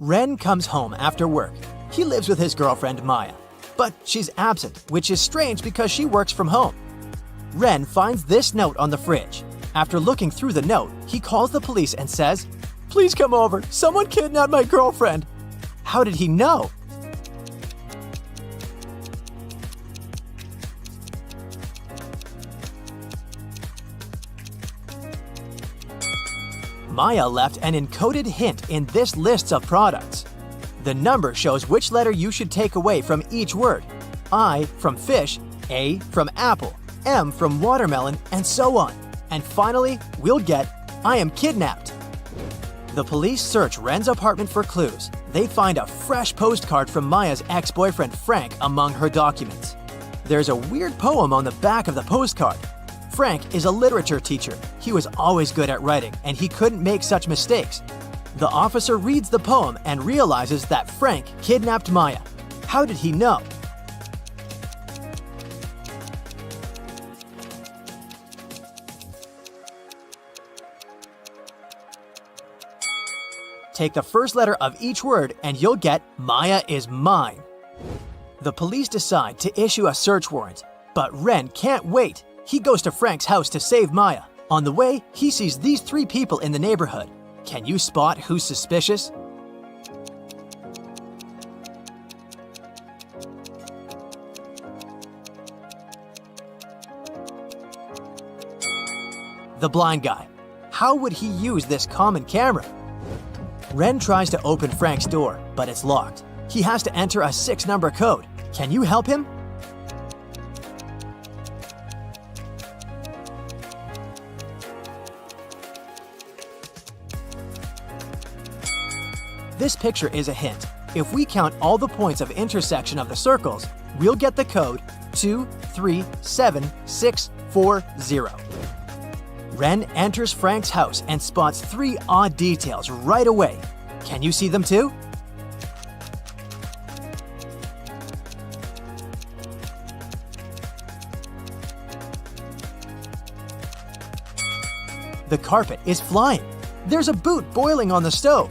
Ren comes home after work. He lives with his girlfriend Maya, but she's absent, which is strange because she works from home. Ren finds this note on the fridge. After looking through the note, he calls the police and says, "Please come over, someone kidnapped my girlfriend." How did he know? Maya left an encoded hint in this list of products. The number shows which letter you should take away from each word. I from fish, A from apple, M from watermelon, and so on. And finally, we'll get, "I am kidnapped." The police search Ren's apartment for clues. They find a fresh postcard from Maya's ex-boyfriend Frank among her documents. There's a weird poem on the back of the postcard. Frank is a literature teacher. He was always good at writing, and he couldn't make such mistakes. The officer reads the poem and realizes that Frank kidnapped Maya. How did he know? Take the first letter of each word and you'll get "Maya is mine." The police decide to issue a search warrant, but Ren can't wait. He goes to Frank's house to save Maya. On the way, he sees these three people in the neighborhood. Can you spot who's suspicious? The blind guy. How would he use this common camera? Ren tries to open Frank's door, but it's locked. He has to enter a 6-number code. Can you help him? This picture is a hint. If we count all the points of intersection of the circles, we'll get the code 237640. Ren enters Frank's house and spots 3 odd details right away. Can you see them too? The carpet is flying. There's a boot boiling on the stove.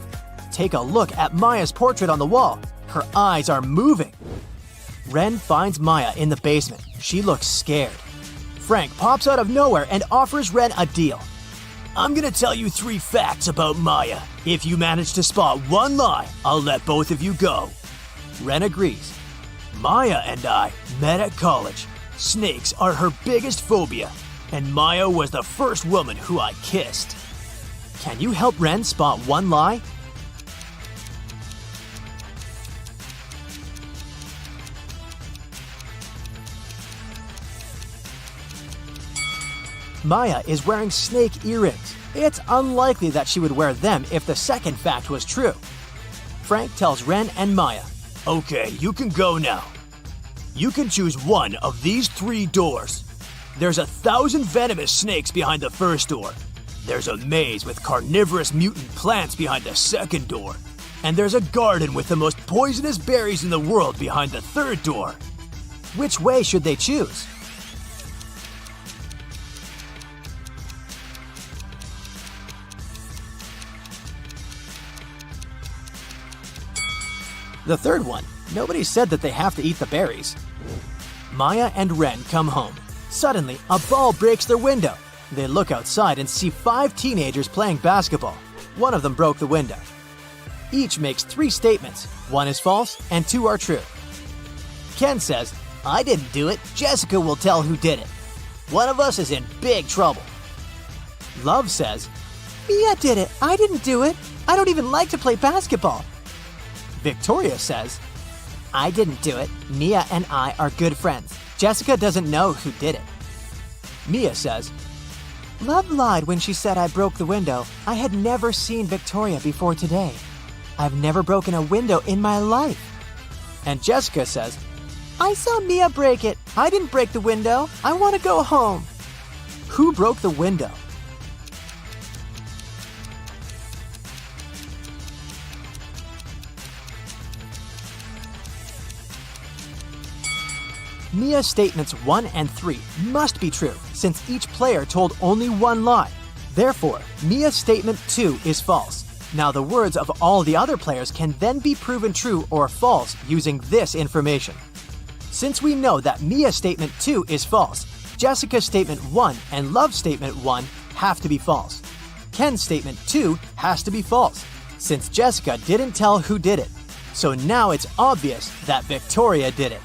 Take a look at Maya's portrait on the wall. Her eyes are moving. Ren finds Maya in the basement. She looks scared. Frank pops out of nowhere and offers Ren a deal. "I'm gonna tell you 3 facts about Maya. If you manage to spot one lie, I'll let both of you go." Ren agrees. "Maya and I met at college. Snakes are her biggest phobia, and Maya was the first woman who I kissed." Can you help Ren spot one lie? Maya is wearing snake earrings. It's unlikely that she would wear them if the second fact was true. Frank tells Ren and Maya, "Okay, you can go now. You can choose one of these 3 doors. There's 1,000 venomous snakes behind the first door. There's a maze with carnivorous mutant plants behind the second door. And there's a garden with the most poisonous berries in the world behind the third door." Which way should they choose? The third one, nobody said that they have to eat the berries. Maya and Ren come home. Suddenly, a ball breaks their window. They look outside and see 5 teenagers playing basketball. One of them broke the window. Each makes 3 statements. 1 is false and 2 are true. Ken says, "I didn't do it. Jessica will tell who did it. One of us is in big trouble." Love says, "Mia did it. I didn't do it. I don't even like to play basketball." Victoria says, "I didn't do it. Mia and I are good friends. Jessica doesn't know who did it." Mia says, "Love lied when she said I broke the window. I had never seen Victoria before today. I've never broken a window in my life." And Jessica says, "I saw Mia break it. I didn't break the window. I want to go home." Who broke the window? Mia's statements 1 and 3 must be true since each player told only one lie. Therefore, Mia's statement 2 is false. Now the words of all the other players can then be proven true or false using this information. Since we know that Mia's statement 2 is false, Jessica's statement 1 and Love's statement 1 have to be false. Ken's statement 2 has to be false, since Jessica didn't tell who did it. So now it's obvious that Victoria did it.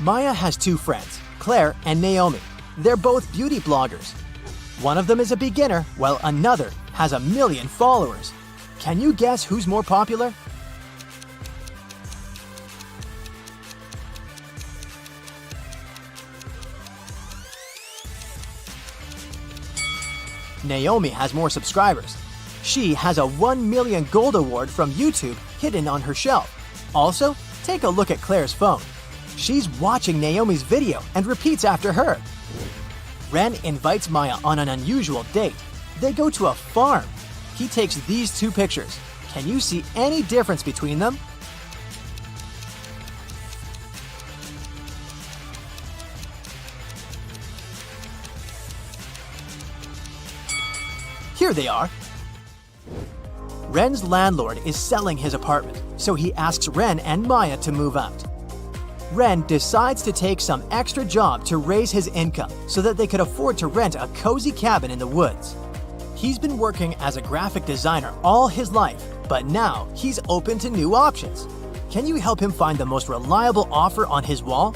Maya has 2 friends, Claire and Naomi. They're both beauty bloggers. One of them is a beginner, while another has 1 million followers. Can you guess who's more popular? Naomi has more subscribers. She has a 1 million gold award from YouTube hidden on her shelf. Also, take a look at Claire's phone. She's watching Naomi's video and repeats after her. Ren invites Maya on an unusual date. They go to a farm. He takes these 2 pictures. Can you see any difference between them? Here they are. Ren's landlord is selling his apartment, so he asks Ren and Maya to move out. Ren decides to take some extra job to raise his income so that they could afford to rent a cozy cabin in the woods. He's been working as a graphic designer all his life, but now he's open to new options. Can you help him find the most reliable offer on his wall?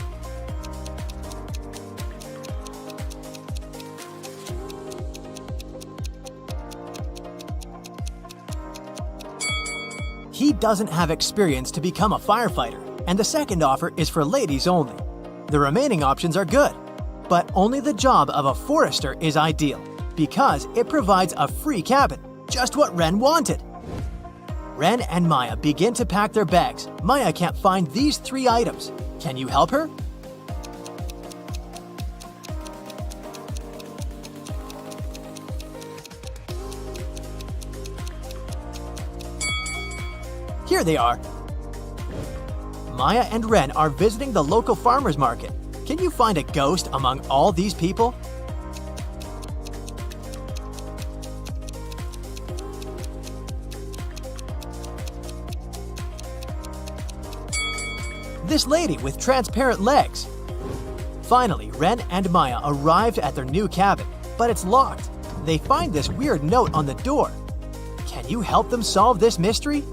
He doesn't have experience to become a firefighter, and the second offer is for ladies only. The remaining options are good, but only the job of a forester is ideal, because it provides a free cabin, just what Ren wanted. Ren and Maya begin to pack their bags. Maya can't find these 3 items. Can you help her? Here they are. Maya and Ren are visiting the local farmer's market. Can you find a ghost among all these people? This lady with transparent legs. Finally, Ren and Maya arrived at their new cabin, but it's locked. They find this weird note on the door. Can you help them solve this mystery?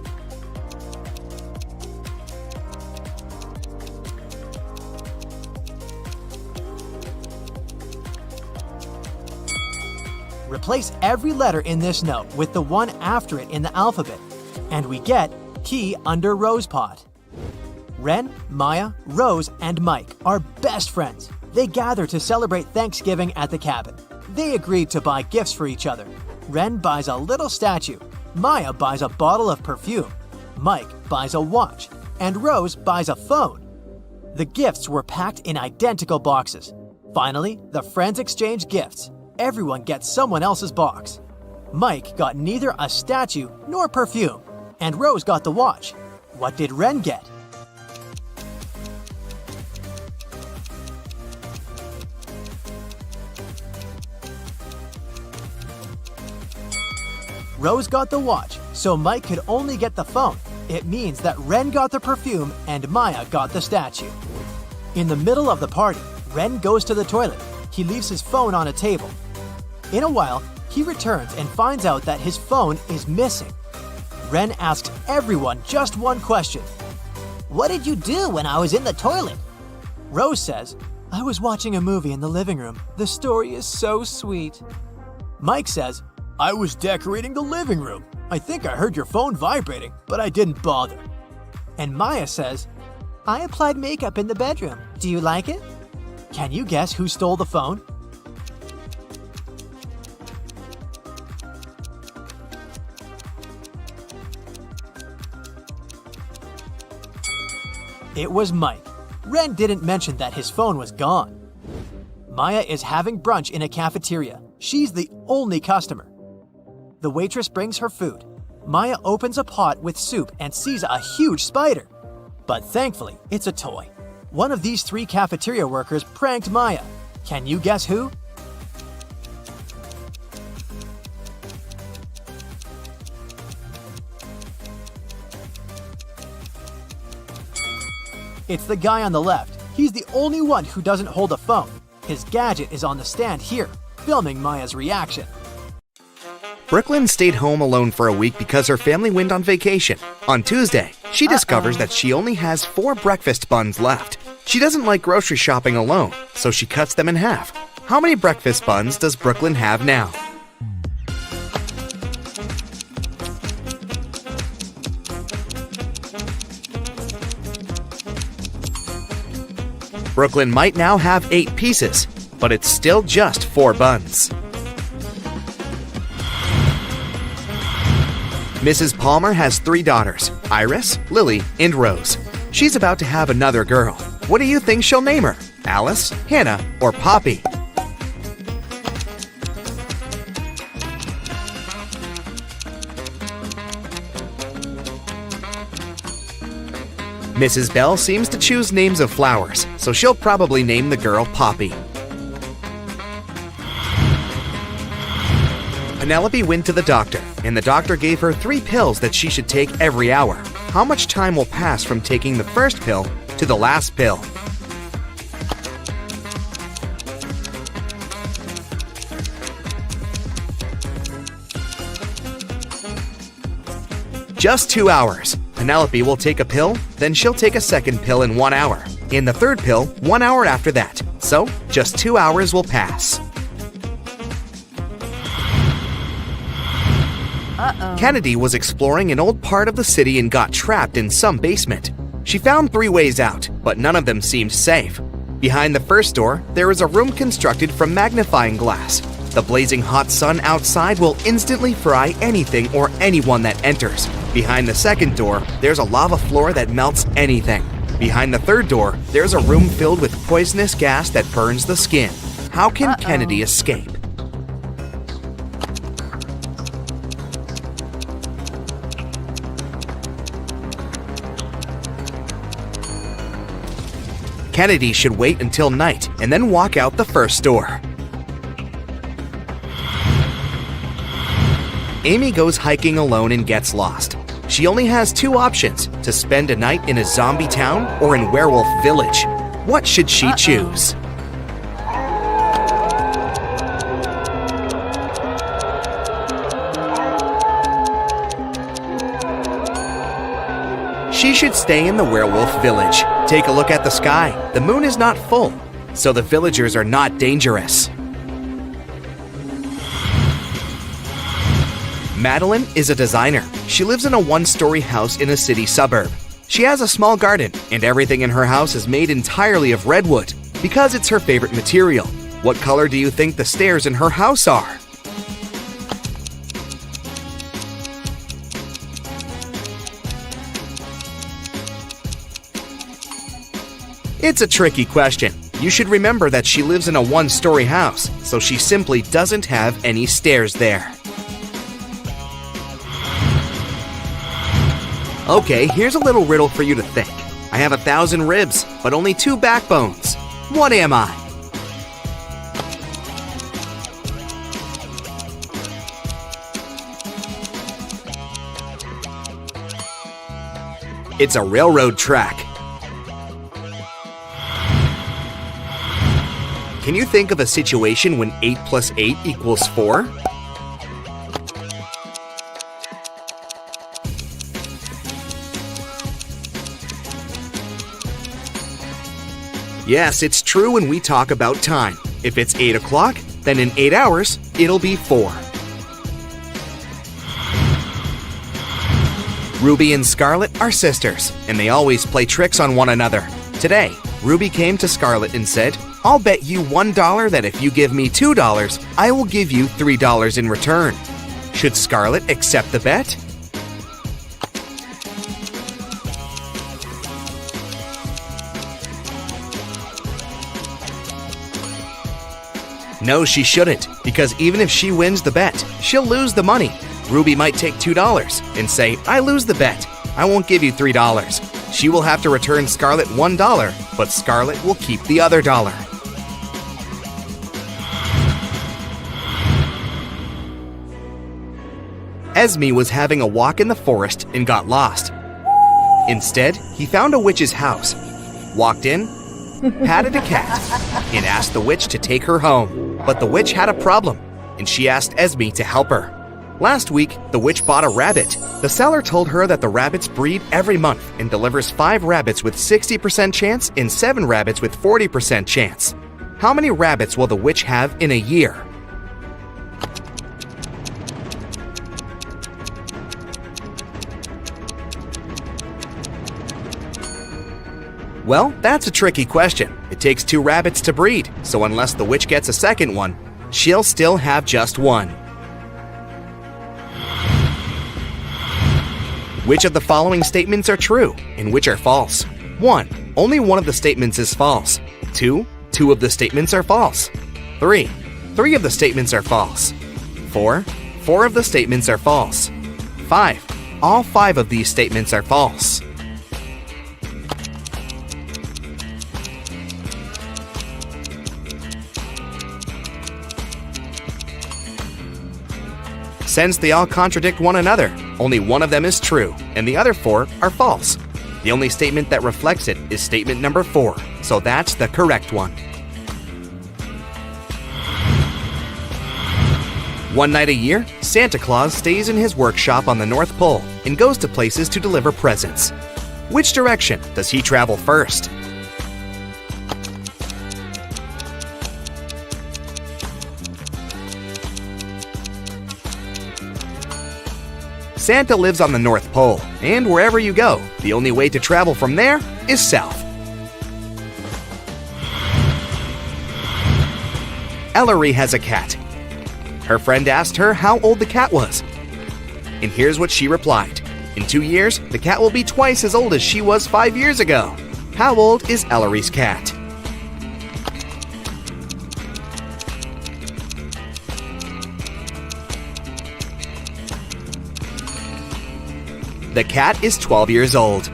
Replace every letter in this note with the one after it in the alphabet, and we get key under rose pot. Ren, Maya, Rose, and Mike are best friends. They gather to celebrate Thanksgiving at the cabin. They agreed to buy gifts for each other. Ren buys a little statue, Maya buys a bottle of perfume, Mike buys a watch, and Rose buys a phone. The gifts were packed in identical boxes. Finally, the friends exchange gifts. Everyone gets someone else's box. Mike got neither a statue nor perfume, and Rose got the watch. What did Ren get? Rose got the watch, so Mike could only get the phone. It means that Ren got the perfume and Maya got the statue. In the middle of the party, Ren goes to the toilet. He leaves his phone on a table. In a while, he returns and finds out that his phone is missing. Ren asks everyone just one question. "What did you do when I was in the toilet?" Rose says, "I was watching a movie in the living room. The story is so sweet." Mike says, "I was decorating the living room. I think I heard your phone vibrating, but I didn't bother." And Maya says, "I applied makeup in the bedroom. Do you like it?" Can you guess who stole the phone? It was Mike. Ren didn't mention that his phone was gone. Maya is having brunch in a cafeteria. She's the only customer. The waitress brings her food. Maya opens a pot with soup and sees a huge spider. But thankfully, it's a toy. One of these 3 cafeteria workers pranked Maya. Can you guess who? It's the guy on the left. He's the only one who doesn't hold a phone. His gadget is on the stand here, filming Maya's reaction. Brooklyn stayed home alone for a week because her family went on vacation. On Tuesday, she discovers that she only has 4 breakfast buns left. She doesn't like grocery shopping alone, so she cuts them in half. How many breakfast buns does Brooklyn have now? Brooklyn might now have 8 pieces, but it's still just 4 buns. Mrs. Palmer has 3 daughters, Iris, Lily, and Rose. She's about to have another girl. What do you think she'll name her? Alice, Hannah, or Poppy? Mrs. Bell seems to choose names of flowers, so she'll probably name the girl Poppy. Penelope went to the doctor, and the doctor gave her 3 pills that she should take every hour. How much time will pass from taking the first pill to the last pill? Just 2 hours. Penelope will take a pill, then she'll take a second pill in 1 hour, and the third pill 1 hour after that. So, just 2 hours will pass. Kennedy was exploring an old part of the city and got trapped in some basement. She found 3 ways out, but none of them seemed safe. Behind the first door, there is a room constructed from magnifying glass. The blazing hot sun outside will instantly fry anything or anyone that enters. Behind the second door, there's a lava floor that melts anything. Behind the third door, there's a room filled with poisonous gas that burns the skin. How can Kennedy escape? Kennedy should wait until night and then walk out the first door. Amy goes hiking alone and gets lost. She only has 2 options: to spend a night in a zombie town or in Werewolf Village. What should she choose? She should stay in the Werewolf Village. Take a look at the sky. The moon is not full, so the villagers are not dangerous. Madeline is a designer. She lives in a 1-story house in a city suburb. She has a small garden, and everything in her house is made entirely of redwood because it's her favorite material. What color do you think the stairs in her house are? It's a tricky question. You should remember that she lives in a 1-story house, so she simply doesn't have any stairs there. Okay, here's a little riddle for you to think. I have 1,000 ribs, but only 2 backbones. What am I? It's a railroad track. Can you think of a situation when 8 plus 8 equals 4? Yes, it's true when we talk about time. If it's 8 o'clock, then in 8 hours, it'll be 4. Ruby and Scarlet are sisters, and they always play tricks on one another. Today, Ruby came to Scarlet and said, "I'll bet you $1 that if you give me $2, I will give you $3 in return." Should Scarlet accept the bet? No, she shouldn't, because even if she wins the bet, she'll lose the money. Ruby might take $2 and say, "I lose the bet. I won't give you $3. She will have to return Scarlet $1, but Scarlet will keep the other $1. Esme was having a walk in the forest and got lost. Instead, he found a witch's house. walked in, patted a cat, and asked the witch to take her home. But the witch had a problem, and she asked Esme to help her. Last week, the witch bought a rabbit. The seller told her that the rabbits breed every month and delivers 5 rabbits with 60% chance and 7 rabbits with 40% chance. How many rabbits will the witch have in a year? Well, that's a tricky question. It takes 2 rabbits to breed, so unless the witch gets a second one, she'll still have just 1. Which of the following statements are true and which are false? 1. Only one of the statements is false. 2. 2 of the statements are false. 3. 3 of the statements are false. 4. 4 of the statements are false. 5. All 5 of these statements are false. Since they all contradict one another, only one of them is true, and the other 4 are false. The only statement that reflects it is statement number 4, so that's the correct one. One night a year, Santa Claus stays in his workshop on the North Pole and goes to places to deliver presents. Which direction does he travel first? Santa lives on the North Pole, and wherever you go, the only way to travel from there is south. Ellery has a cat. Her friend asked her how old the cat was. And here's what she replied. In 2 years, the cat will be twice as old as she was 5 years ago. How old is Ellery's cat? The cat is 12 years old.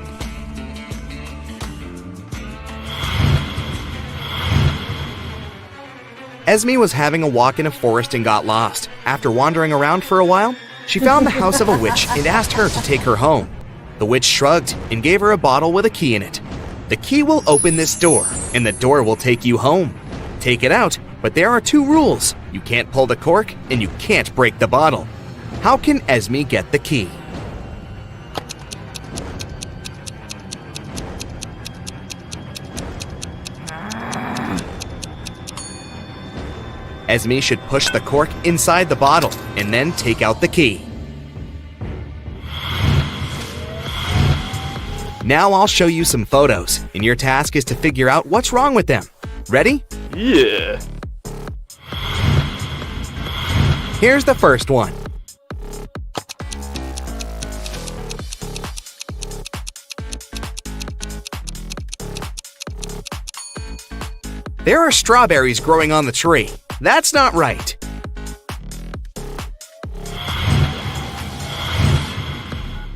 Esme was having a walk in a forest and got lost. After wandering around for a while, she found the house of a witch and asked her to take her home. The witch shrugged and gave her a bottle with a key in it. The key will open this door, and the door will take you home. Take it out, but there are 2 rules. You can't pull the cork, and you can't break the bottle. How can Esme get the key? Esme should push the cork inside the bottle and then take out the key. Now I'll show you some photos, and your task is to figure out what's wrong with them. Ready? Yeah. Here's the first one. There are strawberries growing on the tree. That's not right.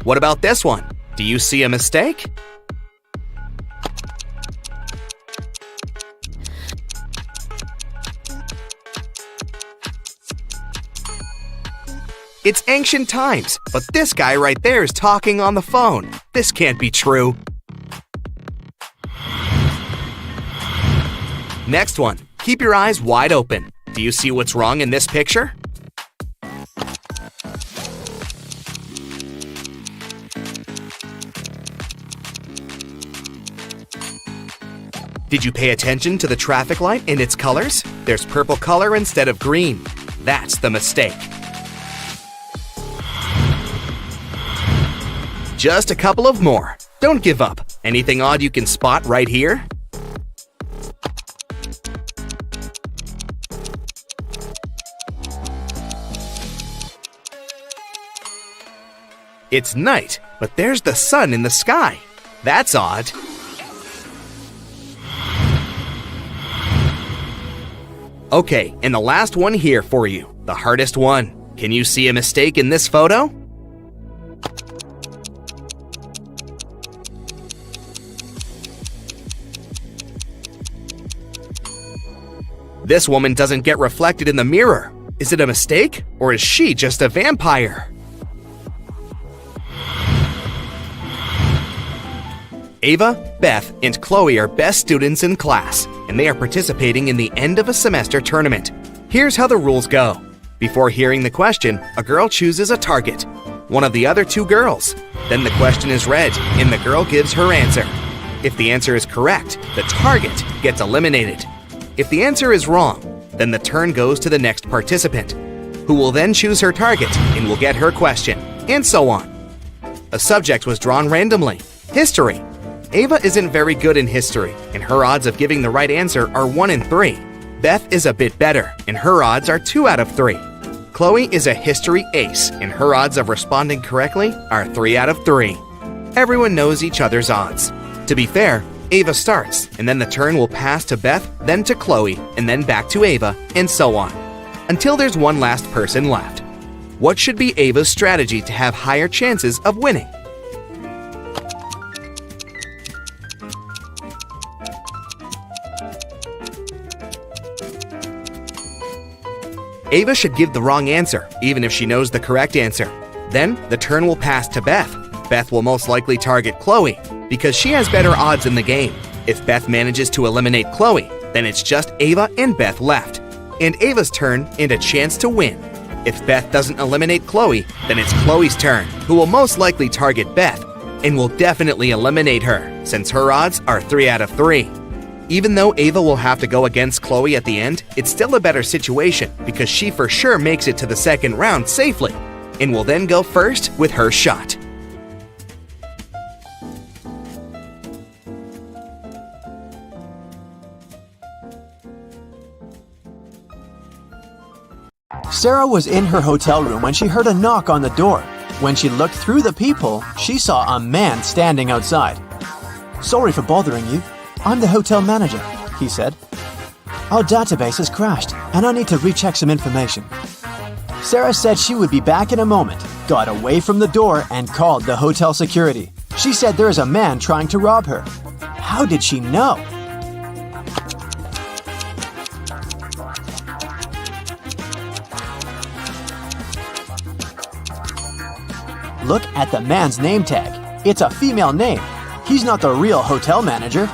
What about this one? Do you see a mistake? It's ancient times, but this guy right there is talking on the phone. This can't be true. Next one. Keep your eyes wide open. Do you see what's wrong in this picture? Did you pay attention to the traffic light and its colors? There's purple color instead of green. That's the mistake. Just a couple of more. Don't give up. Anything odd you can spot right here? It's night, but there's the sun in the sky. That's odd. Okay, and the last one here for you, the hardest one. Can you see a mistake in this photo? This woman doesn't get reflected in the mirror. Is it a mistake, or is she just a vampire? Ava, Beth, and Chloe are best students in class, and they are participating in the end of a semester tournament. Here's how the rules go. Before hearing the question, a girl chooses a target, one of the other two girls. Then the question is read, and the girl gives her answer. If the answer is correct, the target gets eliminated. If the answer is wrong, then the turn goes to the next participant, who will then choose her target and will get her question, and so on. A subject was drawn randomly: history. Ava isn't very good in history, and her odds of giving the right answer are 1 in 3. Beth is a bit better, and her odds are 2 out of 3. Chloe is a history ace, and her odds of responding correctly are 3 out of 3. Everyone knows each other's odds. To be fair, Ava starts, and then the turn will pass to Beth, then to Chloe, and then back to Ava, and so on, until there's one last person left. What should be Ava's strategy to have higher chances of winning? Ava should give the wrong answer, even if she knows the correct answer. Then, the turn will pass to Beth. Beth will most likely target Chloe, because she has better odds in the game. If Beth manages to eliminate Chloe, then it's just Ava and Beth left, and Ava's turn and a chance to win. If Beth doesn't eliminate Chloe, then it's Chloe's turn, who will most likely target Beth, and will definitely eliminate her, since her odds are 3 out of 3. Even though Ava will have to go against Chloe at the end, it's still a better situation because she for sure makes it to the second round safely, and will then go first with her shot. Sarah was in her hotel room when she heard a knock on the door. When she looked through the peephole, she saw a man standing outside. "Sorry for bothering you. I'm the hotel manager," he said. "Our database has crashed, and I need to recheck some information." Sarah said she would be back in a moment, got away from the door, and called the hotel security. She said there is a man trying to rob her. How did she know? Look at the man's name tag. It's a female name. He's not the real hotel manager.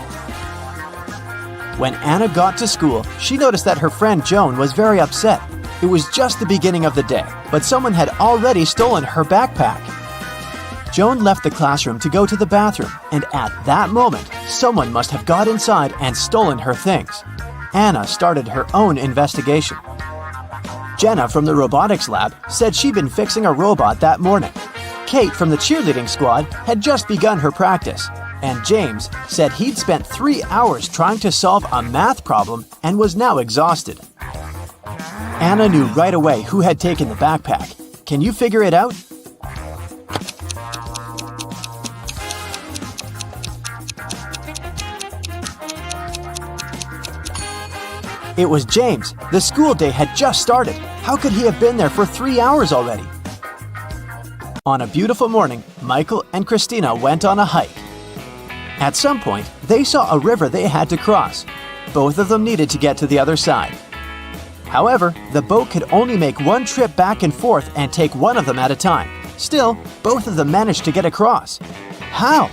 When Anna got to school, she noticed that her friend Joan was very upset. It was just the beginning of the day, but someone had already stolen her backpack. Joan left the classroom to go to the bathroom, and at that moment, someone must have got inside and stolen her things. Anna started her own investigation. Jenna from the robotics lab said she'd been fixing a robot that morning. Kate from the cheerleading squad had just begun her practice. And James said he'd spent 3 hours trying to solve a math problem and was now exhausted. Anna knew right away who had taken the backpack. Can you figure it out? It was James. The school day had just started. How could he have been there for 3 hours already? On a beautiful morning, Michael and Christina went on a hike. At some point, they saw a river they had to cross. Both of them needed to get to the other side. However, the boat could only make one trip back and forth and take one of them at a time. Still, both of them managed to get across. How?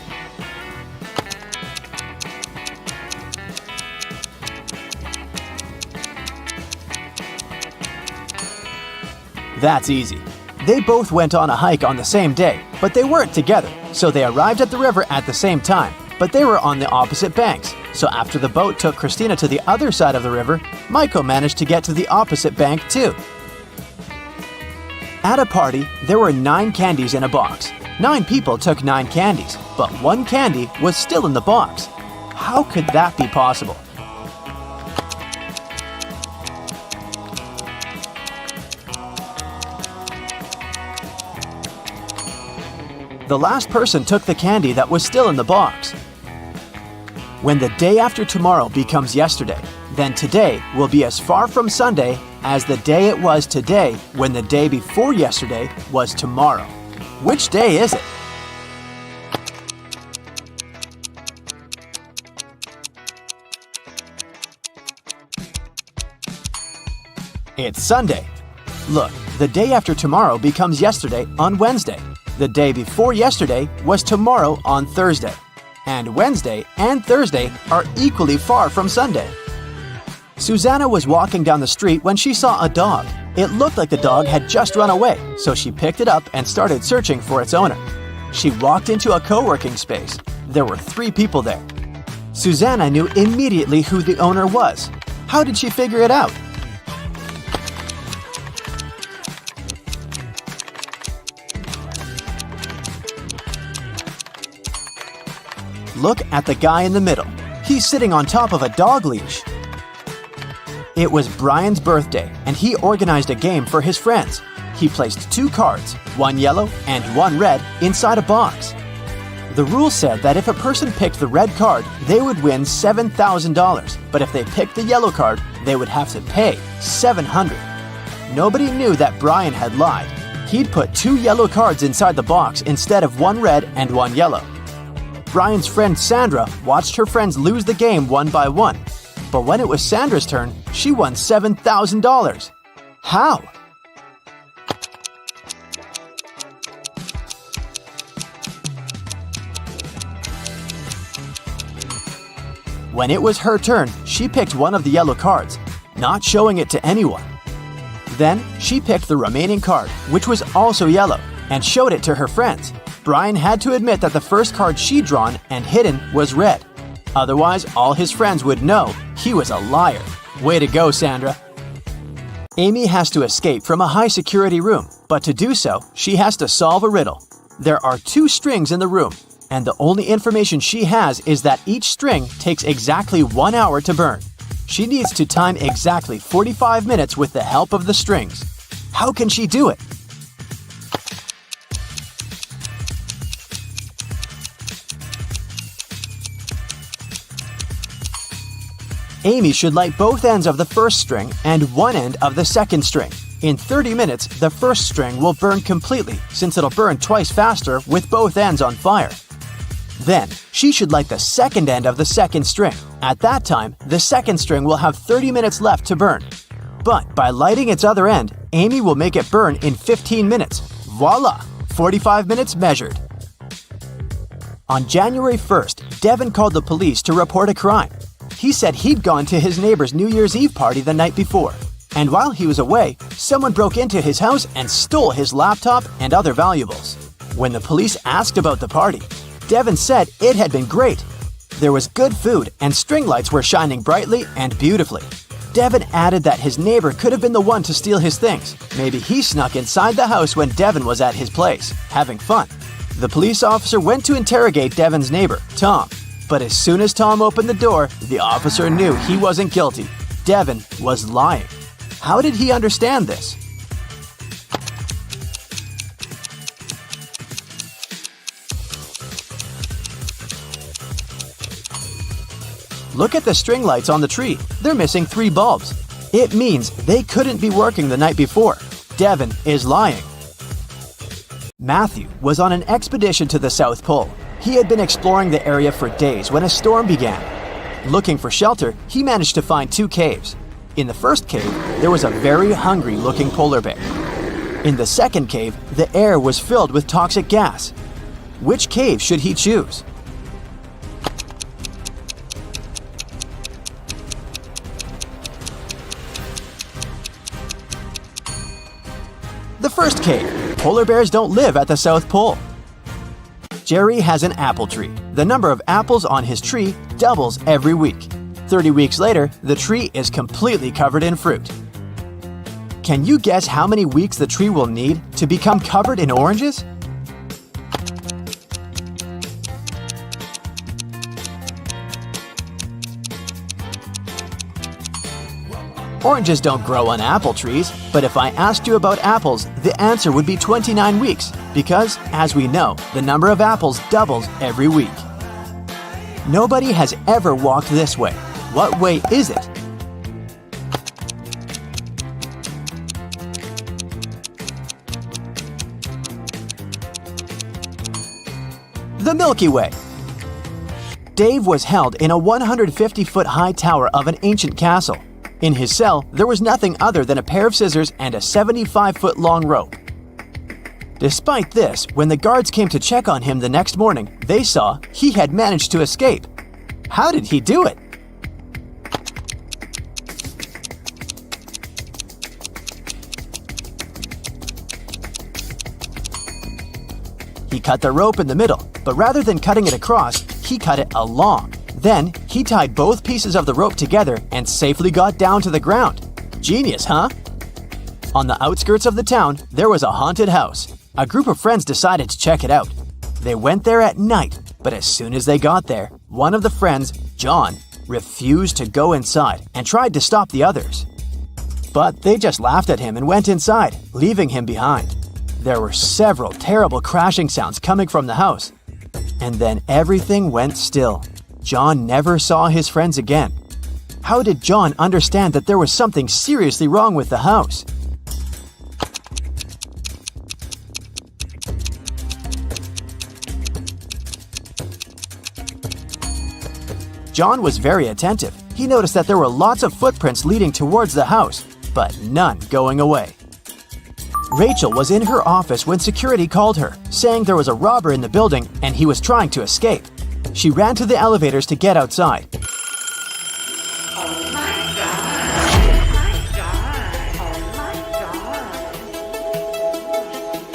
That's easy. They both went on a hike on the same day, but they weren't together, so they arrived at the river at the same time. But they were on the opposite banks, so after the boat took Christina to the other side of the river, Michael managed to get to the opposite bank too. At a party, there were 9 candies in a box. 9 people took 9 candies, but 1 candy was still in the box. How could that be possible? The last person took the candy that was still in the box. When the day after tomorrow becomes yesterday, then today will be as far from Sunday as the day it was today when the day before yesterday was tomorrow. Which day is it? It's Sunday. Look, the day after tomorrow becomes yesterday on Wednesday. The day before yesterday was tomorrow on Thursday. and Wednesday and Thursday are equally far from Sunday. Susanna was walking down the street when she saw a dog. It looked like the dog had just run away, so she picked it up and started searching for its owner. She walked into a co-working space. There were 3 people there. Susanna knew immediately who the owner was. How did she figure it out? Look at the guy in the middle. He's sitting on top of a dog leash. It was Brian's birthday, and he organized a game for his friends. He placed 2 cards, 1 yellow and 1 red, inside a box. The rule said that if a person picked the red card, they would win $7,000, but if they picked the yellow card, they would have to pay $700. Nobody knew that Brian had lied. He'd put 2 yellow cards inside the box instead of 1 red and 1 yellow. Brian's friend Sandra watched her friends lose the game one by one. But when it was Sandra's turn, she won $7,000. How? When it was her turn, she picked one of the yellow cards, not showing it to anyone. Then, she picked the remaining card, which was also yellow, and showed it to her friends. Brian had to admit that the first card she'd drawn and hidden was red. Otherwise, all his friends would know he was a liar. Way to go, Sandra. Amy has to escape from a high-security room, but to do so, she has to solve a riddle. There are 2 strings in the room, and the only information she has is that each string takes exactly 1 hour to burn. She needs to time exactly 45 minutes with the help of the strings. How can she do it? Amy should light both ends of the first string and one end of the second string. In 30 minutes, the first string will burn completely since it'll burn twice faster with both ends on fire. Then, she should light the second end of the second string. At that time, the second string will have 30 minutes left to burn. But by lighting its other end, Amy will make it burn in 15 minutes. Voila! 45 minutes measured. On January 1st, Devin called the police to report a crime. He said he'd gone to his neighbor's New Year's Eve party the night before. And while he was away, someone broke into his house and stole his laptop and other valuables. When the police asked about the party, Devin said it had been great. There was good food and string lights were shining brightly and beautifully. Devin added that his neighbor could have been the one to steal his things. Maybe he snuck inside the house when Devin was at his place, having fun. The police officer went to interrogate Devin's neighbor, Tom. But as soon as Tom opened the door, the officer knew he wasn't guilty. Devin was lying. How did he understand this? Look at the string lights on the tree. They're missing 3 bulbs. It means they couldn't be working the night before. Devin is lying. Matthew was on an expedition to the South Pole. He had been exploring the area for days when a storm began. Looking for shelter, he managed to find 2 caves. In the first cave, there was a very hungry-looking polar bear. In the second cave, the air was filled with toxic gas. Which cave should he choose? The first cave. Polar bears don't live at the South Pole. Jerry has an apple tree. The number of apples on his tree doubles every week. 30 weeks later, the tree is completely covered in fruit. Can you guess how many weeks the tree will need to become covered in oranges? Oranges don't grow on apple trees, but if I asked you about apples, the answer would be 29 weeks, because, as we know, the number of apples doubles every week. Nobody has ever walked this way. What way is it? The Milky Way. Dave was held in a 150-foot high tower of an ancient castle. In his cell, there was nothing other than a pair of scissors and a 75-foot long rope. Despite this, when the guards came to check on him the next morning, they saw he had managed to escape. How did he do it? He cut the rope in the middle, but rather than cutting it across, he cut it along. Then, he tied both pieces of the rope together and safely got down to the ground. Genius, huh? On the outskirts of the town, there was a haunted house. A group of friends decided to check it out. They went there at night, but as soon as they got there, one of the friends, John, refused to go inside and tried to stop the others. But they just laughed at him and went inside, leaving him behind. There were several terrible crashing sounds coming from the house. And then everything went still. John never saw his friends again. How did John understand that there was something seriously wrong with the house? John was very attentive. He noticed that there were lots of footprints leading towards the house, but none going away. Rachel was in her office when security called her, saying there was a robber in the building and he was trying to escape. She ran to the elevators to get outside.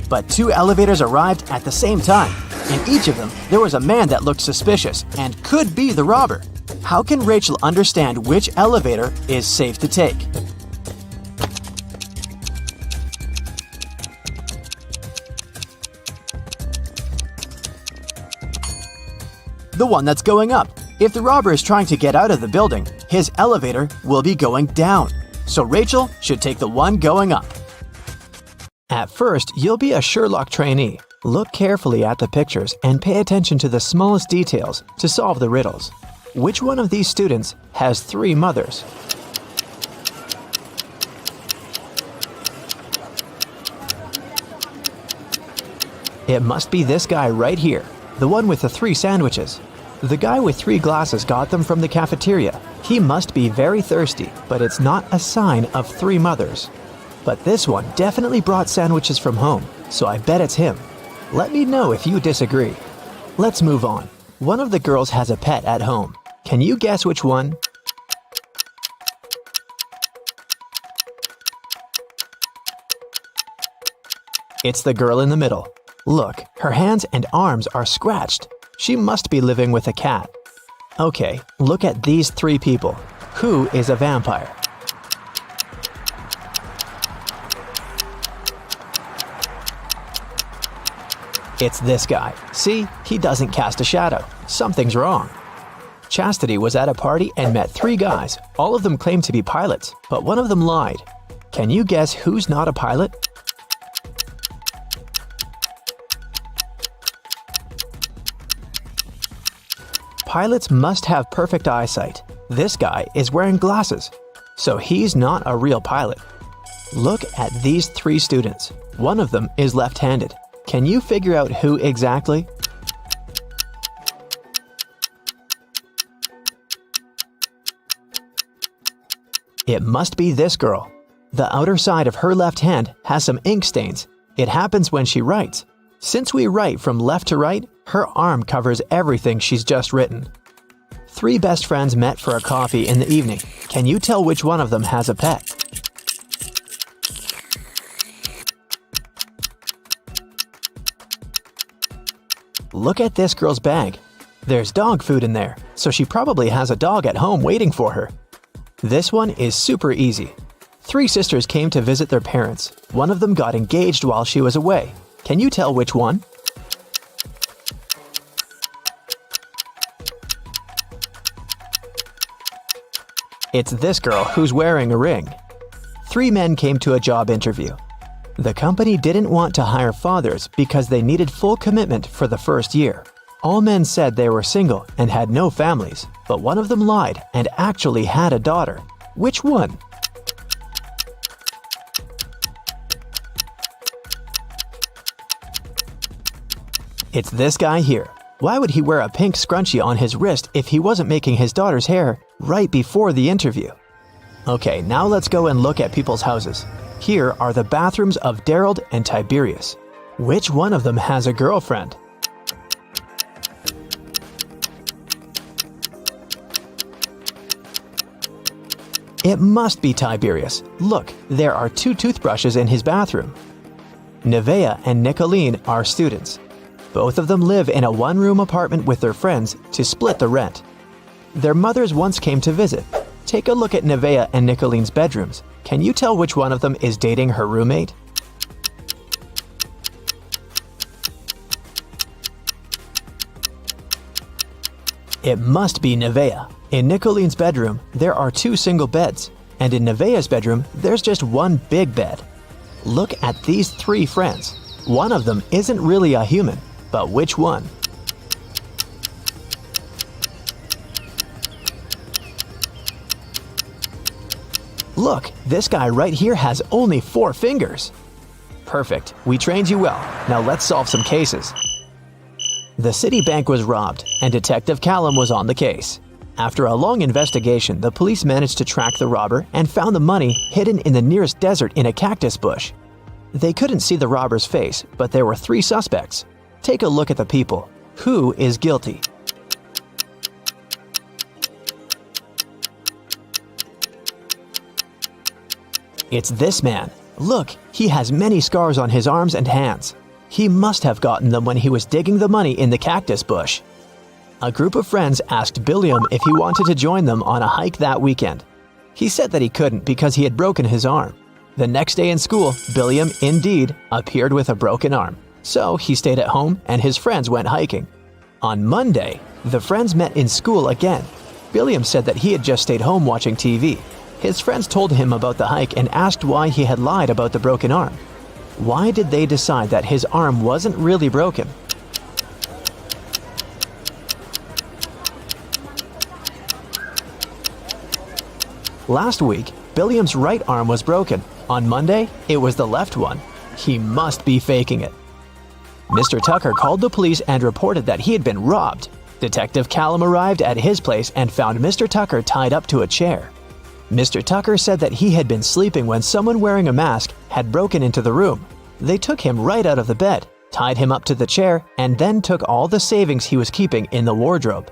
But two elevators arrived at the same time. In each of them, there was a man that looked suspicious and could be the robber. How can Rachel understand which elevator is safe to take? The one that's going up. If the robber is trying to get out of the building, his elevator will be going down. So Rachel should take the one going up. At first, you'll be a Sherlock trainee. Look carefully at the pictures and pay attention to the smallest details to solve the riddles. Which one of these students has 3 mothers? It must be this guy right here, the one with the 3 sandwiches. The guy with 3 glasses got them from the cafeteria. He must be very thirsty, but it's not a sign of 3 mothers. But this one definitely brought sandwiches from home, so I bet it's him. Let me know if you disagree. Let's move on. One of the girls has a pet at home. Can you guess which one? It's the girl in the middle. Look, her hands and arms are scratched. She must be living with a cat. Okay, look at these 3 people. Who is a vampire? It's this guy. See, he doesn't cast a shadow. Something's wrong. Chastity was at a party and met 3 guys. All of them claimed to be pilots, but one of them lied. Can you guess who's not a pilot? Pilots must have perfect eyesight. This guy is wearing glasses, so he's not a real pilot. Look at these 3 students. One of them is left-handed. Can you figure out who exactly? It must be this girl. The outer side of her left hand has some ink stains. It happens when she writes. Since we write from left to right, her arm covers everything she's just written. 3 best friends met for a coffee in the evening. Can you tell which one of them has a pet? Look at this girl's bag. There's dog food in there, so she probably has a dog at home waiting for her. This one is super easy. 3 sisters came to visit their parents. One of them got engaged while she was away. Can you tell which one? It's this girl who's wearing a ring. 3 men came to a job interview. The company didn't want to hire fathers because they needed full commitment for the first year. All men said they were single and had no families, but one of them lied and actually had a daughter. Which one? It's this guy here. Why would he wear a pink scrunchie on his wrist if he wasn't making his daughter's hair right before the interview? Okay, now let's go and look at people's houses. Here are the bathrooms of Daryl and Tiberius. Which one of them has a girlfriend? It must be Tiberius. Look, there are 2 toothbrushes in his bathroom. Nevaeh and Nicolene are students. Both of them live in a one-room apartment with their friends to split the rent. Their mothers once came to visit. Take a look at Nevaeh and Nicolene's bedrooms. Can you tell which one of them is dating her roommate? It must be Nevaeh. In Nicolene's bedroom, there are 2 single beds, and in Nevaeh's bedroom, there's just one big bed. Look at these 3 friends. One of them isn't really a human, but which one? Look, this guy right here has only 4 fingers. Perfect, we trained you well. Now let's solve some cases. The city bank was robbed, and Detective Callum was on the case. After a long investigation, the police managed to track the robber and found the money hidden in the nearest desert in a cactus bush. They couldn't see the robber's face, but there were 3 suspects. Take a look at the people. Who is guilty? It's this man. Look, he has many scars on his arms and hands. He must have gotten them when he was digging the money in the cactus bush. A group of friends asked Billiam if he wanted to join them on a hike that weekend. He said that he couldn't because he had broken his arm. The next day in school, Billiam, indeed, appeared with a broken arm. So he stayed at home and his friends went hiking. On Monday, the friends met in school again. Billiam said that he had just stayed home watching TV. His friends told him about the hike and asked why he had lied about the broken arm. Why did they decide that his arm wasn't really broken? Last week, Billiam's right arm was broken. On Monday, it was the left one. He must be faking it. Mr. Tucker called the police and reported that he had been robbed. Detective Callum arrived at his place and found Mr. Tucker tied up to a chair. Mr. Tucker said that he had been sleeping when someone wearing a mask had broken into the room. They took him right out of the bed, tied him up to the chair, and then took all the savings he was keeping in the wardrobe.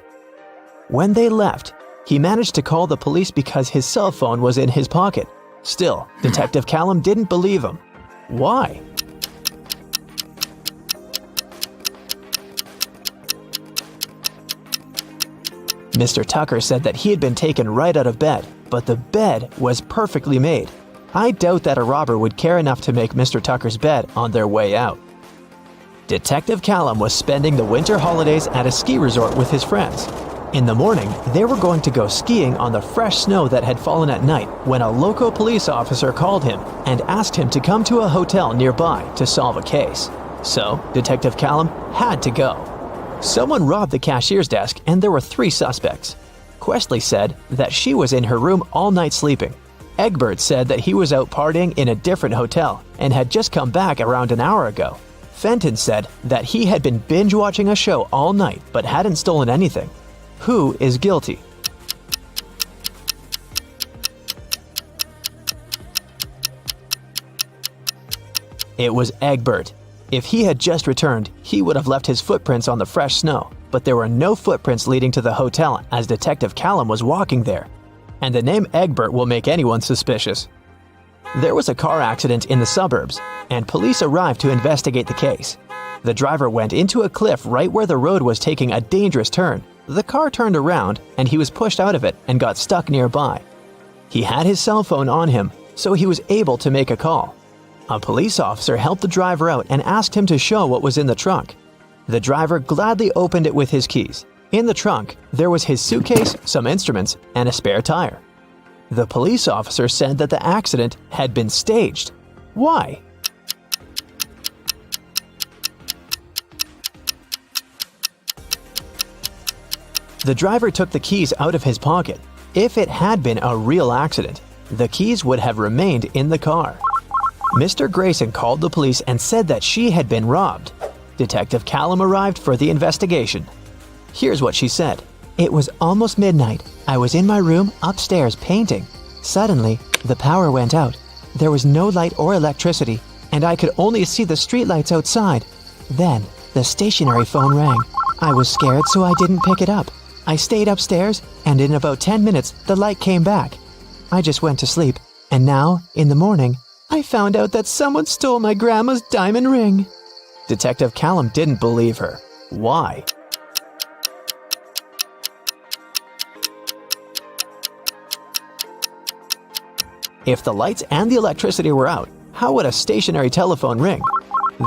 When they left, he managed to call the police because his cell phone was in his pocket. Still, Detective Callum didn't believe him. Why? Mr. Tucker said that he had been taken right out of bed, but the bed was perfectly made. I doubt that a robber would care enough to make Mr. Tucker's bed on their way out. Detective Callum was spending the winter holidays at a ski resort with his friends. In the morning, they were going to go skiing on the fresh snow that had fallen at night when a local police officer called him and asked him to come to a hotel nearby to solve a case. So, Detective Callum had to go. Someone robbed the cashier's desk and there were 3 suspects. Questley said that she was in her room all night sleeping. Egbert said that he was out partying in a different hotel and had just come back around an hour ago. Fenton said that he had been binge-watching a show all night but hadn't stolen anything. Who is guilty? It was Egbert. If he had just returned, he would have left his footprints on the fresh snow, but there were no footprints leading to the hotel as Detective Callum was walking there. And the name Egbert will make anyone suspicious. There was a car accident in the suburbs, and police arrived to investigate the case. The driver went into a cliff right where the road was taking a dangerous turn. The car turned around, and he was pushed out of it and got stuck nearby. He had his cell phone on him, so he was able to make a call. A police officer helped the driver out and asked him to show what was in the trunk. The driver gladly opened it with his keys. In the trunk, there was his suitcase, some instruments, and a spare tire. The police officer said that the accident had been staged. Why? The driver took the keys out of his pocket. If it had been a real accident, the keys would have remained in the car. Mr. Grayson called the police and said that she had been robbed. Detective Callum arrived for the investigation. Here's what she said. It was almost midnight. I was in my room upstairs painting. Suddenly, the power went out. There was no light or electricity. and I could only see the streetlights outside. Then, the stationary phone rang. I was scared, so I didn't pick it up. I stayed upstairs, and in about 10 minutes, the light came back. I just went to sleep, and now, in the morning, I found out that someone stole my grandma's diamond ring. Detective Callum didn't believe her. Why? If the lights and the electricity were out, how would a stationary telephone ring?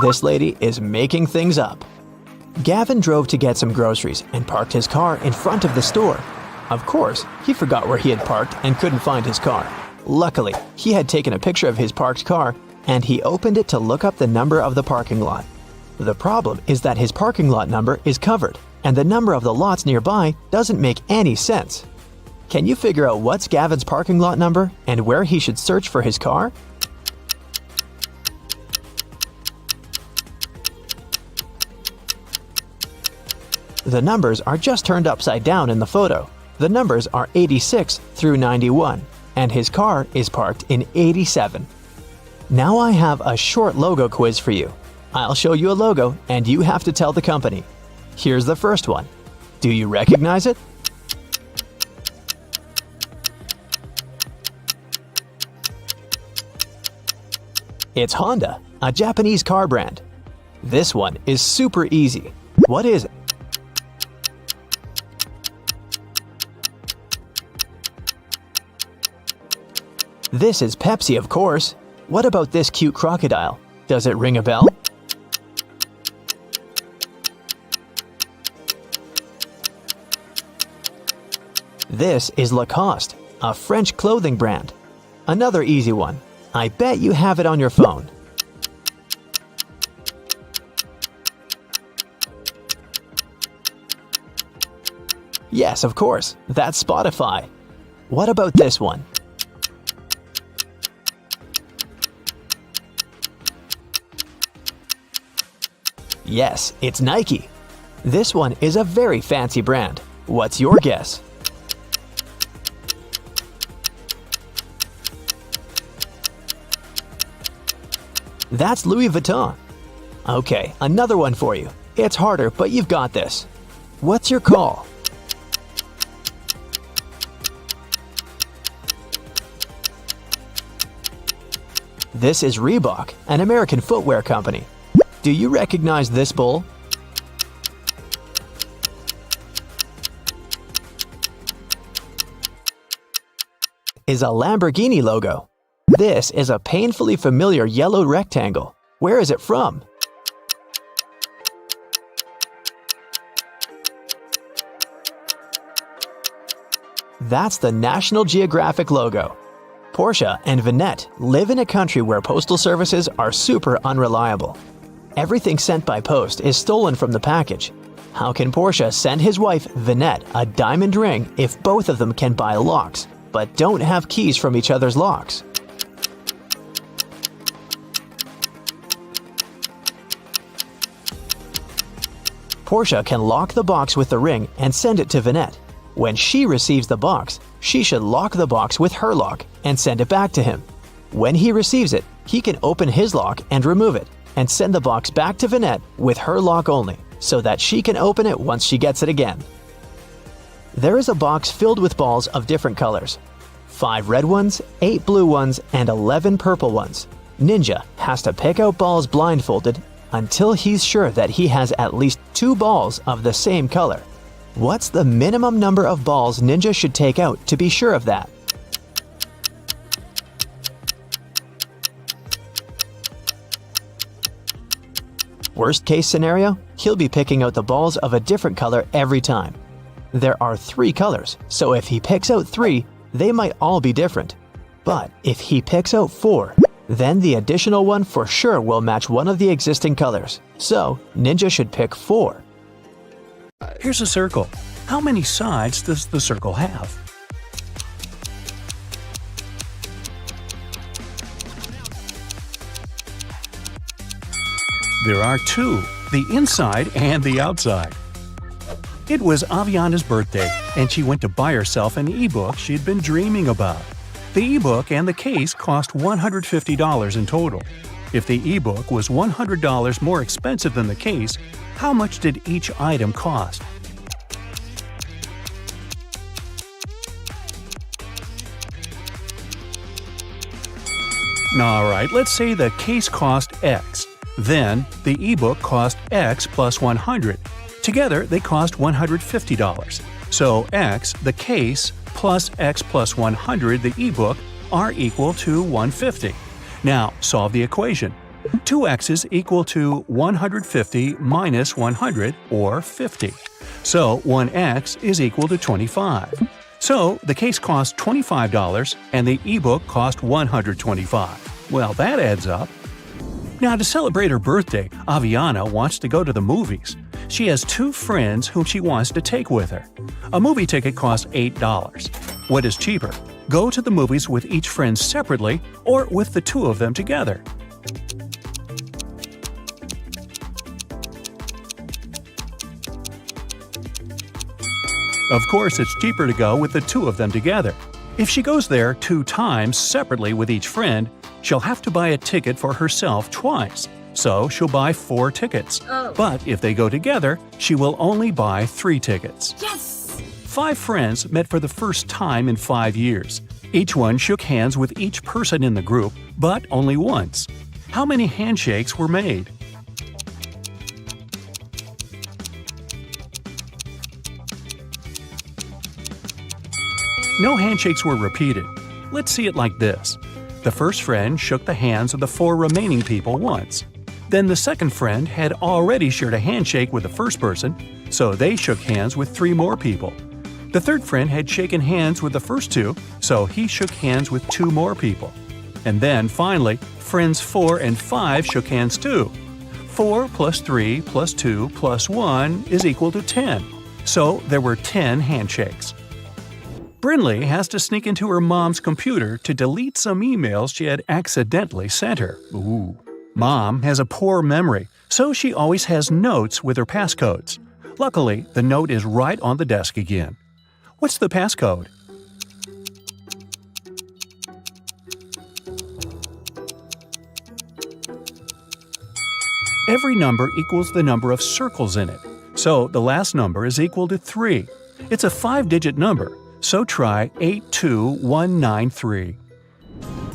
This lady is making things up. Gavin drove to get some groceries and parked his car in front of the store. Of course, he forgot where he had parked and couldn't find his car. Luckily, he had taken a picture of his parked car and he opened it to look up the number of the parking lot. The problem is that his parking lot number is covered and the number of the lots nearby doesn't make any sense. Can you figure out what's Gavin's parking lot number and where he should search for his car? The numbers are just turned upside down in the photo. The numbers are 86 through 91, and his car is parked in 87. Now I have a short logo quiz for you. I'll show you a logo and you have to tell the company. Here's the first one. Do you recognize it? It's Honda, a Japanese car brand. This one is super easy. What is it? This is Pepsi, of course. What about this cute crocodile? Does it ring a bell? This is Lacoste, a French clothing brand. Another easy one. I bet you have it on your phone. Yes, of course. That's Spotify. What about this one? Yes, it's Nike. This one is a very fancy brand. What's your guess? That's Louis Vuitton. Okay, another one for you. It's harder, but you've got this. What's your call? This is Reebok, an American footwear company. Do you recognize this bull? Is a Lamborghini logo. This is a painfully familiar yellow rectangle. Where is it from? That's the National Geographic logo. Porsche and Vinette live in a country where postal services are super unreliable. Everything sent by post is stolen from the package. How can Porsche send his wife, Vinette, a diamond ring if both of them can buy locks, but don't have keys from each other's locks? Porsche can lock the box with the ring and send it to Vinette. When she receives the box, she should lock the box with her lock and send it back to him. When he receives it, he can open his lock and remove it, and send the box back to Vinette with her lock only, so that she can open it once she gets it again. There is a box filled with balls of different colors. 5 red ones, 8 blue ones, and 11 purple ones. Ninja has to pick out balls blindfolded until he's sure that he has at least 2 balls of the same color. What's the minimum number of balls Ninja should take out to be sure of that? Worst case scenario, he'll be picking out the balls of a different color every time. There are 3 colors, so if he picks out 3, they might all be different. But if he picks out 4, then the additional one for sure will match one of the existing colors. So, Ninja should pick 4. Here's a circle. How many sides does the circle have? There are 2, the inside and the outside. It was Aviana's birthday, and she went to buy herself an ebook she'd been dreaming about. The ebook and the case cost $150 in total. If the ebook was $100 more expensive than the case, how much did each item cost? Alright, let's say the case cost X. Then, the ebook cost X plus 100. Together, they cost $150. So X, the case, plus X plus 100, the ebook, are equal to 150. Now, solve the equation. 2x's equal to 150 minus 100, or 50. So 1x is equal to 25. So the case cost $25 and the ebook cost $125. Well, that adds up. Now, to celebrate her birthday, Aviana wants to go to the movies. She has 2 friends whom she wants to take with her. A movie ticket costs $8. What is cheaper? Go to the movies with each friend separately or with the 2 of them together? Of course, it's cheaper to go with the 2 of them together. If she goes there 2 times separately with each friend, she'll have to buy a ticket for herself twice. So she'll buy 4 tickets. But if they go together, she will only buy 3 tickets. Yes! 5 friends met for the first time in 5 years. Each one shook hands with each person in the group, but only once. How many handshakes were made? No handshakes were repeated. Let's see it like this. The first friend shook the hands of the 4 remaining people once. Then the second friend had already shared a handshake with the first person, so they shook hands with 3 more people. The third friend had shaken hands with the first 2, so he shook hands with 2 more people. And then, finally, friends 4 and 5 shook hands too. 4 plus 3 plus 2 plus 1 is equal to 10. So there were 10 handshakes. Brinley has to sneak into her mom's computer to delete some emails she had accidentally sent her. Ooh. Mom has a poor memory, so she always has notes with her passcodes. Luckily, the note is right on the desk again. What's the passcode? Every number equals the number of circles in it, so the last number is equal to 3. It's a 5-digit number, so try 82193.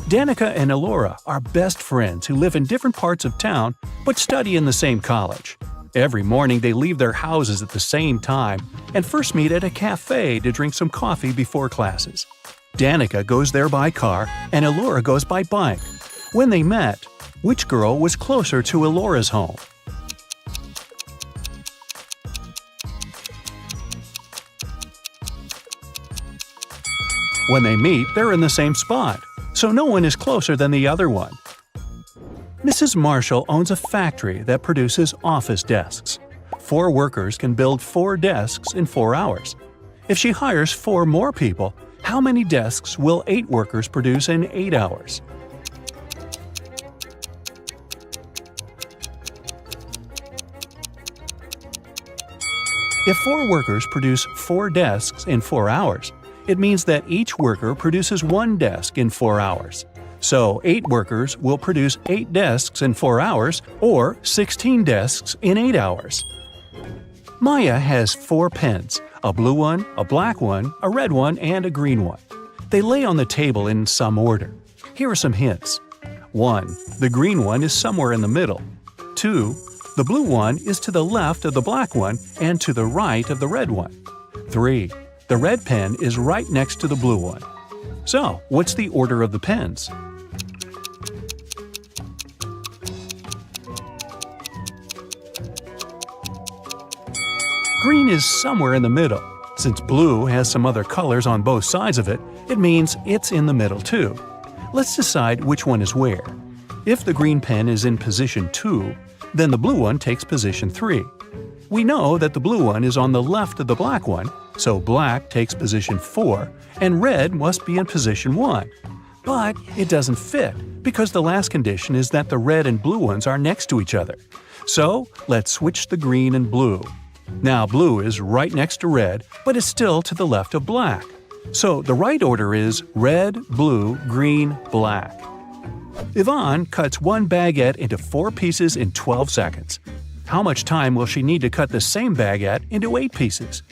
Danica and Elora are best friends who live in different parts of town but study in the same college. Every morning they leave their houses at the same time and first meet at a cafe to drink some coffee before classes. Danica goes there by car and Elora goes by bike. When they met, which girl was closer to Elora's home? When they meet, they're in the same spot, so no one is closer than the other one. Mrs. Marshall owns a factory that produces office desks. 4 workers can build 4 desks in 4 hours. If she hires 4 more people, how many desks will 8 workers produce in 8 hours? If 4 workers produce 4 desks in 4 hours, it means that each worker produces 1 desk in 4 hours. So 8 workers will produce 8 desks in 4 hours, or 16 desks in 8 hours. Maya has 4 pens, a blue one, a black one, a red one, and a green one. They lay on the table in some order. Here are some hints. 1. The green one is somewhere in the middle. 2. The blue one is to the left of the black one and to the right of the red one. 3. The red pen is right next to the blue one. So, what's the order of the pens? Green is somewhere in the middle. Since blue has some other colors on both sides of it, it means it's in the middle too. Let's decide which one is where. If the green pen is in position 2, then the blue one takes position 3. We know that the blue one is on the left of the black one, so black takes position 4, and red must be in position 1. But it doesn't fit, because the last condition is that the red and blue ones are next to each other. So, let's switch the green and blue. Now blue is right next to red, but is still to the left of black. So the right order is red, blue, green, black. Yvonne cuts one baguette into 4 pieces in 12 seconds. How much time will she need to cut the same baguette into 8 pieces?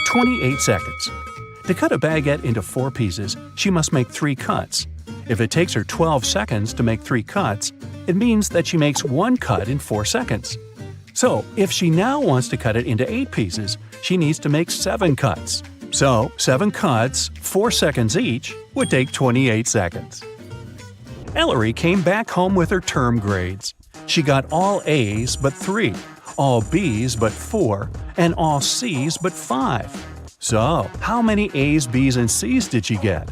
"28 seconds. To cut a baguette into 4 pieces, she must make 3 cuts. If it takes her 12 seconds to make 3 cuts, it means that she makes 1 cut in 4 seconds. So, if she now wants to cut it into 8 pieces, she needs to make 7 cuts. So, 7 cuts, 4 seconds each, would take 28 seconds. Ellery came back home with her term grades. She got all A's but 3, all B's but 4, and all C's but 5. So, how many A's, B's, and C's did she get?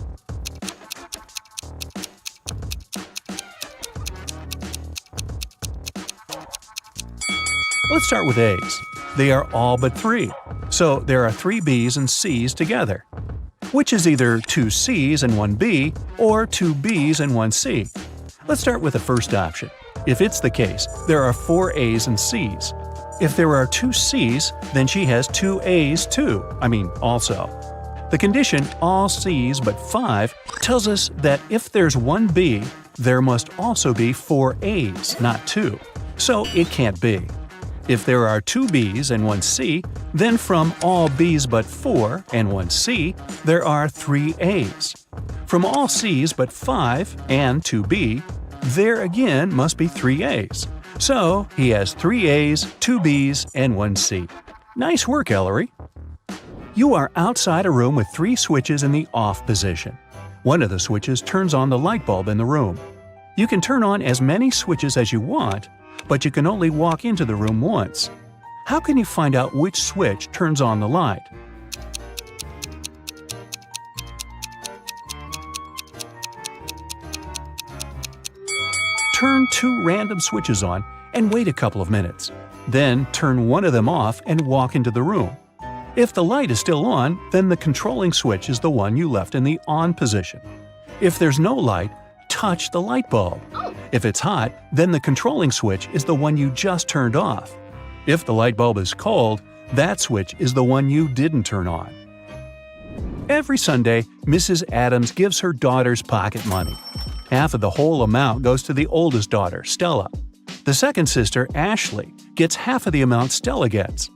Let's start with A's. They are all but 3, so there are 3 B's and C's together, which is either 2 C's and 1 B or 2 B's and 1 C. Let's start with the first option. If it's the case, there are 4 A's and C's. If there are 2 C's, then she has 2 A's too, also. The condition all C's but 5 tells us that if there's 1 B, there must also be 4 A's, not 2, so it can't be. If there are 2 B's and 1 C, then from all B's but 4 and 1 C, there are 3 A's. From all C's but 5 and 2 B, there again must be 3 A's. So he has 3 A's, 2 B's, and 1 C. Nice work, Ellery! You are outside a room with 3 switches in the off position. One of the switches turns on the light bulb in the room. You can turn on as many switches as you want, but you can only walk into the room once. How can you find out which switch turns on the light? Turn 2 random switches on and wait a couple of minutes. Then turn one of them off and walk into the room. If the light is still on, then the controlling switch is the one you left in the on position. If there's no light, touch the light bulb. If it's hot, then the controlling switch is the one you just turned off. If the light bulb is cold, that switch is the one you didn't turn on. Every Sunday, Mrs. Adams gives her daughters pocket money. Half of the whole amount goes to the oldest daughter, Stella. The second sister, Ashley, gets half of the amount Stella gets.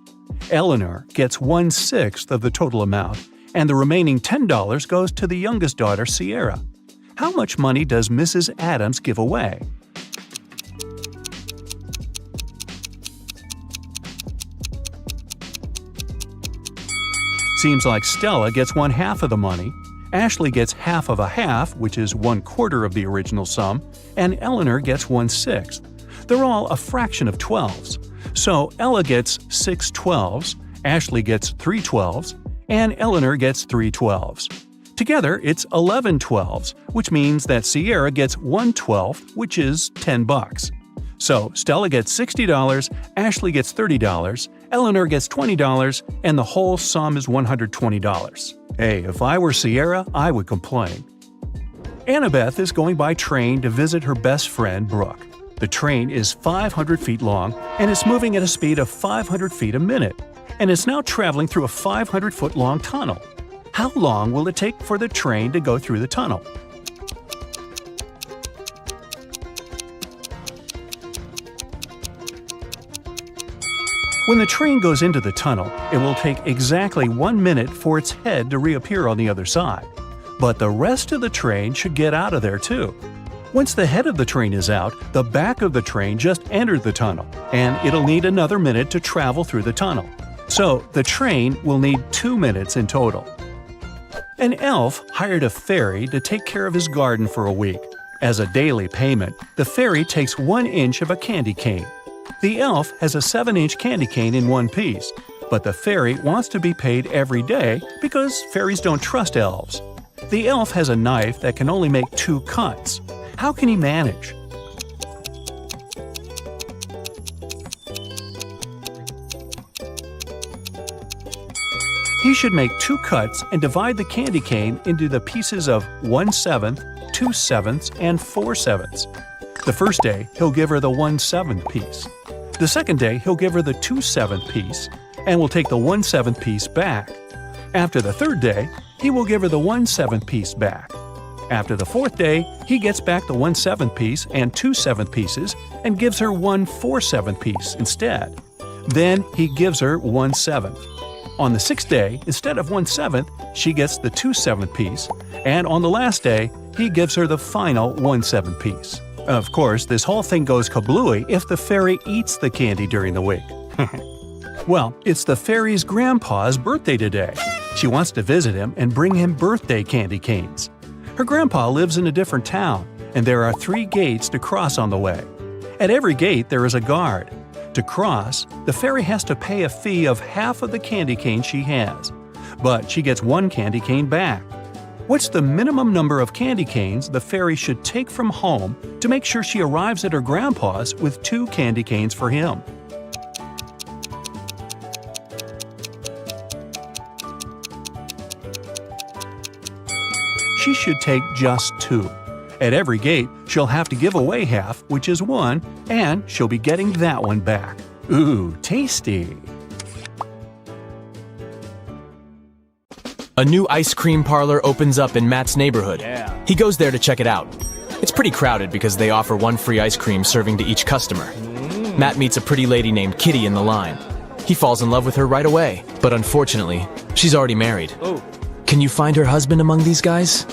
Eleanor gets 1/6 of the total amount, and the remaining $10 goes to the youngest daughter, Sierra. How much money does Mrs. Adams give away? Seems like Stella gets 1/2 of the money, Ashley gets half of a half, which is 1/4 of the original sum, and Eleanor gets 1/6. They're all a fraction of 12s. So Ella gets 6 12s, Ashley gets 3 12s, and Eleanor gets 3 12s. Together, it's 11 12s, which means that Sierra gets 1/12, which is $10. So Stella gets $60, Ashley gets $30, Eleanor gets $20, and the whole sum is $120. Hey, if I were Sierra, I would complain. Annabeth is going by train to visit her best friend, Brooke. The train is 500 feet long, and it's moving at a speed of 500 feet a minute, and it's now traveling through a 500-foot-long tunnel. How long will it take for the train to go through the tunnel? When the train goes into the tunnel, it will take exactly 1 minute for its head to reappear on the other side. But the rest of the train should get out of there too. Once the head of the train is out, the back of the train just entered the tunnel, and it'll need another minute to travel through the tunnel. So the train will need 2 minutes in total. An elf hired a fairy to take care of his garden for a week. As a daily payment, the fairy takes 1 inch of a candy cane. The elf has a 7-inch candy cane in one piece, but the fairy wants to be paid every day because fairies don't trust elves. The elf has a knife that can only make 2 cuts. How can he manage? He should make 2 cuts and divide the candy cane into the pieces of 1/7, 2/7, and 4/7. The first day, he'll give her the 1/7 piece. The second day, he'll give her the 2/7 piece, and will take the 1/7 piece back. After the third day, he will give her the 1/7 piece back. After the fourth day, he gets back the 1/7 piece and 2/7 pieces and gives her 1/4/7 piece instead. Then he gives her 1/7. On the sixth day, instead of 1/7, she gets the 2/7 piece, and on the last day, he gives her the final 1/7 piece. Of course, this whole thing goes kablooey if the fairy eats the candy during the week. Well, it's the fairy's grandpa's birthday today. She wants to visit him and bring him birthday candy canes. Her grandpa lives in a different town, and there are 3 gates to cross on the way. At every gate, there is a guard. To cross, the fairy has to pay a fee of half of the candy cane she has, but she gets 1 candy cane back. What's the minimum number of candy canes the fairy should take from home to make sure she arrives at her grandpa's with 2 candy canes for him? She should take just 2. At every gate, she'll have to give away half, which is 1, and she'll be getting that one back. Ooh, tasty! A new ice cream parlor opens up in Matt's neighborhood. He goes there to check it out. It's pretty crowded because they offer 1 free ice cream serving to each customer. Matt meets a pretty lady named Kitty in the line. He falls in love with her right away, but unfortunately, she's already married. Can you find her husband among these guys?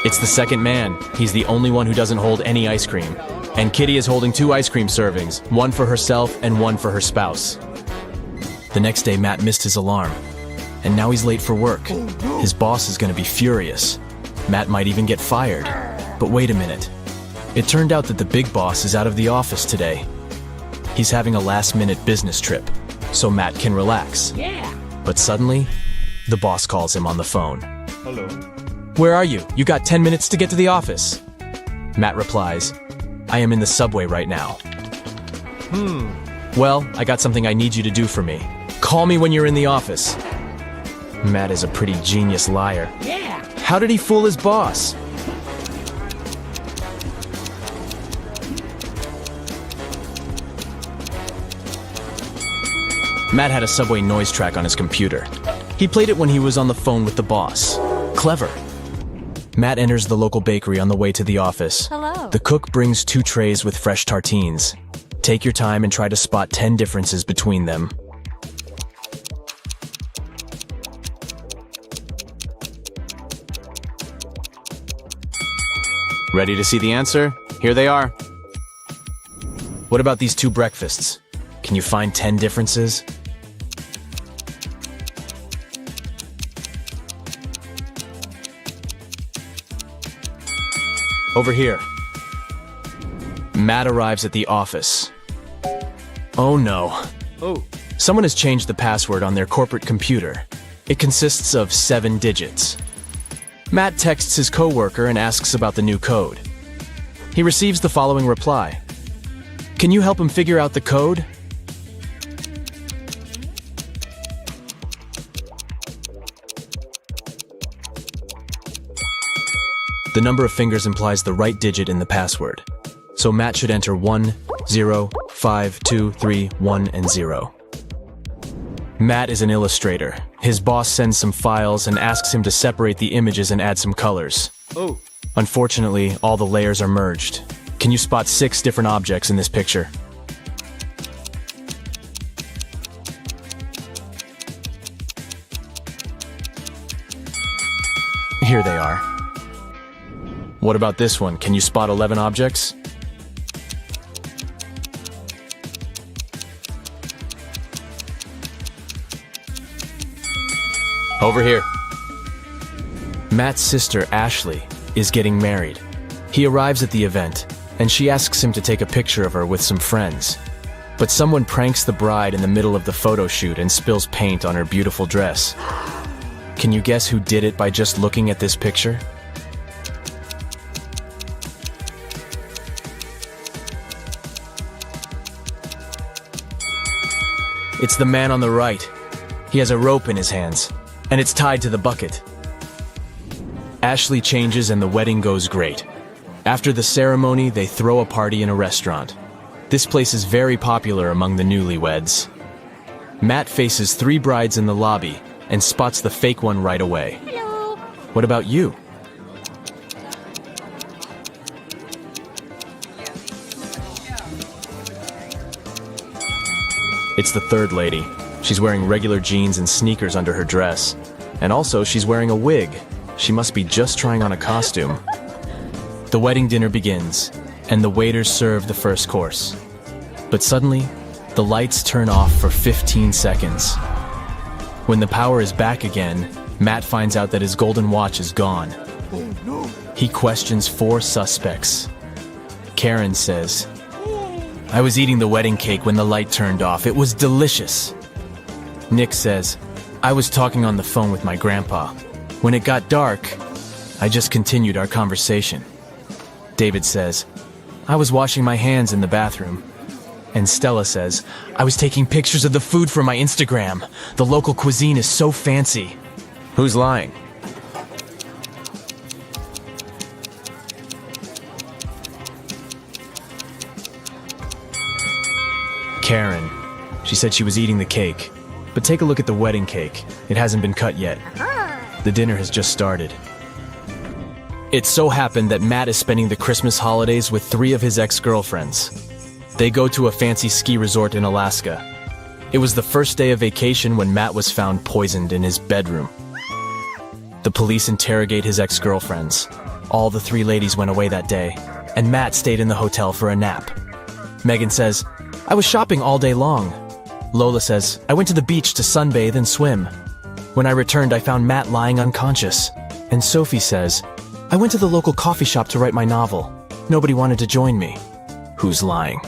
It's the second man. He's the only one who doesn't hold any ice cream. And Kitty is holding 2 ice cream servings, 1 for herself and 1 for her spouse. The next day, Matt missed his alarm. And now he's late for work. His boss is going to be furious. Matt might even get fired. But wait a minute. It turned out that the big boss is out of the office today. He's having a last-minute business trip, so Matt can relax. But suddenly, the boss calls him on the phone. Hello. Where are you? You got 10 minutes to get to the office. Matt replies, I am in the subway right now. Well, I got something I need you to do for me. Call me when you're in the office. Matt is a pretty genius liar. How did he fool his boss? Matt had a subway noise track on his computer. He played it when he was on the phone with the boss. Clever. Matt enters the local bakery on the way to the office. Hello. The cook brings 2 trays with fresh tartines. Take your time and try to spot 10 differences between them. Ready to see the answer? Here they are. What about these 2 breakfasts? Can you find 10 differences? Over here. Matt arrives at the office. Oh no. Someone has changed the password on their corporate computer. It consists of 7 digits. Matt texts his coworker and asks about the new code. He receives the following reply. Can you help him figure out the code? The number of fingers implies the right digit in the password. So Matt should enter 1, 0, 5, 2, 3, 1, and 0. Matt is an illustrator. His boss sends some files and asks him to separate the images and add some colors. Unfortunately, all the layers are merged. Can you spot 6 different objects in this picture? Here they are. What about this one? Can you spot 11 objects? Over here. Matt's sister, Ashley, is getting married. He arrives at the event, and she asks him to take a picture of her with some friends. But someone pranks the bride in the middle of the photo shoot and spills paint on her beautiful dress. Can you guess who did it by just looking at this picture? It's the man on the right. He has a rope in his hands, and it's tied to the bucket. Ashley changes and the wedding goes great. After the ceremony, they throw a party in a restaurant. This place is very popular among the newlyweds. Matt faces 3 brides in the lobby and spots the fake one right away. Hello. What about you? It's the third lady. She's wearing regular jeans and sneakers under her dress. And also, she's wearing a wig. She must be just trying on a costume. The wedding dinner begins, and the waiters serve the first course. But suddenly, the lights turn off for 15 seconds. When the power is back again, Matt finds out that his golden watch is gone. He questions 4 suspects. Karen says, "I was eating the wedding cake when the light turned off. It was delicious." Nick says, "I was talking on the phone with my grandpa. When it got dark, I just continued our conversation." David says, "I was washing my hands in the bathroom." And Stella says, "I was taking pictures of the food for my Instagram. The local cuisine is so fancy." Who's lying? Karen. She said she was eating the cake. But take a look at the wedding cake. It hasn't been cut yet. The dinner has just started. It so happened that Matt is spending the Christmas holidays with 3 of his ex-girlfriends. They go to a fancy ski resort in Alaska. It was the first day of vacation when Matt was found poisoned in his bedroom. The police interrogate his ex-girlfriends. All the 3 ladies went away that day, and Matt stayed in the hotel for a nap. Megan says, "I was shopping all day long." Lola says, "I went to the beach to sunbathe and swim. When I returned, I found Matt lying unconscious." And Sophie says, "I went to the local coffee shop to write my novel. Nobody wanted to join me." Who's lying?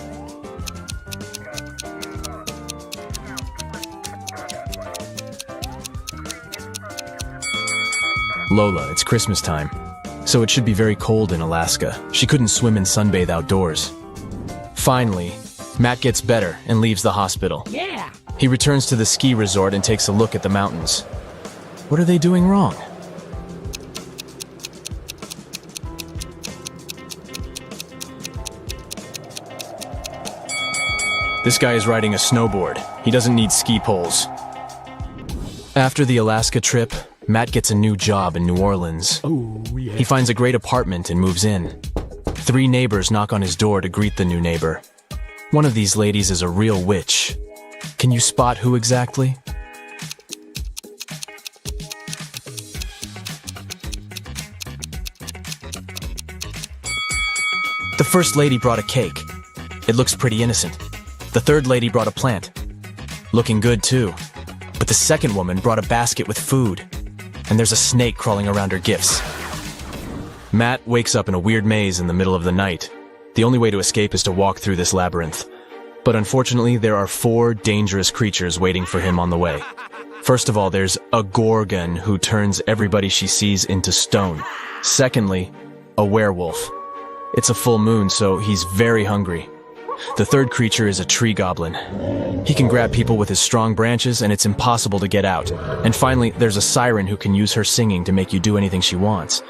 Lola, it's Christmas time, so it should be very cold in Alaska. She couldn't swim and sunbathe outdoors. Finally, Matt gets better and leaves the hospital. Yeah. He returns to the ski resort and takes a look at the mountains. What are they doing wrong? This guy is riding a snowboard. He doesn't need ski poles. After the Alaska trip, Matt gets a new job in New Orleans. He finds a great apartment and moves in. 3 neighbors knock on his door to greet the new neighbor. One of these ladies is a real witch. Can you spot who exactly? The first lady brought a cake. It looks pretty innocent. The third lady brought a plant. Looking good too. But the second woman brought a basket with food. And there's a snake crawling around her gifts. Matt wakes up in a weird maze in the middle of the night. The only way to escape is to walk through this labyrinth. But unfortunately, there are 4 dangerous creatures waiting for him on the way. First of all, there's a gorgon who turns everybody she sees into stone. Secondly, a werewolf. It's a full moon, so he's very hungry. The third creature is a tree goblin. He can grab people with his strong branches, and it's impossible to get out. And finally, there's a siren who can use her singing to make you do anything she wants.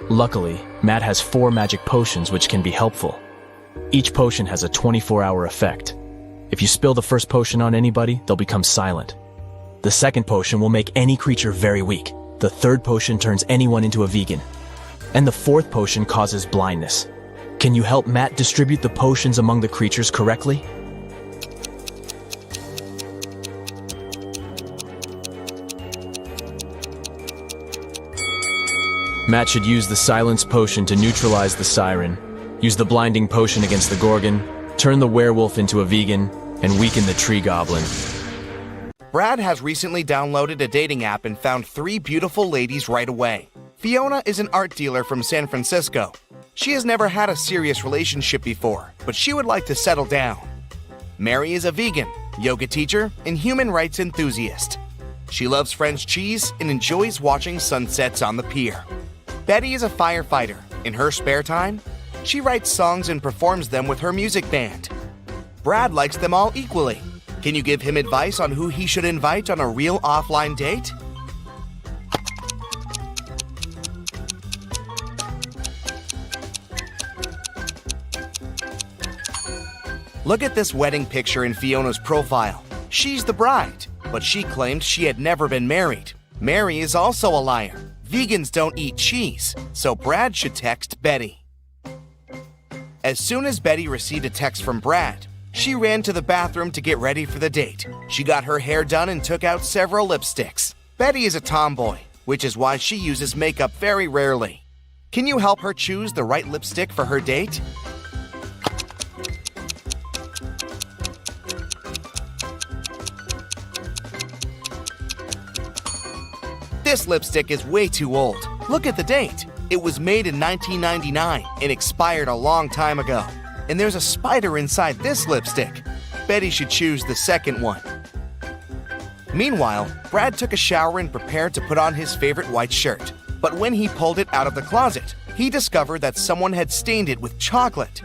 Luckily, Matt has 4 magic potions which can be helpful. Each potion has a 24-hour effect. If you spill the first potion on anybody, they'll become silent. The second potion will make any creature very weak. The third potion turns anyone into a vegan. And the fourth potion causes blindness. Can you help Matt distribute the potions among the creatures correctly? Matt should use the silence potion to neutralize the siren, use the blinding potion against the gorgon, turn the werewolf into a vegan, and weaken the tree goblin. Brad has recently downloaded a dating app and found 3 beautiful ladies right away. Fiona is an art dealer from San Francisco. She has never had a serious relationship before, but she would like to settle down. Mary is a vegan, yoga teacher, and human rights enthusiast. She loves French cheese and enjoys watching sunsets on the pier. Betty is a firefighter. In her spare time, she writes songs and performs them with her music band. Brad likes them all equally. Can you give him advice on who he should invite on a real offline date? Look at this wedding picture in Fiona's profile. She's the bride, but she claimed she had never been married. Mary is also a liar. Vegans don't eat cheese, so Brad should text Betty. As soon as Betty received a text from Brad, she ran to the bathroom to get ready for the date. She got her hair done and took out several lipsticks. Betty is a tomboy, which is why she uses makeup very rarely. Can you help her choose the right lipstick for her date? This lipstick is way too old. Look at the date. It was made in 1999 and expired a long time ago. And there's a spider inside this lipstick. Betty should choose the second one. Meanwhile, Brad took a shower and prepared to put on his favorite white shirt. But when he pulled it out of the closet, he discovered that someone had stained it with chocolate.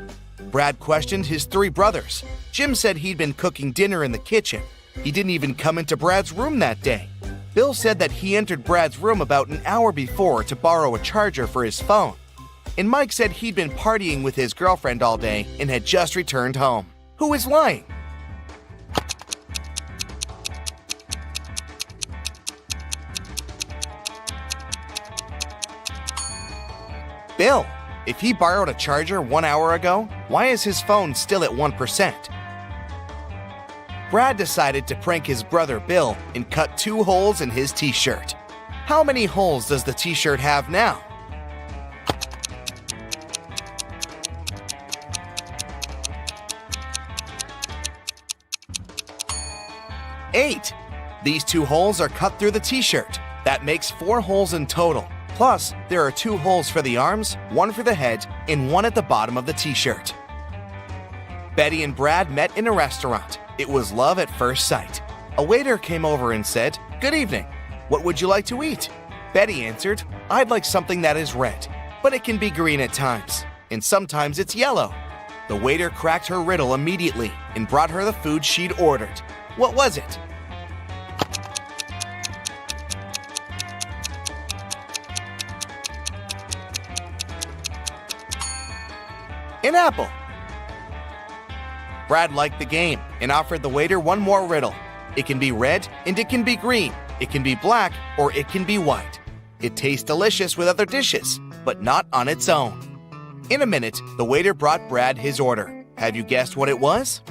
Brad questioned his 3 brothers. Jim said he'd been cooking dinner in the kitchen. He didn't even come into Brad's room that day. Bill said that he entered Brad's room about an hour before to borrow a charger for his phone. And Mike said he'd been partying with his girlfriend all day and had just returned home. Who is lying? Bill. If he borrowed a charger 1 hour ago, why is his phone still at 1%? Brad decided to prank his brother Bill and cut 2 holes in his t-shirt. How many holes does the t-shirt have now? Eight. These 2 holes are cut through the t-shirt. That makes 4 holes in total. Plus, there are 2 holes for the arms, 1 for the head, and 1 at the bottom of the t-shirt. Betty and Brad met in a restaurant. It was love at first sight. A waiter came over and said, "Good evening. What would you like to eat?" Betty answered, "I'd like something that is red, but it can be green at times, and sometimes it's yellow." The waiter cracked her riddle immediately and brought her the food she'd ordered. What was it? An apple. Brad liked the game and offered the waiter one more riddle. It can be red and it can be green. It can be black or it can be white. It tastes delicious with other dishes, but not on its own. In a minute, the waiter brought Brad his order. Have you guessed what it was?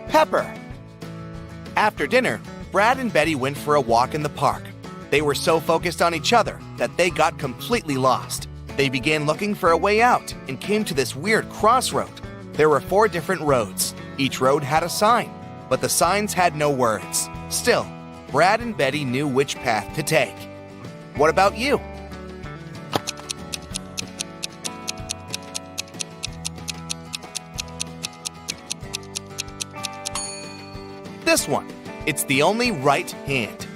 Pepper. After dinner, Brad and Betty went for a walk in the park. They were so focused on each other that they got completely lost. They began looking for a way out and came to this weird crossroad. There were 4 different roads. Each road had a sign, but the signs had no words. Still, Brad and Betty knew which path to take. What about you? This one. It's the only right hand.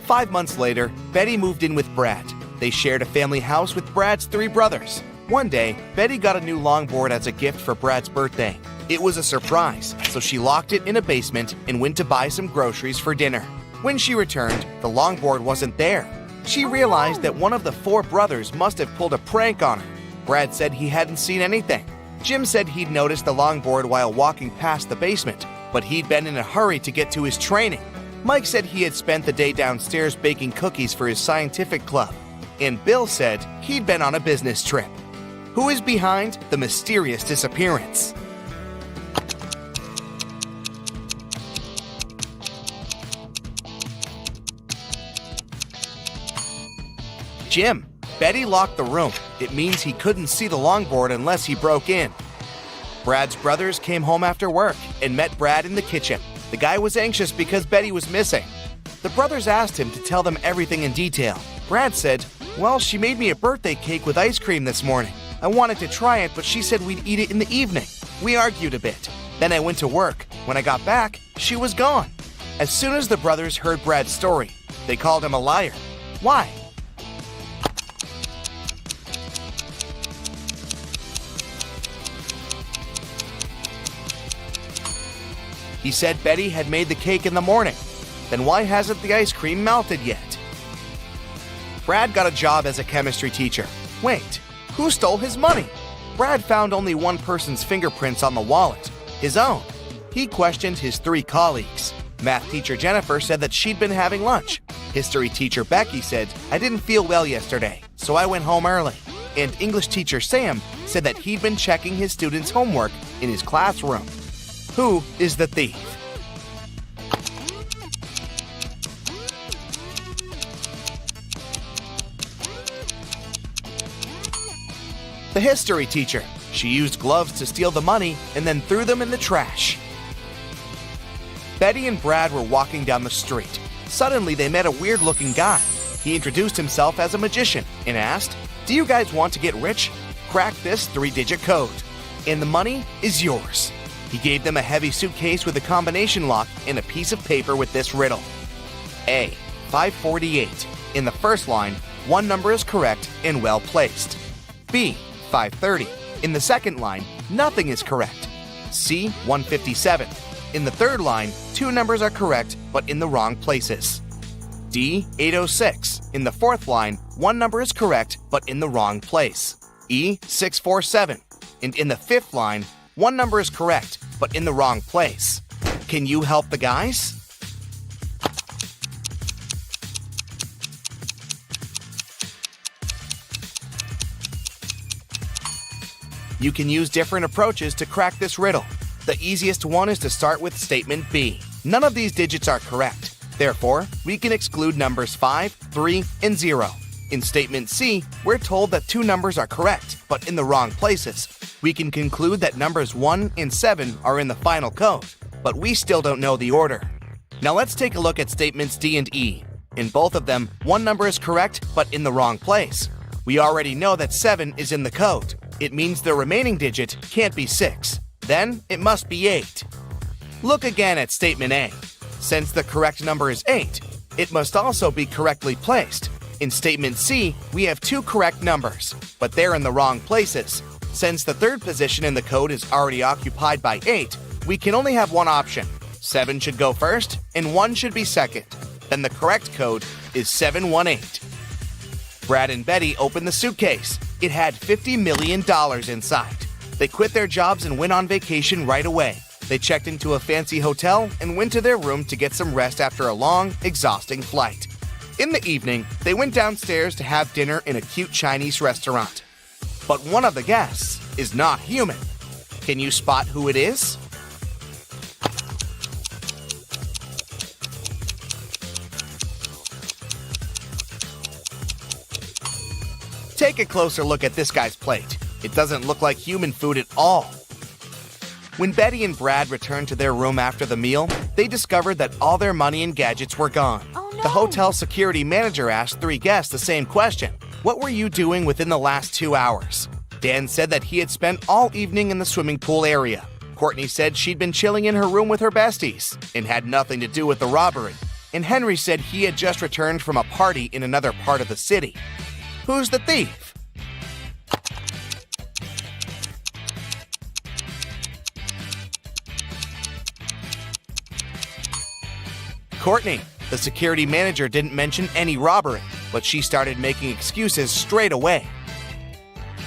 5 months later, Betty moved in with Brad. They shared a family house with Brad's 3 brothers. One day, Betty got a new longboard as a gift for Brad's birthday. It was a surprise, so she locked it in a basement and went to buy some groceries for dinner. When she returned, the longboard wasn't there. She realized that one of the 4 brothers must have pulled a prank on her. Brad said he hadn't seen anything. Jim said he'd noticed the longboard while walking past the basement, but he'd been in a hurry to get to his training. Mike said he had spent the day downstairs baking cookies for his scientific club. And Bill said he'd been on a business trip. Who is behind the mysterious disappearance? Jim. Betty locked the room. It means he couldn't see the longboard unless he broke in. Brad's brothers came home after work and met Brad in the kitchen. The guy was anxious because Betty was missing. The brothers asked him to tell them everything in detail. Brad said, "Well, she made me a birthday cake with ice cream this morning. I wanted to try it, but she said we'd eat it in the evening. We argued a bit. Then I went to work. When I got back, she was gone." As soon as the brothers heard Brad's story, they called him a liar. Why? He said Betty had made the cake in the morning. Then why hasn't the ice cream melted yet? Brad got a job as a chemistry teacher. Wait, who stole his money? Brad found only one person's fingerprints on the wallet, his own. He questioned his 3 colleagues. Math teacher Jennifer said that she'd been having lunch. History teacher Becky said, "I didn't feel well yesterday, so I went home early." And English teacher Sam said that he'd been checking his students' homework in his classroom. Who is the thief? The history teacher. She used gloves to steal the money and then threw them in the trash. Betty and Brad were walking down the street. Suddenly, they met a weird-looking guy. He introduced himself as a magician and asked, "Do you guys want to get rich? Crack this 3-digit code, and the money is yours." He gave them a heavy suitcase with a combination lock and a piece of paper with this riddle. A. 548. In the first line, one number is correct and well placed. B. 530. In the second line, nothing is correct. C. 157. In the third line, 2 numbers are correct but in the wrong places. D. 806. In the fourth line, 1 number is correct but in the wrong place. E. 647. And in the fifth line, 1 number is correct but in the wrong place. Can you help the guys? You can use different approaches to crack this riddle. The easiest one is to start with statement B. None of these digits are correct. Therefore, we can exclude numbers 5, 3, and 0. In statement C, we're told that 2 numbers are correct, but in the wrong places. We can conclude that numbers 1 and 7 are in the final code, but we still don't know the order. Now let's take a look at statements D and E. In both of them, 1 number is correct, but in the wrong place. We already know that 7 is in the code. It means the remaining digit can't be 6. Then it must be 8. Look again at statement A. Since the correct number is 8, it must also be correctly placed. In statement C, we have 2 correct numbers, but they're in the wrong places. Since the third position in the code is already occupied by 8, we can only have one option. 7 should go first, and 1 should be second. Then the correct code is 718. Brad and Betty opened the suitcase. It had $50 million inside. They quit their jobs and went on vacation right away. They checked into a fancy hotel and went to their room to get some rest after a long, exhausting flight. In the evening, they went downstairs to have dinner in a cute Chinese restaurant. But one of the guests is not human. Can you spot who it is? Take a closer look at this guy's plate. It doesn't look like human food at all. When Betty and Brad returned to their room after the meal, they discovered that all their money and gadgets were gone. Oh, no. The hotel security manager asked 3 guests the same question. What were you doing within the last 2 hours? Dan said that he had spent all evening in the swimming pool area. Courtney said she'd been chilling in her room with her besties and had nothing to do with the robbery. And Henry said he had just returned from a party in another part of the city. Who's the thief? Courtney. The security manager didn't mention any robbery, but she started making excuses straight away.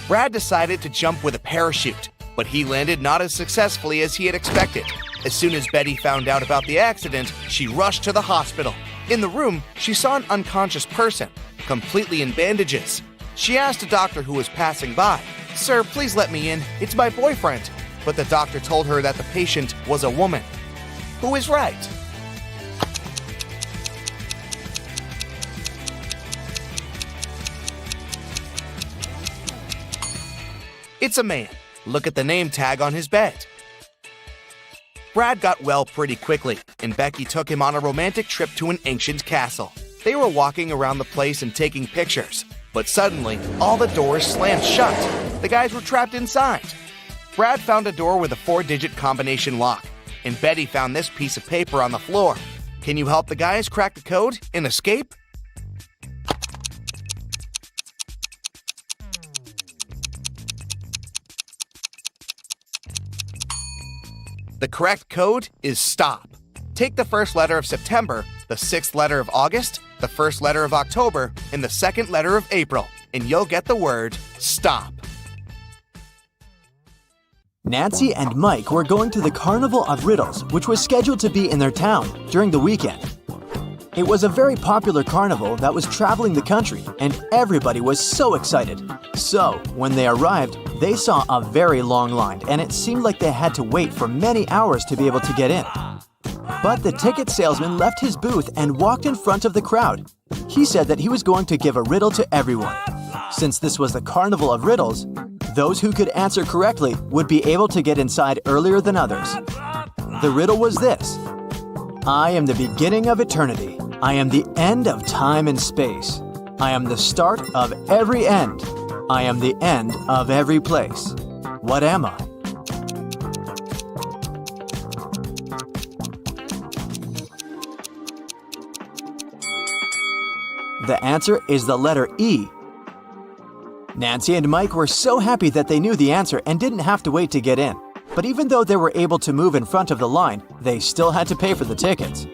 Brad decided to jump with a parachute, but he landed not as successfully as he had expected. As soon as Betty found out about the accident, she rushed to the hospital. In the room, she saw an unconscious person, completely in bandages. She asked a doctor who was passing by, "Sir, please let me in. It's my boyfriend." But the doctor told her that the patient was a woman. Who is right? It's a man. Look at the name tag on his bed. Brad got well pretty quickly, and Becky took him on a romantic trip to an ancient castle. They were walking around the place and taking pictures, but suddenly, all the doors slammed shut. The guys were trapped inside. Brad found a door with a 4-digit combination lock, and Betty found this piece of paper on the floor. Can you help the guys crack the code and escape? The correct code is stop. Take the first letter of September, the 6th letter of August, the first letter of October and the second letter of April, and you'll get the word stop. Nancy and Mike were going to the Carnival of Riddles, which was scheduled to be in their town during the weekend. It was a very popular carnival that was traveling the country, and everybody was so excited. So, when they arrived, they saw a very long line, and it seemed like they had to wait for many hours to be able to get in. But the ticket salesman left his booth and walked in front of the crowd. He said that he was going to give a riddle to everyone. Since this was the Carnival of Riddles, those who could answer correctly would be able to get inside earlier than others. The riddle was this: I am the beginning of eternity. I am the end of time and space. I am the start of every end. I am the end of every place. What am I? The answer is the letter E. Nancy and Mike were so happy that they knew the answer and didn't have to wait to get in. But even though they were able to move in front of the line, they still had to pay for the tickets.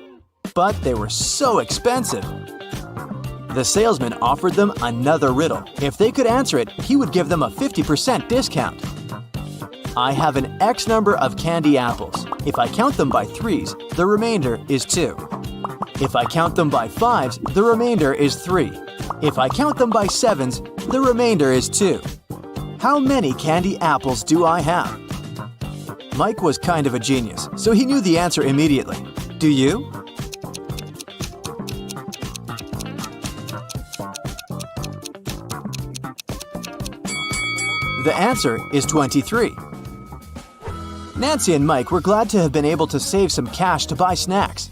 But they were so expensive. The salesman offered them another riddle. If they could answer it, he would give them a 50% discount. I have an X number of candy apples. If I count them by threes, the remainder is 2. If I count them by fives, the remainder is 3. If I count them by sevens, the remainder is 2. How many candy apples do I have? Mike was kind of a genius, so he knew the answer immediately. Do you? The answer is 23. Nancy and Mike were glad to have been able to save some cash to buy snacks.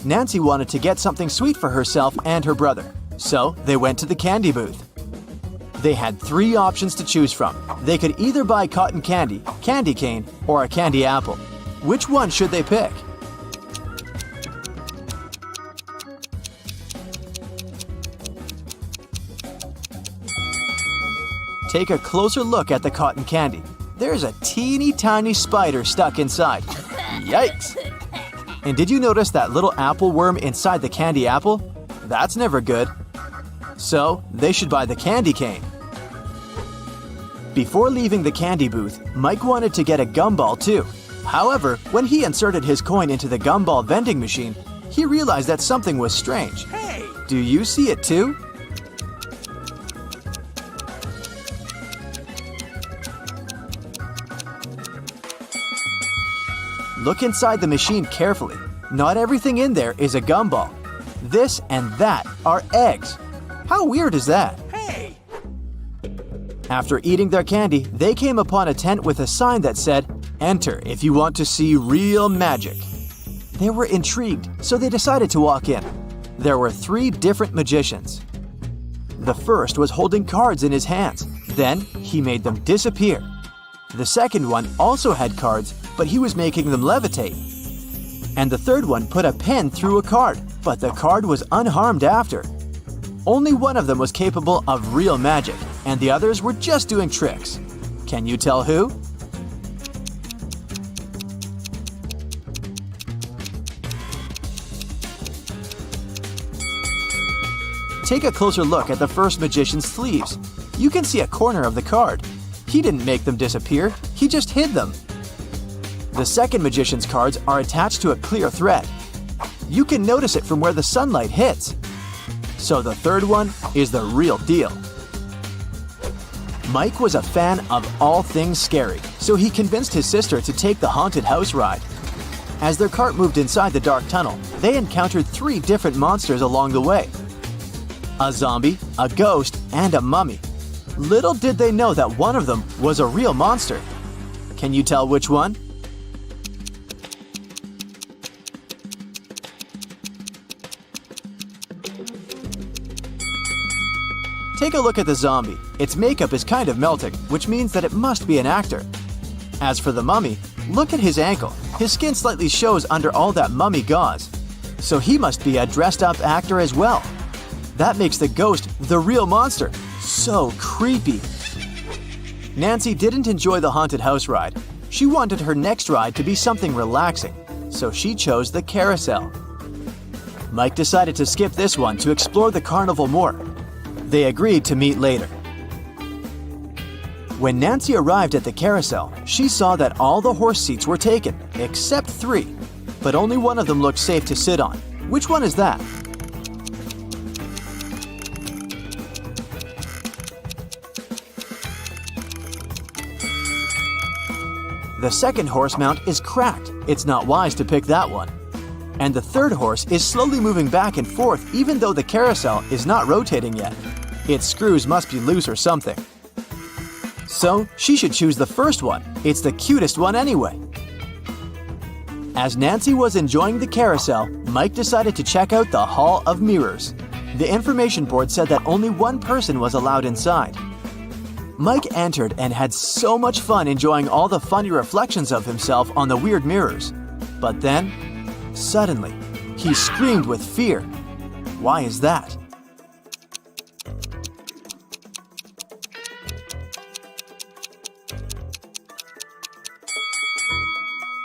Nancy wanted to get something sweet for herself and her brother, so they went to the candy booth. They had 3 options to choose from. They could either buy cotton candy, candy cane, or a candy apple. Which one should they pick? Take a closer look at the cotton candy. There's a teeny tiny spider stuck inside. Yikes! And did you notice that little apple worm inside the candy apple? That's never good. So, they should buy the candy cane. Before leaving the candy booth, Mike wanted to get a gumball too. However, when he inserted his coin into the gumball vending machine, he realized that something was strange. Hey! Do you see it too? Look inside the machine carefully. Not everything in there is a gumball. This and that are eggs. How weird is that? Hey! After eating their candy, they came upon a tent with a sign that said, "Enter if you want to see real magic." They were intrigued, so they decided to walk in. There were 3 different magicians. The first was holding cards in his hands. Then he made them disappear. The second one also had cards, but he was making them levitate. And the third one put a pen through a card, but the card was unharmed after. Only one of them was capable of real magic, and the others were just doing tricks. Can you tell who? Take a closer look at the first magician's sleeves. You can see a corner of the card. He didn't make them disappear, he just hid them. The second magician's cards are attached to a clear thread. You can notice it from where the sunlight hits. So the third one is the real deal. Mike was a fan of all things scary, so he convinced his sister to take the haunted house ride. As their cart moved inside the dark tunnel, they encountered 3 different monsters along the way. A zombie, a ghost, and a mummy. Little did they know that one of them was a real monster. Can you tell which one? Take a look at the zombie. Its makeup is kind of melting, which means that it must be an actor. As for the mummy, look at his ankle. His skin slightly shows under all that mummy gauze. So he must be a dressed-up actor as well. That makes the ghost the real monster. So creepy. Nancy didn't enjoy the haunted house ride. She wanted her next ride to be something relaxing, so she chose the carousel. Mike decided to skip this one to explore the carnival more. They agreed to meet later. When Nancy arrived at the carousel, she saw that all the horse seats were taken, except 3. But only one of them looked safe to sit on. Which one is that? The second horse mount is cracked. It's not wise to pick that one. And the third horse is slowly moving back and forth even though the carousel is not rotating yet. Its screws must be loose or something. So she should choose the first one. It's the cutest one anyway. As Nancy was enjoying the carousel, Mike decided to check out the Hall of Mirrors. The information board said that only one person was allowed inside. Mike entered and had so much fun enjoying all the funny reflections of himself on the weird mirrors. But then, suddenly, he screamed with fear. Why is that?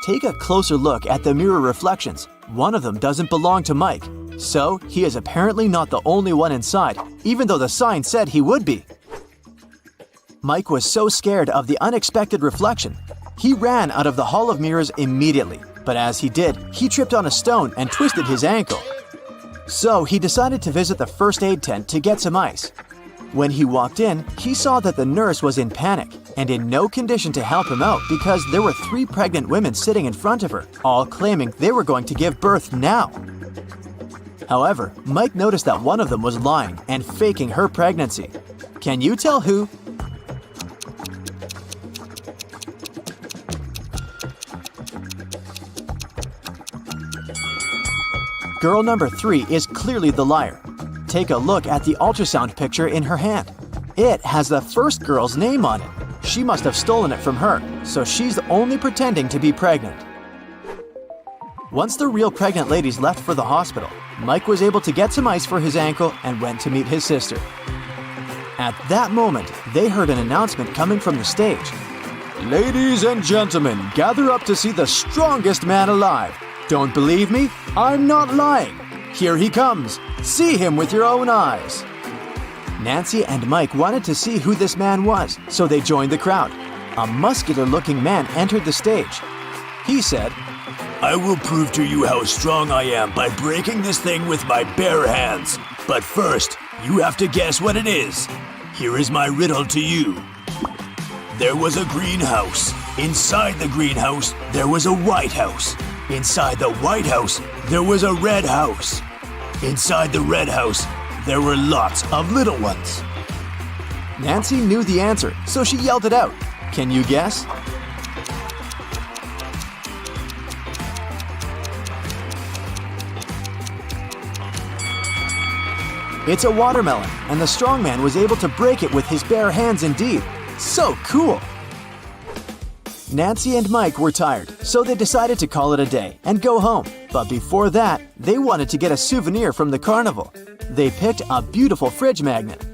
Take a closer look at the mirror reflections. One of them doesn't belong to Mike, so he is apparently not the only one inside, even though the sign said he would be. Mike was so scared of the unexpected reflection. He ran out of the Hall of Mirrors immediately, but as he did, he tripped on a stone and twisted his ankle. So he decided to visit the first aid tent to get some ice. When he walked in, he saw that the nurse was in panic and in no condition to help him out because there were 3 pregnant women sitting in front of her, all claiming they were going to give birth now. However, Mike noticed that one of them was lying and faking her pregnancy. Can you tell who? Girl number 3 is clearly the liar. Take a look at the ultrasound picture in her hand. It has the first girl's name on it. She must have stolen it from her, so she's only pretending to be pregnant. Once the real pregnant ladies left for the hospital, Mike was able to get some ice for his ankle and went to meet his sister. At that moment, they heard an announcement coming from the stage. Ladies and gentlemen, gather up to see the strongest man alive. Don't believe me? I'm not lying. Here he comes. See him with your own eyes. Nancy and Mike wanted to see who this man was, so they joined the crowd. A muscular-looking man entered the stage. He said, I will prove to you how strong I am by breaking this thing with my bare hands. But first, you have to guess what it is. Here is my riddle to you. There was a greenhouse. Inside the greenhouse, there was a white house. Inside the white house, there was a red house. Inside the red house, there were lots of little ones. Nancy knew the answer, so she yelled it out. Can you guess? It's a watermelon, and the strongman was able to break it with his bare hands indeed. So cool! Nancy and Mike were tired, so they decided to call it a day and go home. But before that, they wanted to get a souvenir from the carnival. They picked a beautiful fridge magnet.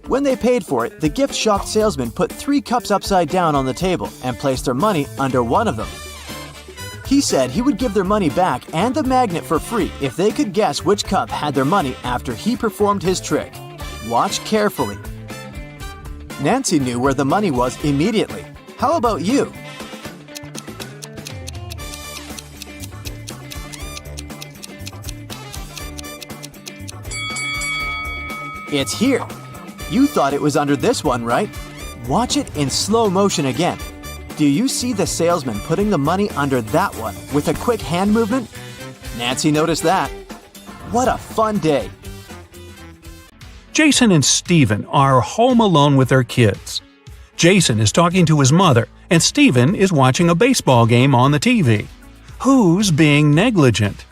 When they paid for it, the gift shop salesman put 3 cups upside down on the table and placed their money under one of them. He said he would give their money back and the magnet for free if they could guess which cup had their money after he performed his trick. Watch carefully. Nancy knew where the money was immediately. How about you? It's here. You thought it was under this one, right? Watch it in slow motion again. Do you see the salesman putting the money under that one with a quick hand movement? Nancy noticed that. What a fun day. Jason and Steven are home alone with their kids. Jason is talking to his mother, and Steven is watching a baseball game on the TV. Who's being negligent?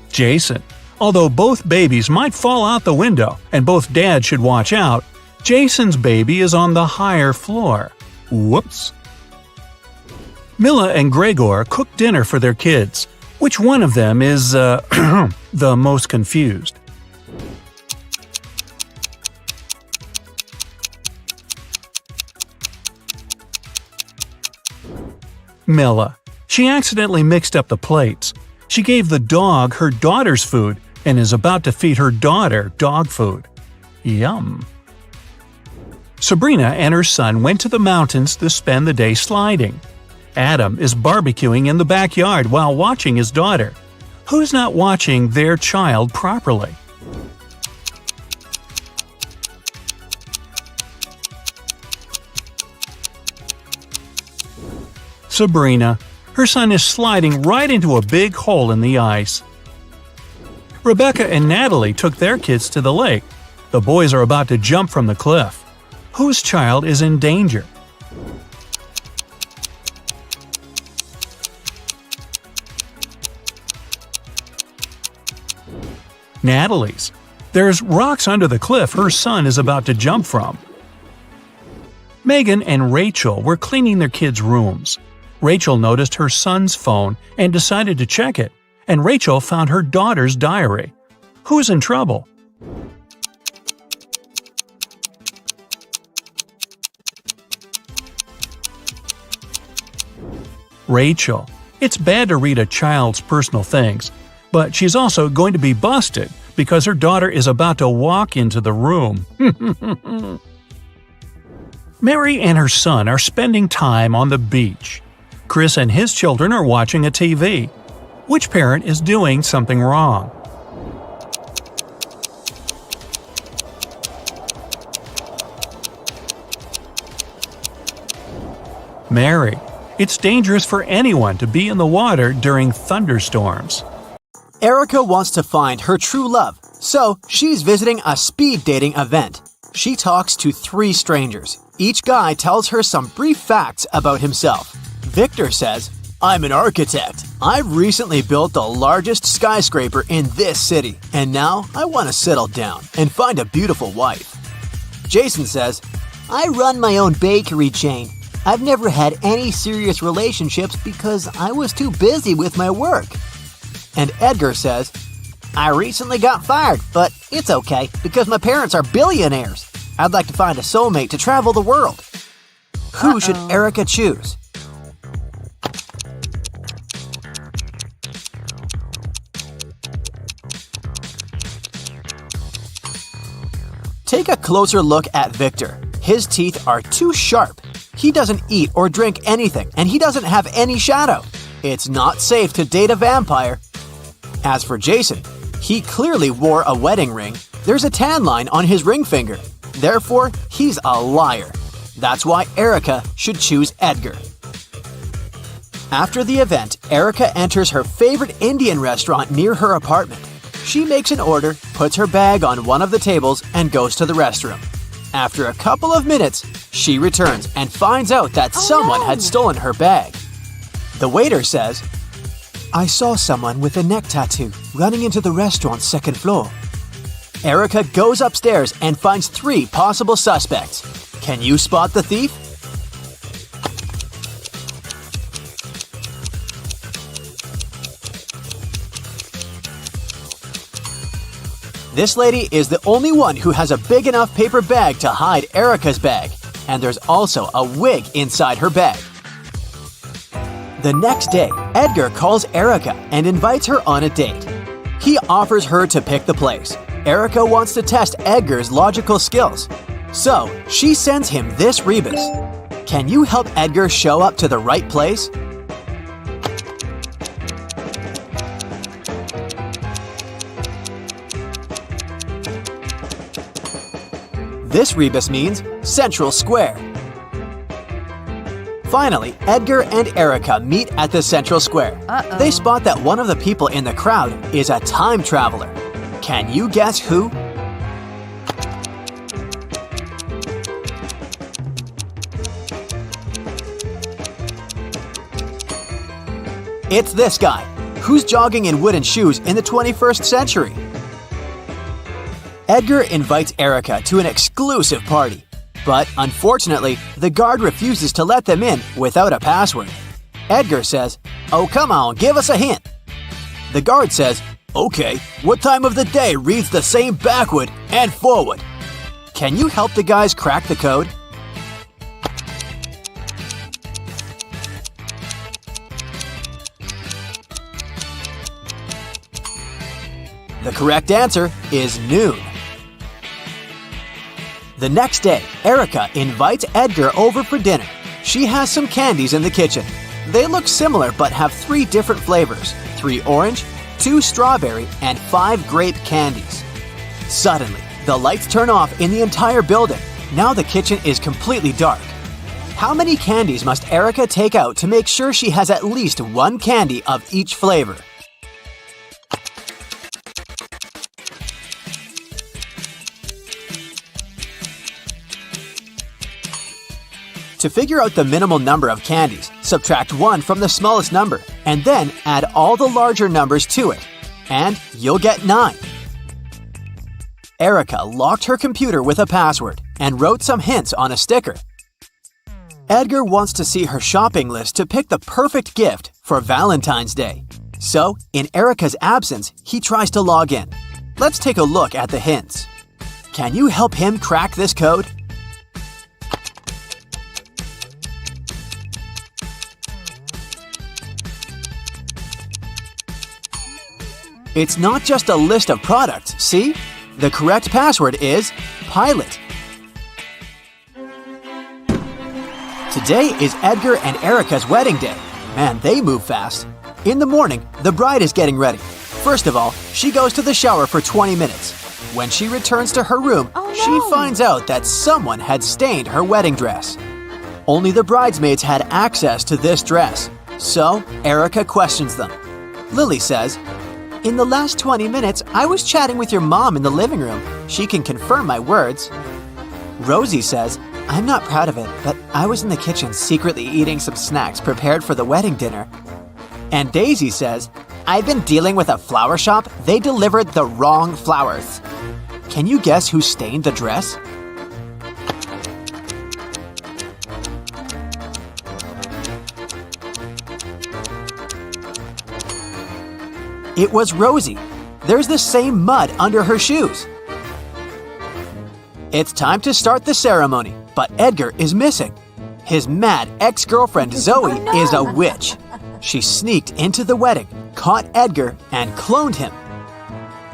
Jason. Although both babies might fall out the window and both dads should watch out, Jason's baby is on the higher floor. Whoops. Mila and Gregor cook dinner for their kids. Which one of them is, the most confused? Milla. She accidentally mixed up the plates. She gave the dog her daughter's food and is about to feed her daughter dog food. Yum. Sabrina and her son went to the mountains to spend the day sliding. Adam is barbecuing in the backyard while watching his daughter. Who's not watching their child properly? Sabrina. Her son is sliding right into a big hole in the ice. Rebecca and Natalie took their kids to the lake. The boys are about to jump from the cliff. Whose child is in danger? Natalie's. There's rocks under the cliff her son is about to jump from. Megan and Rachel were cleaning their kids' rooms. Rachel noticed her son's phone and decided to check it, and Rachel found her daughter's diary. Who's in trouble? Rachel. It's bad to read a child's personal things, but she's also going to be busted because her daughter is about to walk into the room. Mary and her son are spending time on the beach. Chris and his children are watching a TV. Which parent is doing something wrong? Mary. It's dangerous for anyone to be in the water during thunderstorms. Erica wants to find her true love, so she's visiting a speed dating event. She talks to 3 strangers. Each guy tells her some brief facts about himself. Victor says, "I'm an architect. I've recently built the largest skyscraper in this city, and now I want to settle down and find a beautiful wife." Jason says, "I run my own bakery chain. I've never had any serious relationships because I was too busy with my work." And Edgar says, "I recently got fired, but it's okay because my parents are billionaires. I'd like to find a soulmate to travel the world." Who should Erica choose? Take a closer look at Victor. His teeth are too sharp. He doesn't eat or drink anything, and he doesn't have any shadow. It's not safe to date a vampire. As for Jason, he clearly wore a wedding ring. There's a tan line on his ring finger. Therefore, he's a liar. That's why Erica should choose Edgar. After the event, Erica enters her favorite Indian restaurant near her apartment. She makes an order, puts her bag on one of the tables, and goes to the restroom. After a couple of minutes, she returns and finds out that someone had stolen her bag. The waiter says, "I saw someone with a neck tattoo running into the restaurant's second floor." Erica goes upstairs and finds 3 possible suspects. Can you spot the thief? This lady is the only one who has a big enough paper bag to hide Erica's bag, and there's also a wig inside her bag. The next day, Edgar calls Erica and invites her on a date. He offers her to pick the place. Erica wants to test Edgar's logical skills, so she sends him this rebus. Can you help Edgar show up to the right place? This rebus means Central Square. Finally, Edgar and Erica meet at the Central Square. They spot that one of the people in the crowd is a time traveler. Can you guess who? It's this guy, who's jogging in wooden shoes in the 21st century. Edgar invites Erica to an exclusive party, but unfortunately, the guard refuses to let them in without a password. Edgar says, "Oh, come on, give us a hint." The guard says, "Okay, what time of the day reads the same backward and forward?" Can you help the guys crack the code? The correct answer is noon. The next day, Erica invites Edgar over for dinner. She has some candies in the kitchen. They look similar but have 3 different flavors: 3 orange, 2 strawberry, and 5 grape candies. Suddenly, the lights turn off in the entire building. Now the kitchen is completely dark. How many candies must Erica take out to make sure she has at least 1 candy of each flavor? To figure out the minimal number of candies, subtract 1 from the smallest number, and then add all the larger numbers to it, and you'll get 9. Erica locked her computer with a password and wrote some hints on a sticker. Edgar wants to see her shopping list to pick the perfect gift for Valentine's Day. So, in Erica's absence, he tries to log in. Let's take a look at the hints. Can you help him crack this code? It's not just a list of products, see? The correct password is pilot. Today is Edgar and Erica's wedding day. Man, they move fast. In the morning, the bride is getting ready. First of all, she goes to the shower for 20 minutes. When she returns to her room, she finds out that someone had stained her wedding dress. Only the bridesmaids had access to this dress. So, Erica questions them. Lily says, "In the last 20 minutes, I was chatting with your mom in the living room. She can confirm my words." Rosie says, "I'm not proud of it, but I was in the kitchen secretly eating some snacks prepared for the wedding dinner." And Daisy says, "I've been dealing with a flower shop. They delivered the wrong flowers." Can you guess who stained the dress? It was Rosie. There's the same mud under her shoes. It's time to start the ceremony, but Edgar is missing. His mad ex-girlfriend Zoe is a witch. She sneaked into the wedding, caught Edgar, and cloned him.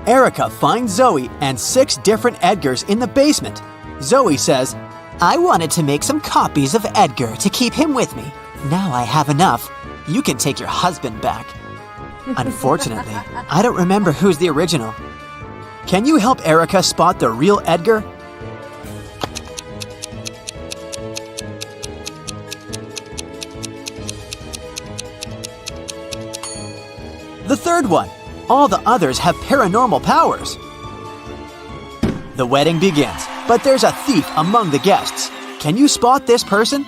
Erica finds Zoe and 6 different Edgars in the basement. Zoe says, "I wanted to make some copies of Edgar to keep him with me. Now I have enough. You can take your husband back." Unfortunately, I don't remember who's the original. Can you help Erica spot the real Edgar? The third one. All the others have paranormal powers. The wedding begins, but there's a thief among the guests. Can you spot this person?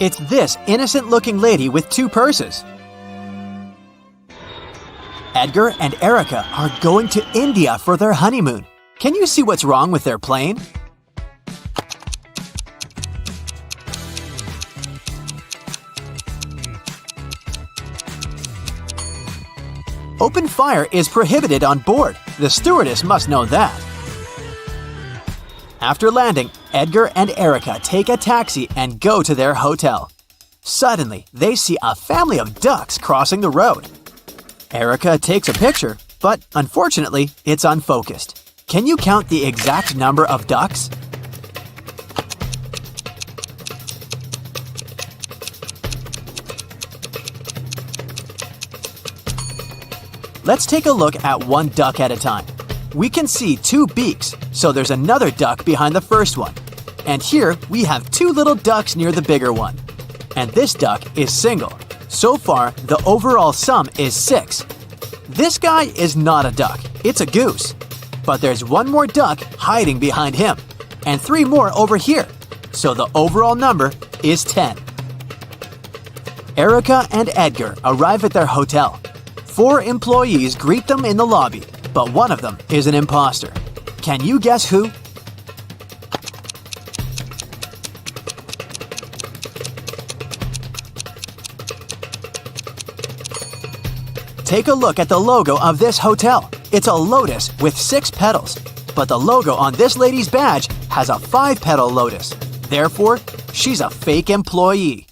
It's this innocent-looking lady with 2 purses. Edgar and Erica are going to India for their honeymoon. Can you see what's wrong with their plane? Open fire is prohibited on board. The stewardess must know that. After landing, Edgar and Erica take a taxi and go to their hotel. Suddenly, they see a family of ducks crossing the road. Erica takes a picture, but unfortunately, it's unfocused. Can you count the exact number of ducks? Let's take a look at one duck at a time. We can see 2 beaks, so there's another duck behind the first one. And here we have 2 little ducks near the bigger one. And this duck is single. So far, the overall sum is 6. This guy is not a duck, it's a goose. But there's 1 more duck hiding behind him, and 3 more over here. So the overall number is 10. Erica and Edgar arrive at their hotel. 4 employees greet them in the lobby, but one of them is an imposter. Can you guess who? Take a look at the logo of this hotel. It's a lotus with 6 petals, but the logo on this lady's badge has a 5-petal lotus. Therefore, she's a fake employee.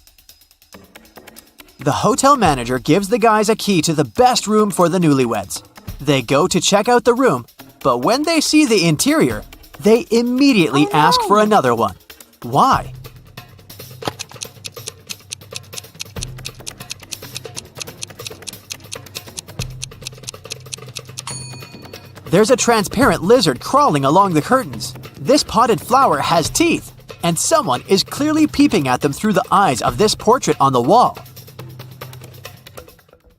The hotel manager gives the guys a key to the best room for the newlyweds. They go to check out the room, but when they see the interior, they immediately ask for another one. Why? There's a transparent lizard crawling along the curtains. This potted flower has teeth, and someone is clearly peeping at them through the eyes of this portrait on the wall.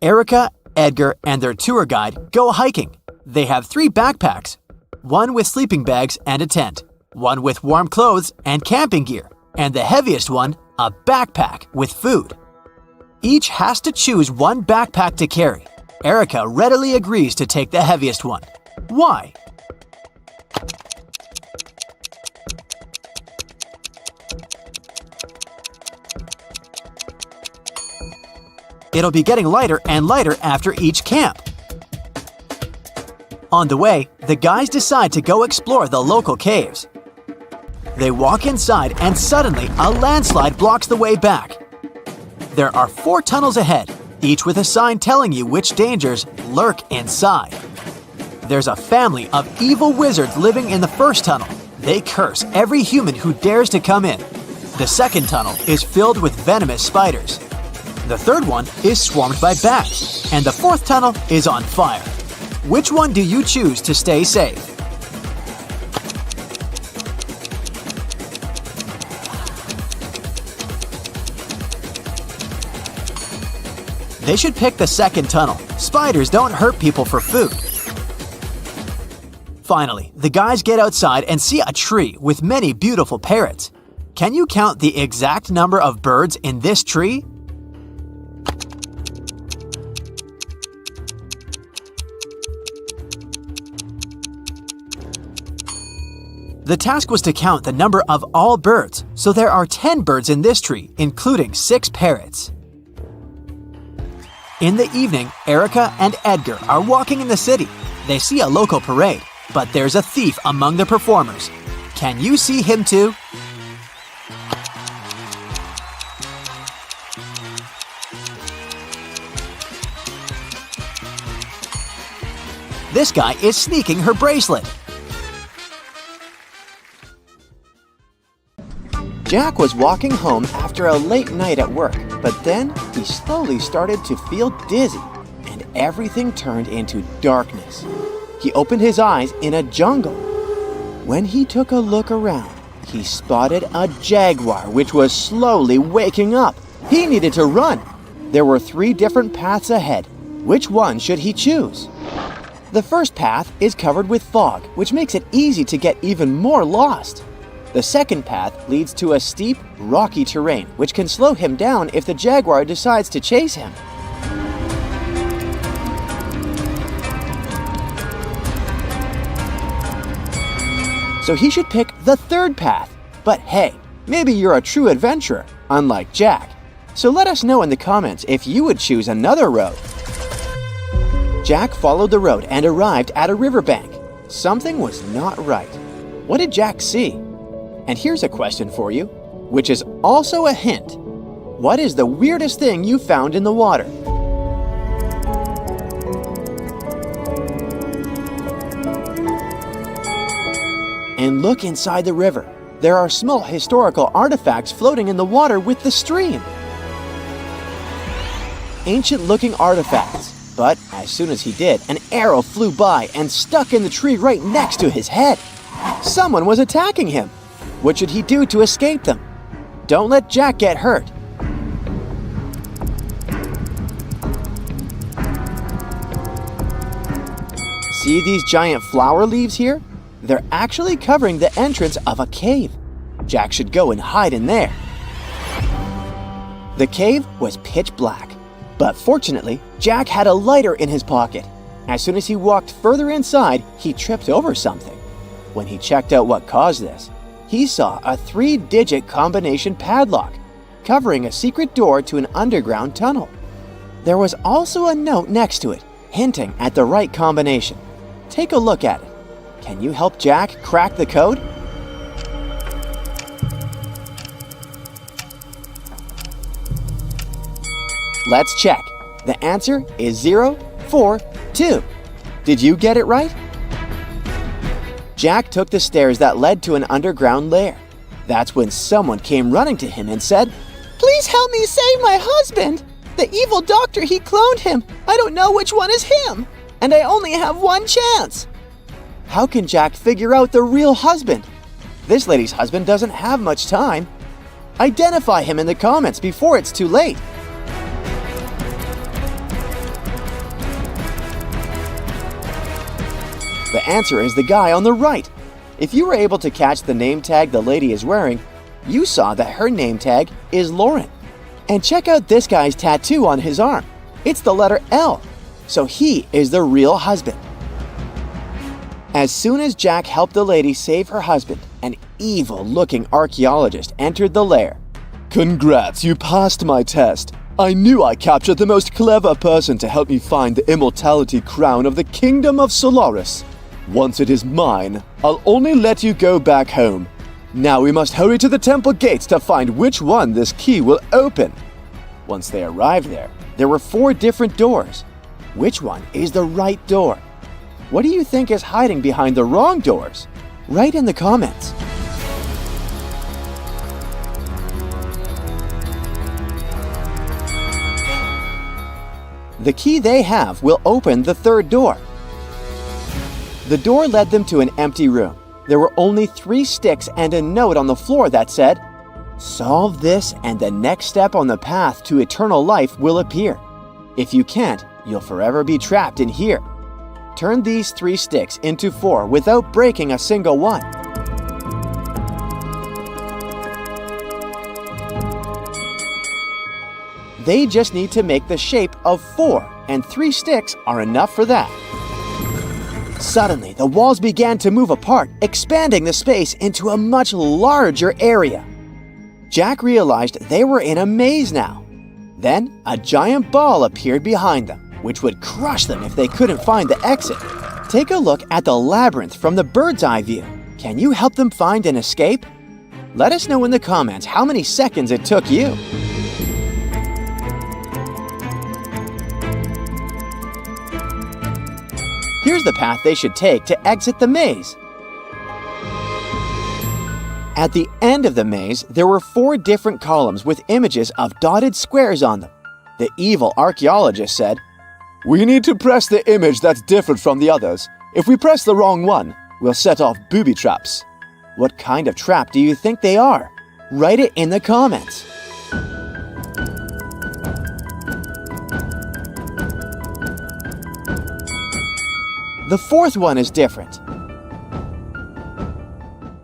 Erica, Edgar, and their tour guide go hiking. They have 3 backpacks, one with sleeping bags and a tent, one with warm clothes and camping gear, and the heaviest one, a backpack with food. Each has to choose one backpack to carry. Erica readily agrees to take the heaviest one. Why? It'll be getting lighter and lighter after each camp. On the way, the guys decide to go explore the local caves. They walk inside and suddenly a landslide blocks the way back. There are 4 tunnels ahead, each with a sign telling you which dangers lurk inside. There's a family of evil wizards living in the first tunnel. They curse every human who dares to come in. The second tunnel is filled with venomous spiders. The third one is swarmed by bats. And the fourth tunnel is on fire. Which one do you choose to stay safe? They should pick the second tunnel. Spiders don't hurt people for food. Finally, the guys get outside and see a tree with many beautiful parrots. Can you count the exact number of birds in this tree? The task was to count the number of all birds, so there are 10 birds in this tree, including 6 parrots. In the evening, Erica and Edgar are walking in the city. They see a local parade, but there's a thief among the performers. Can you see him too? This guy is sneaking her bracelet. Jack was walking home after a late night at work, but then he slowly started to feel dizzy, and everything turned into darkness. He opened his eyes in a jungle. When he took a look around, he spotted a jaguar which was slowly waking up. He needed to run. There were 3 different paths ahead. Which one should he choose? The first path is covered with fog, which makes it easy to get even more lost. The second path leads to a steep, rocky terrain, which can slow him down if the jaguar decides to chase him. So he should pick the third path. But hey, maybe you're a true adventurer, unlike Jack. So let us know in the comments if you would choose another road. Jack followed the road and arrived at a riverbank. Something was not right. What did Jack see? And here's a question for you, which is also a hint. What is the weirdest thing you found in the water? And look inside the river. There are small historical artifacts floating in the water with the stream. Ancient-looking artifacts. But as soon as he did, an arrow flew by and stuck in the tree right next to his head. Someone was attacking him. What should he do to escape them? Don't let Jack get hurt. See these giant flower leaves here? They're actually covering the entrance of a cave. Jack should go and hide in there. The cave was pitch black, but fortunately, Jack had a lighter in his pocket. As soon as he walked further inside, he tripped over something. When he checked out what caused this, he saw a 3-digit combination padlock covering a secret door to an underground tunnel. There was also a note next to it, hinting at the right combination. Take a look at it. Can you help Jack crack the code? Let's check. The answer is 0, 4, 2. Did you get it right? Jack took the stairs that led to an underground lair. That's when someone came running to him and said, "Please help me save my husband. The evil doctor, he cloned him. I don't know which one is him, and I only have one chance." How can Jack figure out the real husband? This lady's husband doesn't have much time. Identify him in the comments before it's too late. The answer is the guy on the right. If you were able to catch the name tag the lady is wearing, you saw that her name tag is Lauren. And check out this guy's tattoo on his arm. It's the letter L, so he is the real husband. As soon as Jack helped the lady save her husband, an evil-looking archaeologist entered the lair. "Congrats, you passed my test. I knew I captured the most clever person to help me find the immortality crown of the Kingdom of Solaris. Once it is mine, I'll only let you go back home. Now we must hurry to the temple gates to find which one this key will open." Once they arrived there were 4 different doors. Which one is the right door? What do you think is hiding behind the wrong doors? Write in the comments. The key they have will open the 3rd door. The door led them to an empty room. There were only 3 sticks and a note on the floor that said, "Solve this and the next step on the path to eternal life will appear. If you can't, you'll forever be trapped in here. Turn these 3 sticks into 4 without breaking a single one." They just need to make the shape of 4, and 3 sticks are enough for that. Suddenly, the walls began to move apart, expanding the space into a much larger area. Jack realized they were in a maze now. Then, a giant ball appeared behind them, which would crush them if they couldn't find the exit. Take a look at the labyrinth from the bird's eye view. Can you help them find an escape? Let us know in the comments how many seconds it took you. Here's the path they should take to exit the maze. At the end of the maze, there were 4 different columns with images of dotted squares on them. The evil archaeologist said, "We need to press the image that's different from the others. If we press the wrong one, we'll set off booby traps." What kind of trap do you think they are? Write it in the comments. The 4th one is different.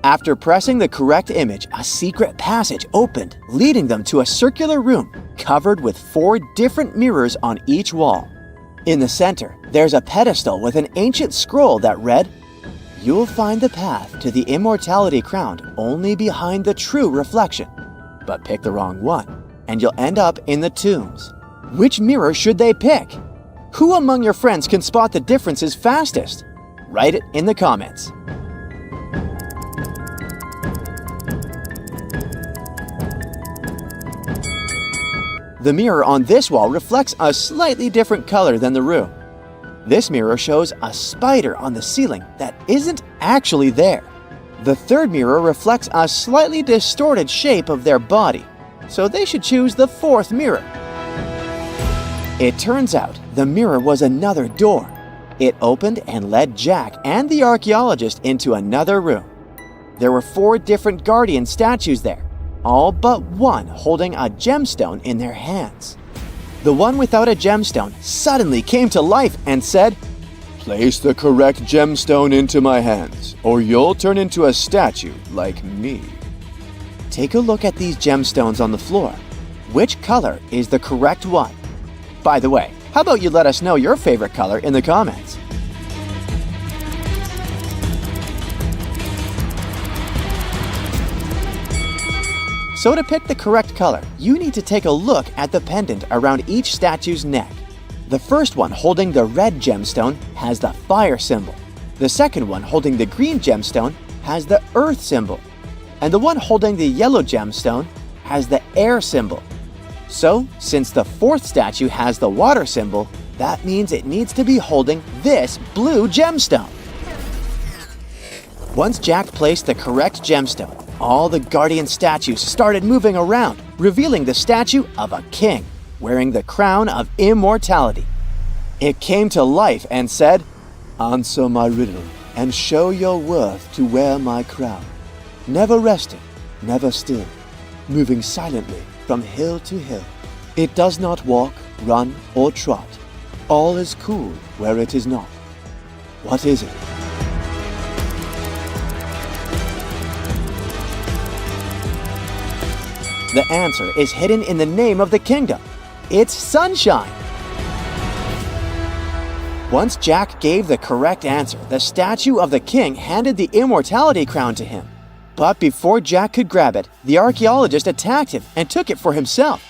After pressing the correct image, a secret passage opened, leading them to a circular room covered with 4 different mirrors on each wall. In the center, there's a pedestal with an ancient scroll that read, "You'll find the path to the immortality crown only behind the true reflection. But pick the wrong one, and you'll end up in the tombs." Which mirror should they pick? Who among your friends can spot the differences fastest? Write it in the comments. The mirror on this wall reflects a slightly different color than the room. This mirror shows a spider on the ceiling that isn't actually there. The 3rd mirror reflects a slightly distorted shape of their body, so they should choose the 4th mirror. It turns out the mirror was another door. It opened and led Jack and the archaeologist into another room. There were 4 different guardian statues there, all but one holding a gemstone in their hands. The one without a gemstone suddenly came to life and said, "Place the correct gemstone into my hands, or you'll turn into a statue like me." Take a look at these gemstones on the floor. Which color is the correct one? By the way, how about you let us know your favorite color in the comments? So to pick the correct color, you need to take a look at the pendant around each statue's neck. The first one holding the red gemstone has the fire symbol. The second one holding the green gemstone has the earth symbol. And the one holding the yellow gemstone has the air symbol. So, since the fourth statue has the water symbol, that means it needs to be holding this blue gemstone. Once Jack placed the correct gemstone, all the guardian statues started moving around, revealing the statue of a king, wearing the crown of immortality. It came to life and said, "Answer my riddle, and show your worth to wear my crown. Never resting, never still, moving silently from hill to hill. It does not walk, run, or trot. All is cool where it is not. What is it?" The answer is hidden in the name of the kingdom. It's sunshine. Once Jack gave the correct answer, the statue of the king handed the immortality crown to him. But before Jack could grab it, the archaeologist attacked him and took it for himself.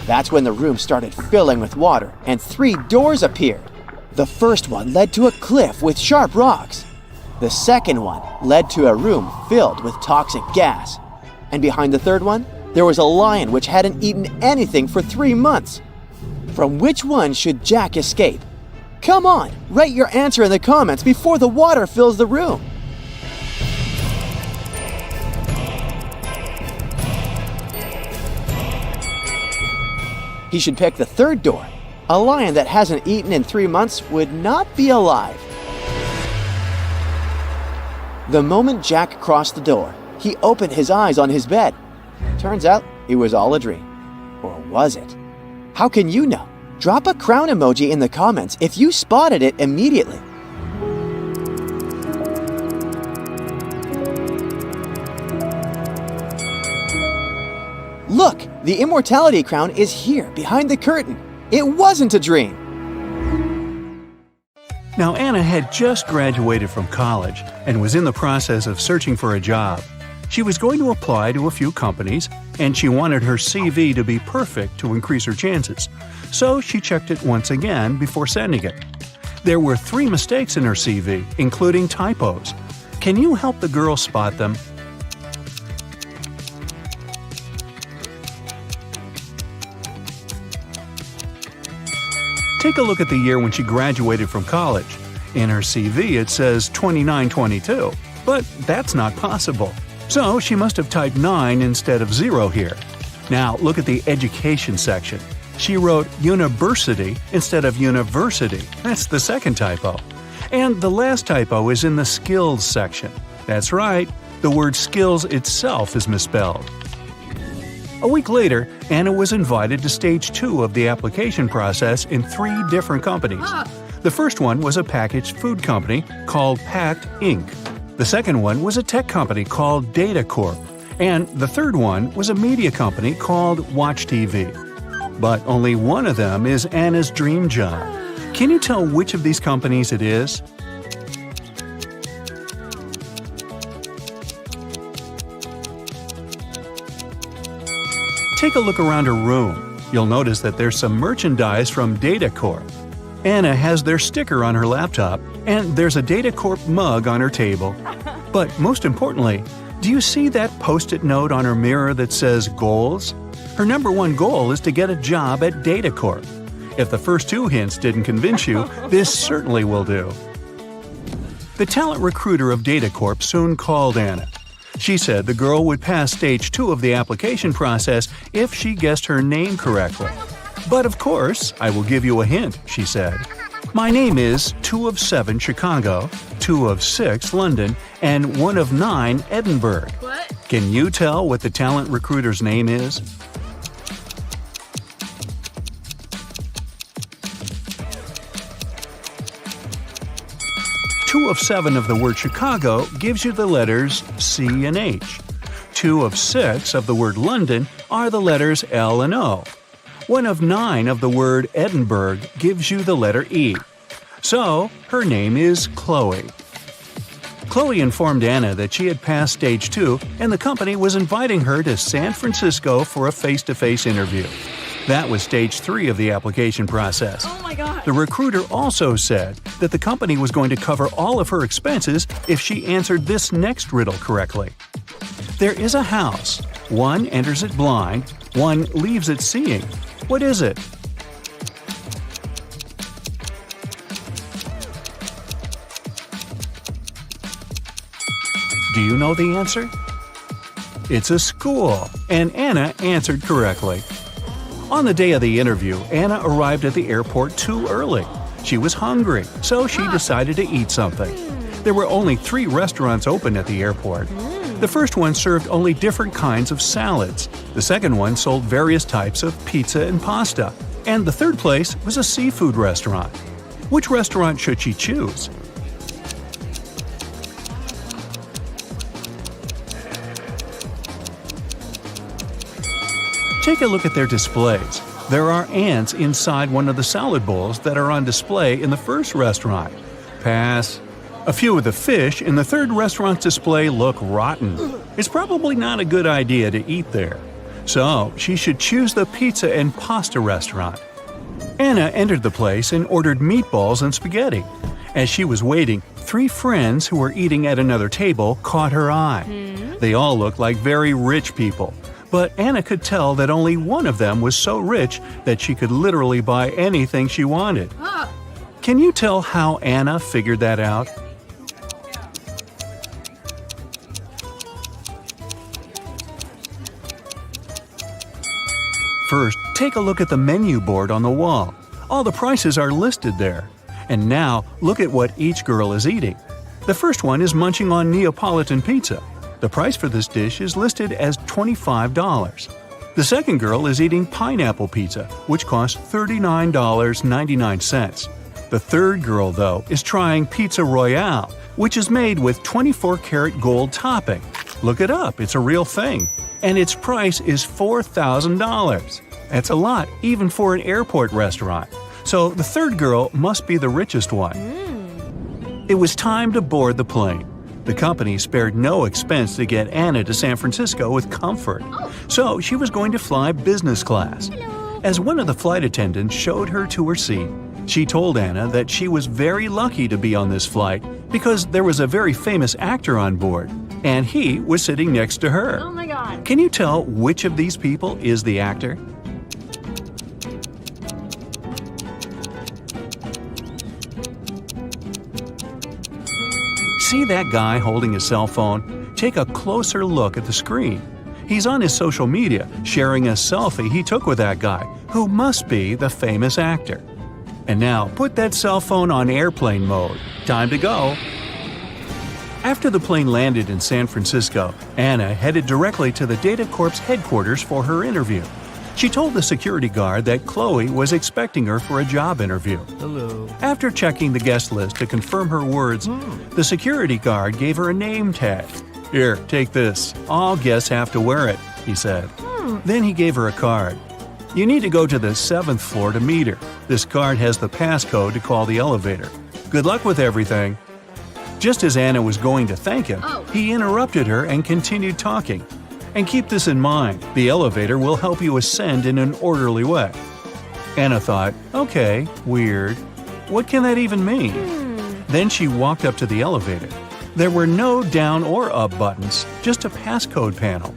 That's when the room started filling with water and 3 doors appeared. The first one led to a cliff with sharp rocks. The second one led to a room filled with toxic gas. And behind the third one, there was a lion which hadn't eaten anything for 3 months. From which one should Jack escape? Come on, write your answer in the comments before the water fills the room. He should pick the third door. A lion that hasn't eaten in 3 months would not be alive. The moment Jack crossed the door, he opened his eyes on his bed. Turns out it was all a dream. Or was it? How can you know? Drop a crown emoji in the comments if you spotted it immediately. Look, the immortality crown is here behind the curtain. It wasn't a dream. Now, Anna had just graduated from college and was in the process of searching for a job. She was going to apply to a few companies, and she wanted her CV to be perfect to increase her chances. So she checked it once again before sending it. There were 3 mistakes in her CV, including typos. Can you help the girl spot them? Take a look at the year when she graduated from college. In her CV it says 2922, but that's not possible. So she must have typed 9 instead of 0 here. Now look at the education section. She wrote university instead of university. That's the second typo. And the last typo is in the skills section. That's right, the word skills itself is misspelled. A week later, Anna was invited to stage 2 of the application process in 3 different companies. The first one was a packaged food company called Pact Inc. The second one was a tech company called Data Corp. And the third one was a media company called Watch TV. But only one of them is Anna's dream job. Can you tell which of these companies it is? Take a look around her room. You'll notice that there's some merchandise from Data Corp. Anna has their sticker on her laptop, and there's a Data Corp mug on her table. But most importantly, do you see that Post-it note on her mirror that says goals? Her number 1 goal is to get a job at Data Corp. If the first 2 hints didn't convince you, this certainly will do. The talent recruiter of Data Corp soon called Anna. She said the girl would pass stage 2 of the application process if she guessed her name correctly. But of course, I will give you a hint, she said. My name is 2 of 7 Chicago, 2 of 6 London, and 1 of 9 Edinburgh. What? Can you tell what the talent recruiter's name is? Two of 7 of the word Chicago gives you the letters C and H. 2 of 6 of the word London are the letters L and O. 1 of 9 of the word Edinburgh gives you the letter E. So, her name is Chloe. Chloe informed Anna that she had passed stage 2 and the company was inviting her to San Francisco for a face-to-face interview. That was stage 3 of the application process. Oh my God. The recruiter also said that the company was going to cover all of her expenses if she answered this next riddle correctly. There is a house. One enters it blind, One leaves it seeing. What is it? Do you know the answer? It's a school, and Anna answered correctly. On the day of the interview, Anna arrived at the airport too early. She was hungry, so she decided to eat something. There were only 3 restaurants open at the airport. The first one served only different kinds of salads. The second one sold various types of pizza and pasta. And the third place was a seafood restaurant. Which restaurant should she choose? Take a look at their displays. There are ants inside one of the salad bowls that are on display in the first restaurant. Pass. A few of the fish in the third restaurant's display look rotten. It's probably not a good idea to eat there. So, she should choose the pizza and pasta restaurant. Anna entered the place and ordered meatballs and spaghetti. As she was waiting, 3 friends who were eating at another table caught her eye. They all looked like very rich people. But Anna could tell that only one of them was so rich that she could literally buy anything she wanted. Can you tell how Anna figured that out? First, take a look at the menu board on the wall. All the prices are listed there. And now, look at what each girl is eating. The first one is munching on Neapolitan pizza. The price for this dish is listed as $25. The second girl is eating pineapple pizza, which costs $39.99. The third girl, though, is trying Pizza Royale, which is made with 24-karat gold topping. Look it up, it's a real thing. And its price is $4,000. That's a lot, even for an airport restaurant. So the third girl must be the richest one. It was time to board the plane. The company spared no expense to get Anna to San Francisco with comfort. So she was going to fly business class. As one of the flight attendants showed her to her seat, she told Anna that she was very lucky to be on this flight because there was a very famous actor on board, and he was sitting next to her. Oh my God. Can you tell which of these people is the actor? See that guy holding his cell phone? Take a closer look at the screen. He's on his social media, sharing a selfie he took with that guy, who must be the famous actor. And now, put that cell phone on airplane mode. Time to go. After the plane landed in San Francisco, Anna headed directly to the Data Corp's headquarters for her interview. She told the security guard that Chloe was expecting her for a job interview. Hello. After checking the guest list to confirm her words, the security guard gave her a name tag. "Here, take this. All guests have to wear it," he said. Then he gave her a card. "You need to go to the 7th floor to meet her. This card has the passcode to call the elevator. Good luck with everything." Just as Anna was going to thank him, he interrupted her and continued talking. And keep this in mind, the elevator will help you ascend in an orderly way. Anna thought, okay, weird. What can that even mean? Then she walked up to the elevator. There were no down or up buttons, just a passcode panel.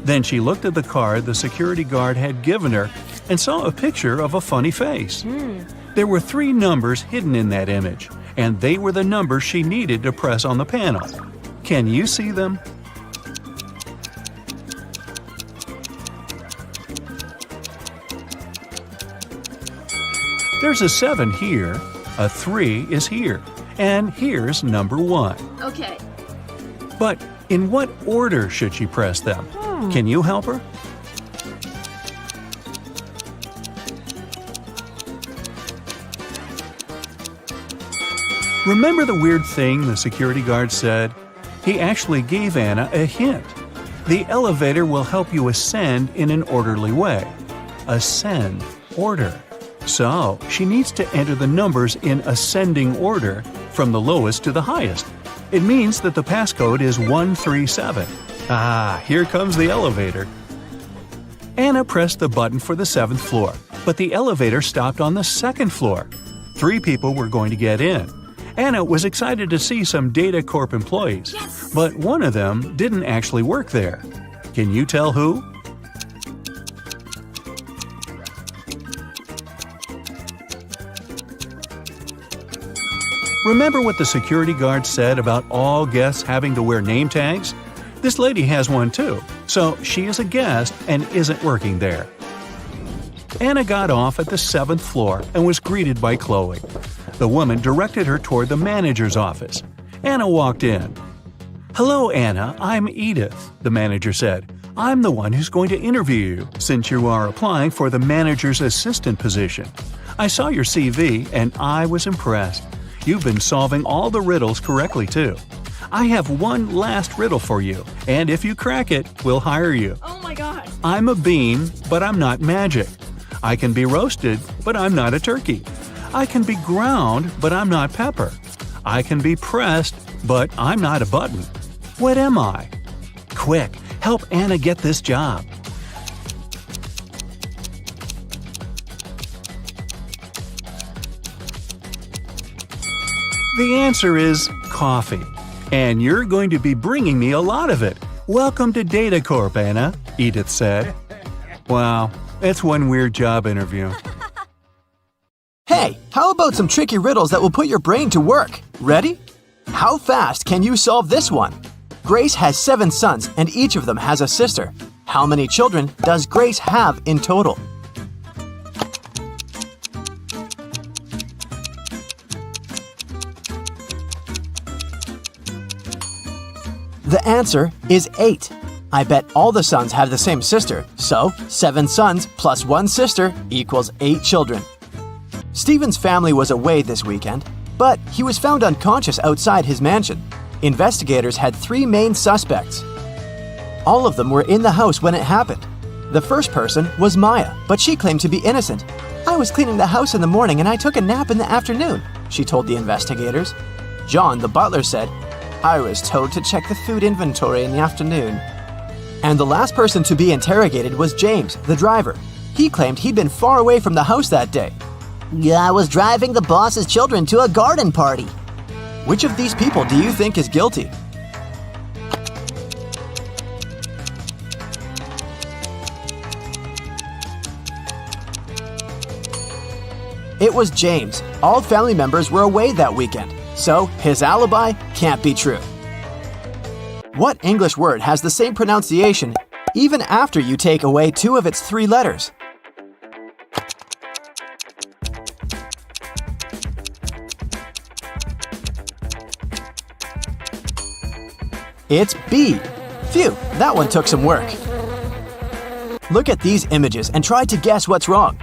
Then she looked at the card the security guard had given her and saw a picture of a funny face. There were 3 numbers hidden in that image, and they were the numbers she needed to press on the panel. Can you see them? There's a 7 here, a 3 is here, and here's number 1. Okay. But in what order should she press them? Can you help her? Remember the weird thing the security guard said? He actually gave Anna a hint. The elevator will help you ascend in an orderly way. Ascend, order. So, she needs to enter the numbers in ascending order from the lowest to the highest. It means that the passcode is 137. Ah, here comes the elevator. Anna pressed the button for the 7th floor, but the elevator stopped on the 2nd floor. 3 people were going to get in. Anna was excited to see some Data Corp employees, but one of them didn't actually work there. Can you tell who? Remember what the security guard said about all guests having to wear name tags? This lady has one too, so she is a guest and isn't working there. Anna got off at the 7th floor and was greeted by Chloe. The woman directed her toward the manager's office. Anna walked in. "Hello, Anna, I'm Edith," the manager said. "I'm the one who's going to interview you, since you are applying for the manager's assistant position. I saw your CV and I was impressed. You've been solving all the riddles correctly, too. I have one last riddle for you, and if you crack it, we'll hire you. Oh my god! I'm a bean, but I'm not magic. I can be roasted, but I'm not a turkey. I can be ground, but I'm not pepper. I can be pressed, but I'm not a button. What am I? Quick, help Anna get this job." The answer is coffee. And you're going to be bringing me a lot of it. Welcome to Data Corp, Anna, Edith said. Wow, it's one weird job interview. Hey, how about some tricky riddles that will put your brain to work? Ready? How fast can you solve this one? Grace has 7 sons and each of them has a sister. How many children does Grace have in total? The answer is 8. I bet all the sons have the same sister, so 7 sons plus 1 sister equals 8 children. Stephen's family was away this weekend, but he was found unconscious outside his mansion. Investigators had 3 main suspects. All of them were in the house when it happened. The first person was Maya, but she claimed to be innocent. "I was cleaning the house in the morning and I took a nap in the afternoon," she told the investigators. John, the butler, said, "I was told to check the food inventory in the afternoon." And the last person to be interrogated was James, the driver. He claimed he'd been far away from the house that day. "Yeah, I was driving the boss's children to a garden party." Which of these people do you think is guilty? It was James. All family members were away that weekend, so his alibi can't be true. What English word has the same pronunciation even after you take away 2 of its 3 letters? It's B. Phew, that one took some work. Look at these images and try to guess what's wrong.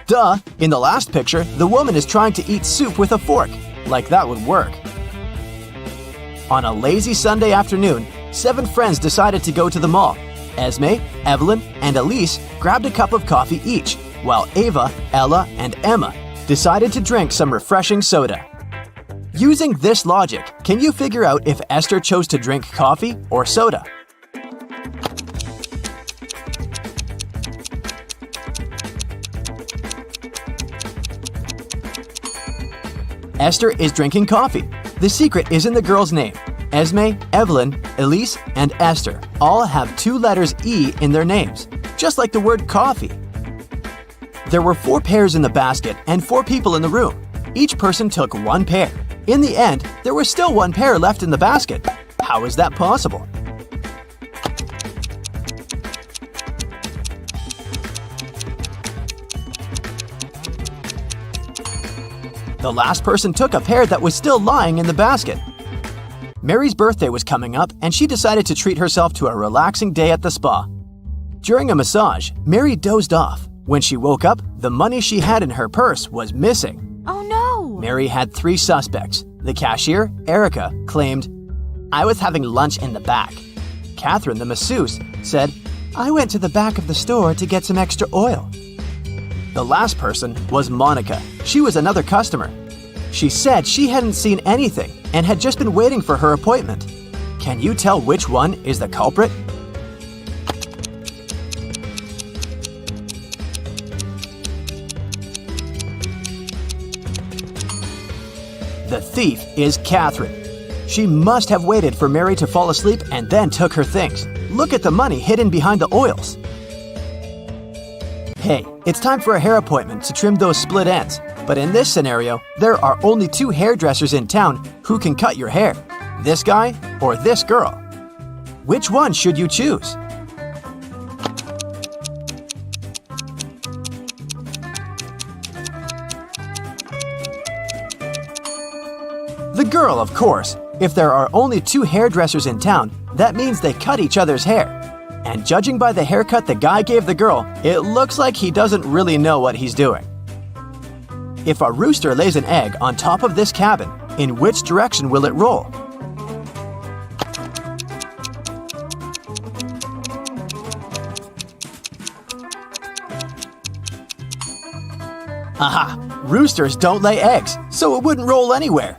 Duh! In the last picture, the woman is trying to eat soup with a fork. Like that would work. On a lazy Sunday afternoon, 7 friends decided to go to the mall. Esme, Evelyn, and Elise grabbed a cup of coffee each, while Ava, Ella, and Emma decided to drink some refreshing soda. Using this logic, can you figure out if Esther chose to drink coffee or soda? Esther is drinking coffee. The secret is in the girl's name. Esme, Evelyn, Elise, and Esther all have 2 letters E in their names, just like the word coffee. There were 4 pairs in the basket and 4 people in the room. Each person took 1 pair. In the end, there was still 1 pair left in the basket. How is that possible? The last person took a pair that was still lying in the basket. Mary's birthday was coming up, and she decided to treat herself to a relaxing day at the spa. During a massage, Mary dozed off. When she woke up, the money she had in her purse was missing. Oh no! Mary had 3 suspects. The cashier, Erica, claimed, "I was having lunch in the back." Catherine, the masseuse, said, "I went to the back of the store to get some extra oil." The last person was Monica. She was another customer. She said she hadn't seen anything and had just been waiting for her appointment. Can you tell which one is the culprit? The thief is Catherine. She must have waited for Mary to fall asleep and then took her things. Look at the money hidden behind the oils. Hey, it's time for a hair appointment to trim those split ends. But in this scenario, there are only 2 hairdressers in town who can cut your hair. This guy or this girl. Which one should you choose? The girl, of course. If there are only 2 hairdressers in town, that means they cut each other's hair. And judging by the haircut the guy gave the girl, it looks like he doesn't really know what he's doing. If a rooster lays an egg on top of this cabin, in which direction will it roll? Aha! Roosters don't lay eggs, so it wouldn't roll anywhere.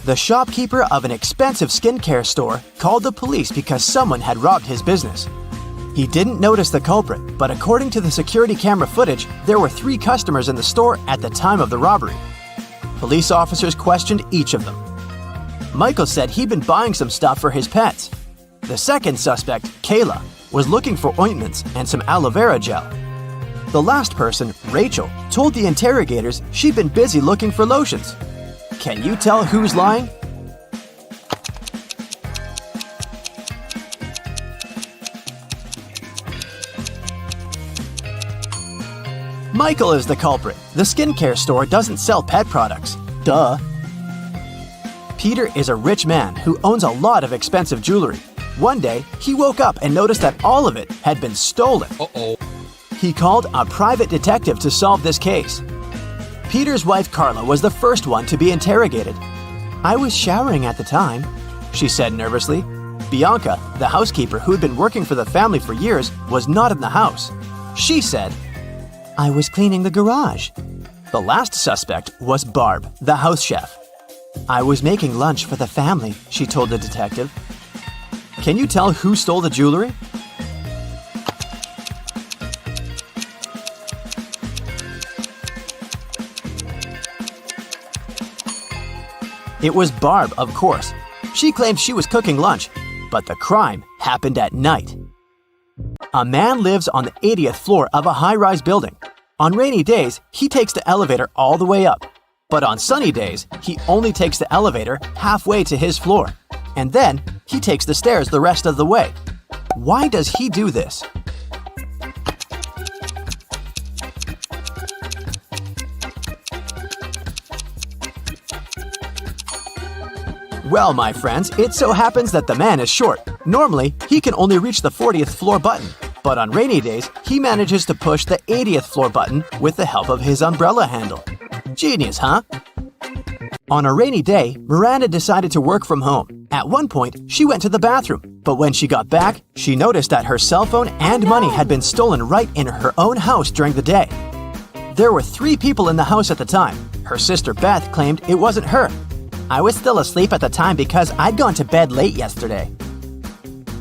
The shopkeeper of an expensive skincare store called the police because someone had robbed his business. He didn't notice the culprit, but according to the security camera footage, there were 3 customers in the store at the time of the robbery. Police officers questioned each of them. Michael said he'd been buying some stuff for his pets. The second suspect, Kayla, was looking for ointments and some aloe vera gel. The last person, Rachel, told the interrogators she'd been busy looking for lotions. Can you tell who's lying? Michael is the culprit. The skincare store doesn't sell pet products. Duh. Peter is a rich man who owns a lot of expensive jewelry. One day, he woke up and noticed that all of it had been stolen. Uh-oh. He called a private detective to solve this case. Peter's wife Carla was the first one to be interrogated. I was showering at the time, she said nervously. Bianca, the housekeeper who had been working for the family for years, was not in the house. She said, I was cleaning the garage. The last suspect was Barb, the house chef. I was making lunch for the family, she told the detective. Can you tell who stole the jewelry? It was Barb, of course. She claimed she was cooking lunch, but the crime happened at night. A man lives on the 80th floor of a high-rise building. On rainy days, he takes the elevator all the way up. But on sunny days, he only takes the elevator halfway to his floor. And then, he takes the stairs the rest of the way. Why does he do this? Well, my friends, it so happens that the man is short. Normally, he can only reach the 40th floor button. But on rainy days, he manages to push the 80th floor button with the help of his umbrella handle. Genius, huh? On a rainy day, Miranda decided to work from home. At one point, she went to the bathroom. But when she got back, she noticed that her cell phone and money had been stolen right in her own house during the day. There were 3 people in the house at the time. Her sister Beth claimed it wasn't her. I was still asleep at the time because I'd gone to bed late yesterday.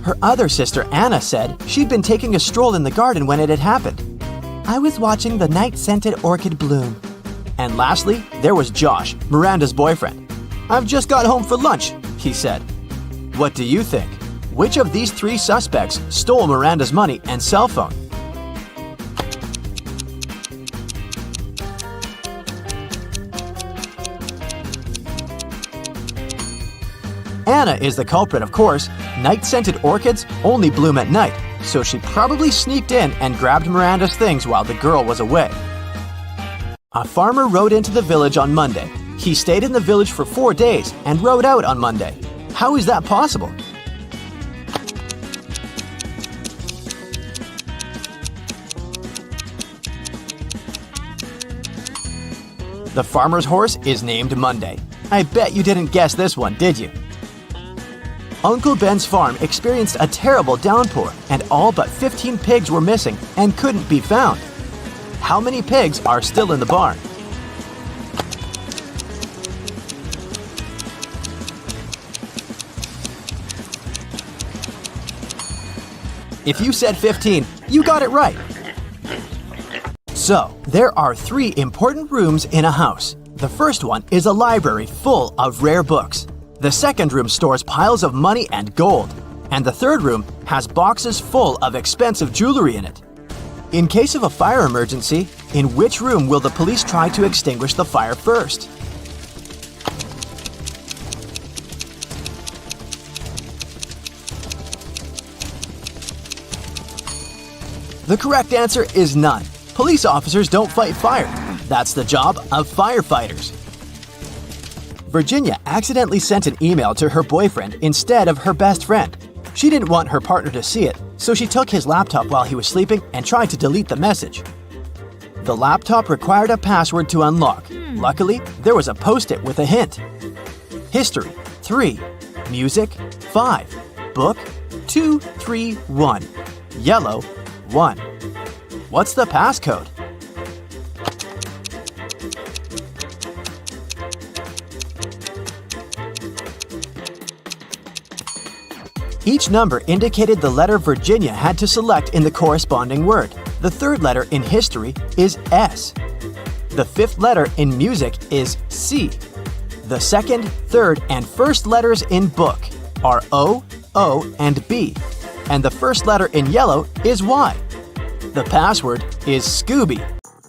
Her other sister Anna said she'd been taking a stroll in the garden when it had happened. I was watching the night-scented orchid bloom. And lastly, there was Josh, Miranda's boyfriend. I've just got home for lunch, he said. What do you think? Which of these 3 suspects stole Miranda's money and cell phone? Anna is the culprit, of course. Night-scented orchids only bloom at night, so she probably sneaked in and grabbed Miranda's things while the girl was away. A farmer rode into the village on Monday. He stayed in the village for 4 days and rode out on Monday. How is that possible? The farmer's horse is named Monday. I bet you didn't guess this one, did you? Uncle Ben's farm experienced a terrible downpour, and all but 15 pigs were missing and couldn't be found. How many pigs are still in the barn? If you said 15, you got it right. So, there are 3 important rooms in a house. The first one is a library full of rare books. The second room stores piles of money and gold. and the third room has boxes full of expensive jewelry in it. In case of a fire emergency, in which room will the police try to extinguish the fire first? The correct answer is none. Police officers don't fight fire. That's the job of firefighters. Virginia accidentally sent an email to her boyfriend instead of her best friend. She didn't want her partner to see it, so she took his laptop while he was sleeping and tried to delete the message. The laptop required a password to unlock. Luckily, there was a post-it with a hint. History, 3. Music, 5. Book, 2, 3, 1. Yellow, 1. What's the passcode? Each number indicated the letter Virginia had to select in the corresponding word. The third letter in history is S. The fifth letter in music is C. The second, third, and first letters in book are O, O, and B. And the first letter in yellow is Y. The password is Scooby.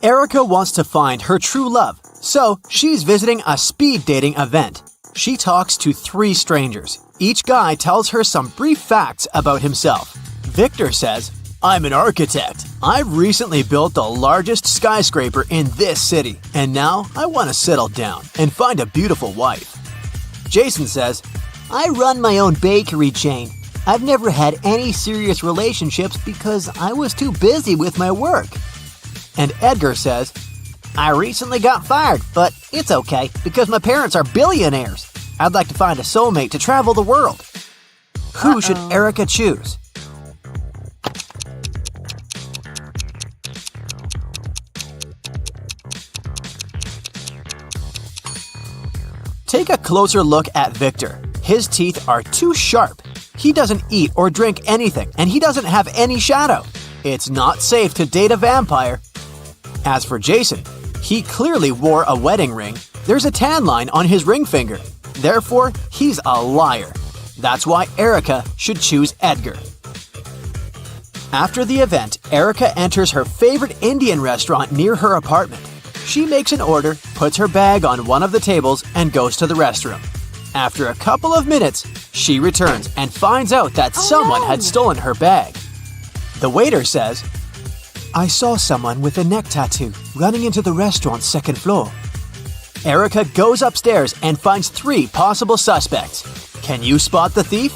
Erica wants to find her true love, so she's visiting a speed dating event. She talks to 3 strangers. Each guy tells her some brief facts about himself. Victor says, "I'm an architect. I've recently built the largest skyscraper in this city, and now I want to settle down and find a beautiful wife." Jason says, I run my own bakery chain. I've never had any serious relationships because I was too busy with my work. and Edgar says, I recently got fired, but it's okay because my parents are billionaires. I'd like to find a soulmate to travel the world. Who should Erica choose? Take a closer look at Victor. His teeth are too sharp. He doesn't eat or drink anything, and he doesn't have any shadow. It's not safe to date a vampire. As for Jason, he clearly wore a wedding ring. There's a tan line on his ring finger. Therefore, he's a liar. That's why Erica should choose Edgar. After the event, Erica enters her favorite Indian restaurant near her apartment. She makes an order, puts her bag on one of the tables, and goes to the restroom. After a couple of minutes, she returns and finds out that someone had stolen her bag. The waiter says, I saw someone with a neck tattoo running into the restaurant's second floor. Erica goes upstairs and finds 3 possible suspects. Can you spot the thief?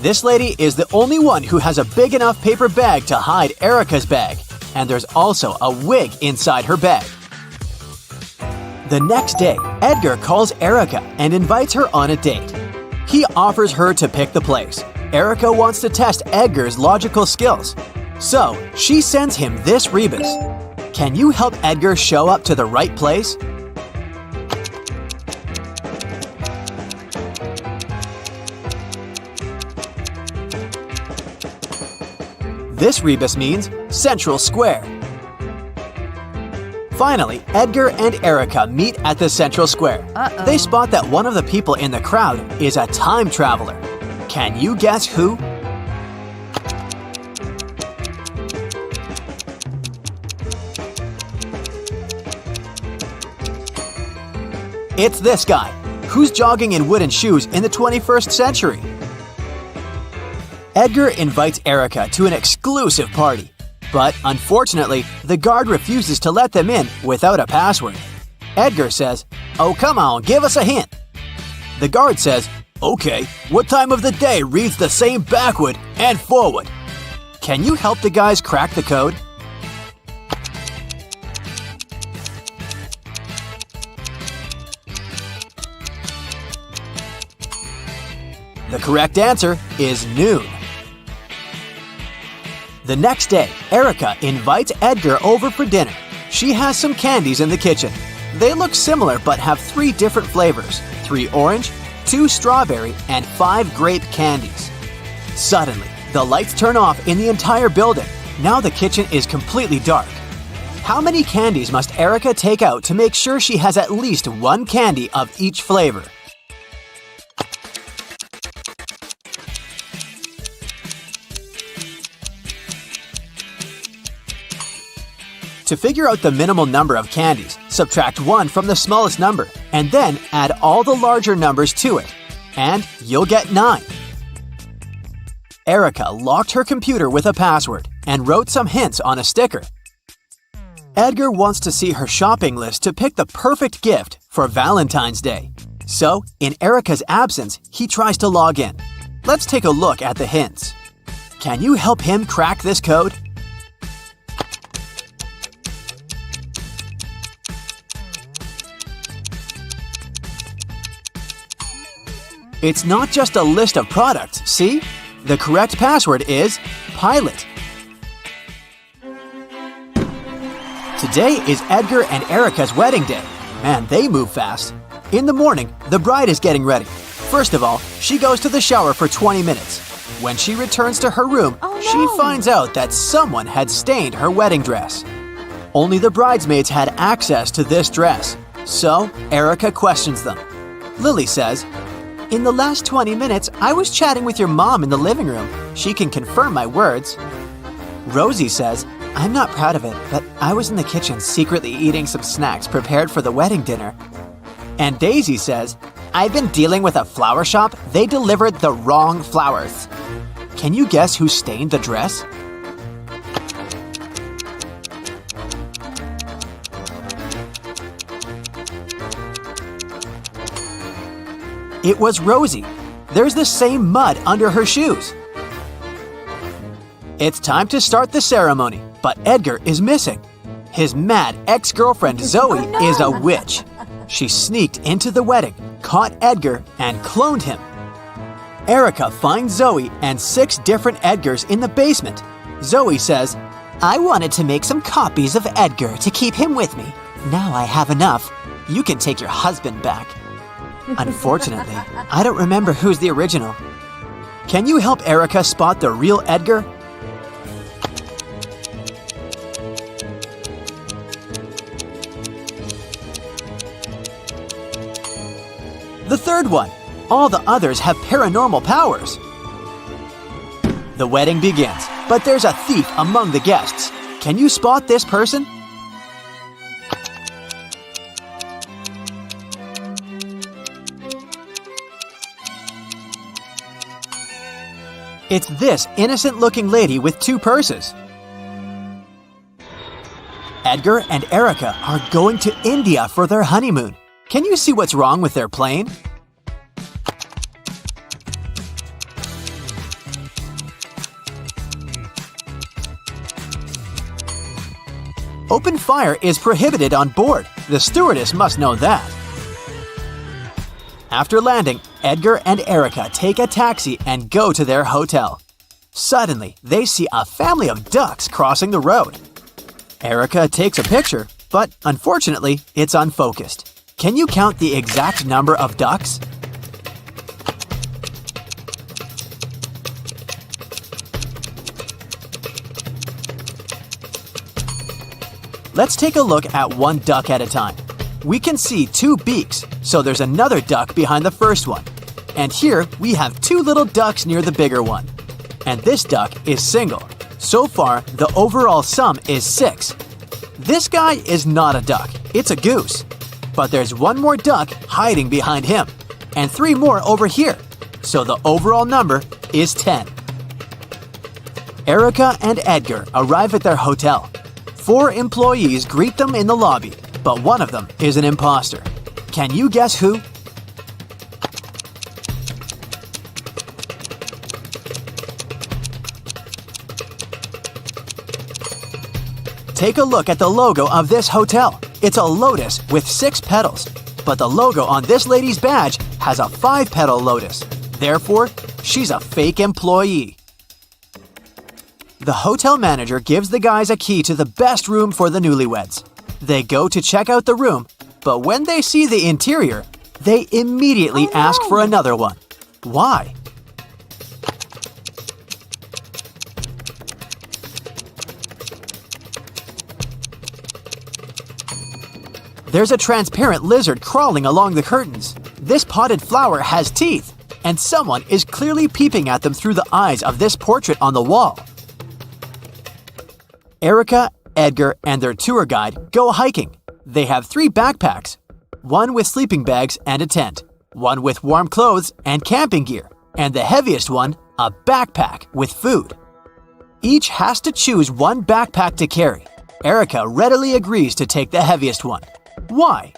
This lady is the only one who has a big enough paper bag to hide Erica's bag, and there's also a wig inside her bag. The next day, Edgar calls Erica and invites her on a date. He offers her to pick the place. Erica wants to test Edgar's logical skills, so she sends him this rebus. Can you help Edgar show up to the right place? This rebus means Central Square. Finally, Edgar and Erica meet at the Central Square. They spot that one of the people in the crowd is a time traveler. Can you guess who? It's this guy, who's jogging in wooden shoes in the 21st century. Edgar invites Erica to an exclusive party, but unfortunately, the guard refuses to let them in without a password. Edgar says, "Oh, come on, give us a hint." The guard says, "Okay, what time of the day reads the same backward and forward?" Can you help the guys crack the code? The correct answer is noon. The next day, Erica invites Edgar over for dinner. She has some candies in the kitchen. They look similar but have 3 different flavors: 3 orange, 2 strawberry, and 5 grape candies. Suddenly, the lights turn off in the entire building. Now the kitchen is completely dark. How many candies must Erica take out to make sure she has at least one candy of each flavor? To figure out the minimal number of candies, subtract 1 from the smallest number, and then add all the larger numbers to it, and you'll get 9. Erica locked her computer with a password and wrote some hints on a sticker. Edgar wants to see her shopping list to pick the perfect gift for Valentine's Day. So, in Erica's absence, he tries to log in. Let's take a look at the hints. Can you help him crack this code? It's not just a list of products, see? The correct password is Pilot. Today is Edgar and Erica's wedding day. Man, they move fast. In the morning, the bride is getting ready. First of all, she goes to the shower for 20 minutes. When she returns to her room, she finds out that someone had stained her wedding dress. Only the bridesmaids had access to this dress. So, Erica questions them. Lily says, "In the last 20 minutes, I was chatting with your mom in the living room. She can confirm my words." Rosie says, "I'm not proud of it, but I was in the kitchen secretly eating some snacks prepared for the wedding dinner." And Daisy says, "I've been dealing with a flower shop. They delivered the wrong flowers." Can you guess who stained the dress? It was Rosie. There's the same mud under her shoes. It's time to start the ceremony, but Edgar is missing. His mad ex-girlfriend Zoe is a witch. She sneaked into the wedding, caught Edgar, and cloned him. Erica finds Zoe and 6 different Edgars in the basement. Zoe says, "I wanted to make some copies of Edgar to keep him with me. Now I have enough. You can take your husband back." Unfortunately, I don't remember who's the original. Can you help Erica spot the real Edgar? The third one. All the others have paranormal powers. The wedding begins, but there's a thief among the guests. Can you spot this person? It's this innocent-looking lady with 2 purses. Edgar and Erica are going to India for their honeymoon. Can you see what's wrong with their plane? Open fire is prohibited on board. The stewardess must know that. After landing, Edgar and Erica take a taxi and go to their hotel. Suddenly, they see a family of ducks crossing the road. Erica takes a picture, but unfortunately, it's unfocused. Can you count the exact number of ducks? Let's take a look at one duck at a time. We can see 2 beaks, so there's another duck behind the first one. And here we have 2 little ducks near the bigger one. And this duck is single. So far, the overall sum is 6. This guy is not a duck, it's a goose. But there's 1 more duck hiding behind him, and 3 more over here. So the overall number is 10. Erica and Edgar arrive at their hotel. 4 employees greet them in the lobby, but one of them is an imposter. Can you guess who? Take a look at the logo of this hotel. It's a lotus with 6 petals, but the logo on this lady's badge has a 5-petal lotus. Therefore, she's a fake employee. The hotel manager gives the guys a key to the best room for the newlyweds. They go to check out the room, but when they see the interior, they immediately ask for another one. Why? There's a transparent lizard crawling along the curtains. This potted flower has teeth, and someone is clearly peeping at them through the eyes of this portrait on the wall. Erica, Edgar, and their tour guide go hiking. They have 3 backpacks, one with sleeping bags and a tent, one with warm clothes and camping gear, and the heaviest one, a backpack with food. Each has to choose one backpack to carry. Erica readily agrees to take the heaviest one. Why?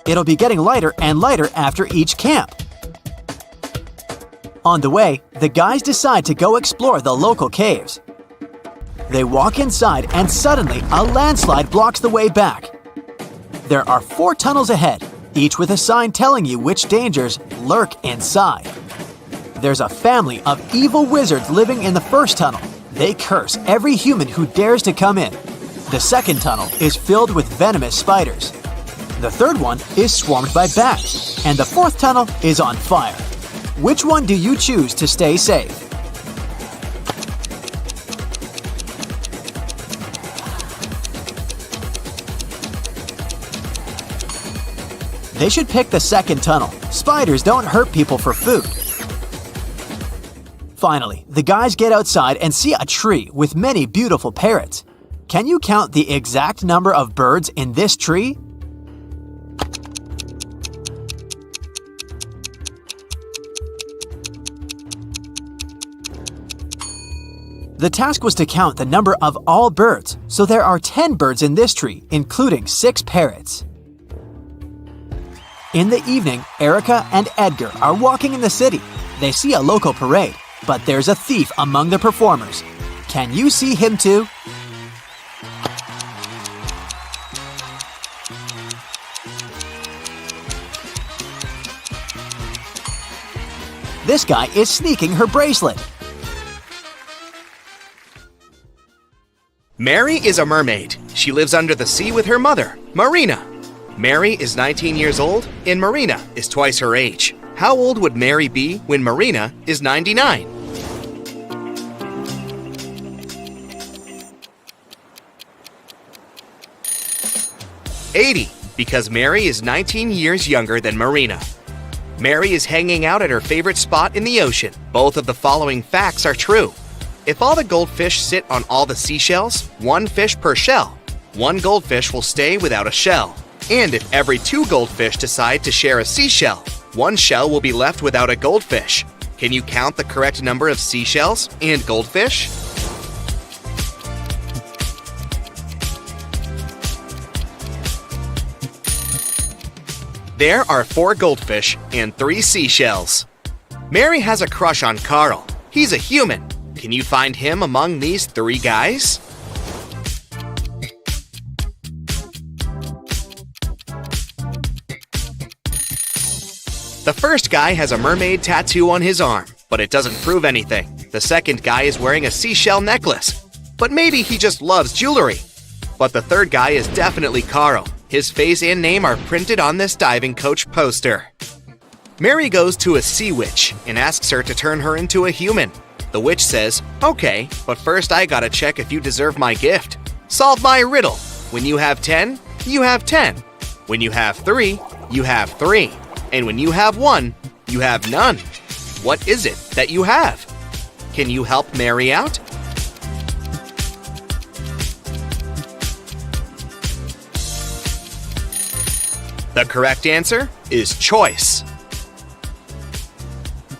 It'll be getting lighter and lighter after each camp. On the way, the guys decide to go explore the local caves. They walk inside and suddenly a landslide blocks the way back. There are 4 tunnels ahead, each with a sign telling you which dangers lurk inside. There's a family of evil wizards living in the first tunnel. They curse every human who dares to come in. The second tunnel is filled with venomous spiders. The third one is swarmed by bats, and the fourth tunnel is on fire. Which one do you choose to stay safe? They should pick the second tunnel. Spiders don't hurt people for food. Finally, the guys get outside and see a tree with many beautiful parrots. Can you count the exact number of birds in this tree? The task was to count the number of all birds, so there are 10 birds in this tree, including 6 parrots. In the evening, Erica and Edgar are walking in the city. They see a local parade, but there's a thief among the performers. Can you see him too? This guy is sneaking her bracelet. Mary is a mermaid. She lives under the sea with her mother, Marina. Mary is 19 years old, and Marina is twice her age. How old would Mary be when Marina is 99? $80, because Mary is 19 years younger than Marina. Mary is hanging out at her favorite spot in the ocean. Both of the following facts are true. If all the goldfish sit on all the seashells, 1 fish per shell, 1 goldfish will stay without a shell. And if every 2 goldfish decide to share a seashell, 1 shell will be left without a goldfish. Can you count the correct number of seashells and goldfish? There are 4 goldfish and 3 seashells. Mary has a crush on Carl. He's a human. Can you find him among these 3 guys? The first guy has a mermaid tattoo on his arm, but it doesn't prove anything. The second guy is wearing a seashell necklace, but maybe he just loves jewelry. But the third guy is definitely Carl. His face and name are printed on this diving coach poster. Mary goes to a sea witch and asks her to turn her into a human. The witch says, "Okay, but first I gotta check if you deserve my gift. Solve my riddle. When you have 10, you have 10. When you have 3, you have 3. And when you have 1, you have none. What is it that you have? Can you help Mary out?" The correct answer is choice.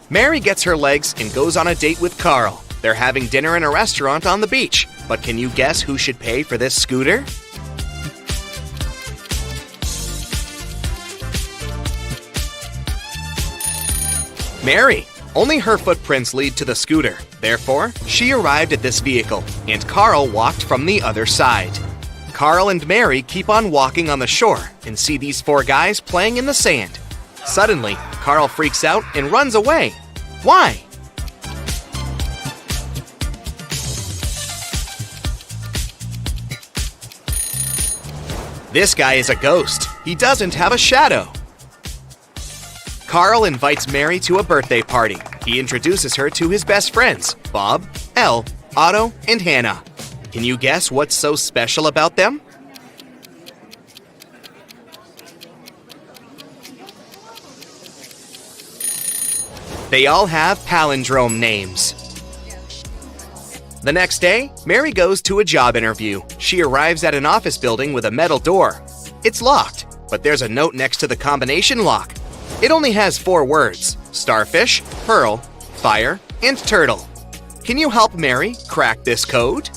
Mary gets her legs and goes on a date with Carl. They're having dinner in a restaurant on the beach. But can you guess who should pay for this scooter? Mary. Only her footprints lead to the scooter. Therefore, she arrived at this vehicle, and Carl walked from the other side. Carl and Mary keep on walking on the shore and see these 4 guys playing in the sand. Suddenly, Carl freaks out and runs away. Why? This guy is a ghost. He doesn't have a shadow. Carl invites Mary to a birthday party. He introduces her to his best friends, Bob, Elle, Otto, and Hannah. Can you guess what's so special about them? They all have palindrome names. The next day, Mary goes to a job interview. She arrives at an office building with a metal door. It's locked, but there's a note next to the combination lock. It only has 4 words: starfish, pearl, fire, and turtle. Can you help Mary crack this code?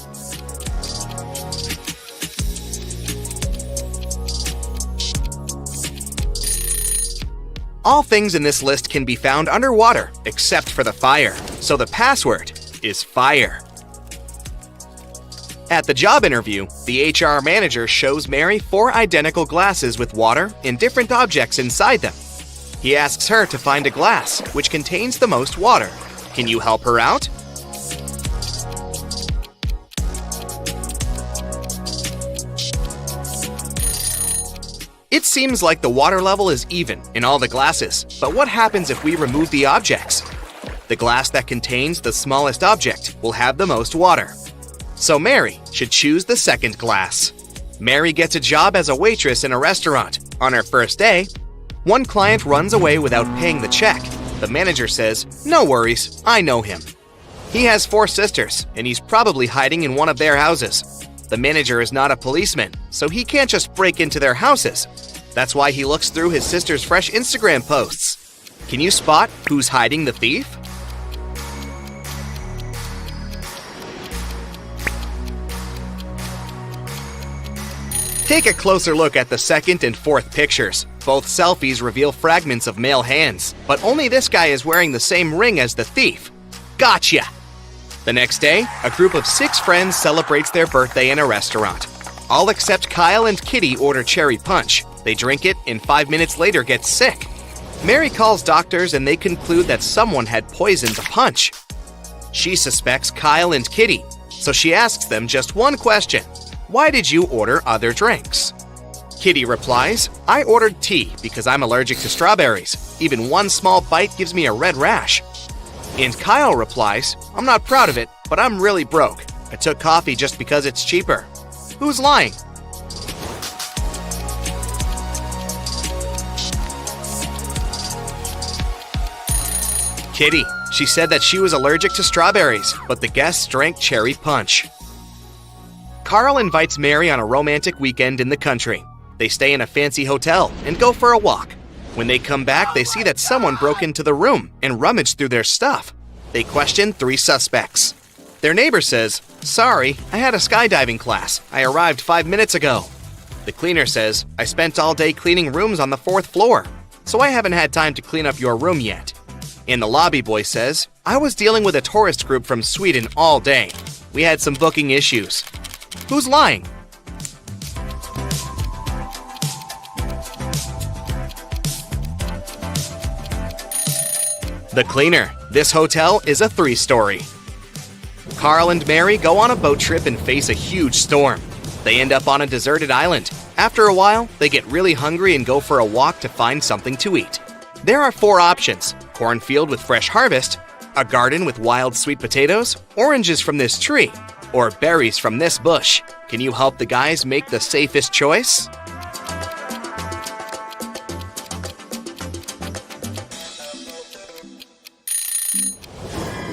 All things in this list can be found underwater, except for the fire, so the password is fire. At the job interview, the HR manager shows Mary 4 identical glasses with water and different objects inside them. He asks her to find a glass which contains the most water. Can you help her out? It seems like the water level is even in all the glasses, but what happens if we remove the objects? The glass that contains the smallest object will have the most water. So Mary should choose the second glass. Mary gets a job as a waitress in a restaurant. On her first day, one client runs away without paying the check. The manager says, "No worries, I know him." He has 4 sisters, and he's probably hiding in one of their houses. The manager is not a policeman, so he can't just break into their houses. That's why he looks through his sister's fresh Instagram posts. Can you spot who's hiding the thief? Take a closer look at the second and fourth pictures. Both selfies reveal fragments of male hands, but only this guy is wearing the same ring as the thief. Gotcha! The next day, a group of 6 friends celebrates their birthday in a restaurant. All except Kyle and Kitty order cherry punch. They drink it and 5 minutes later get sick. Mary calls doctors and they conclude that someone had poisoned the punch. She suspects Kyle and Kitty, so she asks them just one question. Why did you order other drinks? Kitty replies, I ordered tea because I'm allergic to strawberries. Even one small bite gives me a red rash. And Kyle replies, I'm not proud of it, but I'm really broke. I took coffee just because it's cheaper. Who's lying? Kitty. She said that she was allergic to strawberries, but the guests drank cherry punch. Carl invites Mary on a romantic weekend in the country. They stay in a fancy hotel and go for a walk. When they come back, they see that someone broke into the room and rummaged through their stuff. They question 3 suspects. Their neighbor says, Sorry, I had a skydiving class. I arrived 5 minutes ago. The cleaner says, I spent all day cleaning rooms on the 4th floor, so I haven't had time to clean up your room yet. And the lobby boy says, I was dealing with a tourist group from Sweden all day. We had some booking issues. Who's lying? The cleaner. This hotel is a 3-story. Carl and Mary go on a boat trip and face a huge storm. They end up on a deserted island. After a while, they get really hungry and go for a walk to find something to eat. There are 4 options: cornfield with fresh harvest, a garden with wild sweet potatoes, oranges from this tree, or berries from this bush. Can you help the guys make the safest choice?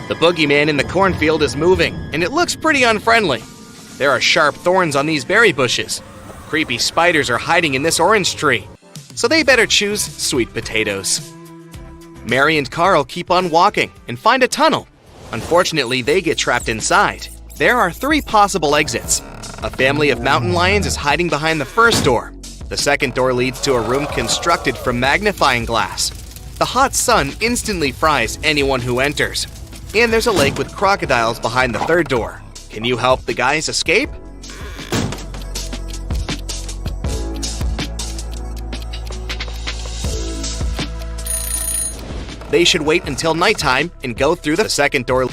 The boogeyman in the cornfield is moving, and it looks pretty unfriendly. There are sharp thorns on these berry bushes. Creepy spiders are hiding in this orange tree, so they better choose sweet potatoes. Mary and Carl keep on walking and find a tunnel. Unfortunately, they get trapped inside. There are 3 possible exits. A family of mountain lions is hiding behind the first door. The second door leads to a room constructed from magnifying glass. The hot sun instantly fries anyone who enters. And there's a lake with crocodiles behind the third door. Can you help the guys escape? They should wait until nighttime and go through the second door.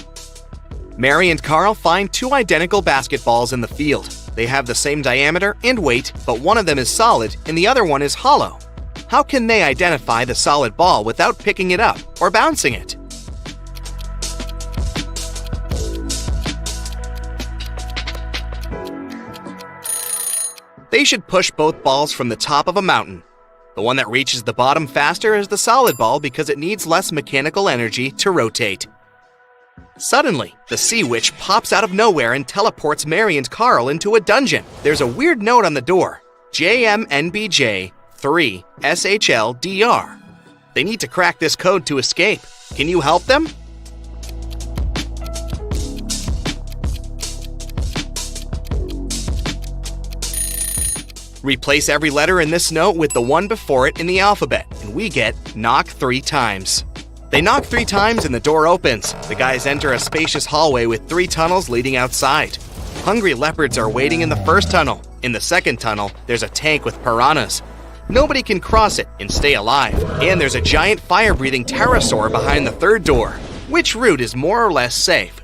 Mary and Carl find 2 identical basketballs in the field. They have the same diameter and weight, but one of them is solid and the other one is hollow. How can they identify the solid ball without picking it up or bouncing it? They should push both balls from the top of a mountain. The one that reaches the bottom faster is the solid ball because it needs less mechanical energy to rotate. Suddenly, the Sea Witch pops out of nowhere and teleports Mary and Carl into a dungeon. There's a weird note on the door, JMNBJ 3 SHLDR. They need to crack this code to escape. Can you help them? Replace every letter in this note with the one before it in the alphabet, and we get knock 3 times. They knock 3 times and the door opens. The guys enter a spacious hallway with 3 tunnels leading outside. Hungry leopards are waiting in the first tunnel. In the second tunnel, there's a tank with piranhas. Nobody can cross it and stay alive. And there's a giant fire-breathing pterosaur behind the third door. Which route is more or less safe?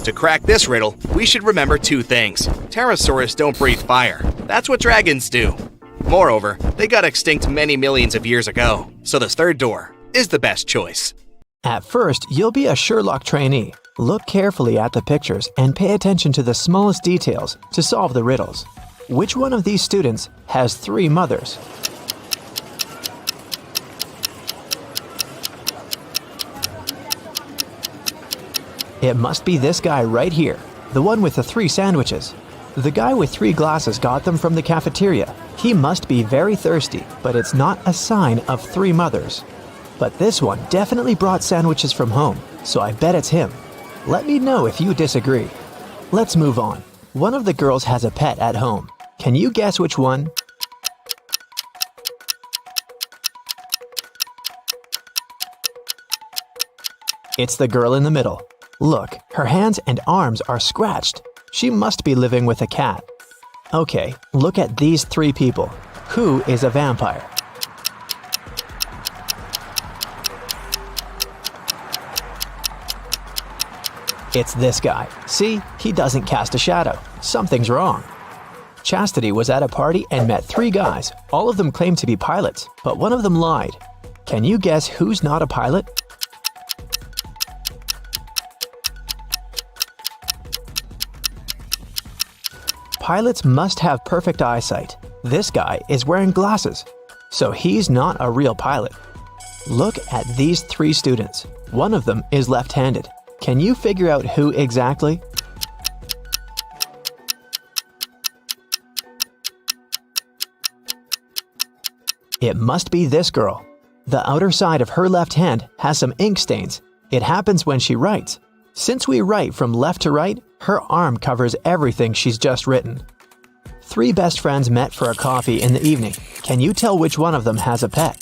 To crack this riddle, we should remember 2 things. Pterosaurs don't breathe fire. That's what dragons do. Moreover, they got extinct many millions of years ago, so this third door is the best choice. At first, you'll be a Sherlock trainee. Look carefully at the pictures and pay attention to the smallest details to solve the riddles. Which one of these students has 3 mothers? It must be this guy right here, the one with the 3 sandwiches. The guy with 3 glasses got them from the cafeteria. He must be very thirsty, but it's not a sign of 3 mothers. But this one definitely brought sandwiches from home, so I bet it's him. Let me know if you disagree. Let's move on. One of the girls has a pet at home. Can you guess which one? It's the girl in the middle. Look, her hands and arms are scratched. She must be living with a cat. Okay, look at these 3 people. Who is a vampire? It's this guy. See, he doesn't cast a shadow. Something's wrong. Chastity was at a party and met 3 guys. All of them claimed to be pilots, but one of them lied. Can you guess who's not a pilot? Pilots must have perfect eyesight. This guy is wearing glasses, so he's not a real pilot. Look at these 3 students. One of them is left-handed. Can you figure out who exactly? It must be this girl. The outer side of her left hand has some ink stains. It happens when she writes. Since we write from left to right, her arm covers everything she's just written. 3 best friends met for a coffee in the evening. Can you tell which one of them has a pet?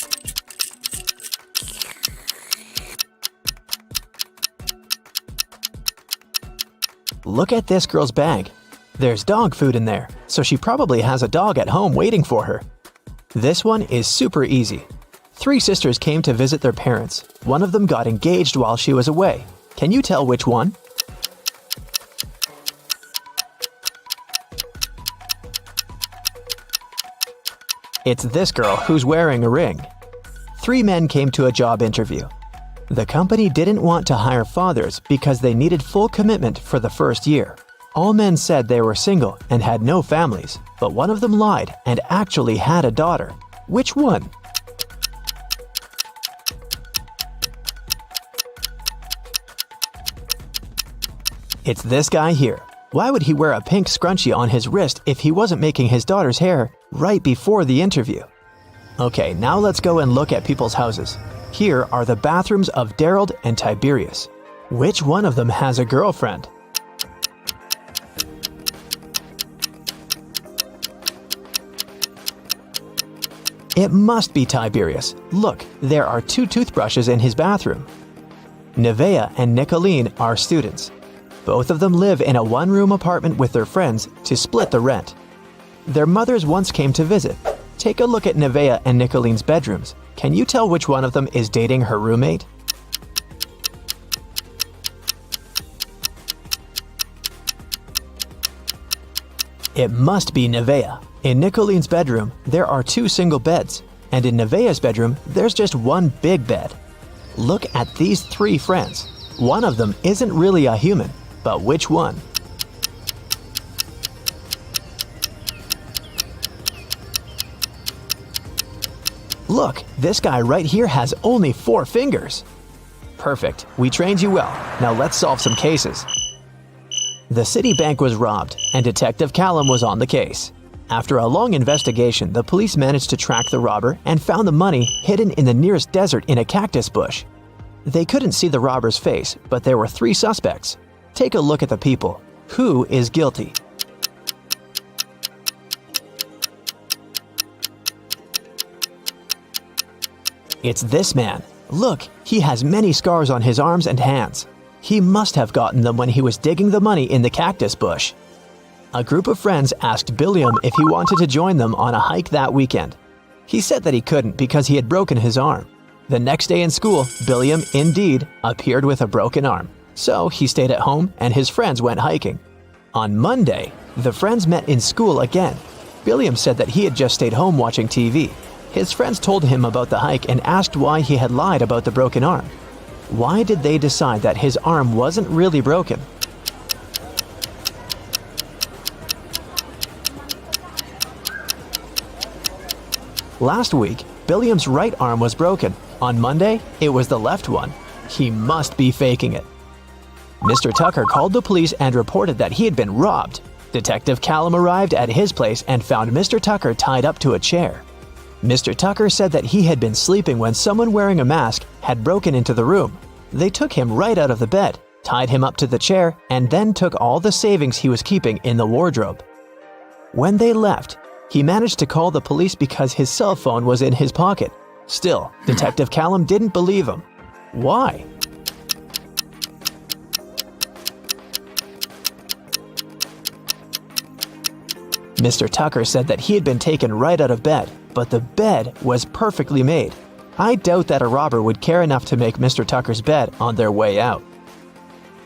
Look at this girl's bag. There's dog food in there, so she probably has a dog at home waiting for her. This one is super easy. 3 sisters came to visit their parents. One of them got engaged while she was away. Can you tell which one? It's this girl who's wearing a ring. 3 men came to a job interview. The company didn't want to hire fathers because they needed full commitment for the first year. All men said they were single and had no families, but one of them lied and actually had a daughter. Which one? It's this guy here. Why would he wear a pink scrunchie on his wrist if he wasn't making his daughter's hair right before the interview? Okay, now let's go and look at people's houses. Here are the bathrooms of Daryl and Tiberius. Which one of them has a girlfriend? It must be Tiberius. Look, there are 2 toothbrushes in his bathroom. Nevaeh and Nicolene are students. Both of them live in a 1-room apartment with their friends to split the rent. Their mothers once came to visit. Take a look at Nevaeh and Nicolene's bedrooms. Can you tell which one of them is dating her roommate? It must be Nevaeh. In Nicoline's bedroom, there are 2 single beds, and in Nevaeh's bedroom, there's just one big bed. Look at these 3 friends. One of them isn't really a human, but which one? Look, this guy right here has only 4 fingers. Perfect, we trained you well. Now let's solve some cases. The city bank was robbed, and Detective Callum was on the case. After a long investigation, the police managed to track the robber and found the money hidden in the nearest desert in a cactus bush. They couldn't see the robber's face, but there were 3 suspects. Take a look at the people. Who is guilty? It's this man. Look, he has many scars on his arms and hands. He must have gotten them when he was digging the money in the cactus bush. A group of friends asked Billiam if he wanted to join them on a hike that weekend. He said that he couldn't because he had broken his arm. The next day in school, Billiam, indeed, appeared with a broken arm. So he stayed at home and his friends went hiking. On Monday, the friends met in school again. Billiam said that he had just stayed home watching TV. His friends told him about the hike and asked why he had lied about the broken arm. Why did they decide that his arm wasn't really broken? Last week, Billiam's right arm was broken. On Monday, it was the left one. He must be faking it. Mr. Tucker called the police and reported that he had been robbed. Detective Callum arrived at his place and found Mr. Tucker tied up to a chair. Mr. Tucker said that he had been sleeping when someone wearing a mask had broken into the room. They took him right out of the bed, tied him up to the chair, and then took all the savings he was keeping in the wardrobe. When they left, he managed to call the police because his cell phone was in his pocket. Still, Detective Callum didn't believe him. Why? Mr. Tucker said that he had been taken right out of bed, but the bed was perfectly made. I doubt that a robber would care enough to make Mr. Tucker's bed on their way out.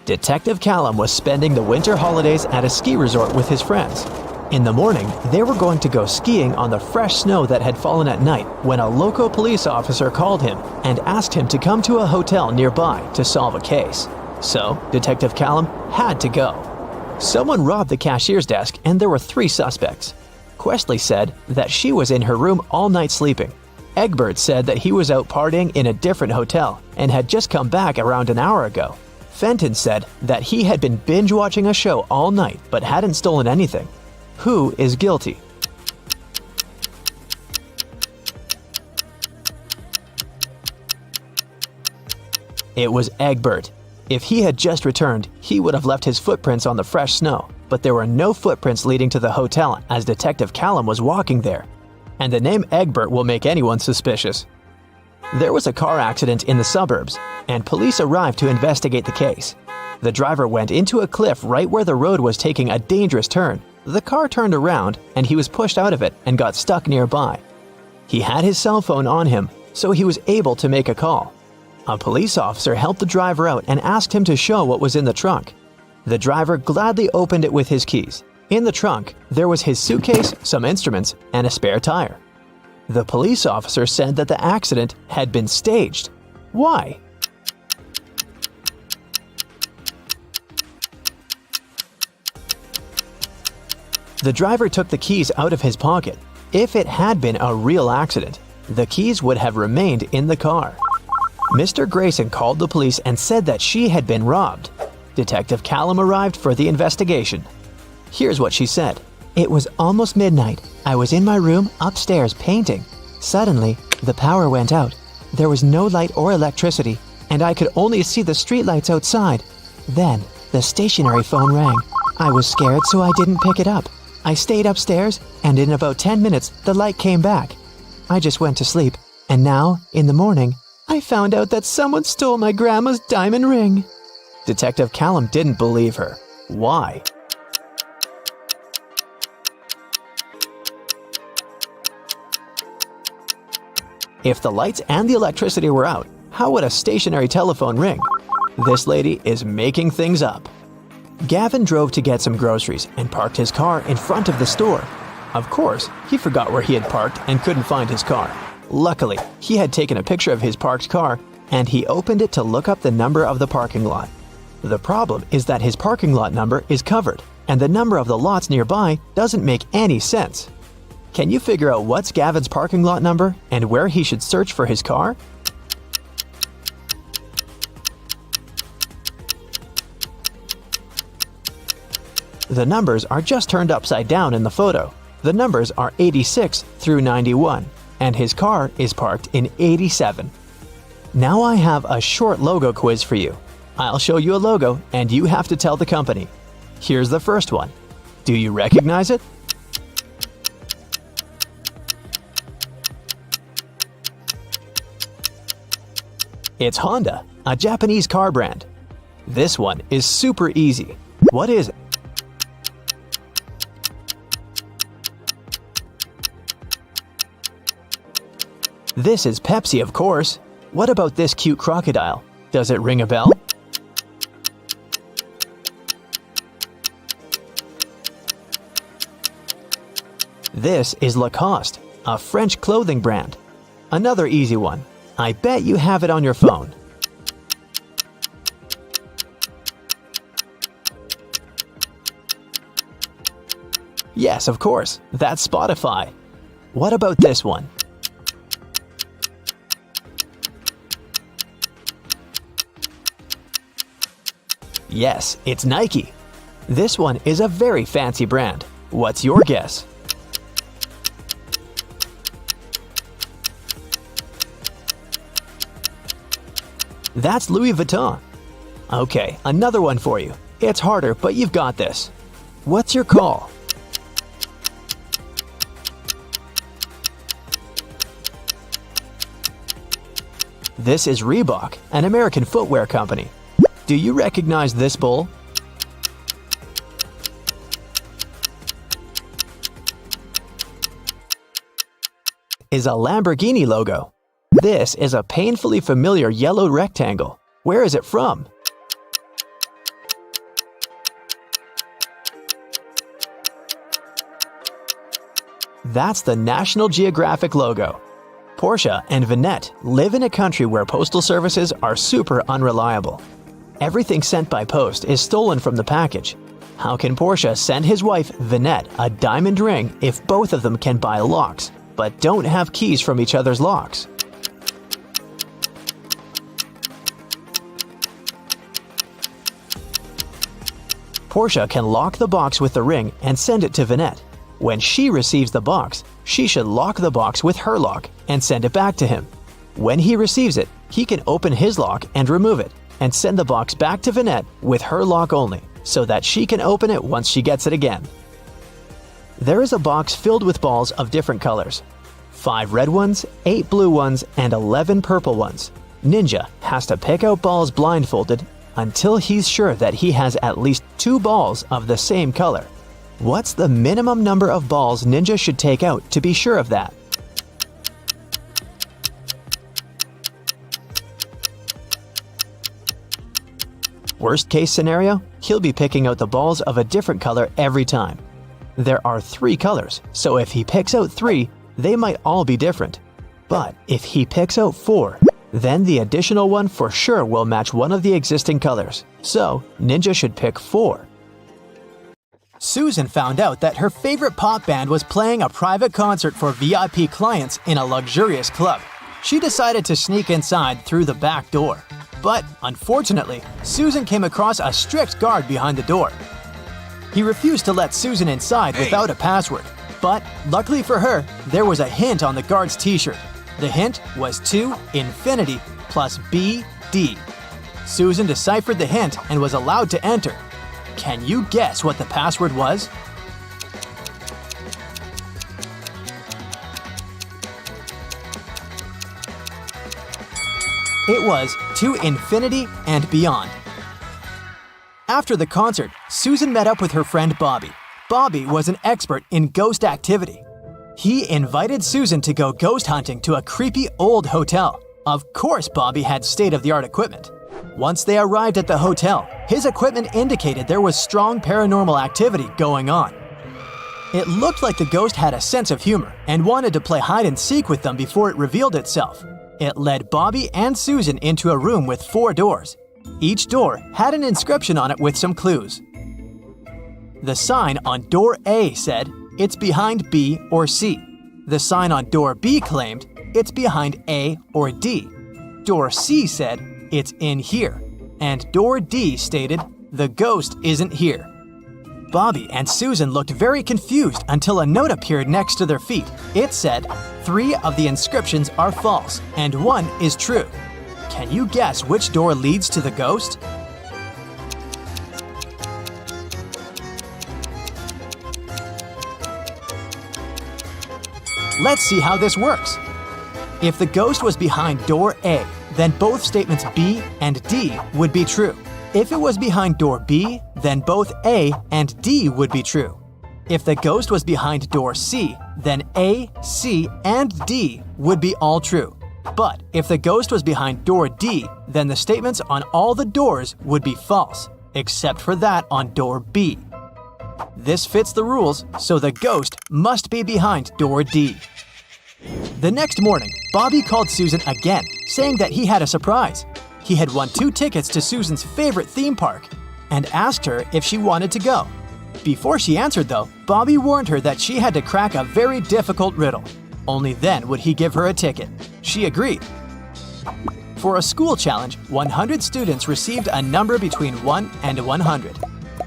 Detective Callum was spending the winter holidays at a ski resort with his friends. In the morning, they were going to go skiing on the fresh snow that had fallen at night when a local police officer called him and asked him to come to a hotel nearby to solve a case. So, Detective Callum had to go. Someone robbed the cashier's desk and there were 3 suspects. Questley said that she was in her room all night sleeping. Egbert said that he was out partying in a different hotel and had just come back around an hour ago. Fenton said that he had been binge-watching a show all night but hadn't stolen anything. Who is guilty? It was Egbert. If he had just returned, he would have left his footprints on the fresh snow, but there were no footprints leading to the hotel as Detective Callum was walking there. And the name Egbert will make anyone suspicious. There was a car accident in the suburbs, and police arrived to investigate the case. The driver went into a cliff right where the road was taking a dangerous turn. The car turned around, and he was pushed out of it and got stuck nearby. He had his cell phone on him, so he was able to make a call. A police officer helped the driver out and asked him to show what was in the trunk. The driver gladly opened it with his keys. In the trunk, there was his suitcase, some instruments, and a spare tire. The police officer said that the accident had been staged. Why? The driver took the keys out of his pocket. If it had been a real accident, the keys would have remained in the car. Mr. Grayson called the police and said that she had been robbed. Detective Callum arrived for the investigation. Here's what she said. It was almost midnight. I was in my room upstairs painting. Suddenly, the power went out. There was no light or electricity, and I could only see the streetlights outside. Then, the stationary phone rang. I was scared, so I didn't pick it up. I stayed upstairs, and in about 10 minutes, the light came back. I just went to sleep, and now, in the morning, I found out that someone stole my grandma's diamond ring. Detective Callum didn't believe her. Why? If the lights and the electricity were out, how would a stationary telephone ring? This lady is making things up. Gavin drove to get some groceries and parked his car in front of the store. Of course, he forgot where he had parked and couldn't find his car. Luckily, he had taken a picture of his parked car and he opened it to look up the number of the parking lot. The problem is that his parking lot number is covered, and the number of the lots nearby doesn't make any sense. Can you figure out what's Gavin's parking lot number and where he should search for his car? The numbers are just turned upside down in the photo. The numbers are 86 through 91, and his car is parked in 87. Now I have a short logo quiz for you. I'll show you a logo and you have to tell the company. Here's the first one. Do you recognize it? It's Honda, a Japanese car brand. This one is super easy. What is it? This is Pepsi, of course. What about this cute crocodile? Does it ring a bell? This is Lacoste, a French clothing brand. Another easy one. I bet you have it on your phone. Yes, of course. That's Spotify. What about this one? Yes, it's Nike. This one is a very fancy brand. What's your guess? That's Louis Vuitton. Okay, another one for you. It's harder, but you've got this. What's your call? This is Reebok, an American footwear company. Do you recognize this bull? Is a Lamborghini logo. This is a painfully familiar yellow rectangle. Where is it from? That's the National Geographic logo. Portia and Vinette live in a country where postal services are super unreliable. Everything sent by post is stolen from the package. How can Portia send his wife, Vinette, a diamond ring if both of them can buy locks, but don't have keys from each other's locks? Portia can lock the box with the ring and send it to Vinette. When she receives the box, she should lock the box with her lock and send it back to him. When he receives it, he can open his lock and remove it, and send the box back to Vinette with her lock only, so that she can open it once she gets it again. There is a box filled with balls of different colors. 5 red ones, 8 blue ones, and 11 purple ones. Ninja has to pick out balls blindfolded until he's sure that he has at least 2 balls of the same color. What's the minimum number of balls Ninja should take out to be sure of that? Worst case scenario, he'll be picking out the balls of a different color every time. There are 3 colors, so if he picks out 3, they might all be different. But if he picks out 4, then the additional one for sure will match one of the existing colors. So, Ninja should pick 4. Susan found out that her favorite pop band was playing a private concert for VIP clients in a luxurious club. She decided to sneak inside through the back door. But, unfortunately, Susan came across a strict guard behind the door. He refused to let Susan inside without a password. But, luckily for her, there was a hint on the guard's t-shirt. The hint was to infinity plus BD. Susan deciphered the hint and was allowed to enter. Can you guess what the password was? It was to infinity and beyond. After the concert, Susan met up with her friend Bobby. Bobby was an expert in ghost activity. He invited Susan to go ghost hunting to a creepy old hotel. Of course, Bobby had state-of-the-art equipment. Once they arrived at the hotel, his equipment indicated there was strong paranormal activity going on. It looked like the ghost had a sense of humor and wanted to play hide and seek with them before it revealed itself. It led Bobby and Susan into a room with 4 doors. Each door had an inscription on it with some clues. The sign on door A said, "It's behind B or C." The sign on door B claimed, "It's behind A or D." Door C said, "It's in here." And door D stated, "The ghost isn't here." Bobby and Susan looked very confused until a note appeared next to their feet. It said, 3 of the inscriptions are false and 1 is true. Can you guess which door leads to the ghost? Let's see how this works. If the ghost was behind door A, then both statements B and D would be true. If it was behind door B, then both A and D would be true. If the ghost was behind door C, then A, C, and D would be all true. But if the ghost was behind door D, then the statements on all the doors would be false, except for that on door B. This fits the rules, so the ghost must be behind door D. The next morning, Bobby called Susan again, saying that he had a surprise. He had won 2 tickets to Susan's favorite theme park and asked her if she wanted to go. Before she answered, though, Bobby warned her that she had to crack a very difficult riddle. Only then would he give her a ticket. She agreed. For a school challenge, 100 students received a number between 1 and 100.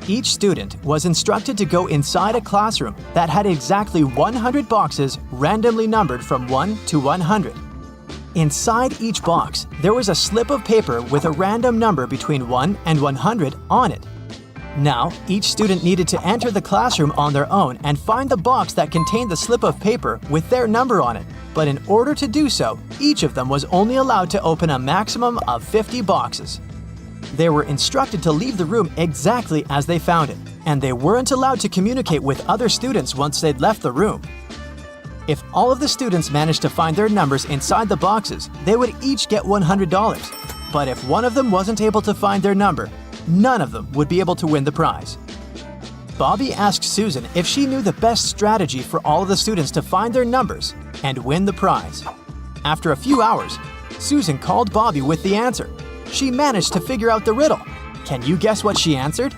Each student was instructed to go inside a classroom that had exactly 100 boxes randomly numbered from 1 to 100. Inside each box, there was a slip of paper with a random number between 1 and 100 on it. Now, each student needed to enter the classroom on their own and find the box that contained the slip of paper with their number on it. But in order to do so, each of them was only allowed to open a maximum of 50 boxes. They were instructed to leave the room exactly as they found it, and they weren't allowed to communicate with other students once they'd left the room. If all of the students managed to find their numbers inside the boxes, they would each get $100. But if one of them wasn't able to find their number, none of them would be able to win the prize. Bobby asked Susan if she knew the best strategy for all of the students to find their numbers and win the prize. After a few hours, Susan called Bobby with the answer. She managed to figure out the riddle. Can you guess what she answered?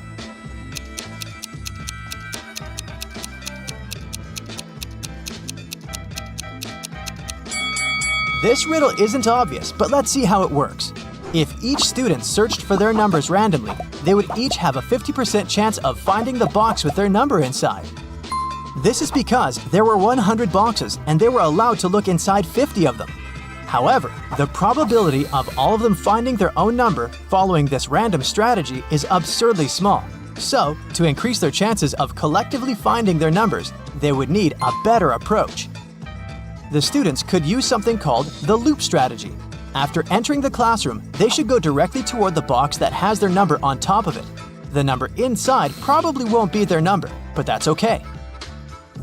This riddle isn't obvious, but let's see how it works. If each student searched for their numbers randomly, they would each have a 50% chance of finding the box with their number inside. This is because there were 100 boxes and they were allowed to look inside 50 of them. However, the probability of all of them finding their own number following this random strategy is absurdly small. So, to increase their chances of collectively finding their numbers, they would need a better approach. The students could use something called the loop strategy. After entering the classroom, they should go directly toward the box that has their number on top of it. The number inside probably won't be their number, but that's okay.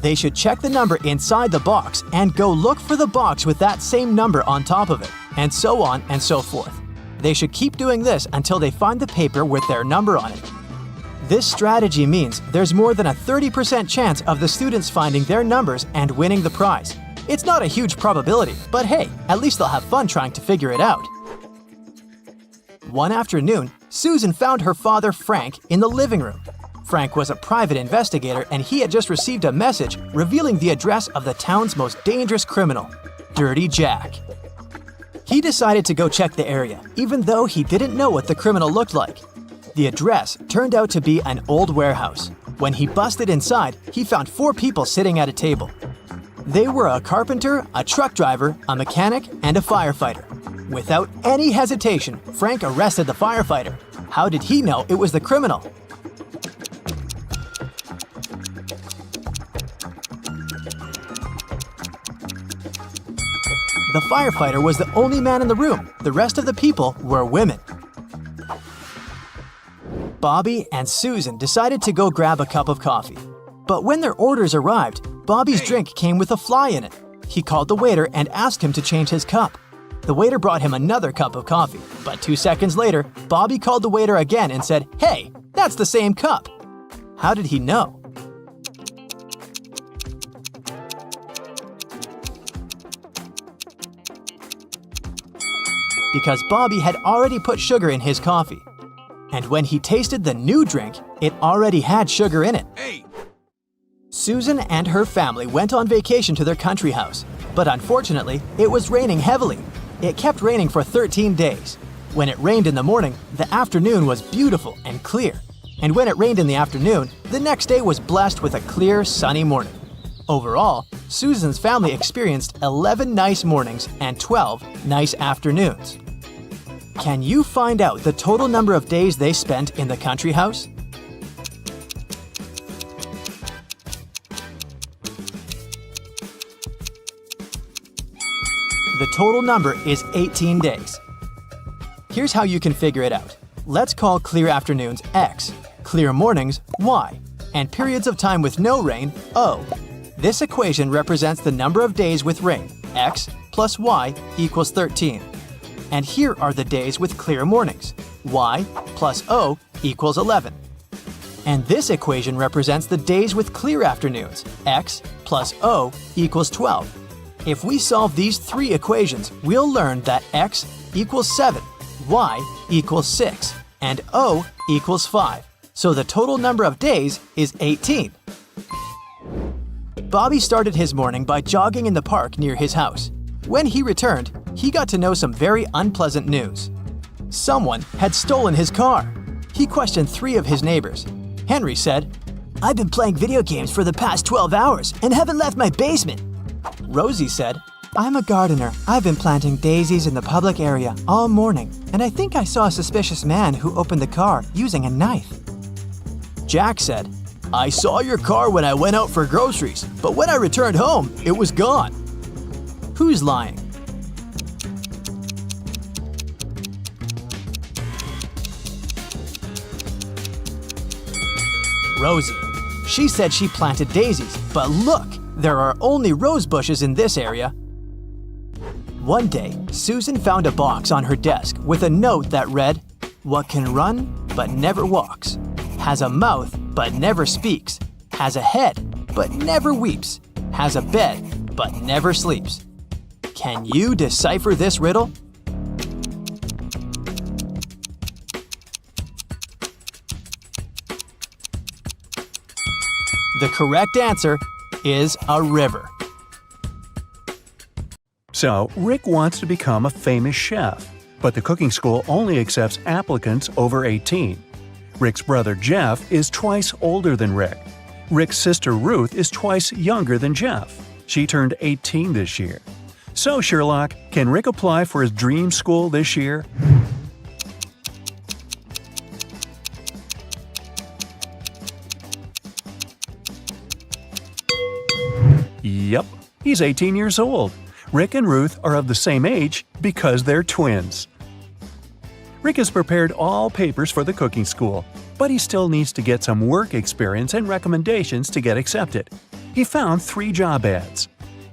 They should check the number inside the box and go look for the box with that same number on top of it, and so on and so forth. They should keep doing this until they find the paper with their number on it. This strategy means there's more than a 30% chance of the students finding their numbers and winning the prize. It's not a huge probability, but hey, at least they'll have fun trying to figure it out. One afternoon, Susan found her father, Frank, in the living room. Frank was a private investigator and he had just received a message revealing the address of the town's most dangerous criminal, Dirty Jack. He decided to go check the area, even though he didn't know what the criminal looked like. The address turned out to be an old warehouse. When he busted inside, he found 4 people sitting at a table. They were a carpenter, a truck driver, a mechanic, and a firefighter. Without any hesitation, Frank arrested the firefighter. How did he know it was the criminal? The firefighter was the only man in the room. The rest of the people were women. Bobby and Susan decided to go grab a cup of coffee. But when their orders arrived, Bobby's drink came with a fly in it. He called the waiter and asked him to change his cup. The waiter brought him another cup of coffee, but 2 seconds later, Bobby called the waiter again and said, "Hey, that's the same cup." How did he know? Because Bobby had already put sugar in his coffee. And when he tasted the new drink, it already had sugar in it. Susan and her family went on vacation to their country house, but unfortunately, it was raining heavily. It kept raining for 13 days. When it rained in the morning, the afternoon was beautiful and clear. And when it rained in the afternoon, the next day was blessed with a clear, sunny morning. Overall, Susan's family experienced 11 nice mornings and 12 nice afternoons. Can you find out the total number of days they spent in the country house? The total number is 18 days. Here's how you can figure it out. Let's call clear afternoons X, clear mornings Y, and periods of time with no rain O. This equation represents the number of days with rain, X plus Y equals 13. And here are the days with clear mornings, Y plus O equals 11. And this equation represents the days with clear afternoons, X plus O equals 12. If we solve these three equations, we'll learn that X equals 7, Y equals 6, and O equals 5. So the total number of days is 18. Bobby started his morning by jogging in the park near his house. When he returned, he got to know some very unpleasant news. Someone had stolen his car. He questioned 3 of his neighbors. Henry said, "I've been playing video games for the past 12 hours and haven't left my basement." Rosie said, I'm a gardener. I've been planting daisies in the public area all morning, and I think I saw a suspicious man who opened the car using a knife. Jack said, "I saw your car when I went out for groceries, but when I returned home, it was gone." Who's lying? Rosie. She said she planted daisies, but look, there are only rose bushes in this area. One day, Susan found a box on her desk with a note that read, "What can run but never walks, has a mouth but never speaks, has a head but never weeps, has a bed but never sleeps." Can you decipher this riddle? The correct answer is a river. So, Rick wants to become a famous chef, but the cooking school only accepts applicants over 18. Rick's brother Jeff is twice older than Rick. Rick's sister Ruth is twice younger than Jeff. She turned 18 this year. So, Sherlock, can Rick apply for his dream school this year? Yep, he's 18 years old. Rick and Ruth are of the same age because they're twins. Rick has prepared all papers for the cooking school, but he still needs to get some work experience and recommendations to get accepted. He found 3 job ads.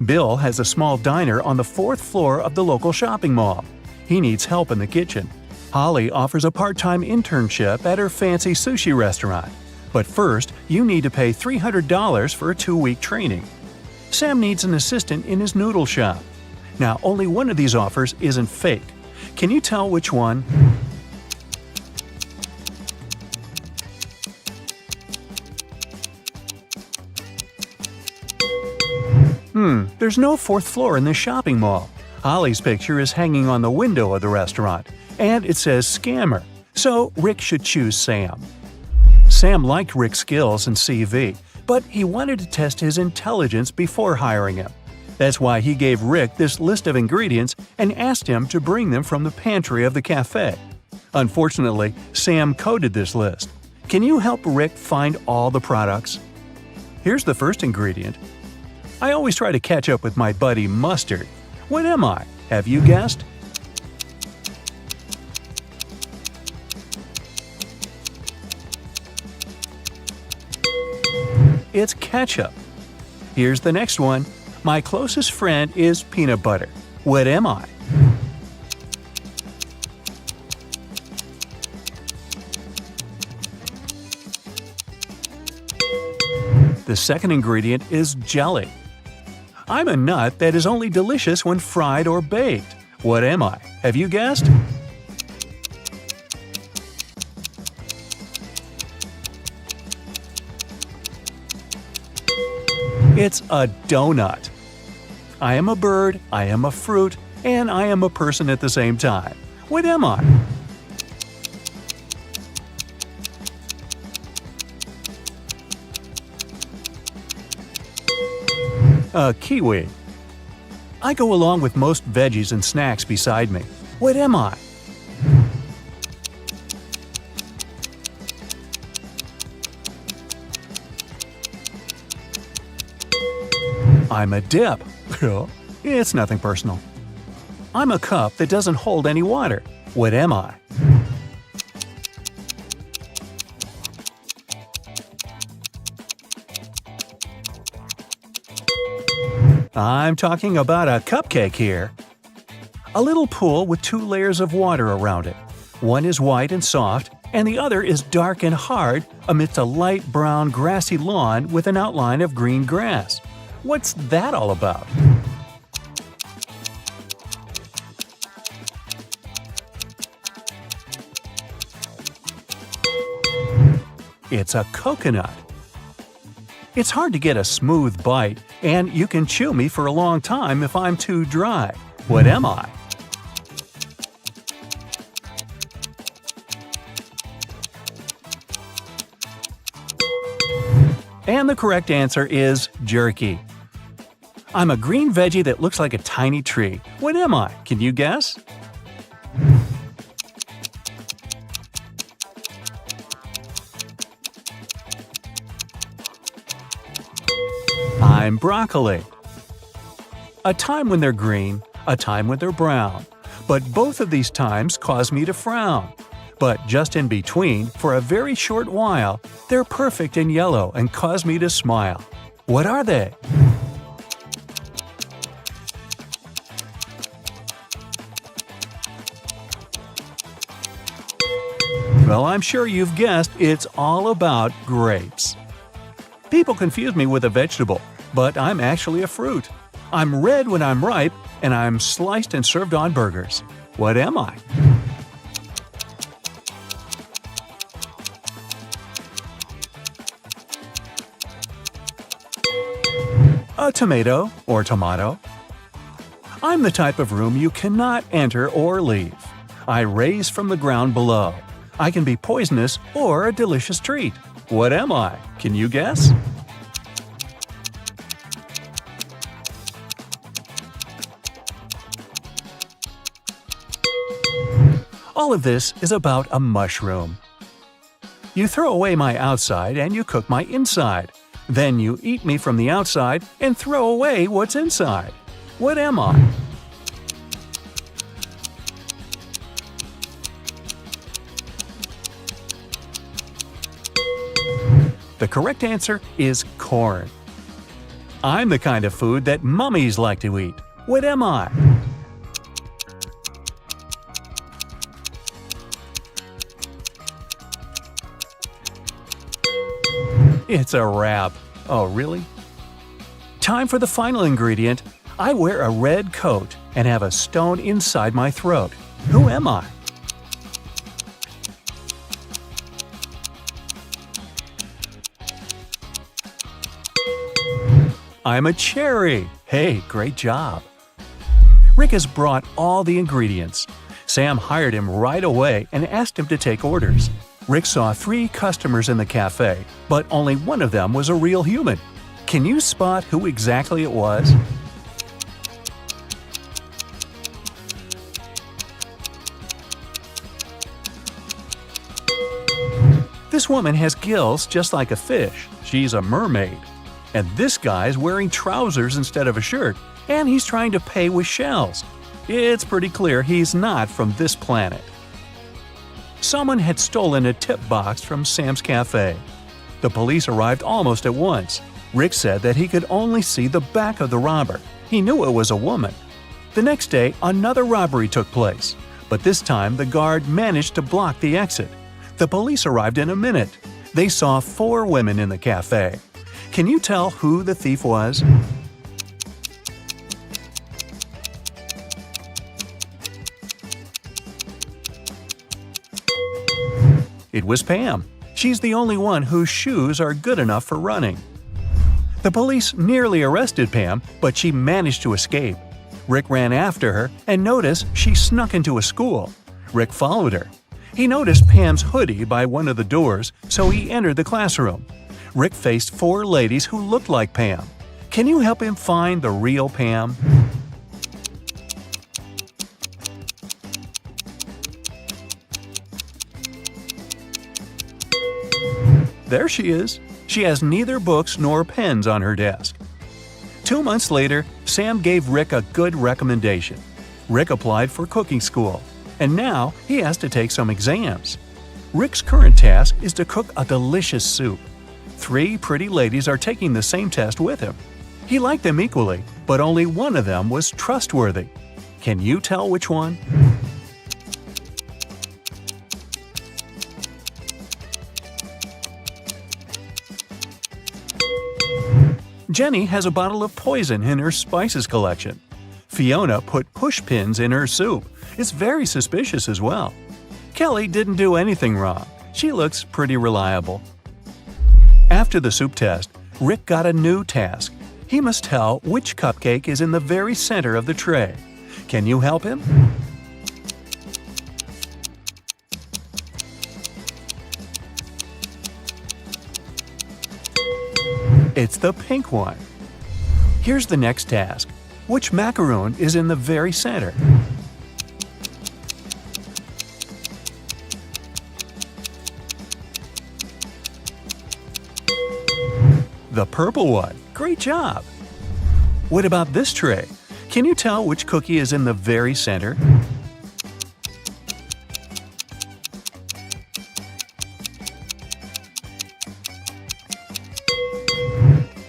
Bill has a small diner on the 4th floor of the local shopping mall. He needs help in the kitchen. Holly offers a part-time internship at her fancy sushi restaurant. But first, you need to pay $300 for a 2-week training. Sam needs an assistant in his noodle shop. Now, only one of these offers isn't fake. Can you tell which one? There's no 4th floor in this shopping mall. Holly's picture is hanging on the window of the restaurant, and it says scammer, so Rick should choose Sam. Sam liked Rick's skills and CV, but he wanted to test his intelligence before hiring him. That's why he gave Rick this list of ingredients and asked him to bring them from the pantry of the cafe. Unfortunately, Sam coded this list. Can you help Rick find all the products? Here's the first ingredient. I always try to catch up with my buddy Mustard. What am I? Have you guessed? It's ketchup. Here's the next one. My closest friend is peanut butter. What am I? The second ingredient is jelly. I'm a nut that is only delicious when fried or baked. What am I? Have you guessed? It's a donut. I am a bird, I am a fruit, and I am a person at the same time. What am I? A kiwi. I go along with most veggies and snacks beside me. What am I? I'm a dip. It's nothing personal. I'm a cup that doesn't hold any water. What am I? I'm talking about a cupcake here. A little pool with 2 layers of water around it. One is white and soft, and the other is dark and hard amidst a light brown grassy lawn with an outline of green grass. What's that all about? It's a coconut. It's hard to get a smooth bite, and you can chew me for a long time if I'm too dry. What am I? And the correct answer is jerky. I'm a green veggie that looks like a tiny tree. What am I? Can you guess? I'm broccoli. A time when they're green, a time when they're brown. But both of these times cause me to frown. But just in between, for a very short while, they're perfect and yellow and cause me to smile. What are they? Well, I'm sure you've guessed it's all about grapes. People confuse me with a vegetable, but I'm actually a fruit. I'm red when I'm ripe, and I'm sliced and served on burgers. What am I? A tomato or tomato. I'm the type of room you cannot enter or leave. I raise from the ground below. I can be poisonous or a delicious treat. What am I? Can you guess? All of this is about a mushroom. You throw away my outside and you cook my inside. Then you eat me from the outside and throw away what's inside. What am I? The correct answer is corn. I'm the kind of food that mummies like to eat. What am I? It's a wrap. Oh, really? Time for the final ingredient. I wear a red coat and have a stone inside my throat. Who am I? I'm a cherry. Hey, great job. Rick has brought all the ingredients. Sam hired him right away and asked him to take orders. Rick saw 3 customers in the cafe, but only one of them was a real human. Can you spot who exactly it was? This woman has gills just like a fish. She's a mermaid. And this guy's wearing trousers instead of a shirt, and he's trying to pay with shells. It's pretty clear he's not from this planet. Someone had stolen a tip box from Sam's cafe. The police arrived almost at once. Rick said that he could only see the back of the robber. He knew it was a woman. The next day, another robbery took place, but this time the guard managed to block the exit. The police arrived in a minute. They saw 4 women in the cafe. Can you tell who the thief was? It was Pam. She's the only one whose shoes are good enough for running. The police nearly arrested Pam, but she managed to escape. Rick ran after her and noticed she snuck into a school. Rick followed her. He noticed Pam's hoodie by one of the doors, so he entered the classroom. Rick faced 4 ladies who looked like Pam. Can you help him find the real Pam? There she is. She has neither books nor pens on her desk. 2 months later, Sam gave Rick a good recommendation. Rick applied for cooking school, and now he has to take some exams. Rick's current task is to cook a delicious soup. 3 pretty ladies are taking the same test with him. He liked them equally, but only one of them was trustworthy. Can you tell which one? Jenny has a bottle of poison in her spices collection. Fiona put push pins in her soup. It's very suspicious as well. Kelly didn't do anything wrong. She looks pretty reliable. After the soup test, Rick got a new task. He must tell which cupcake is in the very center of the tray. Can you help him? It's the pink one. Here's the next task. Which macaroon is in the very center? The purple one. Great job! What about this tray? Can you tell which cookie is in the very center?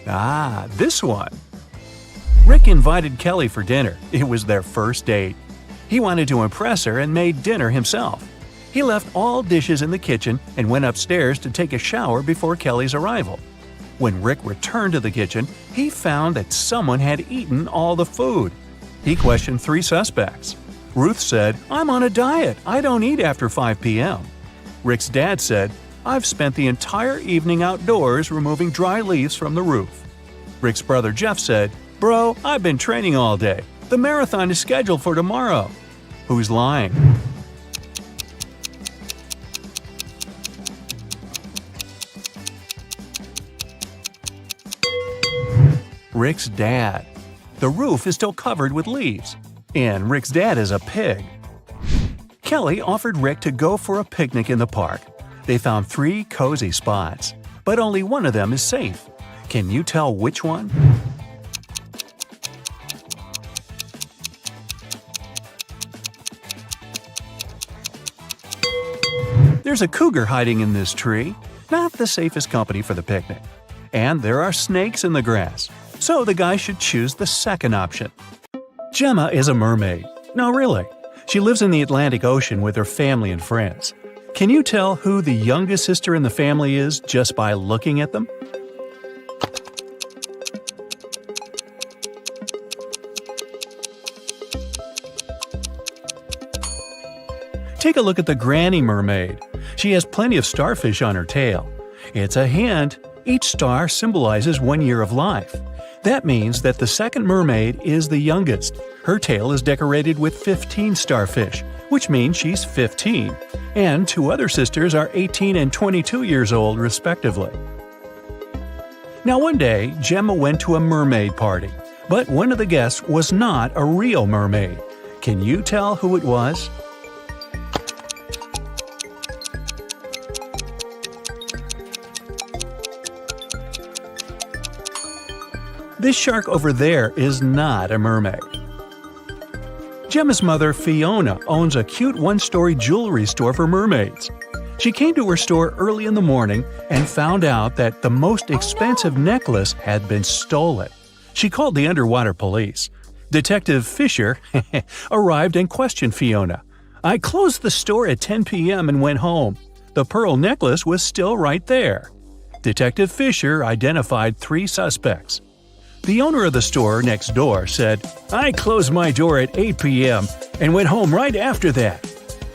Ah, this one. Rick invited Kelly for dinner. It was their first date. He wanted to impress her and made dinner himself. He left all dishes in the kitchen and went upstairs to take a shower before Kelly's arrival. When Rick returned to the kitchen, he found that someone had eaten all the food. He questioned 3 suspects. Ruth said, "I'm on a diet. I don't eat after 5 p.m." Rick's dad said, "I've spent the entire evening outdoors removing dry leaves from the roof." Rick's brother Jeff said, "Bro, I've been training all day. The marathon is scheduled for tomorrow." Who's lying? Rick's dad. The roof is still covered with leaves, and Rick's dad is a pig. Kelly offered Rick to go for a picnic in the park. They found 3 cozy spots, but only one of them is safe. Can you tell which one? There's a cougar hiding in this tree. Not the safest company for the picnic. And there are snakes in the grass, so the guy should choose the second option. Gemma is a mermaid. No, really. She lives in the Atlantic Ocean with her family and friends. Can you tell who the youngest sister in the family is just by looking at them? Take a look at the granny mermaid. She has plenty of starfish on her tail. It's a hint. Each star symbolizes 1 year of life. That means that the second mermaid is the youngest. Her tail is decorated with 15 starfish, which means she's 15. And 2 other sisters are 18 and 22 years old, respectively. Now one day, Gemma went to a mermaid party, but one of the guests was not a real mermaid. Can you tell who it was? This shark over there is not a mermaid. Gemma's mother, Fiona, owns a cute 1-story jewelry store for mermaids. She came to her store early in the morning and found out that the most expensive necklace had been stolen. She called the underwater police. Detective Fisher arrived and questioned Fiona. "I closed the store at 10 p.m. and went home. The pearl necklace was still right there." Detective Fisher identified 3 suspects. The owner of the store next door said, "I closed my door at 8 p.m. and went home right after that."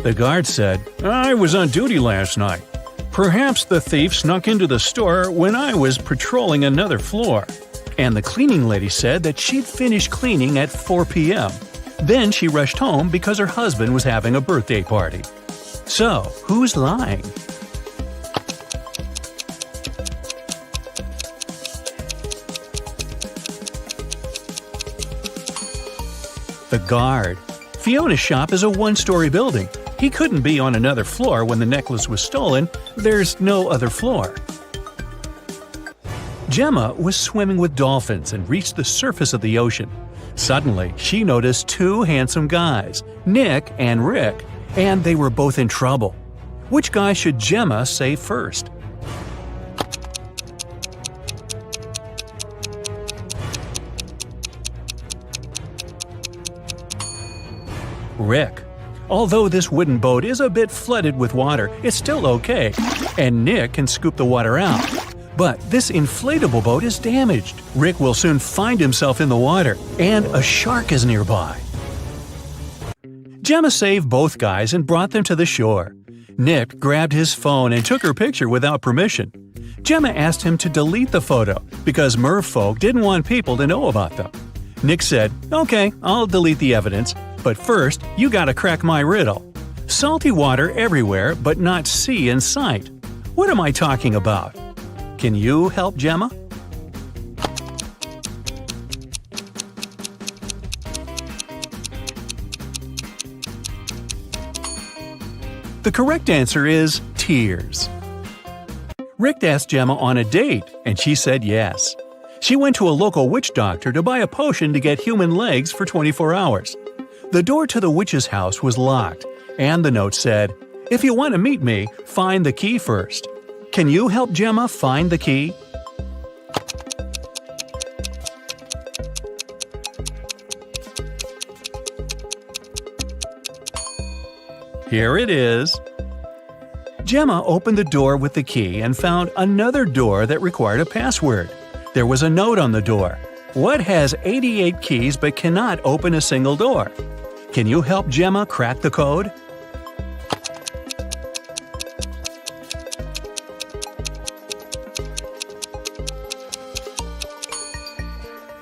The guard said, "I was on duty last night. Perhaps the thief snuck into the store when I was patrolling another floor." And the cleaning lady said that she'd finished cleaning at 4 p.m. Then she rushed home because her husband was having a birthday party. So, who's lying? The guard. Fiona's shop is a 1-story building. He couldn't be on another floor when the necklace was stolen. There's no other floor. Gemma was swimming with dolphins and reached the surface of the ocean. Suddenly, she noticed 2 handsome guys, Nick and Rick, and they were both in trouble. Which guy should Gemma save first? Rick. Although this wooden boat is a bit flooded with water, it's still okay, and Nick can scoop the water out. But this inflatable boat is damaged. Rick will soon find himself in the water, and a shark is nearby. Gemma saved both guys and brought them to the shore. Nick grabbed his phone and took her picture without permission. Gemma asked him to delete the photo because merfolk didn't want people to know about them. Nick said, "Okay, I'll delete the evidence, but first, you gotta crack my riddle. Salty water everywhere, but not sea in sight. What am I talking about? Can you help Gemma?" The correct answer is tears. Rick asked Gemma on a date, and she said yes. She went to a local witch doctor to buy a potion to get human legs for 24 hours. The door to the witch's house was locked, and the note said, "If you want to meet me, find the key first." Can you help Gemma find the key? Here it is. Gemma opened the door with the key and found another door that required a password. There was a note on the door. What has 88 keys but cannot open a single door? Can you help Gemma crack the code?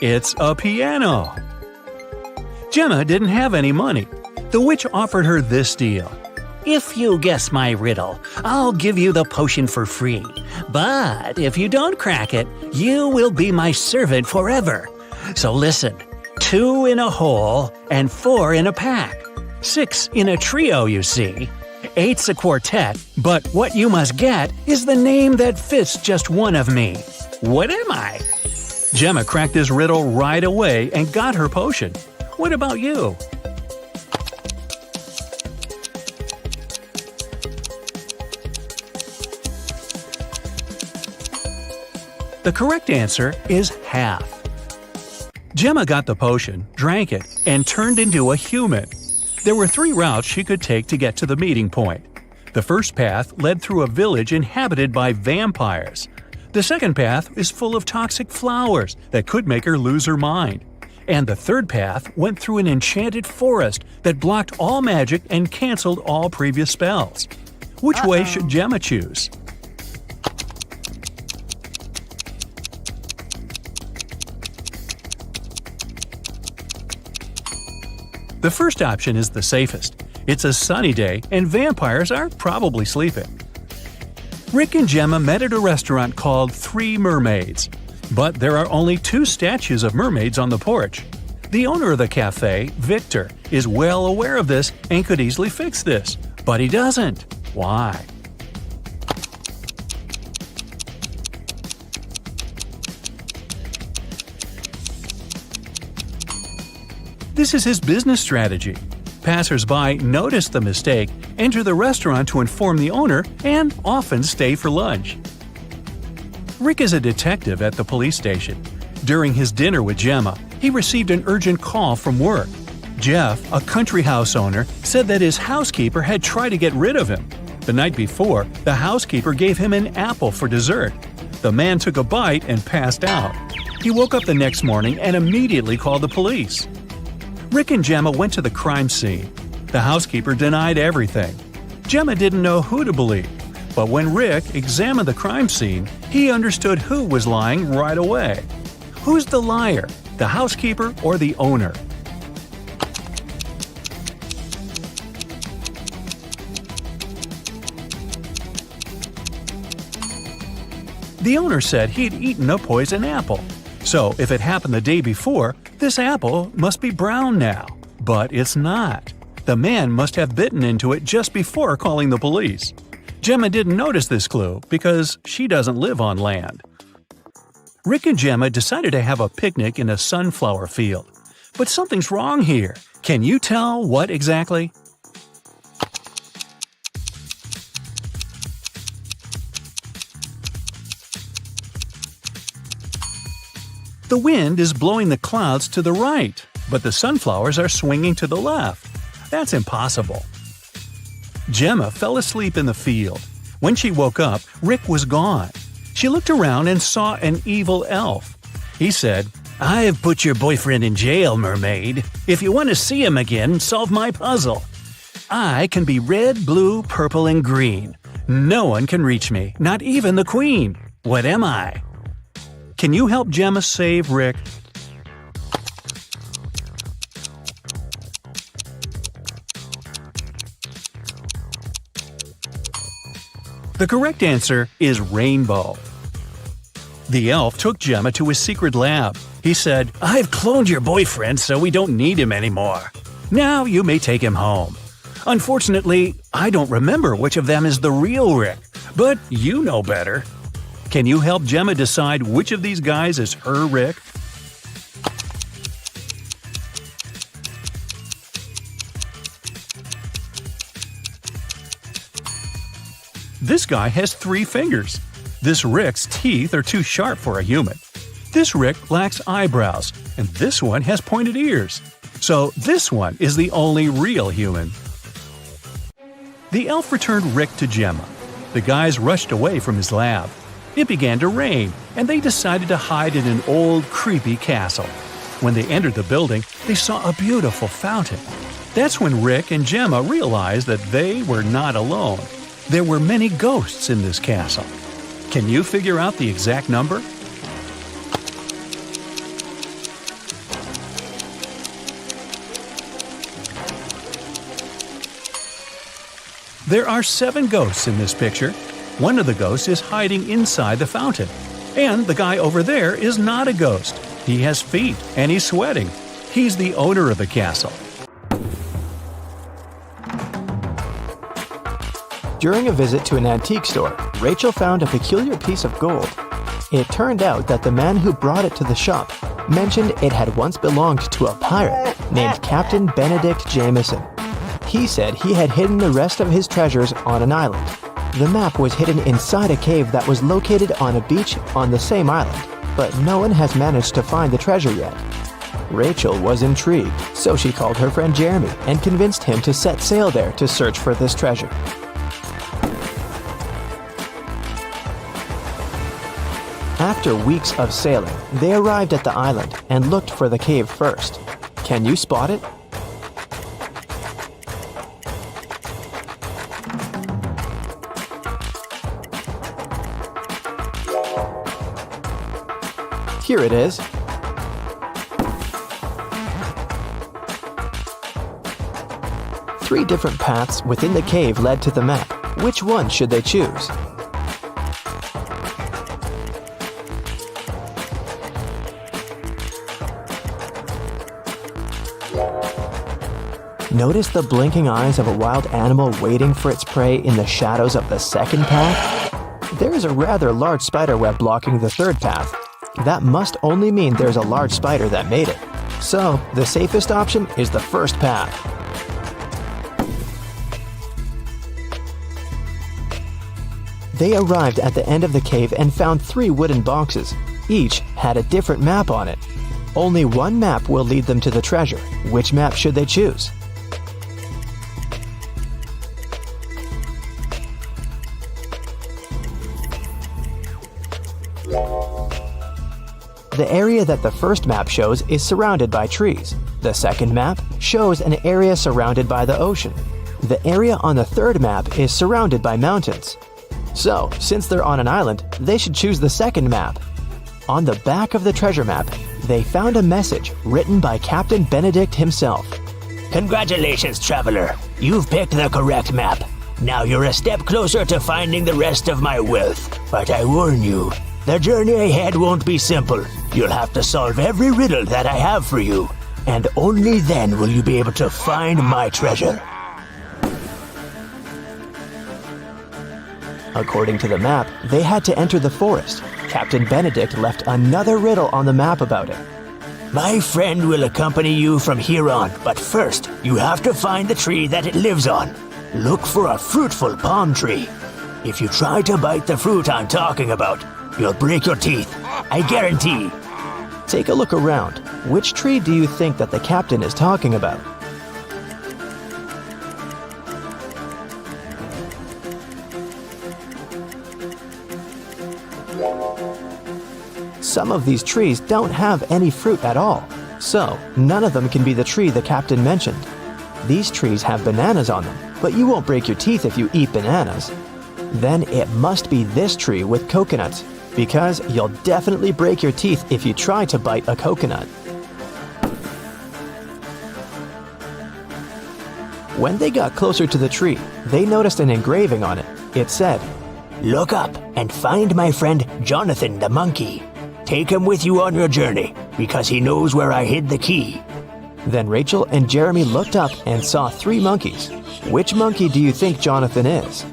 It's a piano. Gemma didn't have any money. The witch offered her this deal. If you guess my riddle, I'll give you the potion for free. But if you don't crack it, you will be my servant forever. So listen, 2 in a hole and 4 in a pack. 6 in a trio, you see. 8's a quartet, but what you must get is the name that fits just one of me. What am I? Gemma cracked this riddle right away and got her potion. What about you? The correct answer is half. Gemma got the potion, drank it, and turned into a human. There were 3 routes she could take to get to the meeting point. The first path led through a village inhabited by vampires. The second path is full of toxic flowers that could make her lose her mind. And the third path went through an enchanted forest that blocked all magic and canceled all previous spells. Which way should Gemma choose? The first option is the safest. It's a sunny day and vampires are probably sleeping. Rick and Gemma met at a restaurant called 3 Mermaids. But there are only 2 statues of mermaids on the porch. The owner of the cafe, Victor, is well aware of this and could easily fix this. But he doesn't. Why? This is his business strategy. Passers-by notice the mistake, enter the restaurant to inform the owner, and often stay for lunch. Rick is a detective at the police station. During his dinner with Gemma, he received an urgent call from work. Jeff, a country house owner, said that his housekeeper had tried to get rid of him. The night before, the housekeeper gave him an apple for dessert. The man took a bite and passed out. He woke up the next morning and immediately called the police. Rick and Gemma went to the crime scene. The housekeeper denied everything. Gemma didn't know who to believe, but when Rick examined the crime scene, he understood who was lying right away. Who's the liar, the housekeeper or the owner? The owner said he'd eaten a poison apple. So if it happened the day before, this apple must be brown now. But it's not. The man must have bitten into it just before calling the police. Gemma didn't notice this clue because she doesn't live on land. Rick and Gemma decided to have a picnic in a sunflower field. But something's wrong here. Can you tell what exactly? The wind is blowing the clouds to the right, but the sunflowers are swinging to the left. That's impossible. Gemma fell asleep in the field. When she woke up, Rick was gone. She looked around and saw an evil elf. He said, "I have put your boyfriend in jail, Mermaid. If you want to see him again, solve my puzzle. I can be red, blue, purple, and green. No one can reach me, not even the queen. What am I?" Can you help Gemma save Rick? The correct answer is rainbow. The elf took Gemma to his secret lab. He said, "I've cloned your boyfriend so we don't need him anymore. Now you may take him home. Unfortunately, I don't remember which of them is the real Rick, but you know better. Can you help Gemma decide which of these guys is her Rick? This guy has 3 fingers. This Rick's teeth are too sharp for a human. This Rick lacks eyebrows, and this one has pointed ears. So this one is the only real human. The elf returned Rick to Gemma. The guys rushed away from his lab. It began to rain, and they decided to hide in an old, creepy castle. When they entered the building, they saw a beautiful fountain. That's when Rick and Gemma realized that they were not alone. There were many ghosts in this castle. Can you figure out the exact number? There are 7 ghosts in this picture. One of the ghosts is hiding inside the fountain. And the guy over there is not a ghost. He has feet and he's sweating. He's the owner of the castle. During a visit to an antique store, Rachel found a peculiar piece of gold. It turned out that the man who brought it to the shop mentioned it had once belonged to a pirate named Captain Benedict Jameson. He said he had hidden the rest of his treasures on an island. The map was hidden inside a cave that was located on a beach on the same island, but no one has managed to find the treasure yet. Rachel was intrigued, so she called her friend Jeremy and convinced him to set sail there to search for this treasure. After weeks of sailing, they arrived at the island and looked for the cave first. Can you spot it? Here it is. Three different paths within the cave led to the map. Which one should they choose? Notice the blinking eyes of a wild animal waiting for its prey in the shadows of the second path? There is a rather large spider web blocking the third path. That must only mean there's a large spider that made it. So, the safest option is the first path. They arrived at the end of the cave and found 3 wooden boxes. Each had a different map on it. Only one map will lead them to the treasure. Which map should they choose? The area that the first map shows is surrounded by trees. The second map shows an area surrounded by the ocean. The area on the third map is surrounded by mountains. So, since they're on an island, they should choose the second map. On the back of the treasure map, they found a message written by Captain Benedict himself. Congratulations, traveler. You've picked the correct map. Now you're a step closer to finding the rest of my wealth. But I warn you, the journey ahead won't be simple. You'll have to solve every riddle that I have for you. And only then will you be able to find my treasure. According to the map, they had to enter the forest. Captain Benedict left another riddle on the map about it. My friend will accompany you from here on, but first, you have to find the tree that it lives on. Look for a fruitful palm tree. If you try to bite the fruit I'm talking about, you'll break your teeth. I guarantee. Take a look around. Which tree do you think that the captain is talking about? Some of these trees don't have any fruit at all, so none of them can be the tree the captain mentioned. These trees have bananas on them, but you won't break your teeth if you eat bananas. Then it must be this tree with coconuts, because you'll definitely break your teeth if you try to bite a coconut. When they got closer to the tree, they noticed an engraving on it. It said, "Look up and find my friend Jonathan the monkey. Take him with you on your journey, because he knows where I hid the key." Then Rachel and Jeremy looked up and saw 3 monkeys. Which monkey do you think Jonathan is?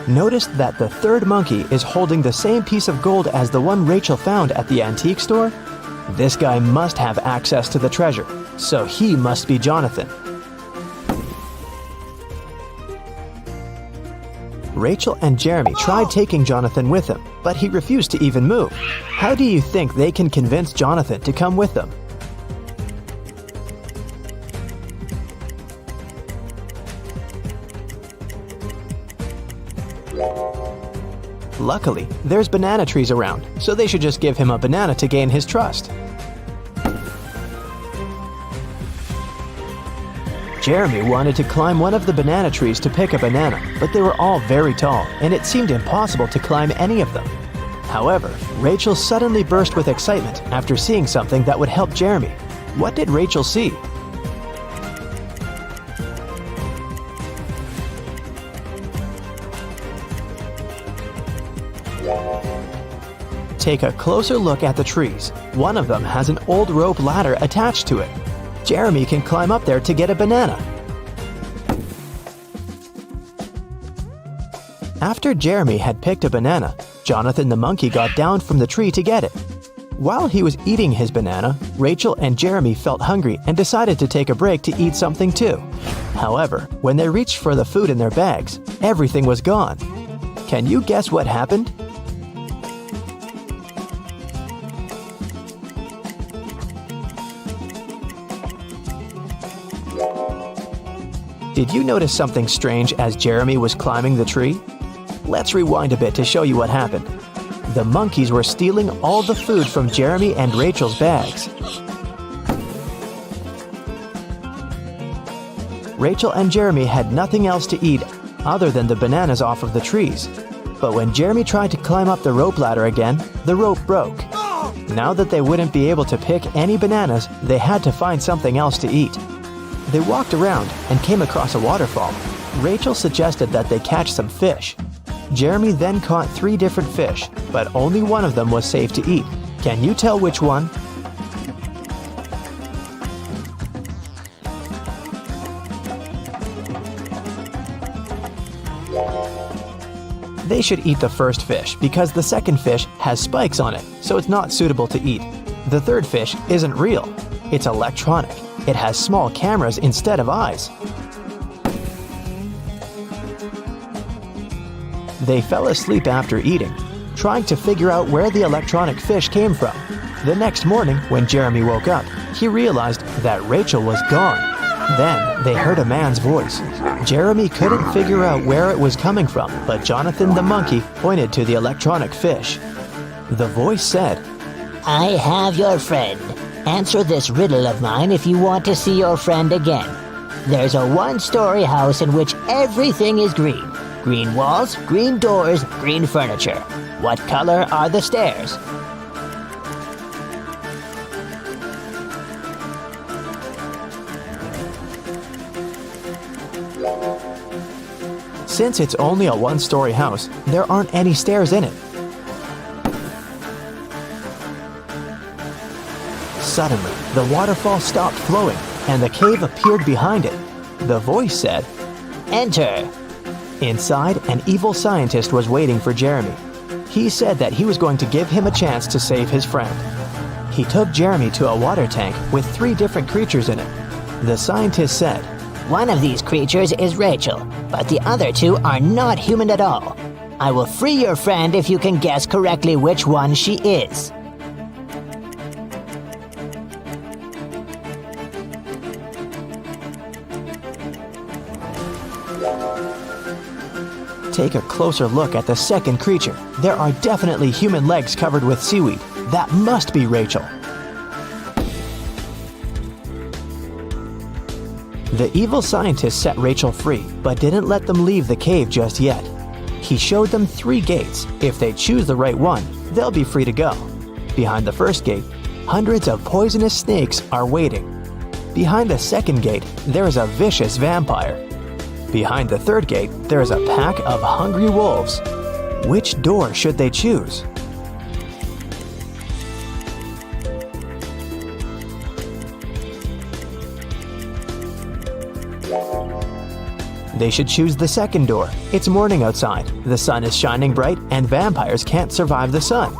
Notice that the third monkey is holding the same piece of gold as the one Rachel found at the antique store. This guy must have access to the treasure, so he must be Jonathan. Rachel and Jeremy tried taking Jonathan with them, but he refused to even move. How do you think they can convince Jonathan to come with them? Luckily, there's banana trees around, so they should just give him a banana to gain his trust. Jeremy wanted to climb one of the banana trees to pick a banana, but they were all very tall, and it seemed impossible to climb any of them. However, Rachel suddenly burst with excitement after seeing something that would help Jeremy. What did Rachel see? Take a closer look at the trees. One of them has an old rope ladder attached to it. Jeremy can climb up there to get a banana. After Jeremy had picked a banana, Jonathan the monkey got down from the tree to get it. While he was eating his banana, Rachel and Jeremy felt hungry and decided to take a break to eat something too. However, when they reached for the food in their bags, everything was gone. Can you guess what happened? Did you notice something strange as Jeremy was climbing the tree? Let's rewind a bit to show you what happened. The monkeys were stealing all the food from Jeremy and Rachel's bags. Rachel and Jeremy had nothing else to eat other than the bananas off of the trees. But when Jeremy tried to climb up the rope ladder again, the rope broke. Now that they wouldn't be able to pick any bananas, they had to find something else to eat. They walked around and came across a waterfall. Rachel suggested that they catch some fish. Jeremy then caught 3 different fish, but only one of them was safe to eat. Can you tell which one? They should eat the first fish because the second fish has spikes on it, so it's not suitable to eat. The third fish isn't real. It's electronic. It has small cameras instead of eyes. They fell asleep after eating, trying to figure out where the electronic fish came from. The next morning, when Jeremy woke up, he realized that Rachel was gone. Then they heard a man's voice. Jeremy couldn't figure out where it was coming from, but Jonathan the monkey pointed to the electronic fish. The voice said, I have your friend. Answer this riddle of mine if you want to see your friend again. There's a one-story house in which everything is green. Green walls, green doors, green furniture. What color are the stairs? Since it's only a one-story house, there aren't any stairs in it. Suddenly, the waterfall stopped flowing, and the cave appeared behind it. The voice said, Enter. Inside, an evil scientist was waiting for Jeremy. He said that he was going to give him a chance to save his friend. He took Jeremy to a water tank with 3 different creatures in it. The scientist said, One of these creatures is Rachel, but the other 2 are not human at all. I will free your friend if you can guess correctly which one she is. Take a closer look at the second creature. There are definitely human legs covered with seaweed. That must be Rachel. The evil scientist set Rachel free, but didn't let them leave the cave just yet. He showed them 3 gates. If they choose the right one, they'll be free to go. Behind the first gate, hundreds of poisonous snakes are waiting. Behind the second gate, there is a vicious vampire. Behind the third gate, there is a pack of hungry wolves. Which door should they choose? They should choose the second door. It's morning outside. The sun is shining bright, and vampires can't survive the sun.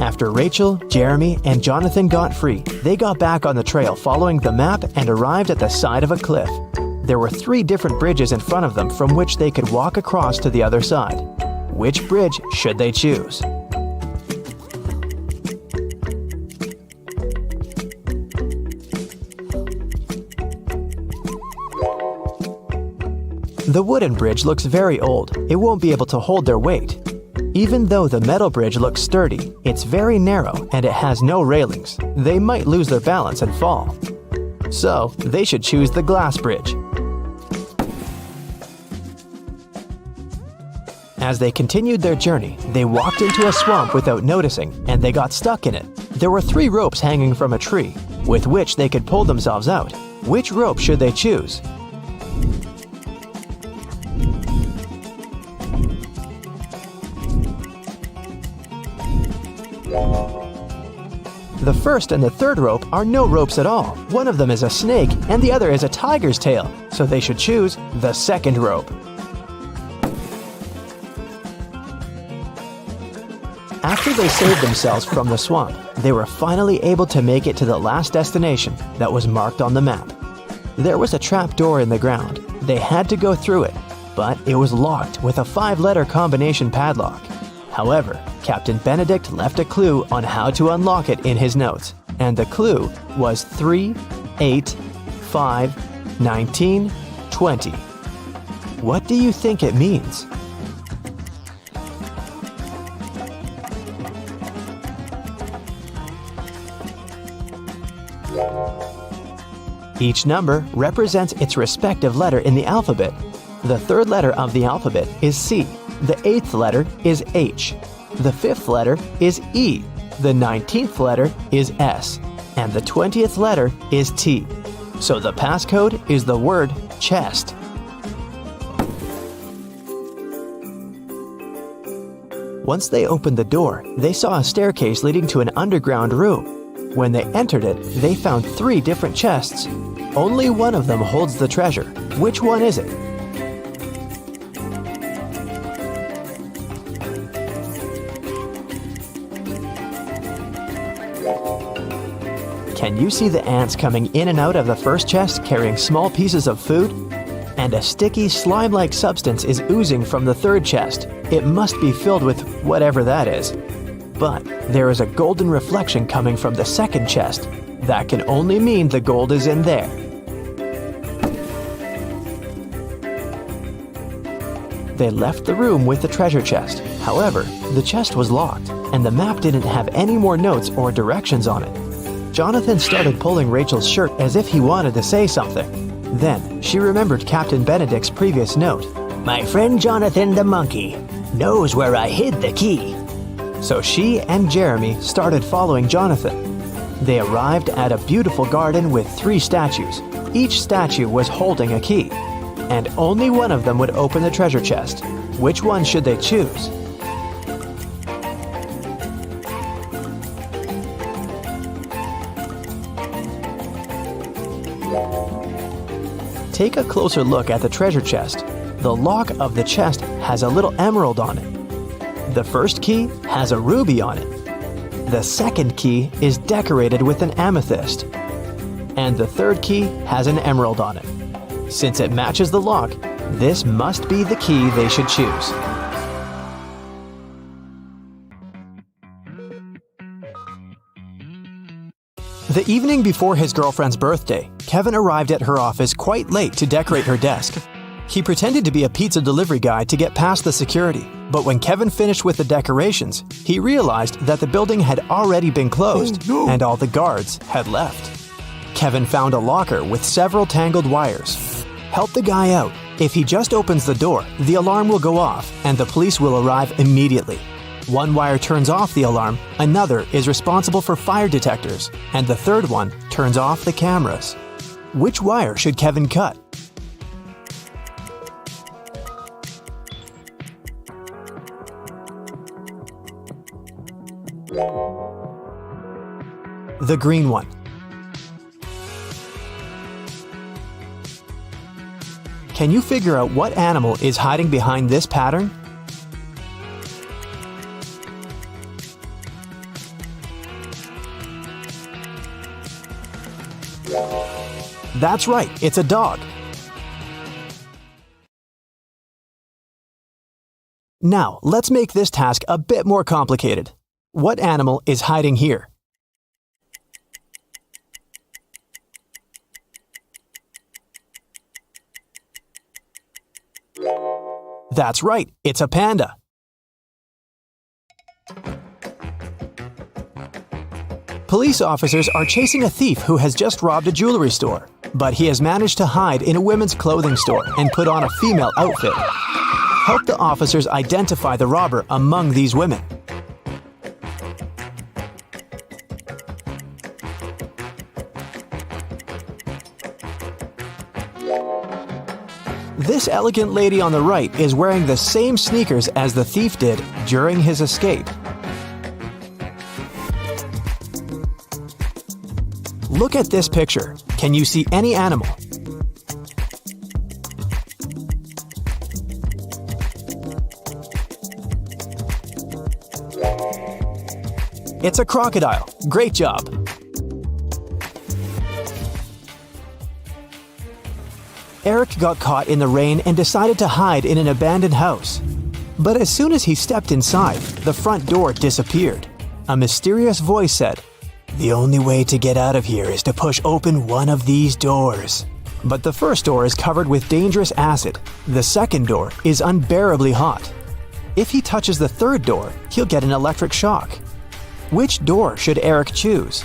After Rachel, Jeremy, and Jonathan got free, they got back on the trail following the map and arrived at the side of a cliff. There were 3 different bridges in front of them from which they could walk across to the other side. Which bridge should they choose? The wooden bridge looks very old. It won't be able to hold their weight. Even though the metal bridge looks sturdy, it's very narrow and it has no railings. They might lose their balance and fall. So, they should choose the glass bridge. As they continued their journey, they walked into a swamp without noticing, and they got stuck in it. There were 3 ropes hanging from a tree, with which they could pull themselves out. Which rope should they choose? The first and the third rope are no ropes at all. One of them is a snake and the other is a tiger's tail, so they should choose the second rope. After they saved themselves from the swamp, they were finally able to make it to the last destination that was marked on the map. There was a trap door in the ground. They had to go through it, but it was locked with a 5-letter combination padlock. However, Captain Benedict left a clue on how to unlock it in his notes, and the clue was 3, 8, 5, 19, 20. What do you think it means? Each number represents its respective letter in the alphabet. The 3rd letter of the alphabet is C. The 8th letter is H. The 5th letter is E. The 19th letter is S. And the 20th letter is T. So the passcode is the word chest. Once they opened the door, they saw a staircase leading to an underground room. When they entered it, they found 3 different chests. Only one of them holds the treasure. Which one is it? Can you see the ants coming in and out of the first chest carrying small pieces of food? And a sticky, slime-like substance is oozing from the 3rd chest. It must be filled with whatever that is. But there is a golden reflection coming from the second chest. That can only mean the gold is in there. They left the room with the treasure chest. However, the chest was locked, and the map didn't have any more notes or directions on it. Jonathan started pulling Rachel's shirt as if he wanted to say something. Then, she remembered Captain Benedict's previous note. My friend Jonathan the monkey knows where I hid the key. So she and Jeremy started following Jonathan. They arrived at a beautiful garden with 3 statues. Each statue was holding a key, and only one of them would open the treasure chest. Which one should they choose? Take a closer look at the treasure chest. The lock of the chest has a little emerald on it. The first key has a ruby on it. The second key is decorated with an amethyst. And the third key has an emerald on it. Since it matches the lock, this must be the key they should choose. The evening before his girlfriend's birthday, Kevin arrived at her office quite late to decorate her desk. He pretended to be a pizza delivery guy to get past the security, but when Kevin finished with the decorations, he realized that the building had already been closed and all the guards had left. Kevin found a locker with several tangled wires. Help the guy out. If he just opens the door, the alarm will go off and the police will arrive immediately. One wire turns off the alarm, another is responsible for fire detectors, and the third one turns off the cameras. Which wire should Kevin cut? The green one. Can you figure out what animal is hiding behind this pattern? That's right, it's a dog. Now, let's make this task a bit more complicated. What animal is hiding here? That's right, it's a panda. Police officers are chasing a thief who has just robbed a jewelry store, but he has managed to hide in a women's clothing store and put on a female outfit. Help the officers identify the robber among these women. This elegant lady on the right is wearing the same sneakers as the thief did during his escape. Look at this picture. Can you see any animal? It's a crocodile. Great job. Eric got caught in the rain and decided to hide in an abandoned house. But as soon as he stepped inside, the front door disappeared. A mysterious voice said, "The only way to get out of here is to push open one of these doors." But the first door is covered with dangerous acid. The second door is unbearably hot. If he touches the third door, he'll get an electric shock. Which door should Eric choose?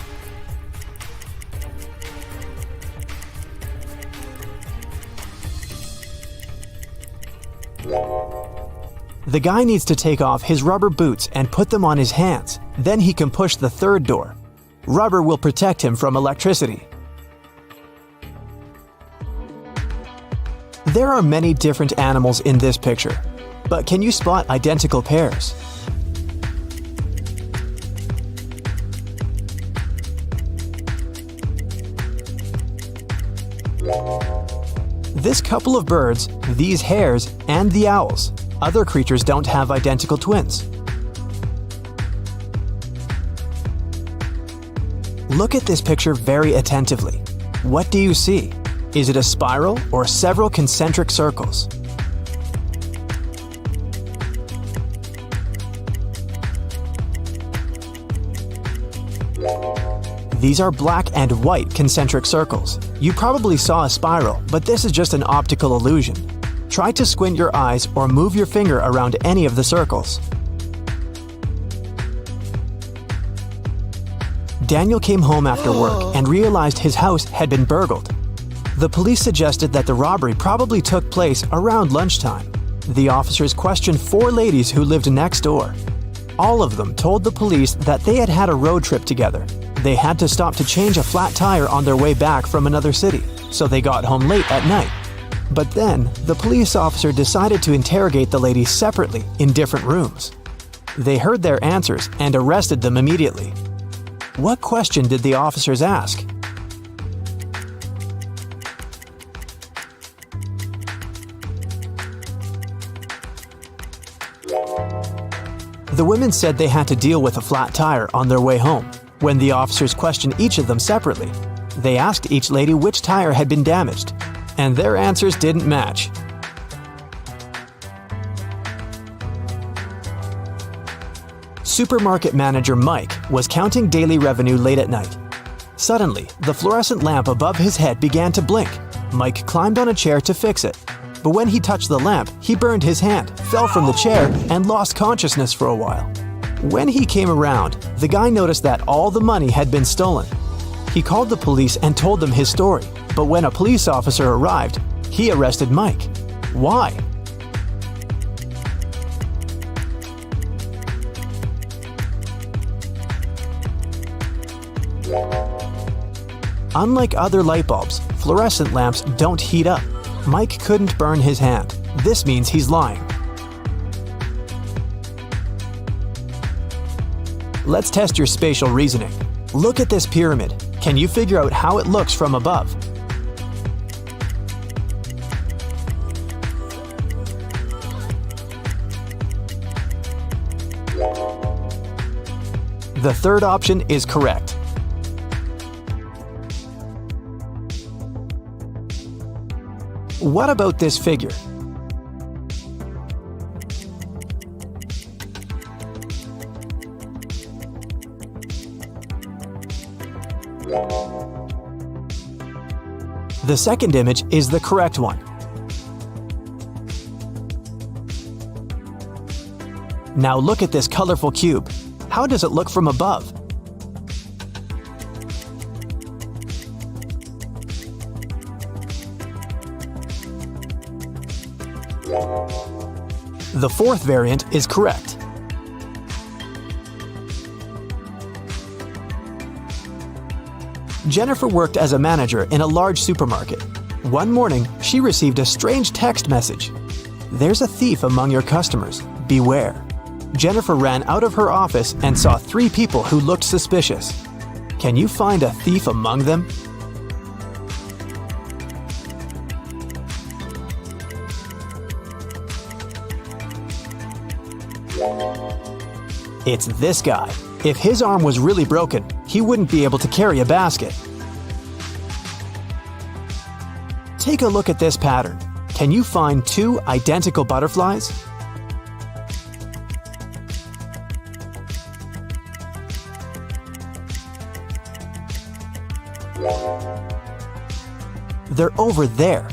The guy needs to take off his rubber boots and put them on his hands. Then he can push the third door. Rubber will protect him from electricity. There are many different animals in this picture, but can you spot identical pairs? This couple of birds, these hares, and the owls. Other creatures don't have identical twins. Look at this picture very attentively. What do you see? Is it a spiral or several concentric circles? These are black and white concentric circles. You probably saw a spiral, but this is just an optical illusion. Try to squint your eyes or move your finger around any of the circles. Daniel came home after work and realized his house had been burgled. The police suggested that the robbery probably took place around lunchtime. The officers questioned 4 ladies who lived next door. All of them told the police that they had had a road trip together. They had to stop to change a flat tire on their way back from another city, so they got home late at night. But then, the police officer decided to interrogate the ladies separately in different rooms. They heard their answers and arrested them immediately. What question did the officers ask? The women said they had to deal with a flat tire on their way home. When the officers questioned each of them separately, they asked each lady which tire had been damaged, and their answers didn't match. Supermarket manager Mike was counting daily revenue late at night. Suddenly, the fluorescent lamp above his head began to blink. Mike climbed on a chair to fix it. But when he touched the lamp, he burned his hand, fell from the chair, and lost consciousness for a while. When he came around, the guy noticed that all the money had been stolen. He called the police and told them his story, but when a police officer arrived, he arrested Mike. Why? Unlike other light bulbs, fluorescent lamps don't heat up. Mike couldn't burn his hand. This means he's lying. Let's test your spatial reasoning. Look at this pyramid. Can you figure out how it looks from above? The third option is correct. What about this figure? The second image is the correct one. Now look at this colorful cube. How does it look from above? The fourth variant is correct. Jennifer worked as a manager in a large supermarket. One morning, she received a strange text message. "There's a thief among your customers. Beware." Jennifer ran out of her office and saw 3 people who looked suspicious. Can you find a thief among them? It's this guy. If his arm was really broken, he wouldn't be able to carry a basket. Take a look at this pattern. Can you find 2 identical butterflies? They're over there.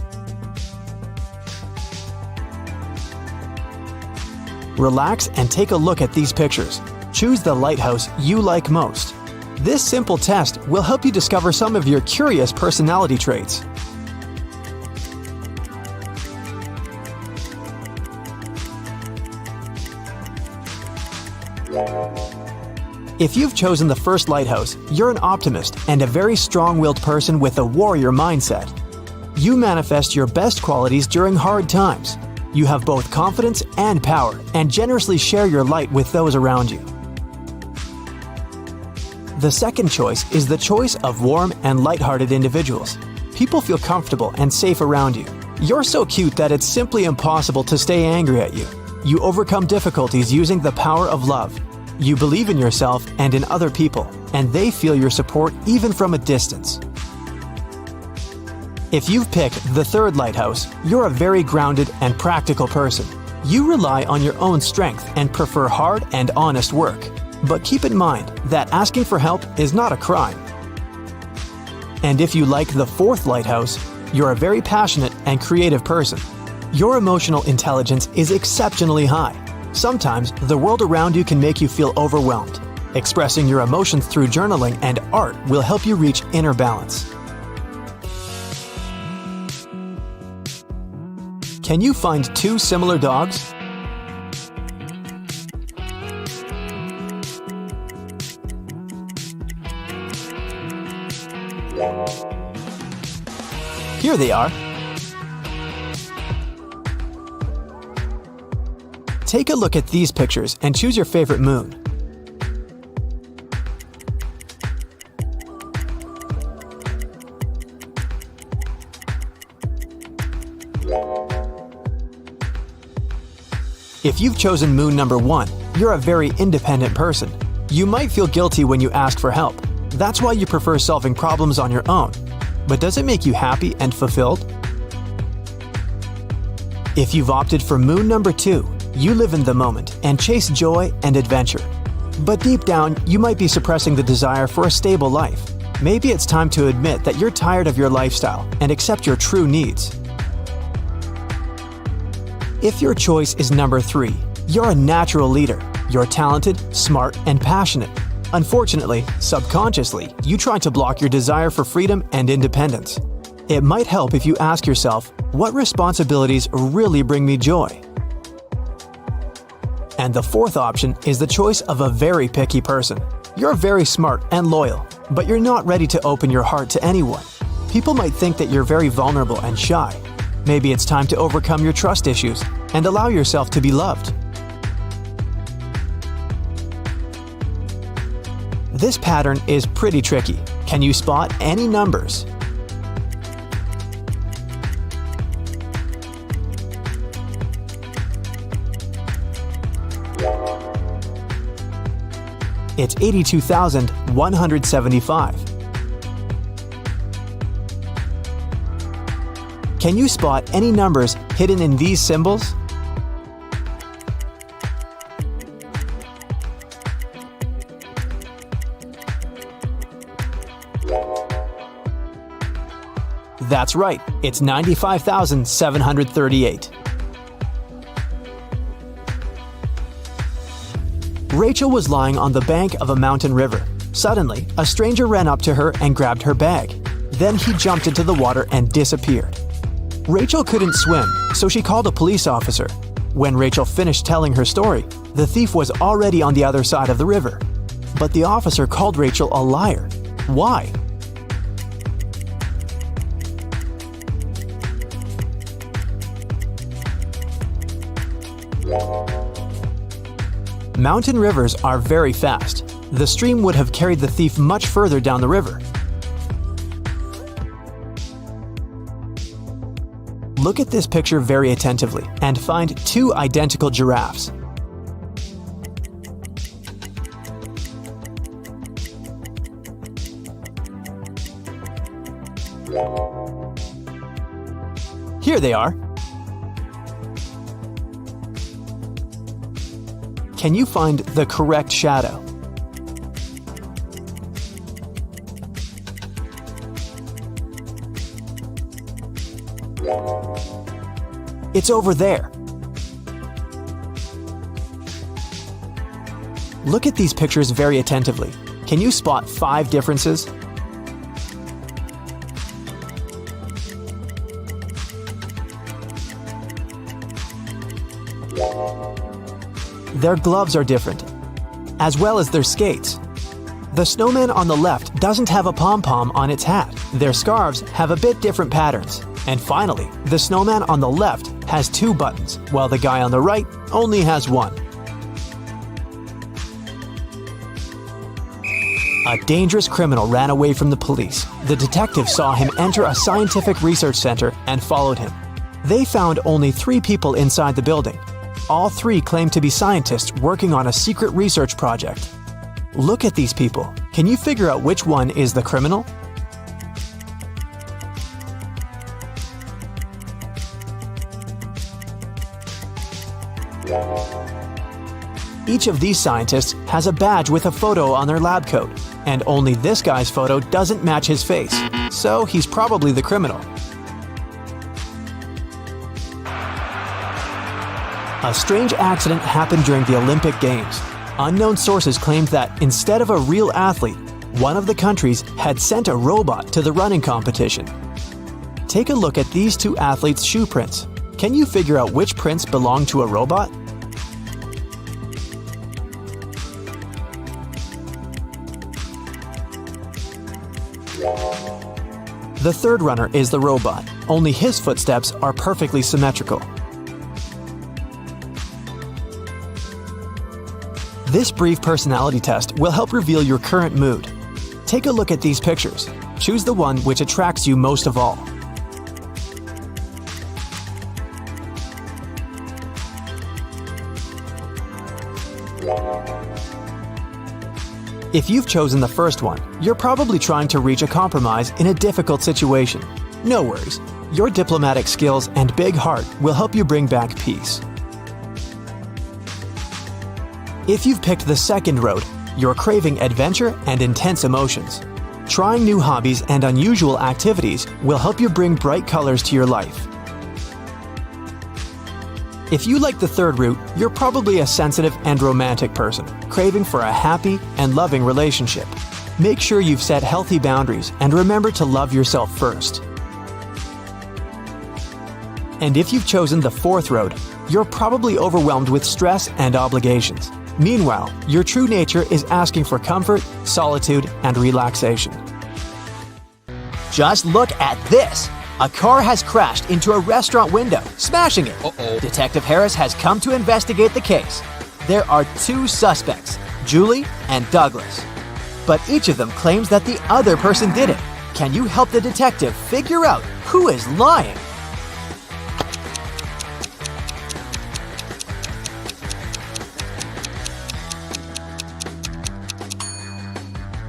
Relax and take a look at these pictures. Choose the lighthouse you like most. This simple test will help you discover some of your curious personality traits. If you've chosen the first lighthouse, you're an optimist and a very strong-willed person with a warrior mindset. You manifest your best qualities during hard times. You have both confidence and power, and generously share your light with those around you. The second choice is the choice of warm and lighthearted individuals. People feel comfortable and safe around you. You're so cute that it's simply impossible to stay angry at you. You overcome difficulties using the power of love. You believe in yourself and in other people, and they feel your support even from a distance. If you've picked the third lighthouse, you're a very grounded and practical person. You rely on your own strength and prefer hard and honest work. But keep in mind that asking for help is not a crime. And if you like the fourth lighthouse, you're a very passionate and creative person. Your emotional intelligence is exceptionally high. Sometimes the world around you can make you feel overwhelmed. Expressing your emotions through journaling and art will help you reach inner balance. Can you find two similar dogs? Here they are. Take a look at these pictures and choose your favorite moon. If you've chosen moon number 1, you're a very independent person. You might feel guilty when you ask for help. That's why you prefer solving problems on your own. But does it make you happy and fulfilled? If you've opted for moon number 2, you live in the moment and chase joy and adventure. But deep down, you might be suppressing the desire for a stable life. Maybe it's time to admit that you're tired of your lifestyle and accept your true needs. If your choice is number 3, you're a natural leader. You're talented, smart, and passionate. Unfortunately, subconsciously, you try to block your desire for freedom and independence. It might help if you ask yourself, what responsibilities really bring me joy? And the fourth option is the choice of a very picky person. You're very smart and loyal, but you're not ready to open your heart to anyone. People might think that you're very vulnerable and shy. Maybe it's time to overcome your trust issues and allow yourself to be loved. This pattern is pretty tricky. Can you spot any numbers? It's 82,175. Can you spot any numbers hidden in these symbols? That's right, it's 95,738. Rachel was lying on the bank of a mountain river. Suddenly, a stranger ran up to her and grabbed her bag. Then he jumped into the water and disappeared. Rachel couldn't swim, so she called a police officer. When Rachel finished telling her story, the thief was already on the other side of the river. But the officer called Rachel a liar. Why? Mountain rivers are very fast. The stream would have carried the thief much further down the river. Look at this picture very attentively and find two identical giraffes. Here they are. Can you find the correct shadow? It's over there. Look at these pictures very attentively. Can you spot 5 differences? Their gloves are different, as well as their skates. The snowman on the left doesn't have a pom-pom on its hat. Their scarves have a bit different patterns. And finally, the snowman on the left has 2 buttons, while the guy on the right only has 1. A dangerous criminal ran away from the police. The detective saw him enter a scientific research center and followed him. They found only 3 people inside the building. All 3 claimed to be scientists working on a secret research project. Look at these people. Can you figure out which one is the criminal? Each of these scientists has a badge with a photo on their lab coat, and only this guy's photo doesn't match his face. so he's probably the criminal. A strange accident happened during the Olympic Games. Unknown sources claimed that instead of a real athlete, one of the countries had sent a robot to the running competition. Take a look at these two athletes' shoe prints. Can you figure out which prints belong to a robot? The third runner is the robot, only his footsteps are perfectly symmetrical. This brief personality test will help reveal your current mood. Take a look at these pictures. Choose the one which attracts you most of all. If you've chosen the first one, you're probably trying to reach a compromise in a difficult situation. No worries. Your diplomatic skills and big heart will help you bring back peace. If you've picked the second road, you're craving adventure and intense emotions. Trying new hobbies and unusual activities will help you bring bright colors to your life. If you like the third route, you're probably a sensitive and romantic person, craving for a happy and loving relationship. Make sure you've set healthy boundaries and remember to love yourself first. And if you've chosen the fourth road, you're probably overwhelmed with stress and obligations. Meanwhile, your true nature is asking for comfort, solitude, and relaxation. Just look at this! A car has crashed into a restaurant window, smashing it. Detective Harris has come to investigate the case. There are two suspects, Julie and Douglas. But each of them claims that the other person did it. Can you help the detective figure out who is lying?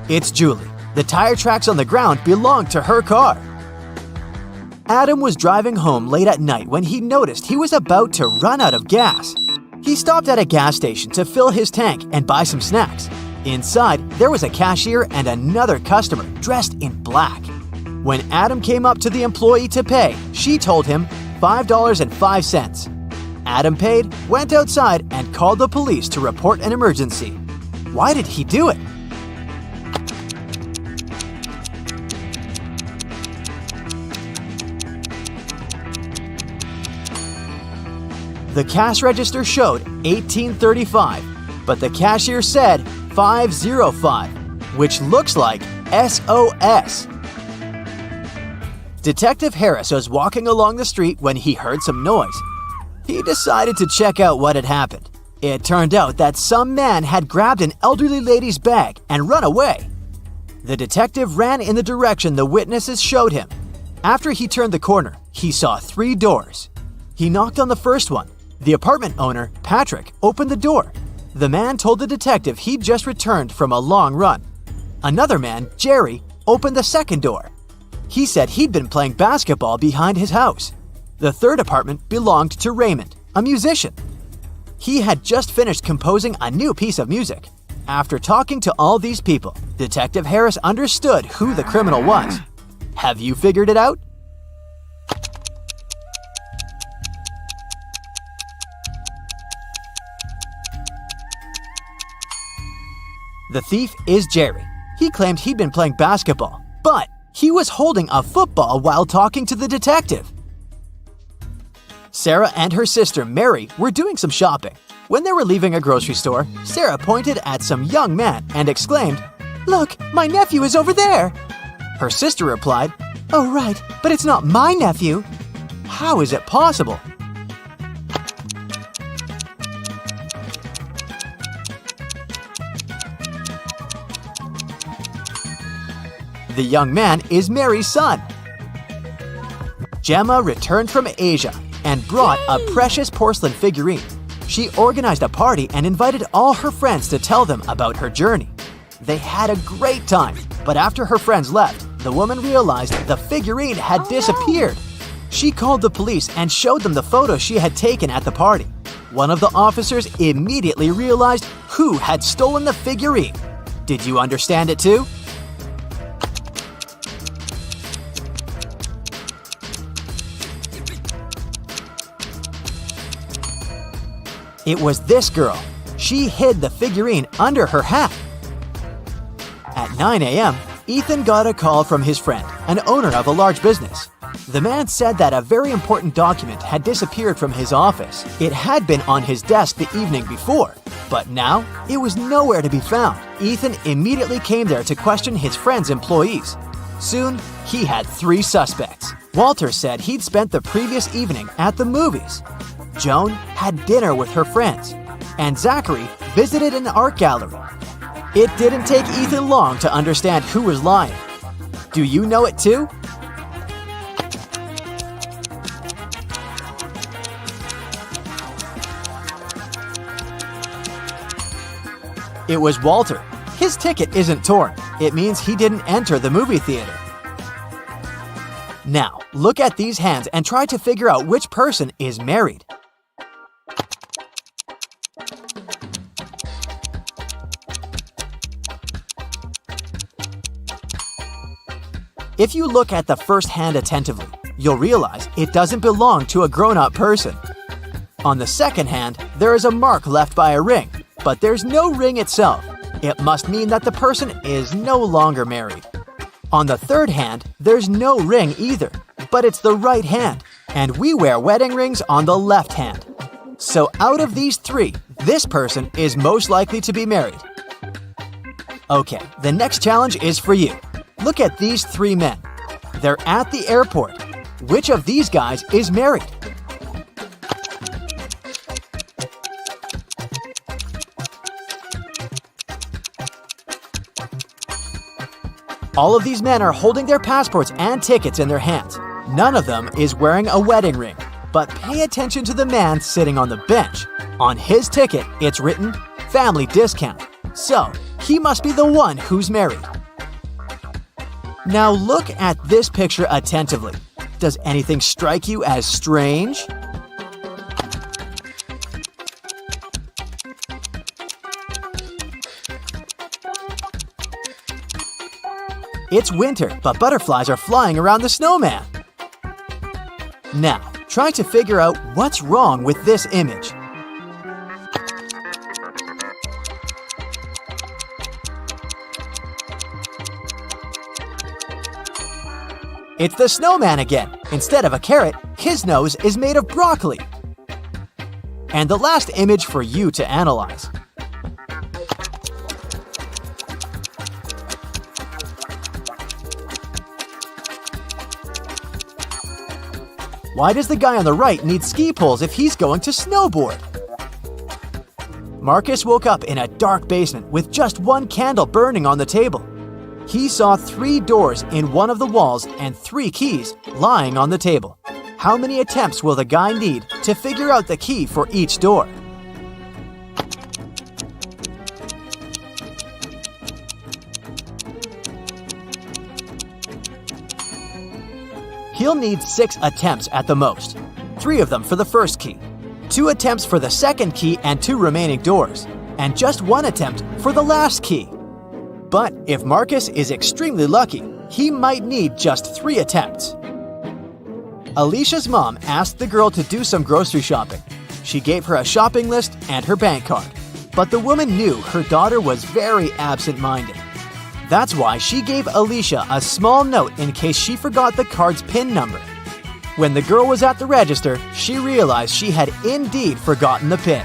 It's Julie. The tire tracks on the ground belong to her car. Adam was driving home late at night when he noticed he was about to run out of gas. He stopped at a gas station to fill his tank and buy some snacks. Inside, there was a cashier and another customer dressed in black. When Adam came up to the employee to pay, she told him $5.05. Adam paid, went outside, and called the police to report an emergency. Why did he do it? The cash register showed $18.35, but the cashier said $5.05, which looks like SOS. Detective Harris was walking along the street when he heard some noise. He decided to check out what had happened. It turned out that some man had grabbed an elderly lady's bag and run away. The detective ran in the direction the witnesses showed him. After he turned the corner, he saw 3 doors. He knocked on the first one. The apartment owner, Patrick, opened the door. The man told the detective he'd just returned from a long run. Another man, Jerry, opened the second door. He said he'd been playing basketball behind his house. The third apartment belonged to Raymond, a musician. He had just finished composing a new piece of music. After talking to all these people, Detective Harris understood who the criminal was. Have you figured it out? The thief is Jerry. He claimed he'd been playing basketball, but he was holding a football while talking to the detective. Sarah and her sister Mary were doing some shopping. When they were leaving a grocery store, Sarah pointed at some young man and exclaimed, "Look, my nephew is over there!" Her sister replied, "Oh right, but it's not my nephew." How is it possible? The young man is Mary's son. Gemma returned from Asia and brought a precious porcelain figurine. She organized a party and invited all her friends to tell them about her journey. They had a great time, but after her friends left, the woman realized the figurine had disappeared. She called the police and showed them the photos she had taken at the party. One of the officers immediately realized who had stolen the figurine. Did you understand it too? It was this girl. She hid the figurine under her hat. At 9 a.m., Ethan got a call from his friend, an owner of a large business. The man said that a very important document had disappeared from his office. It had been on his desk the evening before, but now it was nowhere to be found. Ethan immediately came there to question his friend's employees. Soon, he had 3 suspects. Walter said he'd spent the previous evening at the movies. Joan had dinner with her friends, and Zachary visited an art gallery. It didn't take Ethan long to understand who was lying. Do you know it too? It was Walter. His ticket isn't torn. It means he didn't enter the movie theater. Now, look at these hands and try to figure out which person is married. If you look at the first hand attentively, you'll realize it doesn't belong to a grown-up person. On the second hand, there is a mark left by a ring, but there's no ring itself. It must mean that the person is no longer married. On the third hand, there's no ring either, but it's the right hand, and we wear wedding rings on the left hand. So out of these 3, this person is most likely to be married. Okay, the next challenge is for you. Look at these 3 men. They're at the airport. Which of these guys is married? All of these men are holding their passports and tickets in their hands. None of them is wearing a wedding ring. But pay attention to the man sitting on the bench. On his ticket, it's written, family discount. So, he must be the one who's married. Now look at this picture attentively. Does anything strike you as strange? It's winter, but butterflies are flying around the snowman. Now, try to figure out what's wrong with this image. It's the snowman again. Instead of a carrot, his nose is made of broccoli. And the last image for you to analyze. Why does the guy on the right need ski poles if he's going to snowboard? Marcus woke up in a dark basement with just one candle burning on the table. He saw 3 doors in one of the walls and 3 keys lying on the table. How many attempts will the guy need to figure out the key for each door? He'll need 6 attempts at the most. 3 of them for the first key, 2 attempts for the second key and 2 remaining doors, and just 1 attempt for the last key. But if Marcus is extremely lucky, he might need just 3 attempts. Alicia's mom asked the girl to do some grocery shopping. She gave her a shopping list and her bank card. But the woman knew her daughter was very absent-minded. That's why she gave Alicia a small note in case she forgot the card's PIN number. When the girl was at the register, she realized she had indeed forgotten the PIN.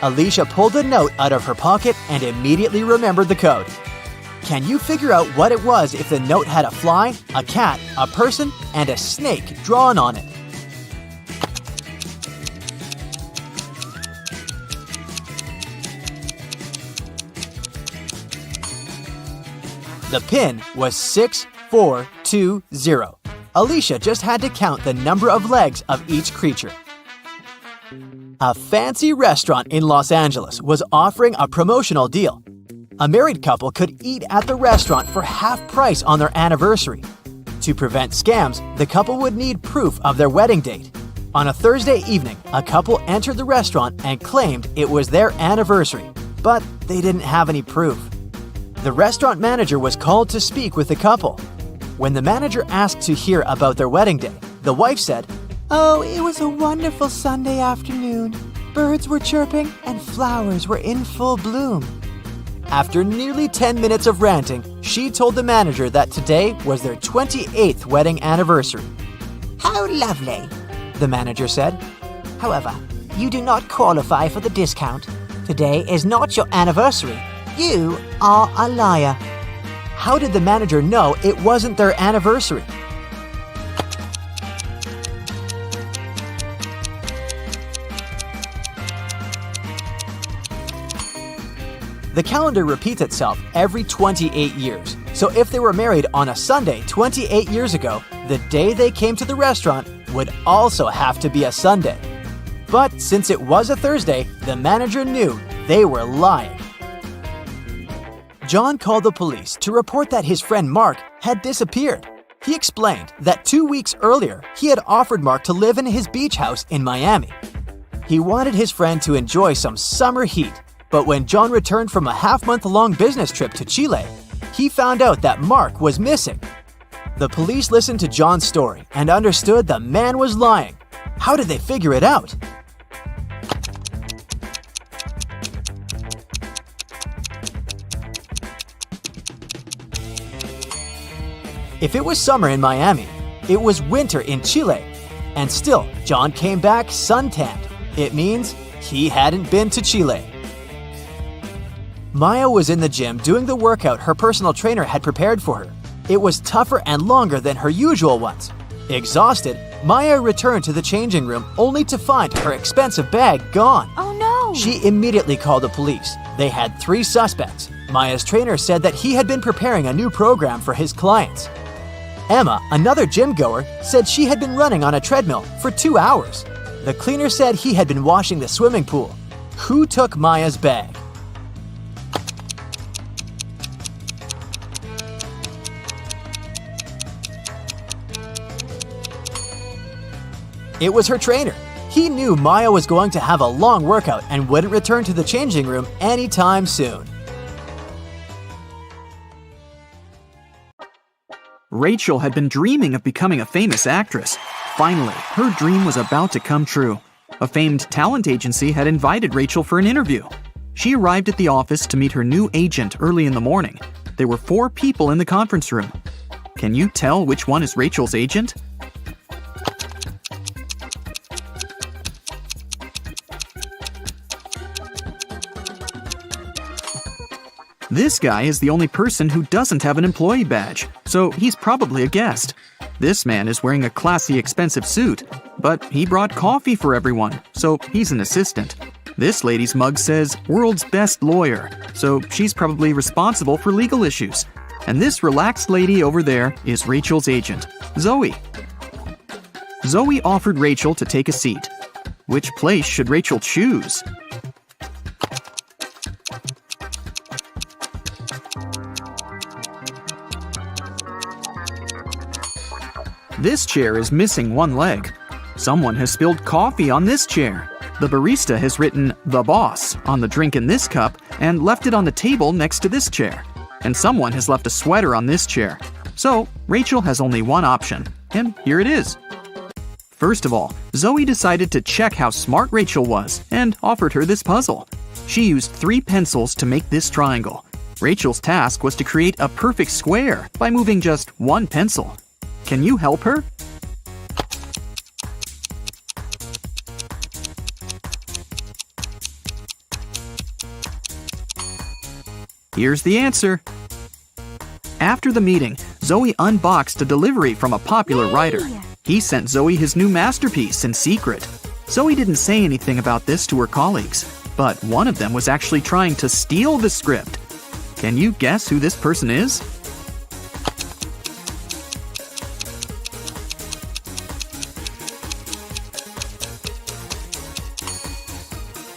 Alicia pulled the note out of her pocket and immediately remembered the code. Can you figure out what it was if the note had a fly, a cat, a person, and a snake drawn on it? The PIN was 6420. Alicia just had to count the number of legs of each creature. A fancy restaurant in Los Angeles was offering a promotional deal. A married couple could eat at the restaurant for half price on their anniversary. To prevent scams, the couple would need proof of their wedding date. On a Thursday evening, a couple entered the restaurant and claimed it was their anniversary, but they didn't have any proof. The restaurant manager was called to speak with the couple. When the manager asked to hear about their wedding day, the wife said, "Oh, it was a wonderful Sunday afternoon. Birds were chirping and flowers were in full bloom. After nearly 10 minutes of ranting, she told the manager that today was their 28th wedding anniversary. How lovely, The manager said. However, you do not qualify for the discount. Today is not your anniversary. You are a liar. How did the manager know it wasn't their anniversary? The calendar repeats itself every 28 years. So if they were married on a Sunday 28 years ago, the day they came to the restaurant would also have to be a Sunday. But since it was a Thursday, the manager knew they were lying. John called the police to report that his friend Mark had disappeared. He explained that 2 weeks earlier, he had offered Mark to live in his beach house in Miami. He wanted his friend to enjoy some summer heat, but when John returned from a half-month-long business trip to Chile, he found out that Mark was missing. The police listened to John's story and understood the man was lying. How did they figure it out? If it was summer in Miami, it was winter in Chile. And still, John came back suntanned. It means he hadn't been to Chile. Maya was in the gym doing the workout her personal trainer had prepared for her. It was tougher and longer than her usual ones. Exhausted, Maya returned to the changing room only to find her expensive bag gone. Oh no! She immediately called the police. They had 3 suspects. Maya's trainer said that he had been preparing a new program for his clients. Emma, another gym goer, said she had been running on a treadmill for 2 hours. The cleaner said he had been washing the swimming pool. Who took Maya's bag? It was her trainer. He knew Maya was going to have a long workout and wouldn't return to the changing room anytime soon. Rachel had been dreaming of becoming a famous actress. Finally, her dream was about to come true. A famed talent agency had invited Rachel for an interview. She arrived at the office to meet her new agent early in the morning. There were 4 people in the conference room. Can you tell which one is Rachel's agent? This guy is the only person who doesn't have an employee badge, so he's probably a guest. This man is wearing a classy, expensive suit, but he brought coffee for everyone, so he's an assistant. This lady's mug says, "World's Best Lawyer," so she's probably responsible for legal issues. And this relaxed lady over there is Rachel's agent, Zoe. Zoe offered Rachel to take a seat. Which place should Rachel choose? This chair is missing one leg. Someone has spilled coffee on this chair. The barista has written "The Boss" on the drink in this cup and left it on the table next to this chair. And someone has left a sweater on this chair. So, Rachel has only one option, and here it is. First of all, Zoe decided to check how smart Rachel was and offered her this puzzle. She used 3 pencils to make this triangle. Rachel's task was to create a perfect square by moving just 1 pencil. Can you help her? Here's the answer. After the meeting, Zoe unboxed a delivery from a popular writer. He sent Zoe his new masterpiece in secret. Zoe didn't say anything about this to her colleagues, but one of them was actually trying to steal the script. Can you guess who this person is?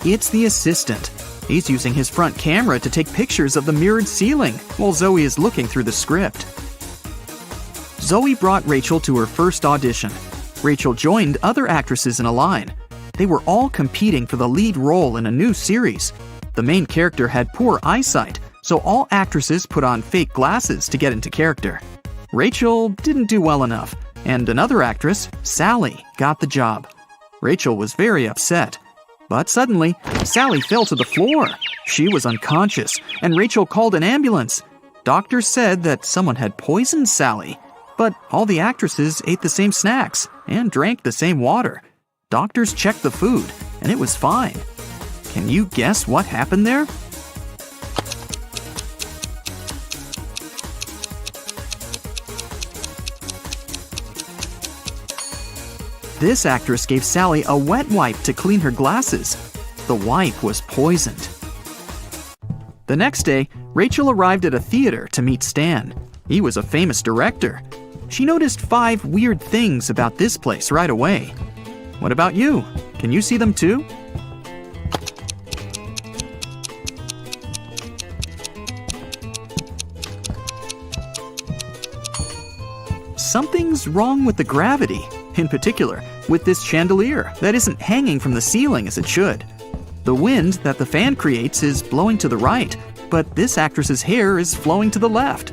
It's the assistant. He's using his front camera to take pictures of the mirrored ceiling while Zoe is looking through the script. Zoe brought Rachel to her first audition. Rachel joined other actresses in a line. They were all competing for the lead role in a new series. The main character had poor eyesight, so all actresses put on fake glasses to get into character. Rachel didn't do well enough, and another actress, Sally, got the job. Rachel was very upset. But suddenly, Sally fell to the floor. She was unconscious, and Rachel called an ambulance. Doctors said that someone had poisoned Sally, but all the actresses ate the same snacks and drank the same water. Doctors checked the food, and it was fine. Can you guess what happened there? This actress gave Sally a wet wipe to clean her glasses. The wipe was poisoned. The next day, Rachel arrived at a theater to meet Stan. He was a famous director. She noticed 5 weird things about this place right away. What about you? Can you see them too? Something's wrong with the gravity, in particular with this chandelier that isn't hanging from the ceiling as it should. The wind that the fan creates is blowing to the right, but this actress's hair is flowing to the left.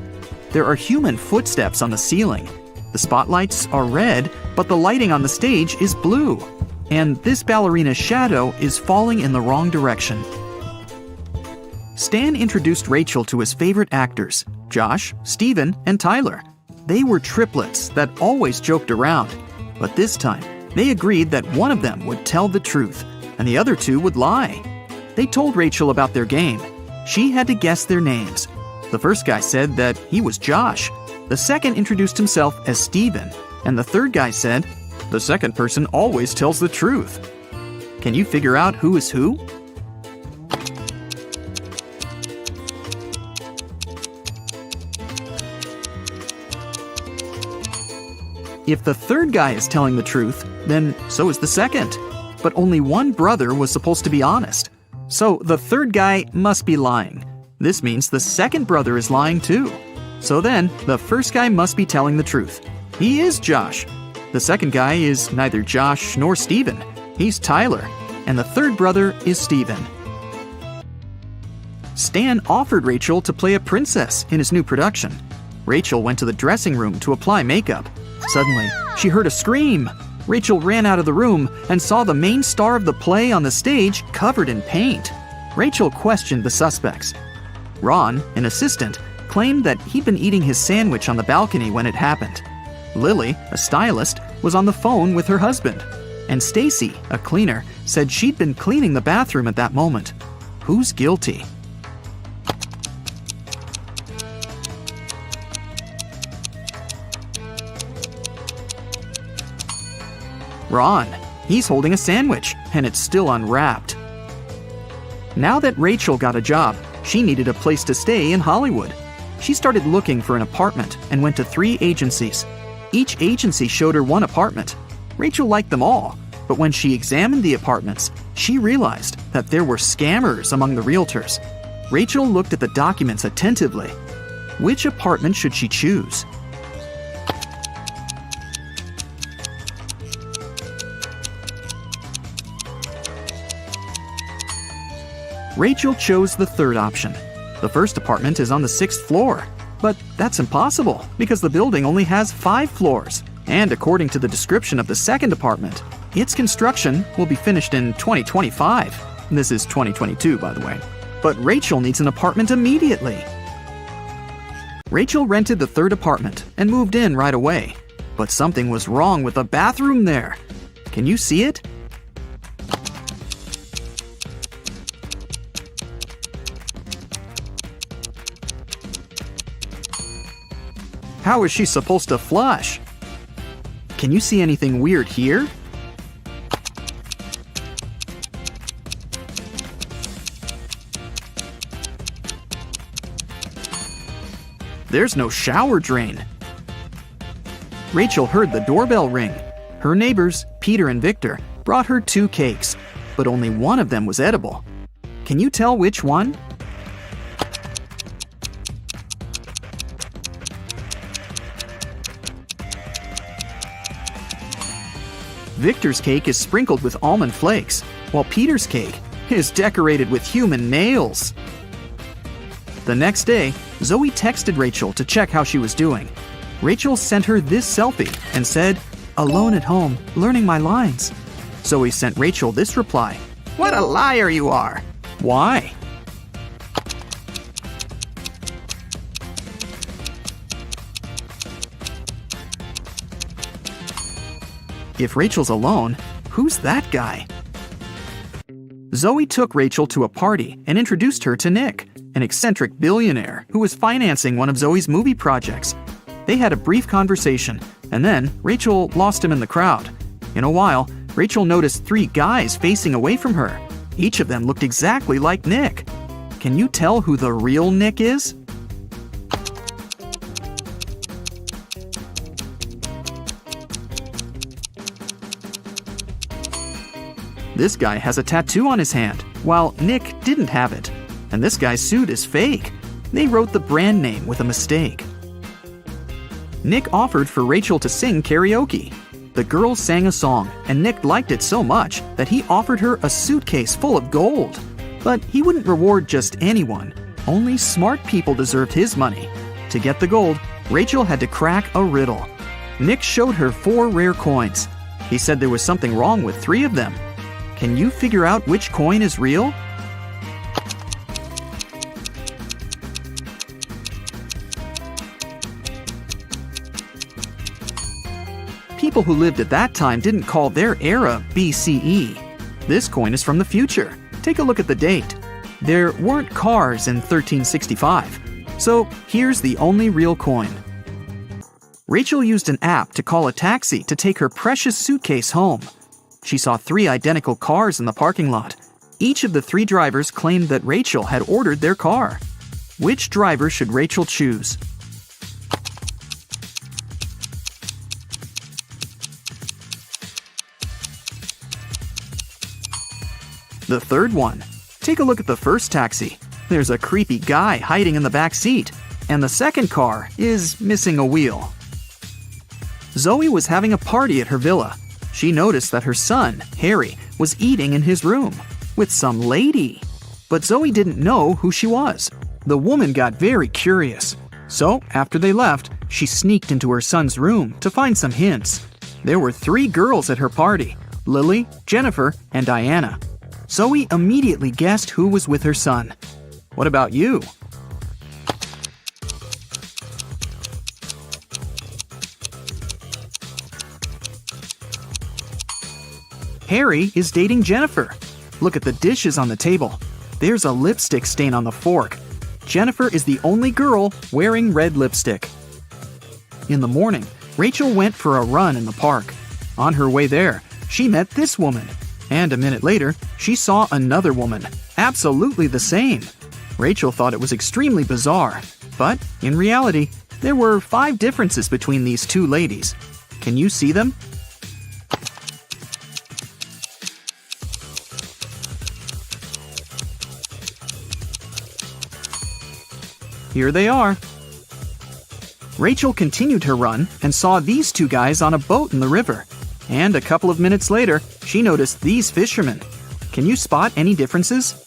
There are human footsteps on the ceiling. The spotlights are red, but the lighting on the stage is blue. And this ballerina's shadow is falling in the wrong direction. Stan introduced Rachel to his favorite actors, Josh, Steven, and Tyler. They were triplets that always joked around, but this time they agreed that one of them would tell the truth and the other 2 would lie. They told Rachel about their game. She had to guess their names. The first guy said that he was Josh. The second introduced himself as Steven, and the third guy said, "The second person always tells the truth." Can you figure out who is who? If the third guy is telling the truth, then so is the second. But only one brother was supposed to be honest. So the third guy must be lying. This means the second brother is lying too. So then, the first guy must be telling the truth. He is Josh. The second guy is neither Josh nor Steven. He's Tyler. And the third brother is Steven. Stan offered Rachel to play a princess in his new production. Rachel went to the dressing room to apply makeup. Suddenly, she heard a scream. Rachel ran out of the room and saw the main star of the play on the stage covered in paint. Rachel questioned the suspects. Ron, an assistant, claimed that he'd been eating his sandwich on the balcony when it happened. Lily, a stylist, was on the phone with her husband. And Stacy, a cleaner, said she'd been cleaning the bathroom at that moment. Who's guilty? Ron. He's holding a sandwich, and it's still unwrapped. Now that Rachel got a job, she needed a place to stay in Hollywood. She started looking for an apartment and went to 3 agencies. Each agency showed her one apartment. Rachel liked them all, but when she examined the apartments, she realized that there were scammers among the realtors. Rachel looked at the documents attentively. Which apartment should she choose? Rachel chose the third option. The first apartment is on the 6th floor. But that's impossible because the building only has 5 floors. And according to the description of the second apartment, its construction will be finished in 2025. This is 2022, by the way. But Rachel needs an apartment immediately. Rachel rented the third apartment and moved in right away. But something was wrong with the bathroom there. Can you see it? How is she supposed to flush? Can you see anything weird here? There's no shower drain. Rachel heard the doorbell ring. Her neighbors, Peter and Victor, brought her 2 cakes, but only one of them was edible. Can you tell which one? Victor's cake is sprinkled with almond flakes, while Peter's cake is decorated with human nails. The next day, Zoe texted Rachel to check how she was doing. Rachel sent her this selfie and said, "Alone at home, learning my lines." Zoe sent Rachel this reply, What a liar you are! Why? If Rachel's alone, who's that guy? Zoe took Rachel to a party and introduced her to Nick, an eccentric billionaire who was financing one of Zoe's movie projects. They had a brief conversation, and then Rachel lost him in the crowd. In a while, Rachel noticed 3 guys facing away from her. Each of them looked exactly like Nick. Can you tell who the real Nick is? This guy has a tattoo on his hand, while Nick didn't have it. And this guy's suit is fake. They wrote the brand name with a mistake. Nick offered for Rachel to sing karaoke. The girls sang a song, and Nick liked it so much that he offered her a suitcase full of gold. But he wouldn't reward just anyone. Only smart people deserved his money. To get the gold, Rachel had to crack a riddle. Nick showed her 4 rare coins. He said there was something wrong with 3 of them. Can you figure out which coin is real? People who lived at that time didn't call their era BCE. This coin is from the future. Take a look at the date. There weren't cars in 1365. So here's the only real coin. Rachel used an app to call a taxi to take her precious suitcase home. She saw 3 identical cars in the parking lot. Each of the 3 drivers claimed that Rachel had ordered their car. Which driver should Rachel choose? The third one. Take a look at the first taxi. There's a creepy guy hiding in the back seat, and the second car is missing a wheel. Zoe was having a party at her villa. She noticed that her son, Harry, was eating in his room with some lady. But Zoe didn't know who she was. The woman got very curious. So, after they left, she sneaked into her son's room to find some hints. There were 3 girls at her party: Lily, Jennifer, and Diana. Zoe immediately guessed who was with her son. What about you? Harry is dating Jennifer. Look at the dishes on the table. There's a lipstick stain on the fork. Jennifer is the only girl wearing red lipstick. In the morning, Rachel went for a run in the park. On her way there, she met this woman. And a minute later, she saw another woman, absolutely the same. Rachel thought it was extremely bizarre. But, in reality, there were 5 differences between these 2 ladies. Can you see them? Here they are. Rachel continued her run and saw these 2 guys on a boat in the river. And a couple of minutes later, she noticed these fishermen. Can you spot any differences?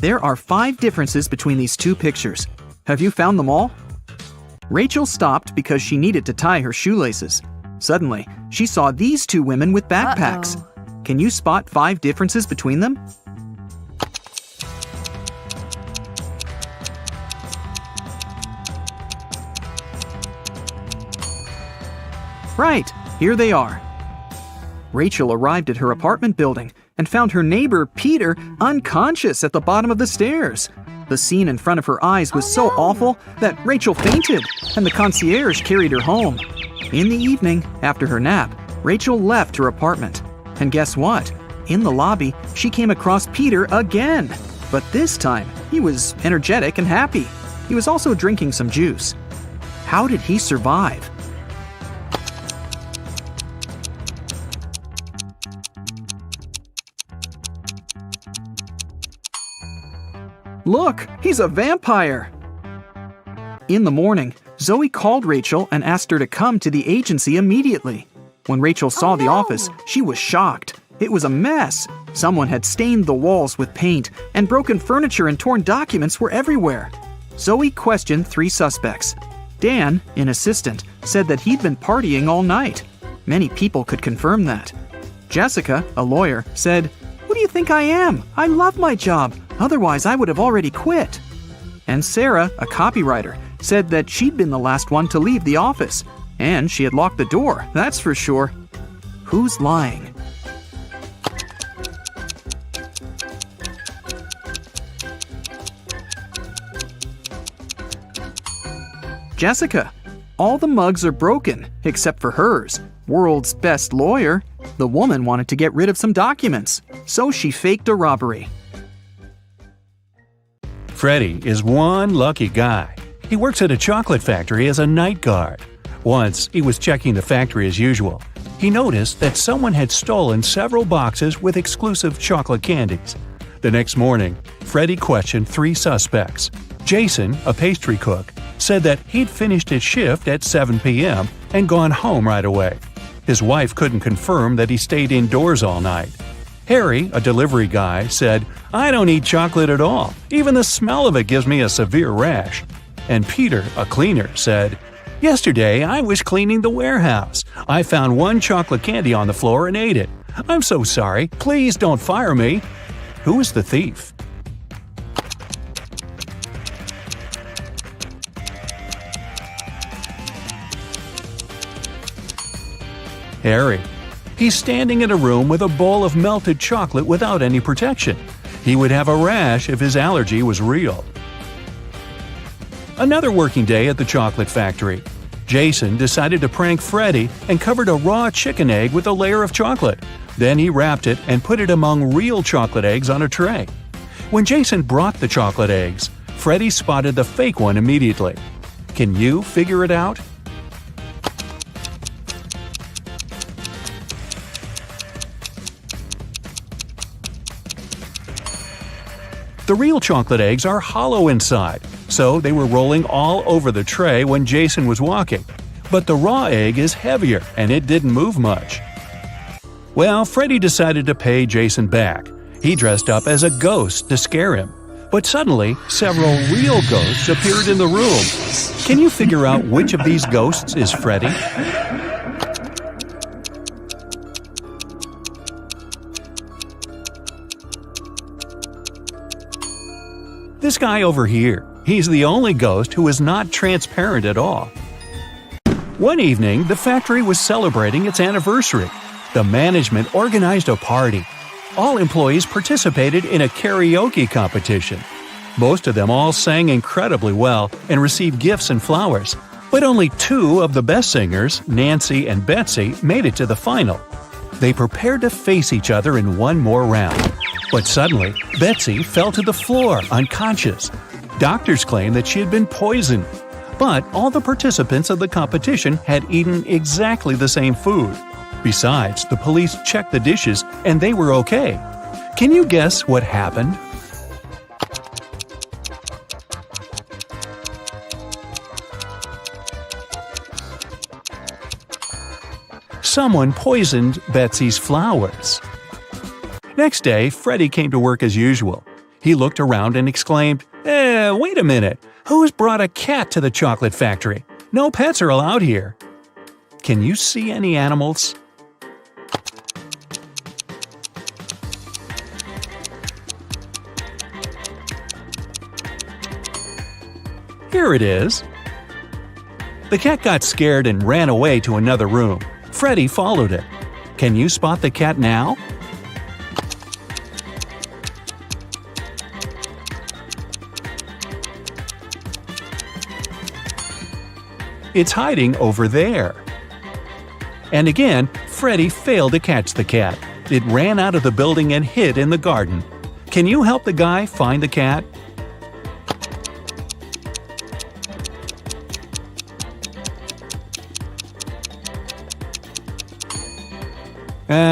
There are 5 differences between these 2 pictures. Have you found them all? Rachel stopped because she needed to tie her shoelaces. Suddenly, she saw these 2 women with backpacks. Can you spot 5 differences between them? Right, here they are. Rachel arrived at her apartment building and found her neighbor, Peter, unconscious at the bottom of the stairs. The scene in front of her eyes was so awful that Rachel fainted, and the concierge carried her home. In the evening, after her nap, Rachel left her apartment. And guess what? In the lobby, she came across Peter again. But this time, he was energetic and happy. He was also drinking some juice. How did he survive? Look, he's a vampire! In the morning, Zoe called Rachel and asked her to come to the agency immediately. When Rachel saw the office, she was shocked. It was a mess. Someone had stained the walls with paint, and broken furniture and torn documents were everywhere. Zoe questioned 3 suspects. Dan, an assistant, said that he'd been partying all night. Many people could confirm that. Jessica, a lawyer, said, "Who do you think I am? I love my job. Otherwise, I would have already quit." And Sarah, a copywriter, said that she'd been the last one to leave the office. And she had locked the door, that's for sure. Who's lying? Jessica. All the mugs are broken, except for hers. World's best lawyer. The woman wanted to get rid of some documents, so she faked a robbery. Freddie is one lucky guy. He works at a chocolate factory as a night guard. Once, he was checking the factory as usual. He noticed that someone had stolen several boxes with exclusive chocolate candies. The next morning, Freddie questioned 3 suspects. Jason, a pastry cook, said that he'd finished his shift at 7 p.m. and gone home right away. His wife couldn't confirm that he stayed indoors all night. Harry, a delivery guy, said, "I don't eat chocolate at all. Even the smell of it gives me a severe rash." And Peter, a cleaner, said, "Yesterday I was cleaning the warehouse. I found 1 chocolate candy on the floor and ate it. I'm so sorry. Please don't fire me." Who is the thief? Harry. He's standing in a room with a bowl of melted chocolate without any protection. He would have a rash if his allergy was real. Another working day at the chocolate factory. Jason decided to prank Freddie and covered a raw chicken egg with a layer of chocolate. Then he wrapped it and put it among real chocolate eggs on a tray. When Jason brought the chocolate eggs, Freddie spotted the fake one immediately. Can you figure it out? The real chocolate eggs are hollow inside, so they were rolling all over the tray when Jason was walking. But the raw egg is heavier, and it didn't move much. Well, Freddie decided to pay Jason back. He dressed up as a ghost to scare him. But suddenly, several real ghosts appeared in the room. Can you figure out which of these ghosts is Freddie? This guy over here. He's the only ghost who is not transparent at all. One evening, the factory was celebrating its anniversary. The management organized a party. All employees participated in a karaoke competition. Most of them all sang incredibly well and received gifts and flowers. But only 2 of the best singers, Nancy and Betsy, made it to the final. They prepared to face each other in one more round. But suddenly, Betsy fell to the floor, unconscious. Doctors claimed that she had been poisoned. But all the participants of the competition had eaten exactly the same food. Besides, the police checked the dishes and they were okay. Can you guess what happened? Someone poisoned Betsy's flowers. Next day, Freddie came to work as usual. He looked around and exclaimed, wait a minute, who's brought a cat to the chocolate factory? No pets are allowed here. Can you see any animals? Here it is. The cat got scared and ran away to another room. Freddie followed it. Can you spot the cat now? It's hiding over there. And again, Freddie failed to catch the cat. It ran out of the building and hid in the garden. Can you help the guy find the cat?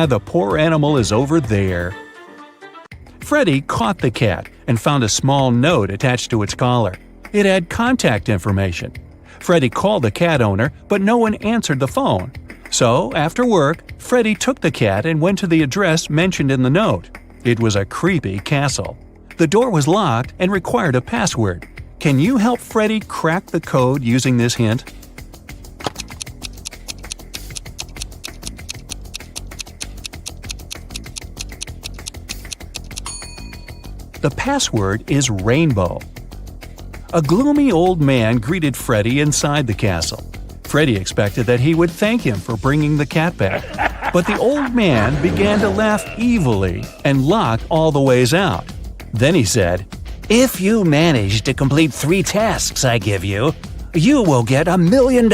The poor animal is over there. Freddie caught the cat and found a small note attached to its collar. It had contact information. Freddie called the cat owner, but no one answered the phone. So, after work, Freddie took the cat and went to the address mentioned in the note. It was a creepy castle. The door was locked and required a password. Can you help Freddy crack the code using this hint? The password is rainbow. A gloomy old man greeted Freddy inside the castle. Freddy expected that he would thank him for bringing the cat back, but the old man began to laugh evilly and locked all the ways out. Then he said, If you manage to complete 3 tasks I give you, you will get $1 million.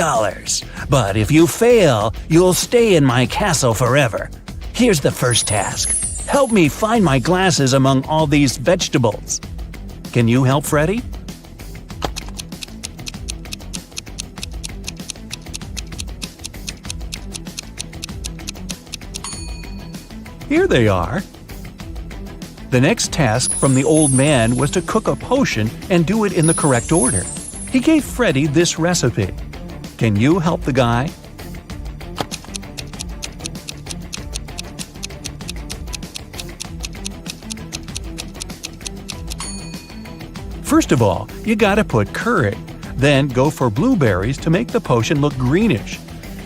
But if you fail, you'll stay in my castle forever. Here's the first task. Help me find my glasses among all these vegetables. Can you help Freddy? Here they are. The next task from the old man was to cook a potion and do it in the correct order. He gave Freddy this recipe. Can you help the guy? First of all, you gotta put curry. Then go for blueberries to make the potion look greenish.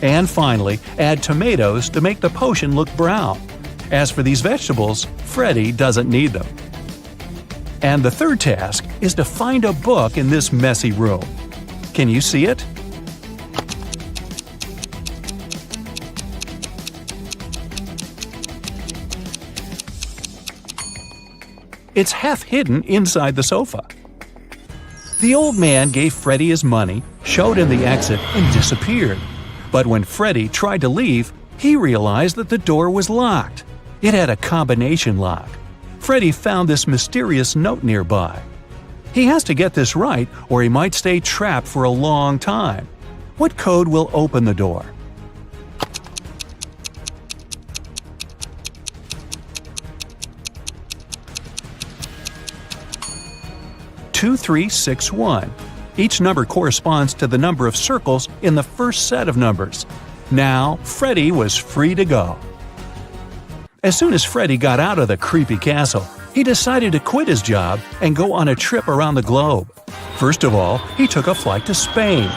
And finally, add tomatoes to make the potion look brown. As for these vegetables, Freddy doesn't need them. And the third task is to find a book in this messy room. Can you see it? It's half hidden inside the sofa. The old man gave Freddy his money, showed him the exit, and disappeared. But when Freddy tried to leave, he realized that the door was locked. It had a combination lock. Freddy found this mysterious note nearby. He has to get this right or he might stay trapped for a long time. What code will open the door? "2361. Each number corresponds to the number of circles in the first set of numbers. Now, Freddy was free to go. As soon as Freddy got out of the creepy castle, he decided to quit his job and go on a trip around the globe. First of all, he took a flight to Spain.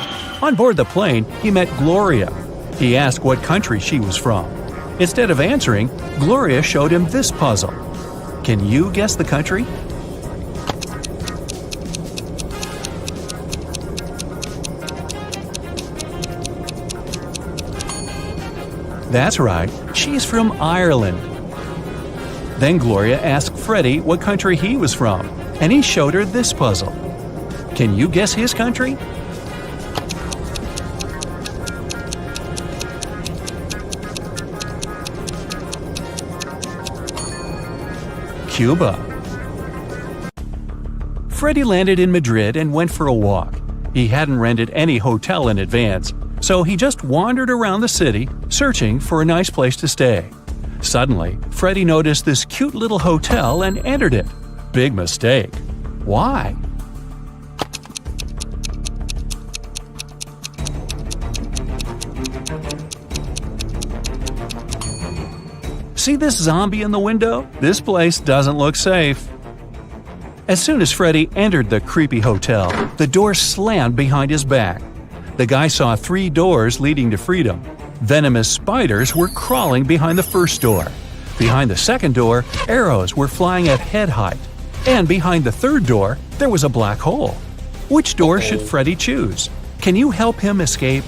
On board the plane, he met Gloria. He asked what country she was from. Instead of answering, Gloria showed him this puzzle. Can you guess the country? That's right, she's from Ireland. Then Gloria asked Freddy what country he was from, and he showed her this puzzle. Can you guess his country? Cuba. Freddy landed in Madrid and went for a walk. He hadn't rented any hotel in advance, so he just wandered around the city, searching for a nice place to stay. Suddenly, Freddy noticed this cute little hotel and entered it. Big mistake. Why? See this zombie in the window? This place doesn't look safe. As soon as Freddy entered the creepy hotel, the door slammed behind his back. The guy saw 3 doors leading to freedom. Venomous spiders were crawling behind the first door. Behind the second door, arrows were flying at head height. And behind the third door, there was a black hole. Which door should Freddy choose? Can you help him escape?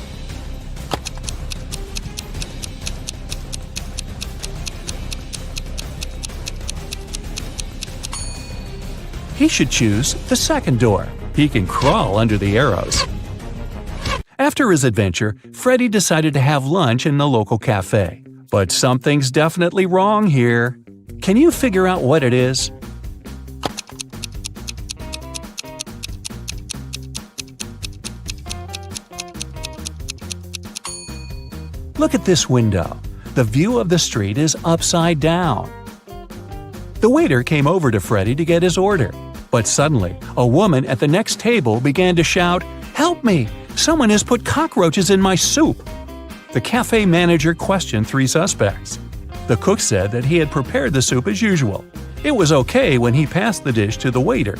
He should choose the second door. He can crawl under the arrows. After his adventure, Freddy decided to have lunch in the local cafe. But something's definitely wrong here. Can you figure out what it is? Look at this window. The view of the street is upside down. The waiter came over to Freddy to get his order. But suddenly, a woman at the next table began to shout, "Help me! Someone has put cockroaches in my soup!" The cafe manager questioned 3 suspects. The cook said that he had prepared the soup as usual. It was okay when he passed the dish to the waiter.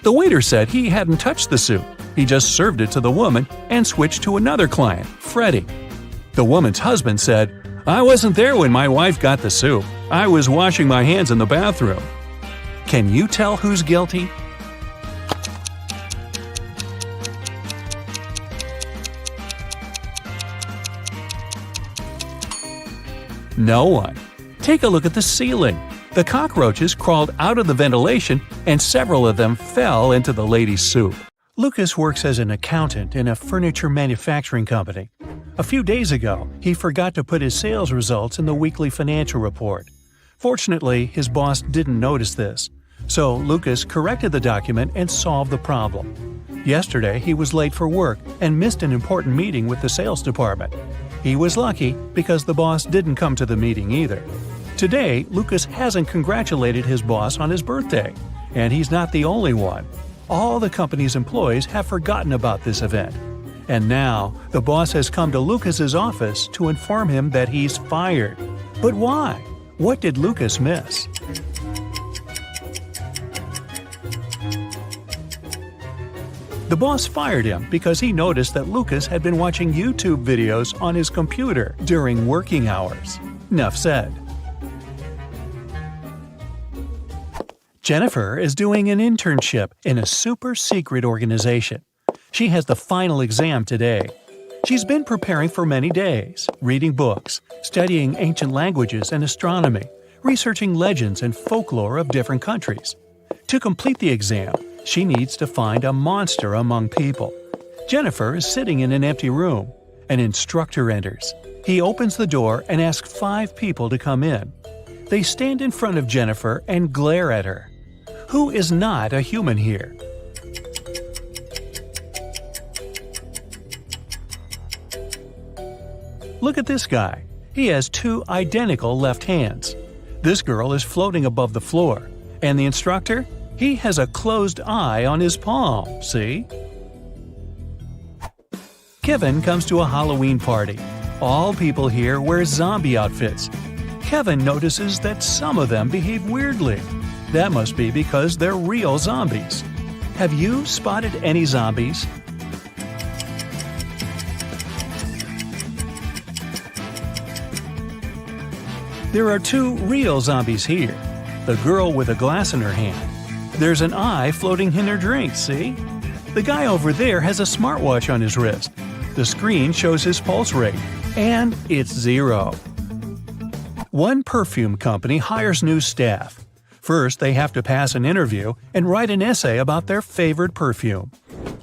The waiter said he hadn't touched the soup. He just served it to the woman and switched to another client, Freddie. The woman's husband said, "I wasn't there when my wife got the soup. I was washing my hands in the bathroom." Can you tell who's guilty? No one. Take a look at the ceiling. The cockroaches crawled out of the ventilation and several of them fell into the lady's soup. Lucas works as an accountant in a furniture manufacturing company. A few days ago, he forgot to put his sales results in the weekly financial report. Fortunately, his boss didn't notice this, so Lucas corrected the document and solved the problem. Yesterday, he was late for work and missed an important meeting with the sales department. He was lucky because the boss didn't come to the meeting either. Today, Lucas hasn't congratulated his boss on his birthday, and he's not the only one. All the company's employees have forgotten about this event. And now, the boss has come to Lucas's office to inform him that he's fired. But why? What did Lucas miss? The boss fired him because he noticed that Lucas had been watching YouTube videos on his computer during working hours. Enough said. Jennifer is doing an internship in a super-secret organization. She has the final exam today. She's been preparing for many days, reading books, studying ancient languages and astronomy, researching legends and folklore of different countries. To complete the exam, she needs to find a monster among people. Jennifer is sitting in an empty room. An instructor enters. He opens the door and asks 5 people to come in. They stand in front of Jennifer and glare at her. Who is not a human here? Look at this guy. He has 2 identical left hands. This girl is floating above the floor. And the instructor? He has a closed eye on his palm, see? Kevin comes to a Halloween party. All people here wear zombie outfits. Kevin notices that some of them behave weirdly. That must be because they're real zombies. Have you spotted any zombies? There are 2 real zombies here. The girl with a glass in her hand. There's an eye floating in her drink, see? The guy over there has a smartwatch on his wrist. The screen shows his pulse rate. And it's 0. One perfume company hires new staff. First, they have to pass an interview and write an essay about their favorite perfume.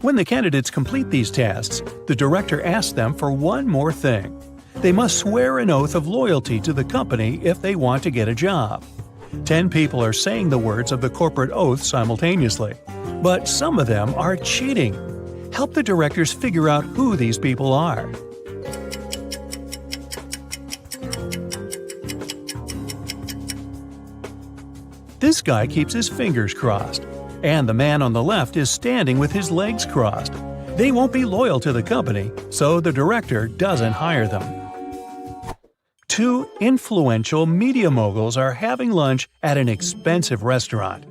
When the candidates complete these tasks, the director asks them for one more thing. They must swear an oath of loyalty to the company if they want to get a job. 10 people are saying the words of the corporate oath simultaneously. But some of them are cheating. Help the directors figure out who these people are. This guy keeps his fingers crossed, and the man on the left is standing with his legs crossed. They won't be loyal to the company, so the director doesn't hire them. 2 influential media moguls are having lunch at an expensive restaurant.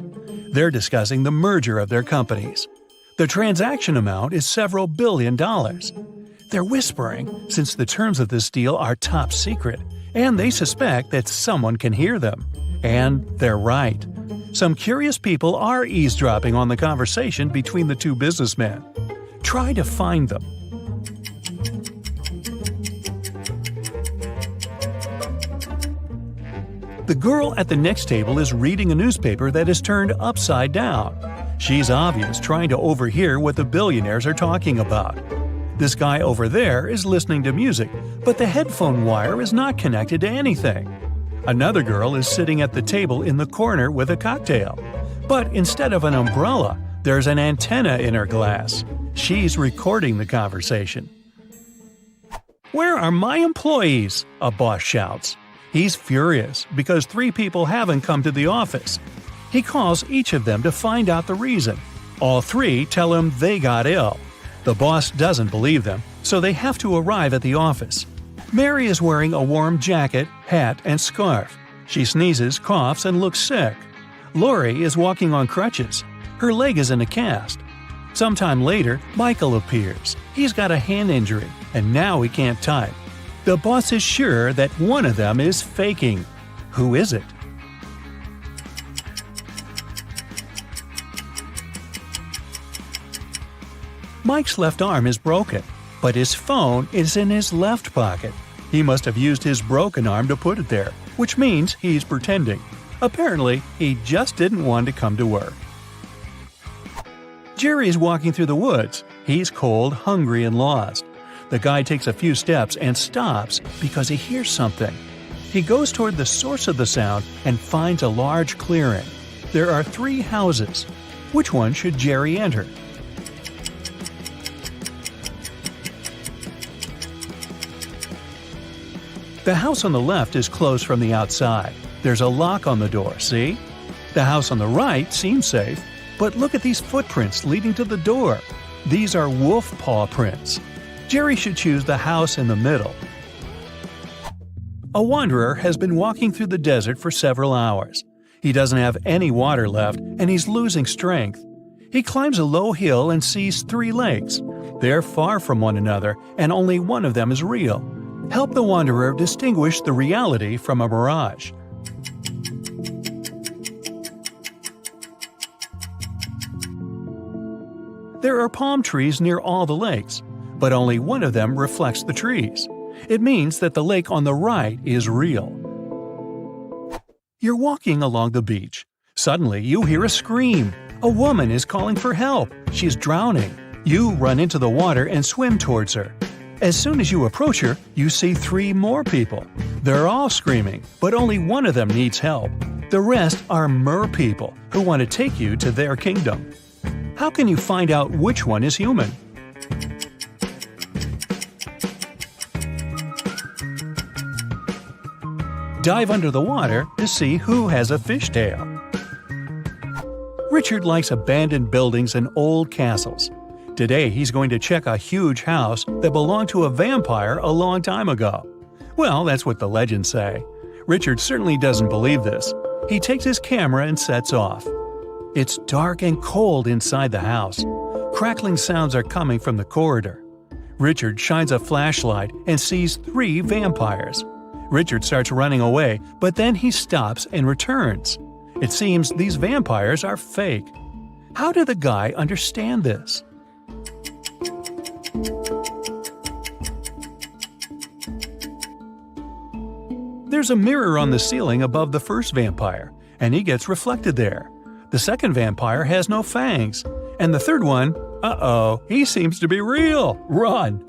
They're discussing the merger of their companies. The transaction amount is several $billion. They're whispering since the terms of this deal are top secret, and they suspect that someone can hear them. And they're right. Some curious people are eavesdropping on the conversation between the 2 businessmen. Try to find them. The girl at the next table is reading a newspaper that is turned upside down. She's obvious trying to overhear what the billionaires are talking about. This guy over there is listening to music, but the headphone wire is not connected to anything. Another girl is sitting at the table in the corner with a cocktail. But instead of an umbrella, there's an antenna in her glass. She's recording the conversation. "Where are my employees?" a boss shouts. He's furious because 3 people haven't come to the office. He calls each of them to find out the reason. All 3 tell him they got ill. The boss doesn't believe them, so they have to arrive at the office. Mary is wearing a warm jacket, hat, and scarf. She sneezes, coughs, and looks sick. Lori is walking on crutches. Her leg is in a cast. Sometime later, Michael appears. He's got a hand injury, and now he can't type. The boss is sure that one of them is faking. Who is it? Mike's left arm is broken, but his phone is in his left pocket. He must have used his broken arm to put it there, which means he's pretending. Apparently, he just didn't want to come to work. Jerry's walking through the woods. He's cold, hungry, and lost. The guy takes a few steps and stops because he hears something. He goes toward the source of the sound and finds a large clearing. There are 3 houses. Which one should Jerry enter? The house on the left is closed from the outside. There's a lock on the door, see? The house on the right seems safe, but look at these footprints leading to the door. These are wolf paw prints. Jerry should choose the house in the middle. A wanderer has been walking through the desert for several hours. He doesn't have any water left and he's losing strength. He climbs a low hill and sees 3 lakes. They're far from one another and only one of them is real. Help the wanderer distinguish the reality from a mirage. There are palm trees near all the lakes, but only one of them reflects the trees. It means that the lake on the right is real. You're walking along the beach. Suddenly, you hear a scream. A woman is calling for help. She's drowning. You run into the water and swim towards her. As soon as you approach her, you see 3 more people. They're all screaming, but only one of them needs help. The rest are mer people who want to take you to their kingdom. How can you find out which one is human? Dive under the water to see who has a fishtail. Richard likes abandoned buildings and old castles. Today he's going to check a huge house that belonged to a vampire a long time ago. Well, that's what the legends say. Richard certainly doesn't believe this. He takes his camera and sets off. It's dark and cold inside the house. Crackling sounds are coming from the corridor. Richard shines a flashlight and sees 3 vampires. Richard starts running away, but then he stops and returns. It seems these vampires are fake. How did the guy understand this? There's a mirror on the ceiling above the first vampire, and he gets reflected there. The second vampire has no fangs, and the third one, he seems to be real. Run!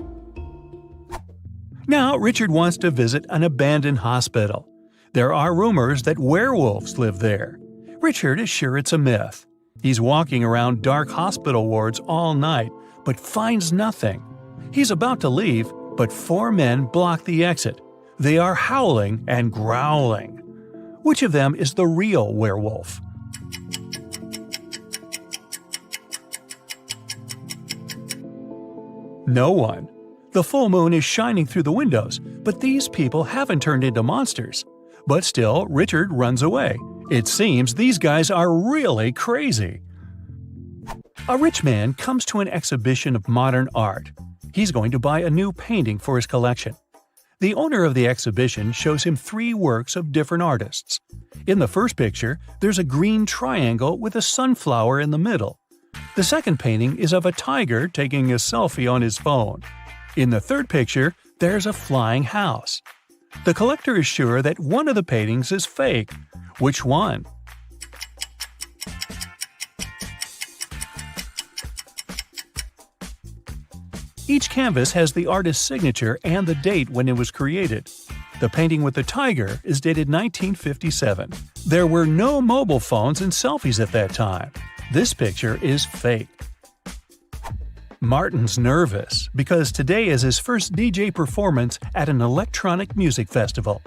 Now Richard wants to visit an abandoned hospital. There are rumors that werewolves live there. Richard is sure it's a myth. He's walking around dark hospital wards all night, but finds nothing. He's about to leave, but 4 men block the exit. They are howling and growling. Which of them is the real werewolf? No one. The full moon is shining through the windows, but these people haven't turned into monsters. But still, Richard runs away. It seems these guys are really crazy. A rich man comes to an exhibition of modern art. He's going to buy a new painting for his collection. The owner of the exhibition shows him 3 works of different artists. In the first picture, there's a green triangle with a sunflower in the middle. The second painting is of a tiger taking a selfie on his phone. In the third picture, there's a flying house. The collector is sure that one of the paintings is fake. Which one? Each canvas has the artist's signature and the date when it was created. The painting with the tiger is dated 1957. There were no mobile phones and selfies at that time. This picture is fake. Martin's nervous because today is his first DJ performance at an electronic music festival.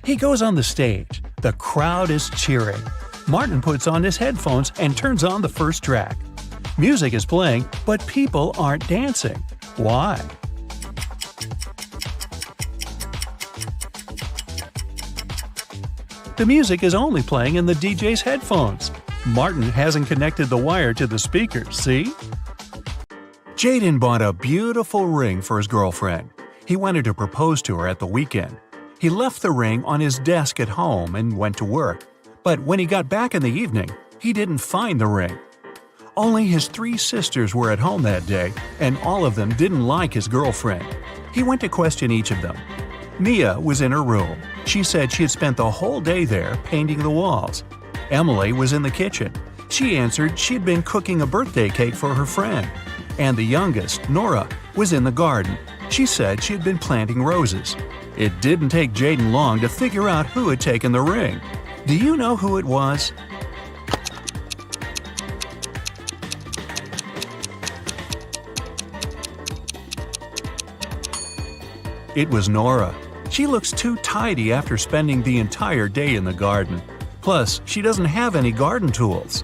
He goes on the stage. The crowd is cheering. Martin puts on his headphones and turns on the first track. Music is playing, but people aren't dancing. Why? The music is only playing in the DJ's headphones. Martin hasn't connected the wire to the speaker, see? Jaden bought a beautiful ring for his girlfriend. He wanted to propose to her at the weekend. He left the ring on his desk at home and went to work. But when he got back in the evening, he didn't find the ring. Only his 3 sisters were at home that day, and all of them didn't like his girlfriend. He went to question each of them. Mia was in her room. She said she had spent the whole day there painting the walls. Emily was in the kitchen. She answered she'd been cooking a birthday cake for her friend. And the youngest, Nora, was in the garden. She said she had been planting roses. It didn't take Jaden long to figure out who had taken the ring. Do you know who it was? It was Nora. She looks too tidy after spending the entire day in the garden. Plus, she doesn't have any garden tools.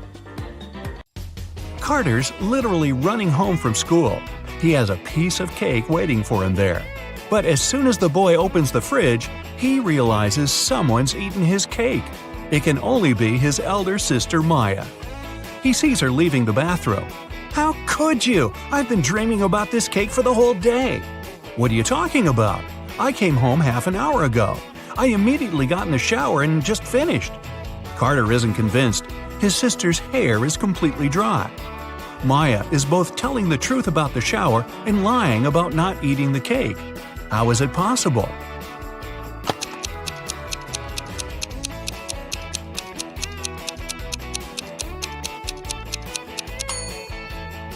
Carter's literally running home from school. He has a piece of cake waiting for him there. But as soon as the boy opens the fridge, he realizes someone's eaten his cake. It can only be his elder sister Maya. He sees her leaving the bathroom. "How could you? I've been dreaming about this cake for the whole day." "What are you talking about? I came home half an hour ago. I immediately got in the shower and just finished." Carter isn't convinced. His sister's hair is completely dry. Maya is both telling the truth about the shower and lying about not eating the cake. How is it possible?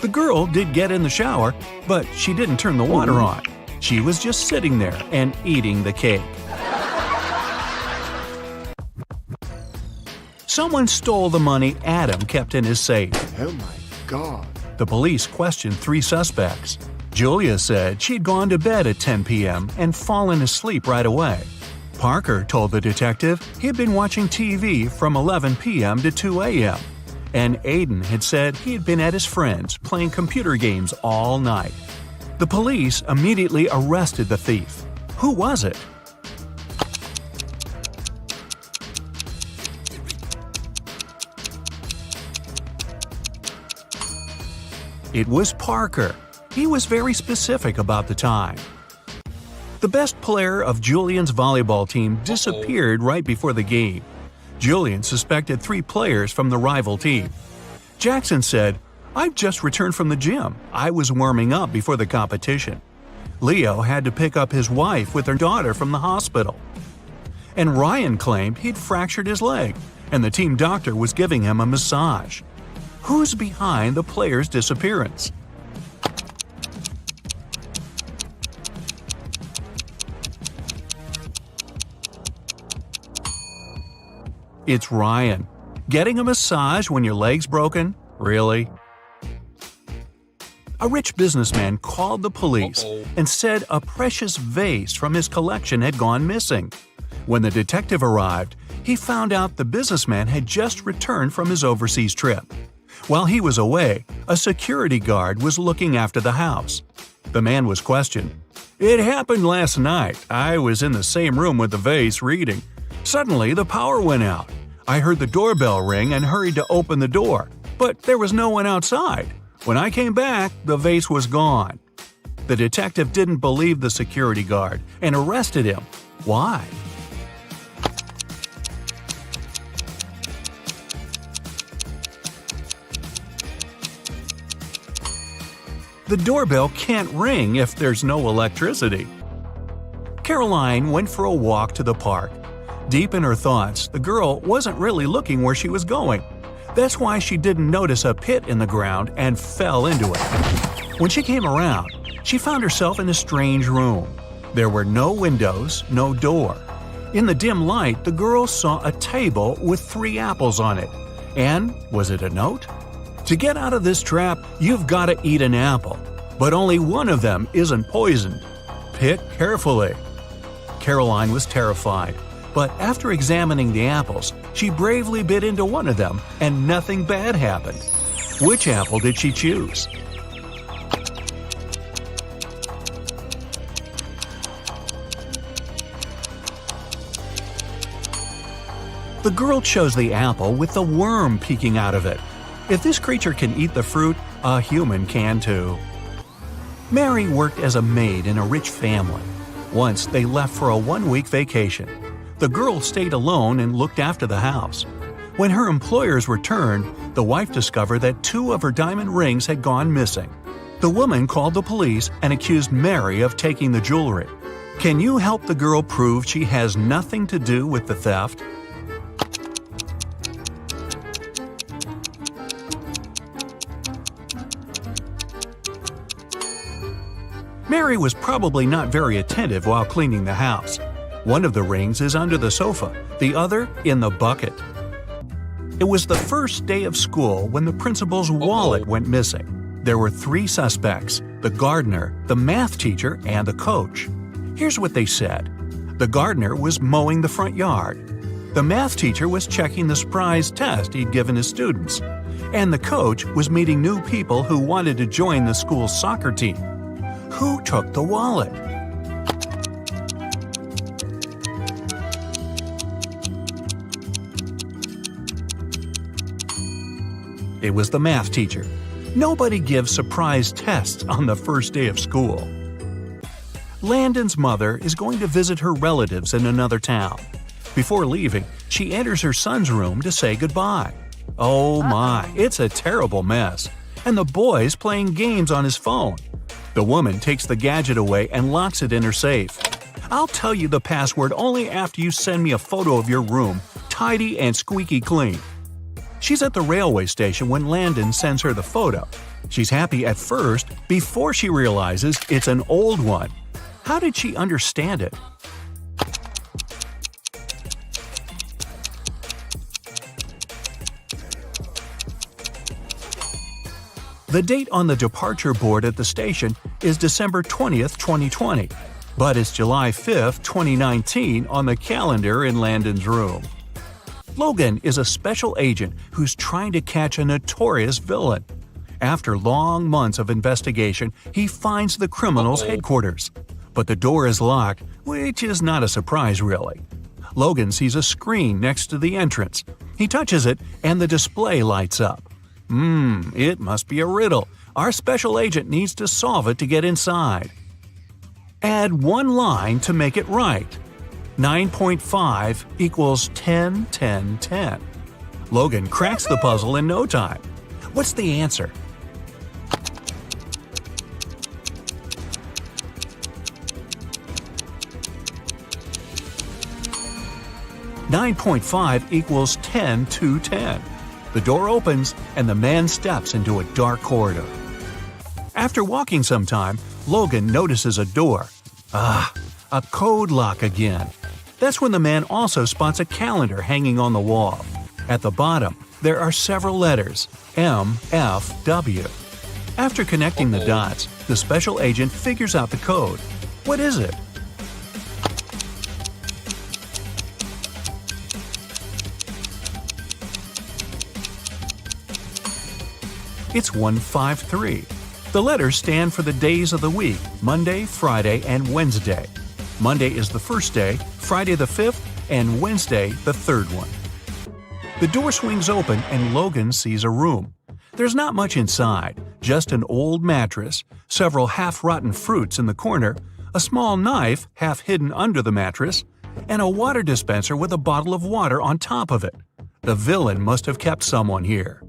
The girl did get in the shower, but she didn't turn the water on. She was just sitting there and eating the cake. Someone stole the money Adam kept in his safe. Oh my God. The police questioned 3 suspects. Julia said she'd gone to bed at 10 p.m. and fallen asleep right away. Parker told the detective he'd been watching TV from 11 p.m. to 2 a.m. And Aiden had said he'd been at his friend's playing computer games all night. The police immediately arrested the thief. Who was it? It was Parker. He was very specific about the time. The best player of Julian's volleyball team disappeared right before the game. Julian suspected 3 players from the rival team. Jackson said, "I've just returned from the gym. I was warming up before the competition." Leo had to pick up his wife with her daughter from the hospital. And Ryan claimed he'd fractured his leg, and the team doctor was giving him a massage. Who's behind the player's disappearance? It's Ryan. Getting a massage when your leg's broken? Really? A rich businessman called the police and said a precious vase from his collection had gone missing. When the detective arrived, he found out the businessman had just returned from his overseas trip. While he was away, a security guard was looking after the house. The man was questioned. "It happened last night. I was in the same room with the vase reading. Suddenly, the power went out. I heard the doorbell ring and hurried to open the door, but there was no one outside. When I came back, the vase was gone." The detective didn't believe the security guard and arrested him. Why? The doorbell can't ring if there's no electricity. Caroline went for a walk to the park. Deep in her thoughts, the girl wasn't really looking where she was going. That's why she didn't notice a pit in the ground and fell into it. When she came around, she found herself in a strange room. There were no windows, no door. In the dim light, the girl saw a table with 3 apples on it. And was it a note? "To get out of this trap, you've got to eat an apple. But only one of them isn't poisoned. Pick carefully." Caroline was terrified. But after examining the apples, she bravely bit into one of them, and nothing bad happened. Which apple did she choose? The girl chose the apple with the worm peeking out of it. If this creature can eat the fruit, a human can too. Mary worked as a maid in a rich family. Once they left for a one-week vacation. The girl stayed alone and looked after the house. When her employers returned, the wife discovered that 2 of her diamond rings had gone missing. The woman called the police and accused Mary of taking the jewelry. Can you help the girl prove she has nothing to do with the theft? Mary was probably not very attentive while cleaning the house. One of the rings is under the sofa, the other in the bucket. It was the first day of school when the principal's wallet went missing. There were 3 suspects: the gardener, the math teacher, and the coach. Here's what they said. The gardener was mowing the front yard. The math teacher was checking the surprise test he'd given his students. And the coach was meeting new people who wanted to join the school's soccer team. Who took the wallet? It was the math teacher. Nobody gives surprise tests on the first day of school. Landon's mother is going to visit her relatives in another town. Before leaving, she enters her son's room to say goodbye. Oh my, it's a terrible mess. And the boy's playing games on his phone. The woman takes the gadget away and locks it in her safe. I'll tell you the password only after you send me a photo of your room, tidy and squeaky clean. She's at the railway station when Landon sends her the photo. She's happy at first before she realizes it's an old one. How did she understand it? The date on the departure board at the station is December 20th, 2020, but it's July 5th, 2019 on the calendar in Landon's room. Logan is a special agent who's trying to catch a notorious villain. After long months of investigation, he finds the criminal's headquarters. But the door is locked, which is not a surprise really. Logan sees a screen next to the entrance. He touches it and the display lights up. It must be a riddle. Our special agent needs to solve it to get inside. Add 1 line to make it right. 9.5 equals 10, 10, 10. Logan cracks the puzzle in no time. What's the answer? "9.5 equals 10 to 10. The door opens and the man steps into a dark corridor. After walking some time, Logan notices a door. A code lock again. That's when the man also spots a calendar hanging on the wall. At the bottom, there are several letters, M, F, W. After connecting the dots, the special agent figures out the code. What is it? It's 153. The letters stand for the days of the week, Monday, Friday, and Wednesday. Monday is the first day, Friday the 5th, and Wednesday the 3rd one. The door swings open and Logan sees a room. There's not much inside, just an old mattress, several half-rotten fruits in the corner, a small knife half hidden under the mattress, and a water dispenser with a bottle of water on top of it. The villain must have kept someone here.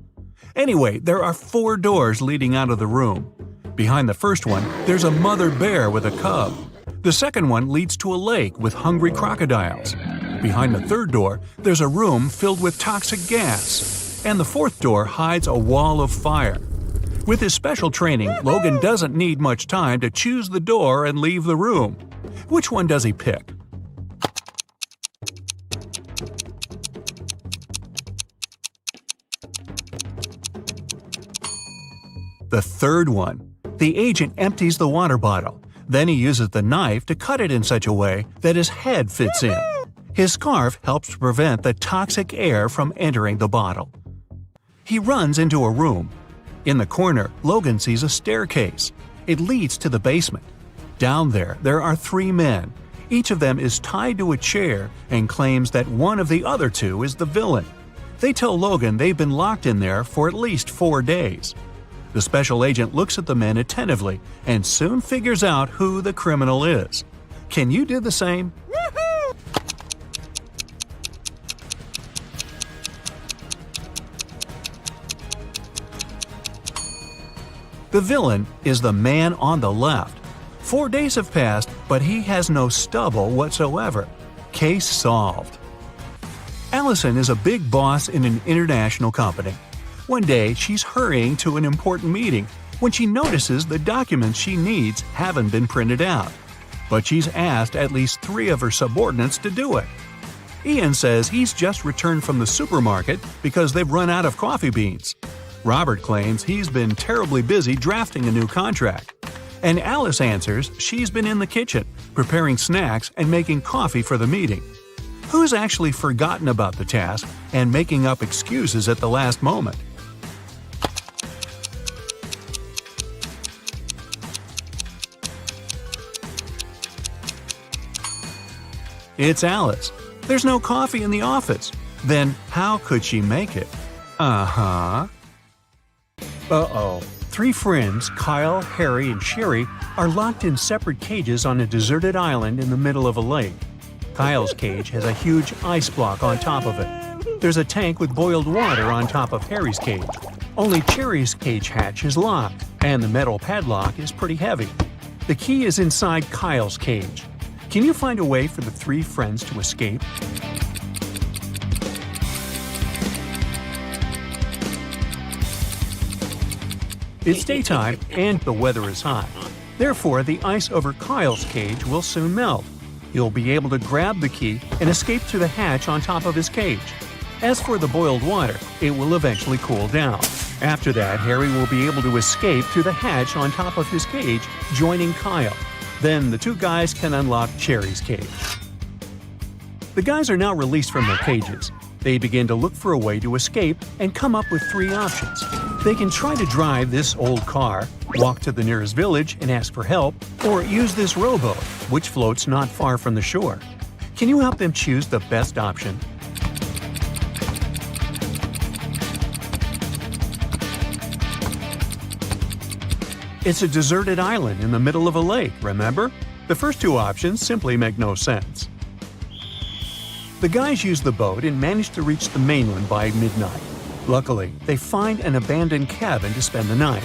Anyway, there are 4 doors leading out of the room. Behind the first one, there's a mother bear with a cub. The second one leads to a lake with hungry crocodiles. Behind the third door, there's a room filled with toxic gas. And the fourth door hides a wall of fire. With his special training, Logan doesn't need much time to choose the door and leave the room. Which one does he pick? The third one. The agent empties the water bottle. Then he uses the knife to cut it in such a way that his head fits in. His scarf helps to prevent the toxic air from entering the bottle. He runs into a room. In the corner, Logan sees a staircase. It leads to the basement. Down there are 3 men. Each of them is tied to a chair and claims that one of the other two is the villain. They tell Logan they've been locked in there for at least 4 days. The special agent looks at the men attentively and soon figures out who the criminal is. Can you do the same? The villain is the man on the left. 4 days have passed, but he has no stubble whatsoever. Case solved. Allison is a big boss in an international company. One day, she's hurrying to an important meeting when she notices the documents she needs haven't been printed out. But she's asked at least 3 of her subordinates to do it. Ian says he's just returned from the supermarket because they've run out of coffee beans. Robert claims he's been terribly busy drafting a new contract. And Alice answers she's been in the kitchen, preparing snacks and making coffee for the meeting. Who's actually forgotten about the task and making up excuses at the last moment? It's Alice. There's no coffee in the office. Then how could she make it? Uh-huh. Uh-oh. 3 friends, Kyle, Harry, and Sherry, are locked in separate cages on a deserted island in the middle of a lake. Kyle's cage has a huge ice block on top of it. There's a tank with boiled water on top of Harry's cage. Only Sherry's cage hatch is locked, and the metal padlock is pretty heavy. The key is inside Kyle's cage. Can you find a way for the 3 friends to escape? It's daytime and the weather is hot. Therefore, the ice over Kyle's cage will soon melt. He'll be able to grab the key and escape through the hatch on top of his cage. As for the boiled water, it will eventually cool down. After that, Harry will be able to escape through the hatch on top of his cage, joining Kyle. Then the 2 guys can unlock Cherry's cage. The guys are now released from their cages. They begin to look for a way to escape and come up with 3 options. They can try to drive this old car, walk to the nearest village and ask for help, or use this rowboat, which floats not far from the shore. Can you help them choose the best option? It's a deserted island in the middle of a lake, remember? The first 2 options simply make no sense. The guys use the boat and manage to reach the mainland by midnight. Luckily, they find an abandoned cabin to spend the night.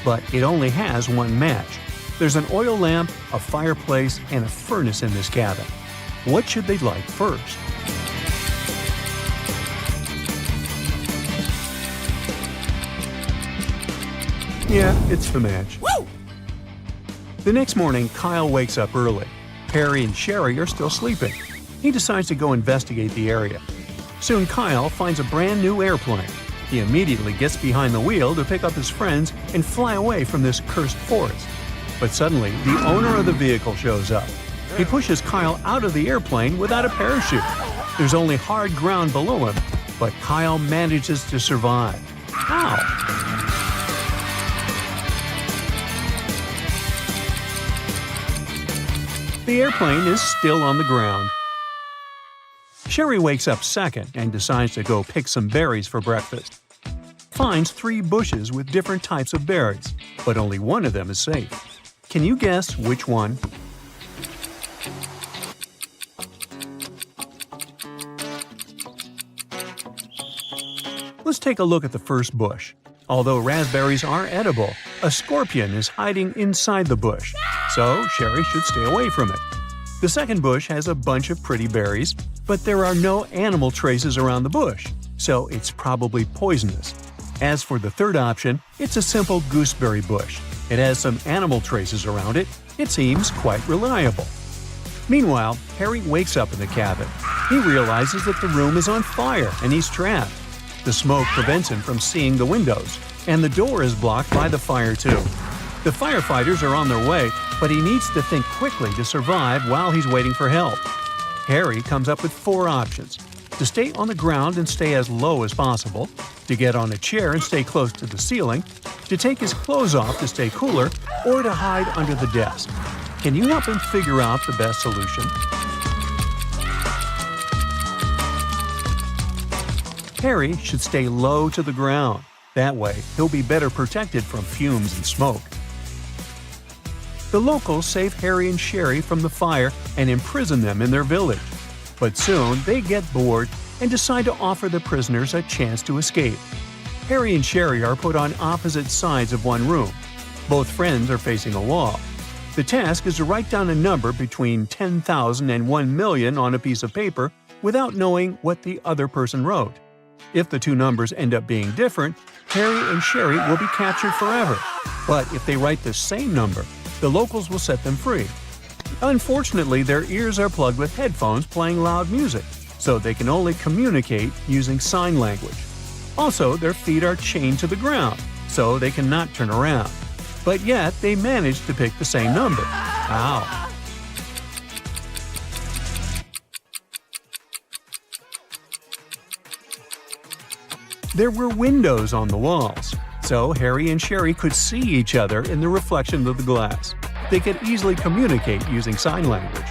But it only has 1 match. There's an oil lamp, a fireplace, and a furnace in this cabin. What should they light first? Yeah, it's the match. Woo! The next morning, Kyle wakes up early. Harry and Sherry are still sleeping. He decides to go investigate the area. Soon Kyle finds a brand new airplane. He immediately gets behind the wheel to pick up his friends and fly away from this cursed forest. But suddenly, the owner of the vehicle shows up. He pushes Kyle out of the airplane without a parachute. There's only hard ground below him, but Kyle manages to survive. How? The airplane is still on the ground. Sherry wakes up second and decides to go pick some berries for breakfast. Finds 3 bushes with different types of berries, but only one of them is safe. Can you guess which one? Let's take a look at the first bush. Although raspberries are edible, a scorpion is hiding inside the bush, so Sherry should stay away from it. The second bush has a bunch of pretty berries, but there are no animal traces around the bush, so it's probably poisonous. As for the third option, it's a simple gooseberry bush. It has some animal traces around it. It seems quite reliable. Meanwhile, Harry wakes up in the cabin. He realizes that the room is on fire and he's trapped. The smoke prevents him from seeing the windows, and the door is blocked by the fire too. The firefighters are on their way, but he needs to think quickly to survive while he's waiting for help. Harry comes up with 4 options: to stay on the ground and stay as low as possible, to get on a chair and stay close to the ceiling, to take his clothes off to stay cooler, or to hide under the desk. Can you help him figure out the best solution? Harry should stay low to the ground. That way, he'll be better protected from fumes and smoke. The locals save Harry and Sherry from the fire and imprison them in their village. But soon, they get bored and decide to offer the prisoners a chance to escape. Harry and Sherry are put on opposite sides of one room. Both friends are facing a wall. The task is to write down a number between 10,000 and 1 million on a piece of paper without knowing what the other person wrote. If the two numbers end up being different, Harry and Sherry will be captured forever. But if they write the same number, the locals will set them free. Unfortunately, their ears are plugged with headphones playing loud music, so they can only communicate using sign language. Also, their feet are chained to the ground, so they cannot turn around. But yet, they manage to pick the same number. Ow! There were windows on the walls, so Harry and Sherry could see each other in the reflection of the glass. They could easily communicate using sign language.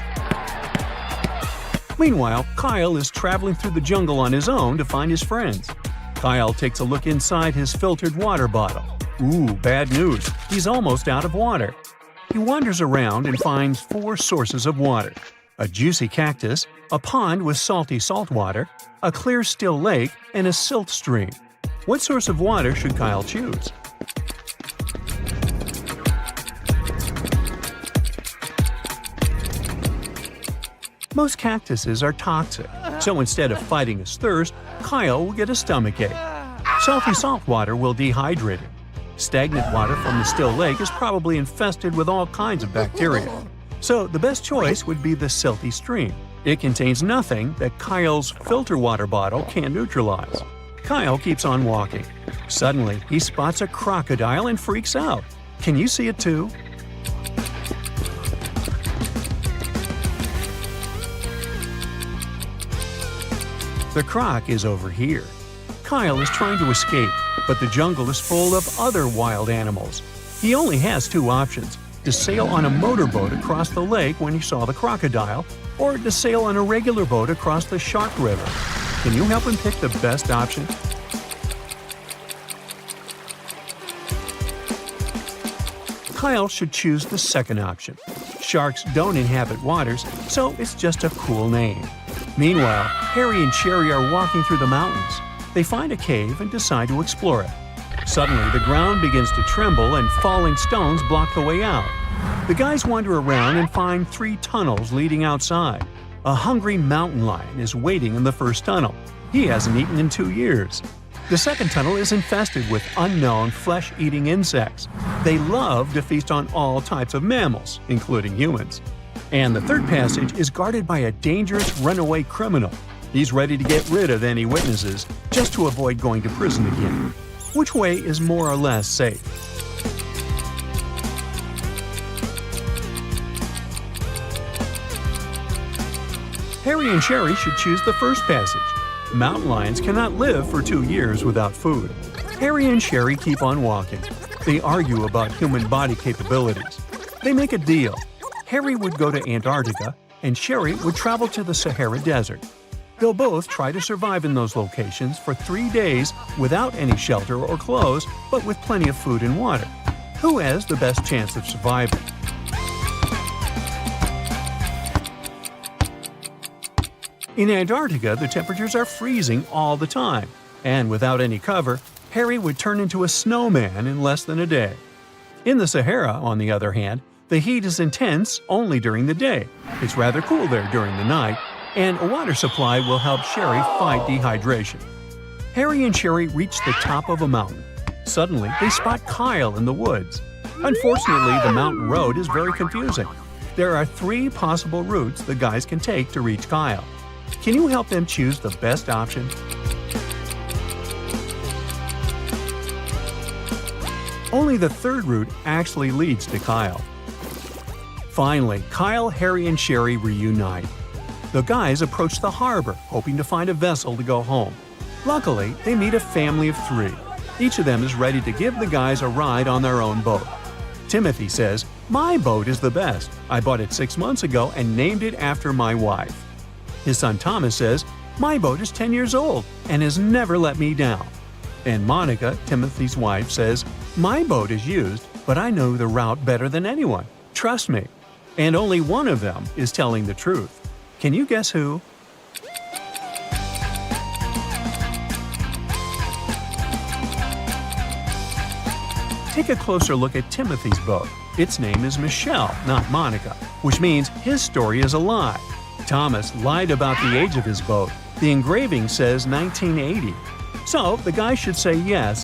Meanwhile, Kyle is traveling through the jungle on his own to find his friends. Kyle takes a look inside his filtered water bottle. Ooh, bad news. He's almost out of water. He wanders around and finds 4 sources of water: a juicy cactus, a pond with salty salt water, a clear still lake, and a silt stream. What source of water should Kyle choose? Most cactuses are toxic, so instead of fighting his thirst, Kyle will get a stomachache. Salty salt water will dehydrate him. Stagnant water from the still lake is probably infested with all kinds of bacteria. So the best choice would be the silty stream. It contains nothing that Kyle's filter water bottle can neutralize. Kyle keeps on walking. Suddenly, he spots a crocodile and freaks out. Can you see it too? The croc is over here. Kyle is trying to escape, but the jungle is full of other wild animals. He only has 2 options: to sail on a motorboat across the lake when he saw the crocodile, or to sail on a regular boat across the Shark River. Can you help him pick the best option? Kyle should choose the second option. Sharks don't inhabit waters, so it's just a cool name. Meanwhile, Harry and Sherry are walking through the mountains. They find a cave and decide to explore it. Suddenly, the ground begins to tremble and falling stones block the way out. The guys wander around and find 3 tunnels leading outside. A hungry mountain lion is waiting in the first tunnel. He hasn't eaten in 2 years. The second tunnel is infested with unknown flesh-eating insects. They love to feast on all types of mammals, including humans. And the third passage is guarded by a dangerous runaway criminal. He's ready to get rid of any witnesses, just to avoid going to prison again. Which way is more or less safe? Harry and Sherry should choose the first passage. Mountain lions cannot live for 2 years without food. Harry and Sherry keep on walking. They argue about human body capabilities. They make a deal. Harry would go to Antarctica, and Sherry would travel to the Sahara Desert. They'll both try to survive in those locations for 3 days without any shelter or clothes, but with plenty of food and water. Who has the best chance of surviving? In Antarctica, the temperatures are freezing all the time, and without any cover, Harry would turn into a snowman in less than a day. In the Sahara, on the other hand, the heat is intense only during the day. It's rather cool there during the night, and a water supply will help Sherry fight dehydration. Harry and Sherry reach the top of a mountain. Suddenly, they spot Kyle in the woods. Unfortunately, the mountain road is very confusing. There are 3 possible routes the guys can take to reach Kyle. Can you help them choose the best option? Only the third route actually leads to Kyle. Finally, Kyle, Harry, and Sherry reunite. The guys approach the harbor, hoping to find a vessel to go home. Luckily, they meet a family of 3. Each of them is ready to give the guys a ride on their own boat. Timothy says, My boat is the best. I bought it 6 months ago and named it after my wife. His son Thomas says, my boat is 10 years old and has never let me down. And Monica, Timothy's wife, says, my boat is used, but I know the route better than anyone. Trust me. And only one of them is telling the truth. Can you guess who? Take a closer look at Timothy's boat. Its name is Michelle, not Monica, which means his story is a lie. Thomas lied about the age of his boat. The engraving says 1980. So the guy should say yes